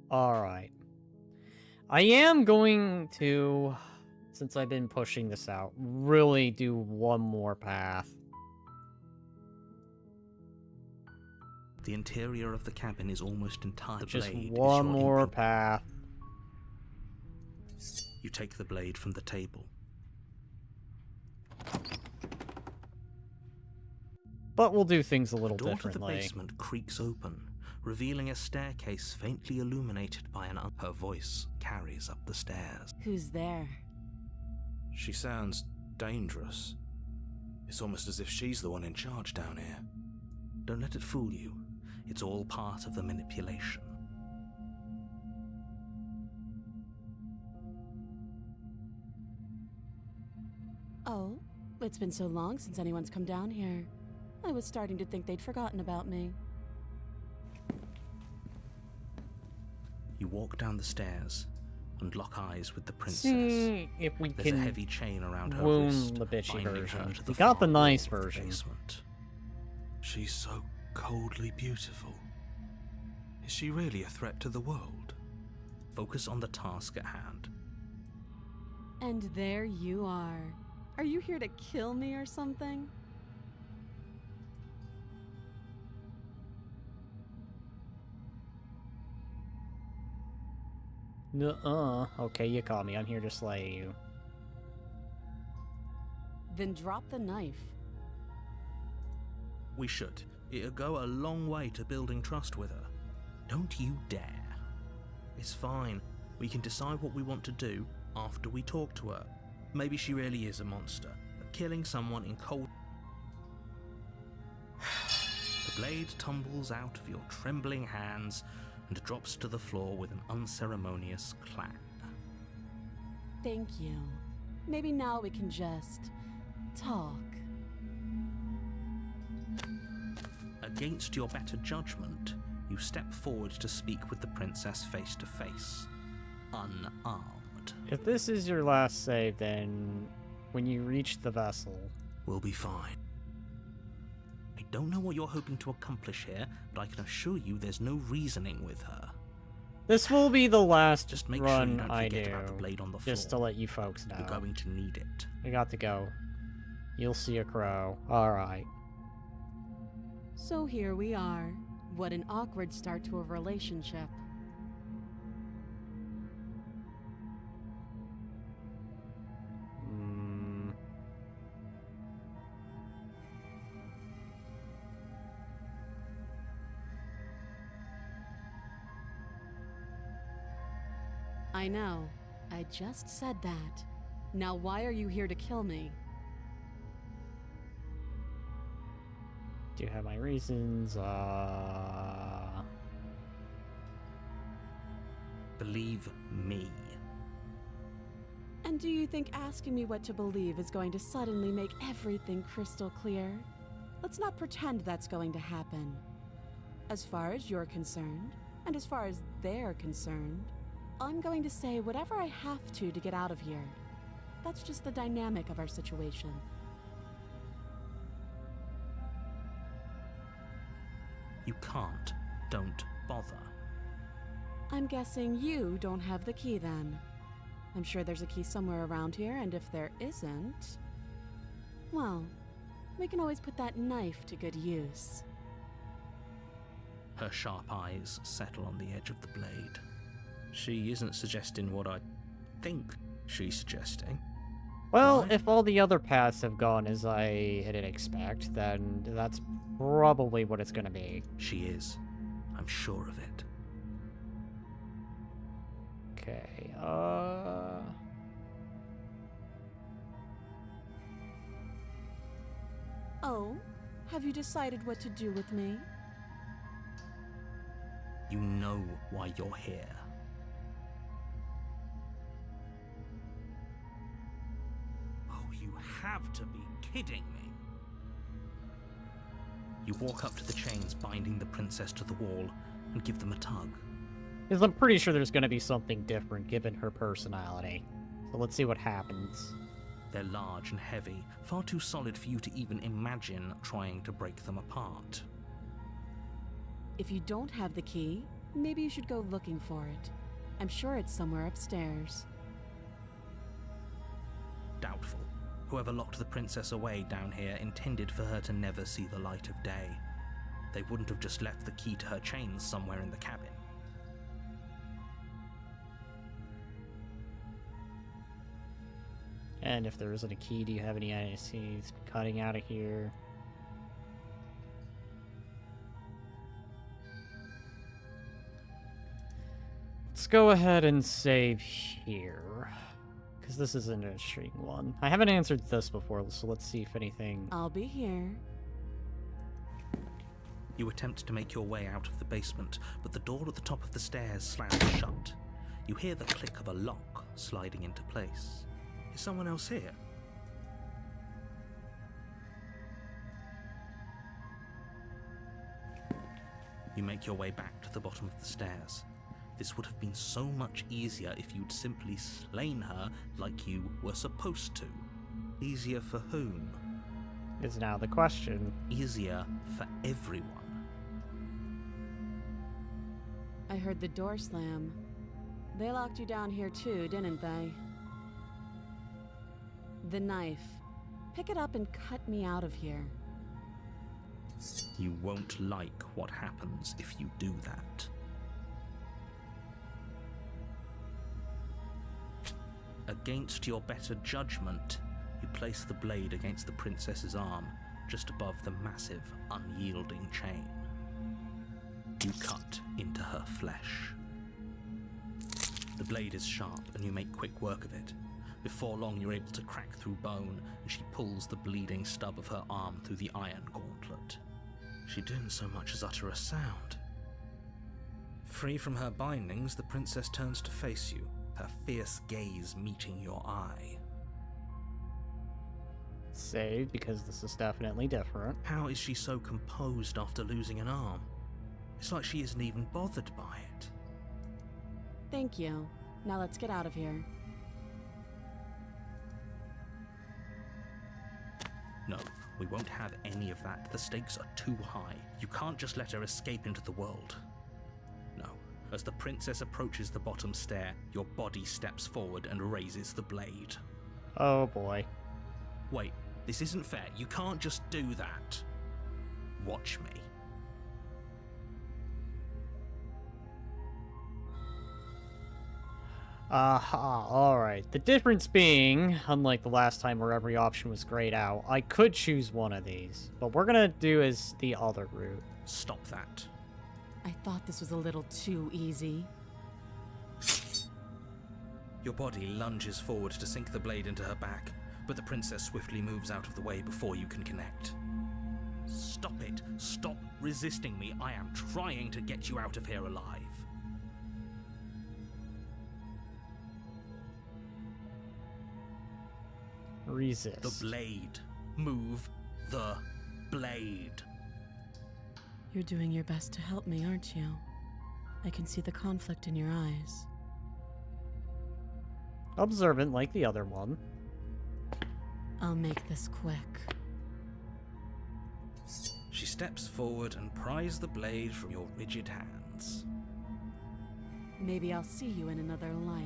Alright. I am going to, since I've been pushing this out, really do one more path. The interior of the cabin is almost entirely Just blade is one your more input. path. You take the blade from the table. But we'll do things a little The door to the differently. basement creaks open, revealing a staircase faintly illuminated by her voice carries up the stairs. Who's there? She sounds dangerous. It's almost as if she's the one in charge down here. Don't let it fool you. It's all part of the manipulation. Oh, it's been so long since anyone's come down here. I was starting to think they'd forgotten about me. You walk down the stairs and lock eyes with the princess. See if we There's a can heavy chain around her wound wrist, the bitchy binding her version. to We the got the far nice wall of the version. basement. She's so coldly beautiful. Is she really a threat to the world? Focus on the task at hand. And there you are. Are you here to kill me or something? Nuh-uh. Okay, you caught me. I'm here to slay you. Then drop the knife. We should. It'll go a long way to building trust with her. Don't you dare. It's fine. We can decide what we want to do after we talk to her. Maybe she really is a monster, but killing someone in cold... The blade tumbles out of your trembling hands and drops to the floor with an unceremonious clang. Thank you. Maybe now we can just talk. Against your better judgment, you step forward to speak with the princess face to face, unarmed. If this is your last save, then when you reach the vessel... We'll be fine. I don't know what you're hoping to accomplish here, but I can assure you there's no reasoning with her. This will be the last Just make sure you run don't I forget do, about the blade on the floor. just to let you folks know. You're going to need it. I got to go. You'll see a crow. Alright. So here we are. What an awkward start to a relationship. I know. I just said that. Now why are you here to kill me? Do you have my reasons? Believe me. And do you think asking me what to believe is going to suddenly make everything crystal clear? Let's not pretend that's going to happen. As far as you're concerned, and as far as they're concerned, I'm going to say whatever I have to get out of here. That's just the dynamic of our situation. You can't. Don't bother. I'm guessing you don't have the key then. I'm sure there's a key somewhere around here, and if there isn't, well, we can always put that knife to good use. Her sharp eyes settle on the edge of the blade. She isn't suggesting what I think she's suggesting. Well, Right. if all the other paths have gone as I didn't expect, then that's probably what it's gonna be. She is. I'm sure of it. Okay, Oh, have you decided what to do with me? You know why you're here. Oh, you have to be kidding me. You walk up to the chains binding the princess to the wall and give them a tug. because I'm pretty sure there's gonna be something different given her personality. So let's see what happens. They're large and heavy, far too solid for you to even imagine trying to break them apart. If you don't have the key, maybe you should go looking for it. I'm sure it's somewhere upstairs. Doubtful. Whoever locked the princess away down here intended for her to never see the light of day. They wouldn't have just left the key to her chains somewhere in the cabin. And if there isn't a key, do you have any ICs cutting out of here? Let's go ahead and save here. Because this is an interesting one. I haven't answered this before, so let's see if anything... I'll be here. You attempt to make your way out of the basement, but the door at the top of the stairs slams shut. You hear the click of a lock sliding into place. Is someone else here? You make your way back to the bottom of the stairs. This would have been so much easier if you'd simply slain her like you were supposed to. Easier for whom? Is now the question. Easier for everyone. I heard the door slam. They locked you down here too, didn't they? The knife. Pick it up and cut me out of here. You won't like what happens if you do that. Against your better judgment, you place the blade against the princess's arm, just above the massive, unyielding chain. You cut into her flesh. The blade is sharp, and you make quick work of it. Before long, you're able to crack through bone, and she pulls the bleeding stub of her arm through the iron gauntlet. She didn't so much as utter a sound. Free from her bindings, the princess turns to face you, her fierce gaze meeting your eye. Save, because this is definitely different. How is she so composed after losing an arm? It's like she isn't even bothered by it. Thank you. Now let's get out of here. No, we won't have any of that. The stakes are too high. You can't just let her escape into the world. No. As the princess approaches the bottom stair, your body steps forward and raises the blade. Oh boy. Wait, this isn't fair. You can't just do that. Watch me. Aha, alright. The difference being, unlike the last time where every option was grayed out, I could choose one of these. But we're gonna do as the other route. Stop that. I thought this was a little too easy. Your body lunges forward to sink the blade into her back, but the princess swiftly moves out of the way before you can connect. Stop it. Stop resisting me. I am trying to get you out of here alive. Resist. The blade. Move the blade. You're doing your best to help me, aren't you? I can see the conflict in your eyes. Observant like the other one. I'll make this quick. She steps forward and pries the blade from your rigid hands. Maybe I'll see you in another life.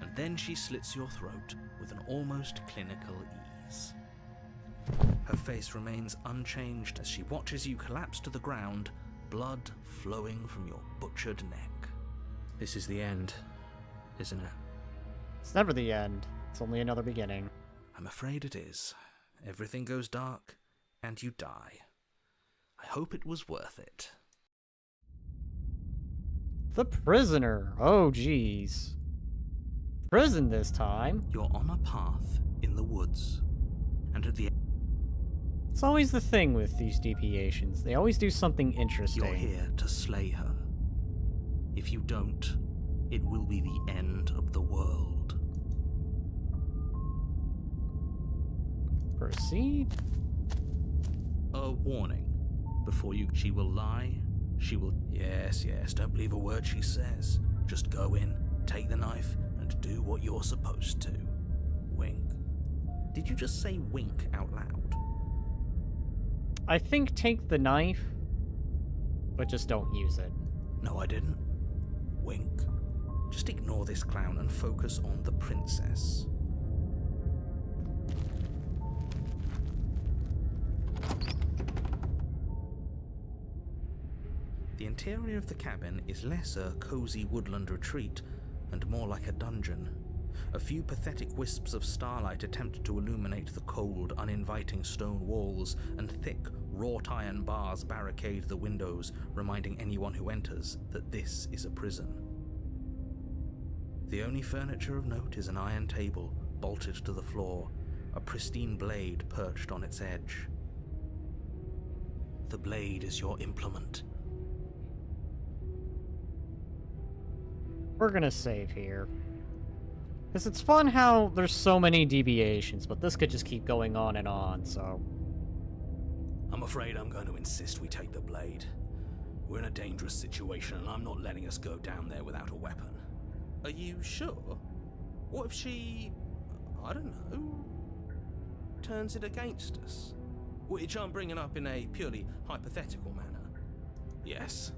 And then she slits your throat with an almost clinical ease. Her face remains unchanged as she watches you collapse to the ground, blood flowing from your butchered neck. This is the end, isn't it? It's never the end. It's only another beginning. I'm afraid it is. Everything goes dark, and you die. I hope it was worth it. The prisoner. Oh, jeez. Prison this time. You're on a path in the woods, and at the end, It's always the thing with these deviations. They always do something interesting. you're here to slay her. If you don't, it will be the end of the world. Proceed. A warning. Before you, she will lie. She will... Yes, don't believe a word she says. Just go in, take the knife, and do what you're supposed to. Wink. Did you just say wink out loud? I think take the knife, but just don't use it. No, I didn't. Wink. Just ignore this clown and focus on the princess. The interior of the cabin is less a cozy woodland retreat and more like a dungeon. A few pathetic wisps of starlight attempt to illuminate the cold, uninviting stone walls, and thick, wrought iron bars barricade the windows, reminding anyone who enters that this is a prison. The only furniture of note is an iron table, bolted to the floor, a pristine blade perched on its edge. The blade is your implement. We're gonna save here. Because it's fun how there's so many deviations, but this could just keep going on and on, so... I'm afraid I'm going to insist we take the blade. We're in a dangerous situation and I'm not letting us go down there without a weapon. Are you sure? What if she... I don't know... turns it against us? Which I'm bringing up in a purely hypothetical manner. Yes,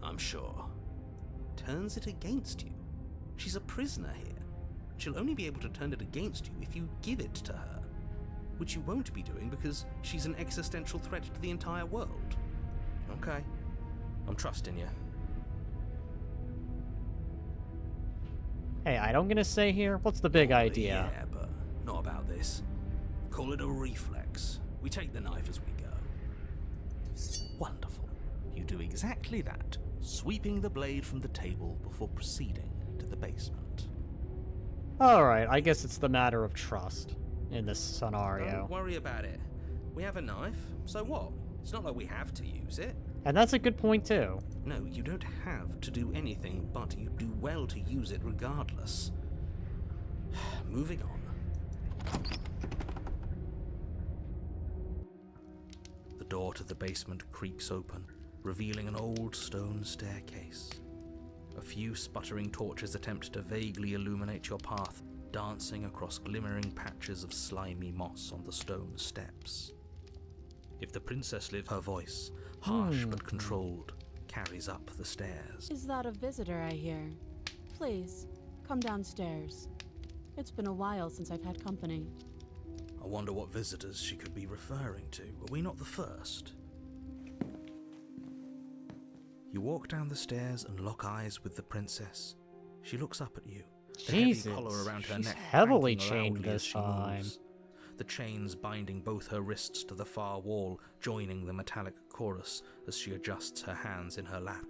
I'm sure. Turns it against you? She's a prisoner here. She'll only be able to turn it against you if you give it to her. Which you won't be doing because she's an existential threat to the entire world. Okay, I'm trusting you. Hey, I don't gonna say here? What's the big idea? Yeah, but not about this. Call it a reflex. We take the knife as we go. Wonderful. You do exactly that, sweeping the blade from the table before proceeding to the basement. Alright, I guess it's the matter of trust in this scenario. Don't worry about it. We have a knife, so what? It's not like we have to use it. And that's a good point, too. No, you don't have to do anything, but you do well to use it regardless. Moving on. The door to the basement creaks open, revealing an old stone staircase. A few sputtering torches attempt to vaguely illuminate your path, dancing across glimmering patches of slimy moss on the stone steps. If the princess lived, her voice, harsh but controlled, carries up the stairs. Is that a visitor I hear? Please, come downstairs. It's been a while since I've had company. I wonder what visitors she could be referring to. Are we not the first? You walk down the stairs and lock eyes with the princess. She looks up at you. The Jesus, heavy collar around her she's neck heavily cranking chained loudly as this she time. moves. The chains binding both her wrists to the far wall, joining the metallic chorus as she adjusts her hands in her lap.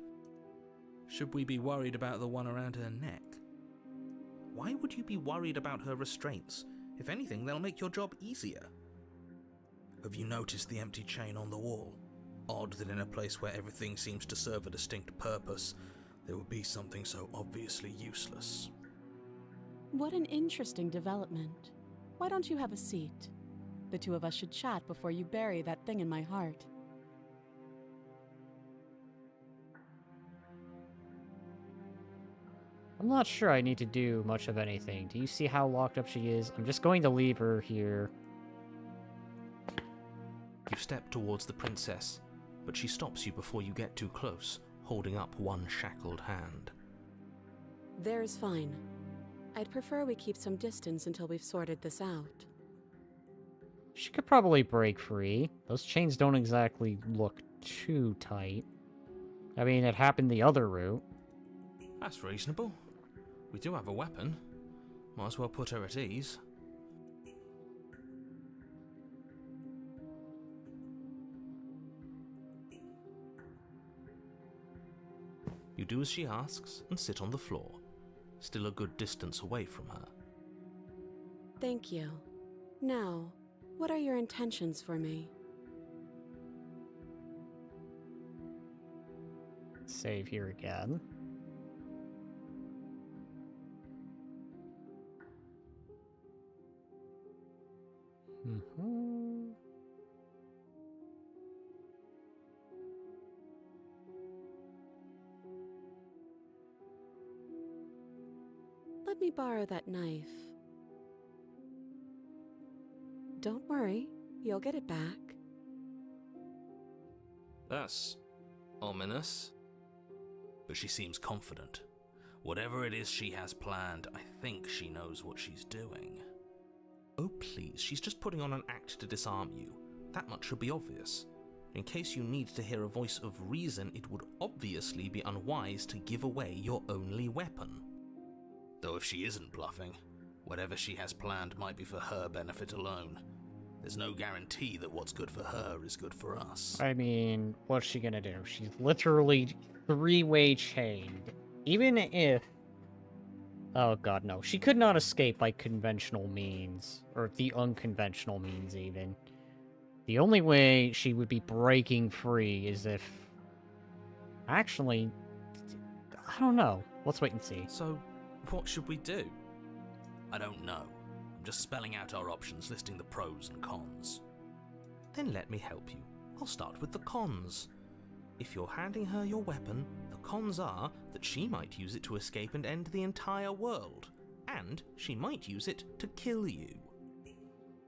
Should we be worried about the one around her neck? Why would you be worried about her restraints? If anything, they'll make your job easier. Have you noticed the empty chain on the wall? Odd that in a place where everything seems to serve a distinct purpose, there would be something so obviously useless. What an interesting development. Why don't you have a seat? The two of us should chat before you bury that thing in my heart. I'm not sure I need to do much of anything. Do you see how locked up she is? I'm just going to leave her here. You step towards the princess, but she stops you before you get too close, holding up one shackled hand. There's fine. I'd prefer we keep some distance until we've sorted this out. She could probably break free. Those chains don't exactly look too tight. I mean, it happened the other route. That's reasonable. We do have a weapon. Might as well put her at ease. You do as she asks and sit on the floor, still a good distance away from her. Thank you. Now, what are your intentions for me? Save here again. Let me borrow that knife. Don't worry, you'll get it back. That's ominous. But she seems confident. Whatever it is she has planned, I think she knows what she's doing. Oh please, she's just putting on an act to disarm you. That much should be obvious. In case you need to hear a voice of reason, it would obviously be unwise to give away your only weapon. Though if she isn't bluffing, whatever she has planned might be for her benefit alone. There's no guarantee that what's good for her is good for us. I mean, what's she gonna do? She's literally three-way chained. Even if... Oh god, no. She could not escape by conventional means. Or the unconventional means, even. The only way she would be breaking free is if... Actually... I don't know. Let's wait and see. So, what should we do? I don't know. I'm just spelling out our options, listing the pros and cons. Then let me help you. I'll start with the cons. If you're handing her your weapon, the cons are that she might use it to escape and end the entire world. And she might use it to kill you.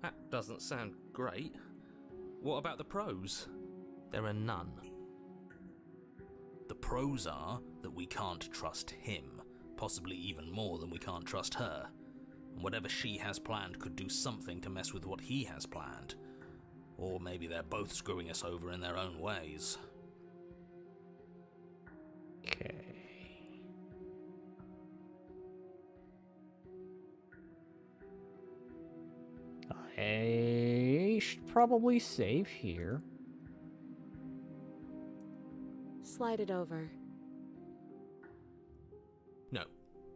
That doesn't sound great. What about the pros? There are none. The pros are that we can't trust him, possibly even more than we can't trust her. And whatever she has planned could do something to mess with what he has planned. Or maybe they're both screwing us over in their own ways. Okay. I should probably save here. Slide it over. No,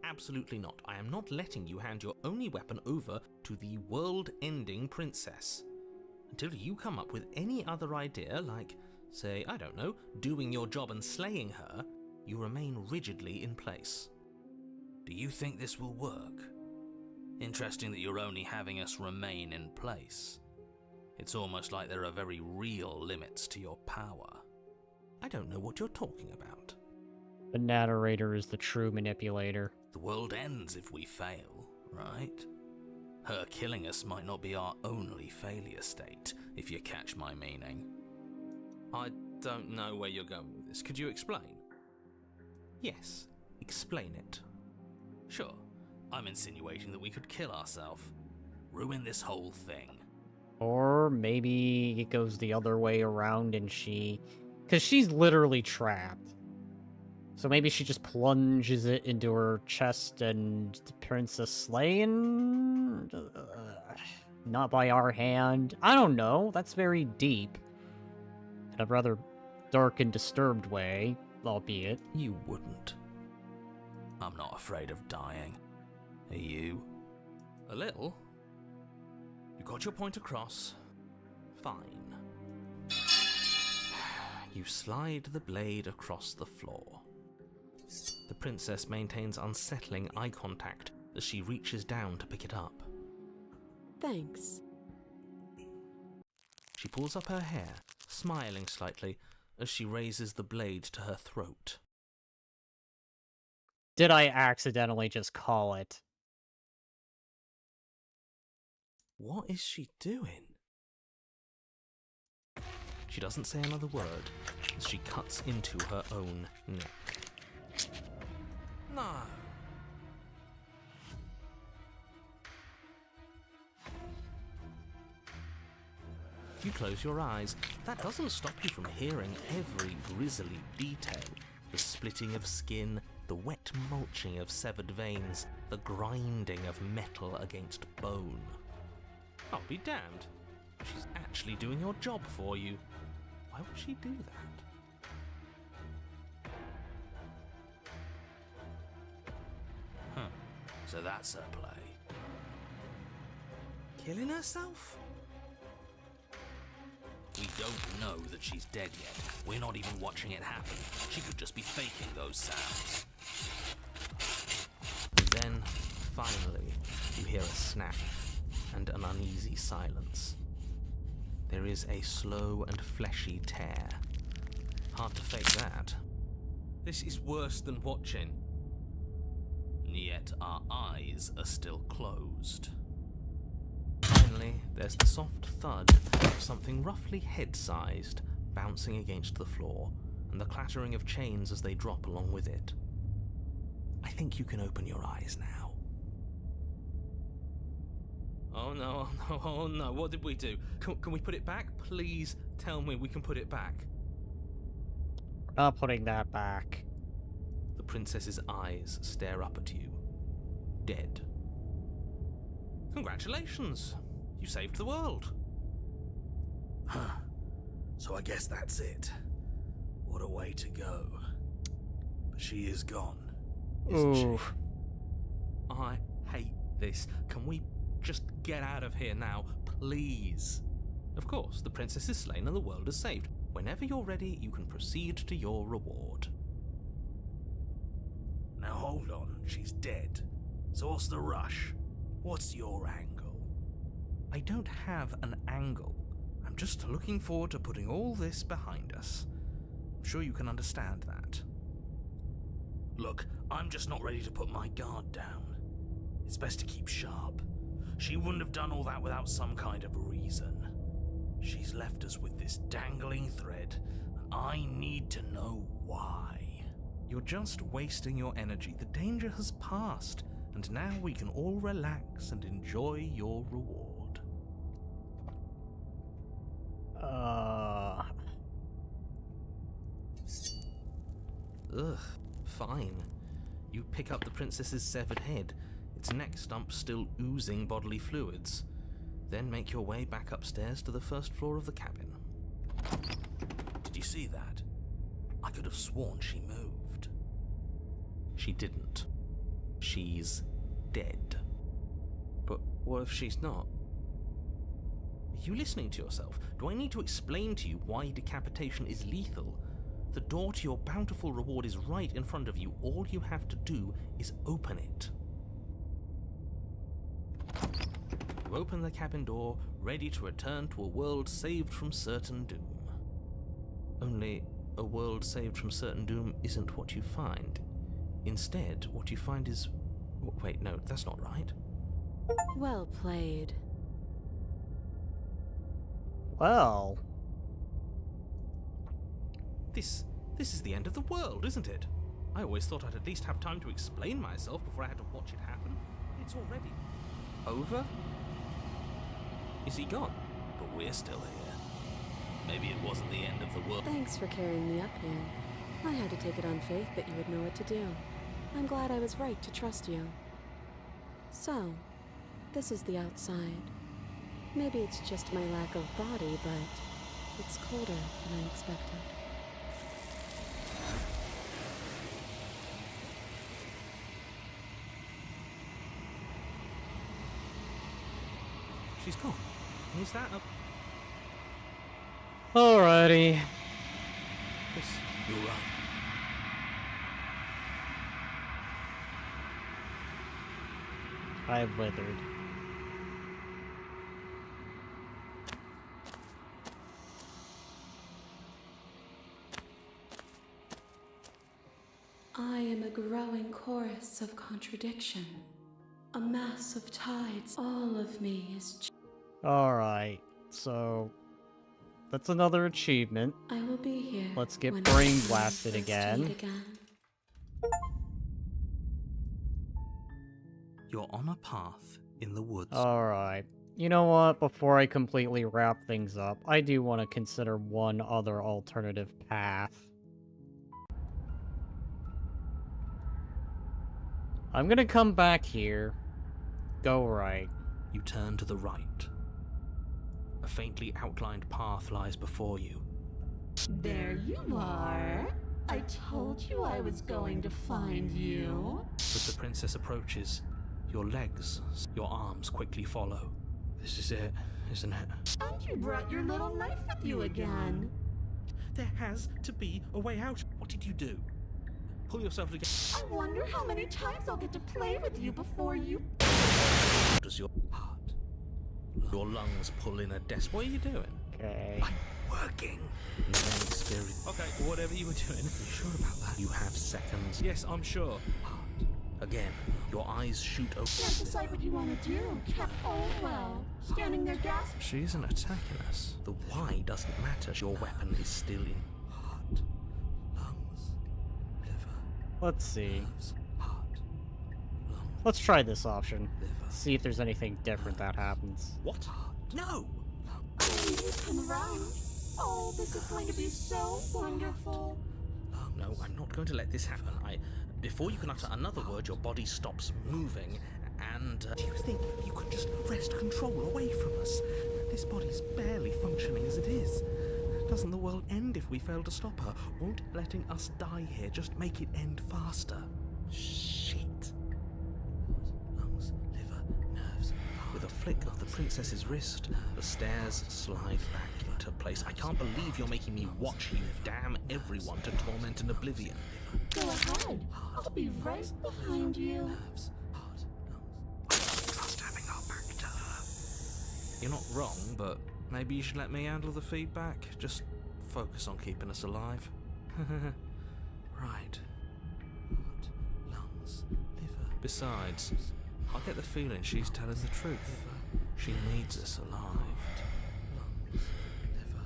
absolutely not. I am not letting you hand your only weapon over to the world-ending princess. Until you come up with any other idea, like, say, I don't know, doing your job and slaying her, you remain rigidly in place. Do you think this will work? Interesting that you're only having us remain in place. It's almost like there are very real limits to your power. I don't know what you're talking about. The narrator is the true manipulator. The world ends if we fail, right? Her killing us might not be our only failure state, if you catch my meaning. I don't know where you're going with this. Could you explain? Yes, explain it. Sure, I'm insinuating that we could kill ourselves. Ruin this whole thing. Or maybe it goes the other way around and she... Because she's literally trapped. So maybe she just plunges it into her chest and Princess Slayin? Not by our hand. I don't know. That's very deep. In a rather dark and disturbed way, albeit. You wouldn't. I'm not afraid of dying. Are you? A little. You got your point across. Fine. You slide the blade across the floor. The princess maintains unsettling eye contact as she reaches down to pick it up. Thanks. She pulls up her hair, smiling slightly as she raises the blade to her throat. Did I accidentally just call it? What is she doing? She doesn't say another word as she cuts into her own neck. No. You close your eyes. That doesn't stop you from hearing every grisly detail. The splitting of skin, the wet mulching of severed veins, the grinding of metal against bone. I'll be damned. She's actually doing your job for you. Why would she do that? Huh. So that's her play. Killing herself? We don't know that she's dead yet. We're not even watching it happen. She could just be faking those sounds. And then, finally, you hear a snap and an uneasy silence. There is a slow and fleshy tear. Hard to fake that. This is worse than watching. And yet our eyes are still closed. Finally, there's the soft thud of something roughly head-sized bouncing against the floor, and the clattering of chains as they drop along with it. I think you can open your eyes now. Oh no, oh no, oh no, what did we do? Can we put it back? Please tell me we can put it back. Not putting that back. The princess's eyes stare up at you. Dead. Congratulations! You saved the world. Huh. So I guess that's it. What a way to go. But she is gone, isn't she? I hate this. Can we just get out of here now, please? Of course, the princess is slain and the world is saved. Whenever you're ready, you can proceed to your reward. Now hold on, she's dead. So what's the rush? What's your angle? I don't have an angle. I'm just looking forward to putting all this behind us. I'm sure you can understand that. Look, I'm just not ready to put my guard down. It's best to keep sharp. She wouldn't have done all that without some kind of reason. She's left us with this dangling thread, and I need to know why. You're just wasting your energy. The danger has passed, and now we can all relax and enjoy your reward. Ugh, fine. You pick up the princess's severed head, its neck stump still oozing bodily fluids. Then make your way back upstairs to the first floor of the cabin. Did you see that? I could have sworn she moved. She didn't. She's dead. But what if she's not? Are you listening to yourself? Do I need to explain to you why decapitation is lethal? The door to your bountiful reward is right in front of you. All you have to do is open it. You open the cabin door, ready to return to a world saved from certain doom. Only, a world saved from certain doom isn't what you find. Instead, what you find is... Wait, no, that's not right. Well played. Well... This is the end of the world, isn't it? I always thought I'd at least have time to explain myself before I had to watch it happen. It's already over? Is he gone? But we're still here. Maybe it wasn't the end of the world. Thanks for carrying me up here. I had to take it on faith that you would know what to do. I'm glad I was right to trust you. So, this is the outside. Maybe it's just my lack of body, but it's colder than I expected. She's gone. Is that a... Alrighty. Yes, you're right. I withered. I am a growing chorus of contradiction. A mass of tides. All of me is... Alright, so that's another achievement. I will be here. Let's get when brain it's blasted first again. meet again. You're on a path in the woods. Alright. You know what? Before I completely wrap things up, I do want to consider one other alternative path. I'm gonna come back here. Go right. You turn to the right. A faintly outlined path lies before you. There you are. I told you I was going to find you. As the princess approaches, your legs, your arms quickly follow. This is it, isn't it? And you brought your little knife with you again. There has to be a way out. What did you do? Pull yourself together. I wonder how many times I'll get to play with you before you... Does your heart, your lungs pull in a what are you doing? Okay. I'm working. You then experience. Okay, whatever you were doing. Are you sure about that? You have seconds. Yes, I'm sure. Heart. Again, your eyes shoot open. Can't decide what you want to do. Oh well. Standing there gasping. She isn't attacking us. The why doesn't matter. Your weapon is still in. Heart, lungs, liver. Let's see. Heart, lungs, Let's try this option. liver. See if there's anything different that happens. What? No! You come around. Oh, this is going to be so wonderful. No, I'm not going to let this happen. Before you can utter another word, your body stops moving, and... Do you think you could just wrest control away from us? This body's barely functioning as it is. Doesn't the world end if we fail to stop her? Won't letting us die here just make it end faster? Shit. Lungs, liver, nerves. With a flick of the princess's wrist, the stairs slide back into place. I can't believe you're making me watch you damn everyone to torment and oblivion. Go ahead. I'll be right behind you. Nerves, heart, lungs. Trust having our back to her. You're not wrong, but maybe you should let me handle the feedback. Just focus on keeping us alive. Right. Heart, lungs, liver. Besides, I get the feeling she's telling the truth. Liver. She needs us alive. Lungs, liver,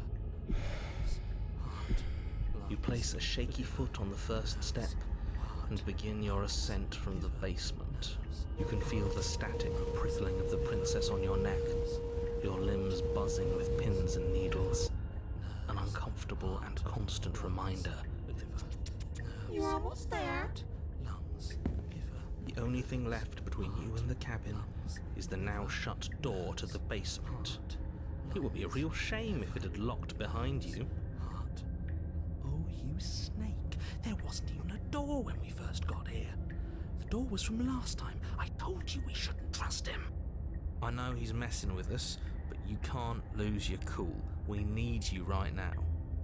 nerves, heart, lungs. You place a shaky foot on the first step and begin your ascent from the basement. You can feel the static prickling of the princess on your neck, your limbs buzzing with pins and needles. An uncomfortable and constant reminder. You're almost there. Lungs, liver. The only thing left between you and the cabin is the now shut door to the basement. It would be a real shame if it had locked behind you. Heart. Oh, you snake. There wasn't even a door when we first got here. The door was from last time. I told you we shouldn't trust him. I know he's messing with us, but you can't lose your cool. We need you right now.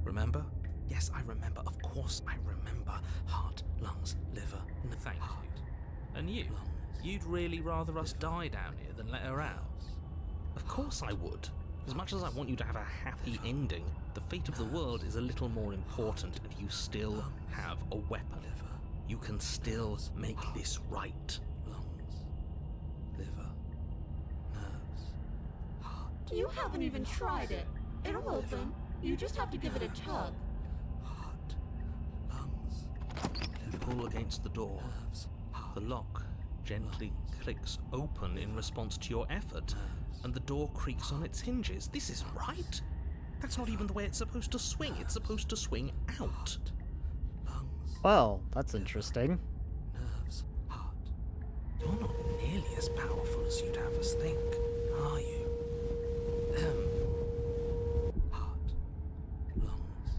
Remember? Yes, I remember. Of course I remember. Heart, lungs, liver, thank you. And you? You'd really rather us die down here than let her out? Of course I would. As much as I want you to have a happy ending, the fate of the world is a little more important, and you still have a weapon. You can still make this right. Lungs, liver, nerves, heart. You haven't even tried it. It'll open. You just have to give it a tug. Heart, lungs, liver. Pull against the door. The lock gently clicks open in response to your effort, and the door creaks on its hinges. This isn't right. That's not even the way it's supposed to swing. It's supposed to swing out. Lungs, Well, that's interesting. Nerves, heart. You're not nearly as powerful as you'd have us think, are you? Heart, lungs.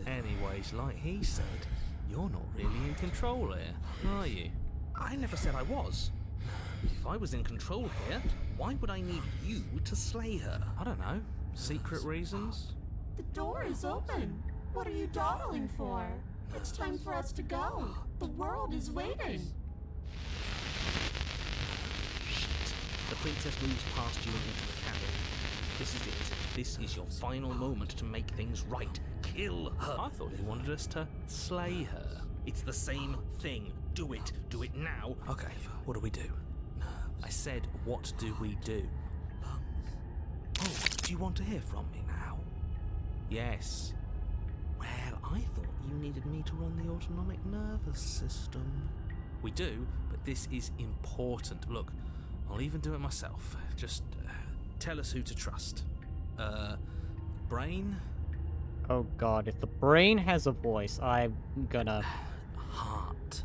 Anyways, like he said, you're not really in control here, are you? I never said I was. If I was in control here, why would I need you to slay her? I don't know. Secret reasons? The door is open. What are you dawdling for? It's time for us to go. The world is waiting. The princess moves past you and into the cabin. This is it. This is your final moment to make things right. Kill her. I thought you wanted us to slay her. It's the same thing. Do it. Do it now. Okay, what do we do? I said, what do we do? Oh, do you want to hear from me now? Yes. Well, I thought you needed me to run the autonomic nervous system. We do, but this is important. Look, I'll even do it myself. Just tell us who to trust. Brain? Oh god, if the brain has a voice, I'm gonna... Heart.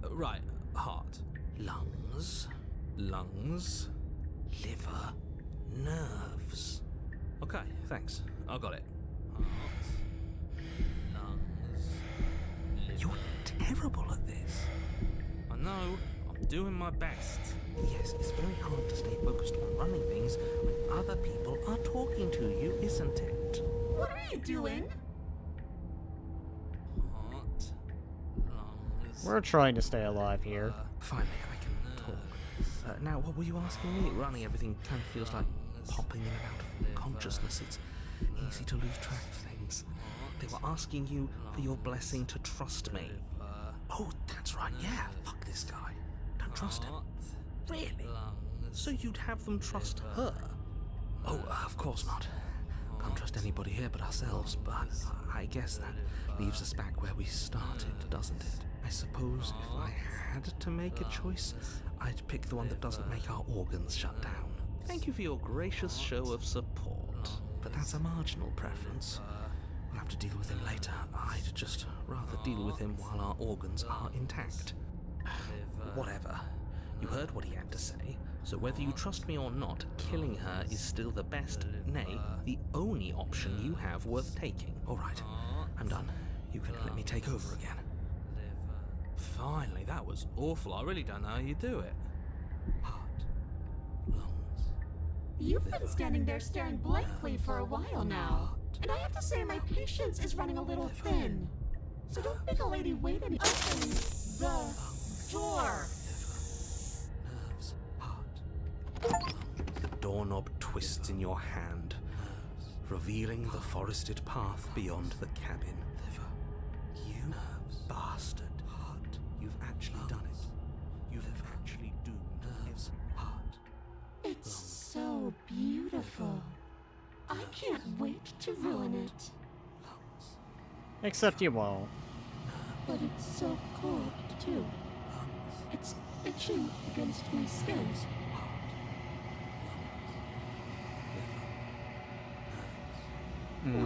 Right, heart. Lungs. Lungs. Liver. Nerves. Okay, thanks. I got it. Heart. Lungs. Liver. You're terrible at this. I know. I'm doing my best. Yes, it's very hard to stay focused on running things when other people are talking to you, isn't it? What are you doing? Heart. Lungs. We're trying to stay alive here. Finally, I can talk. Now, what were you asking me? Running everything kind of feels like popping in and out of consciousness. It's easy to lose track of things. They were asking you for your blessing to trust me. Oh, that's right, yeah. Fuck this guy. Don't trust him. Really? So you'd have them trust her? Oh, of course not. Can't trust anybody here but ourselves, but I guess that leaves us back where we started, doesn't it? I suppose if I had to make a choice, I'd pick the one that doesn't make our organs shut down. Thank you for your gracious show of support. But that's a marginal preference. We'll have to deal with him later. I'd just rather deal with him while our organs are intact. Whatever. You heard what he had to say, so whether you trust me or not, killing her is still the best, nay, the only option you have worth taking. All right, I'm done. You can let me take over again. Finally, that was awful. I really don't know how you do it. Heart, lungs. You've been standing there staring blankly for a while now. And I have to say my patience is running a little thin. So don't make a lady wait any— Open the door! Nerves, heart. The doorknob twists in your hand, revealing the forested path beyond the cabin. You bastard. You've actually done it. You've actually doomed every heart. It's so beautiful. I can't wait to ruin it. Except you won't. But it's so cold, too. It's itching against my skin.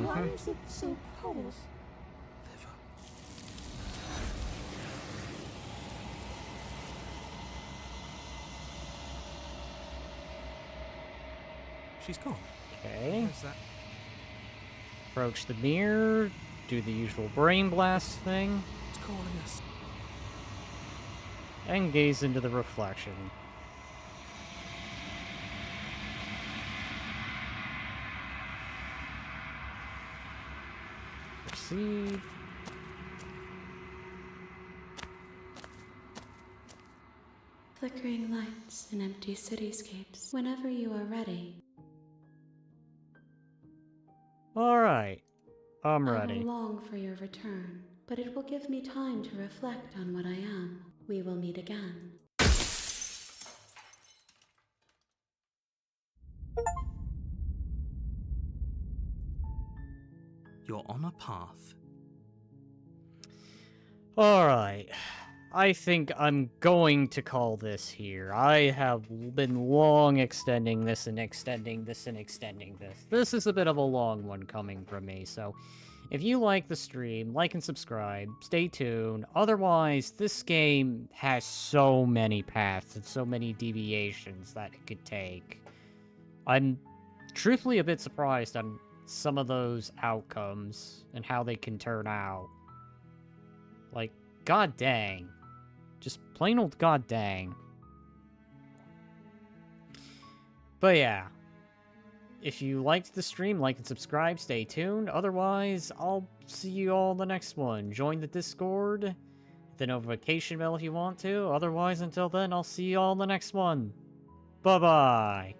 Why is it so cold? She's gone. Okay. Where's that? Approach the mirror, do the usual brain blast thing, It's calling us. and gaze into the reflection. Proceed. Flickering lights and empty cityscapes. Whenever you are ready, Alright, I'm I ready. will long for your return, but it will give me time to reflect on what I am. We will meet again. You're on a path. Alright. I think I'm going to call this here. I have been long extending this and extending this and extending this. This is a bit of a long one coming from me, so If you like the stream, like and subscribe, stay tuned. Otherwise, this game has so many paths and so many deviations that it could take. I'm truthfully a bit surprised on some of those outcomes and how they can turn out. Like, god dang. Just plain old god dang. But yeah. If you liked the stream, like and subscribe, stay tuned. Otherwise, I'll see you all in the next one. Join the Discord, the notification bell if you want to. Otherwise, until then, I'll see you all in the next one. Bye-bye.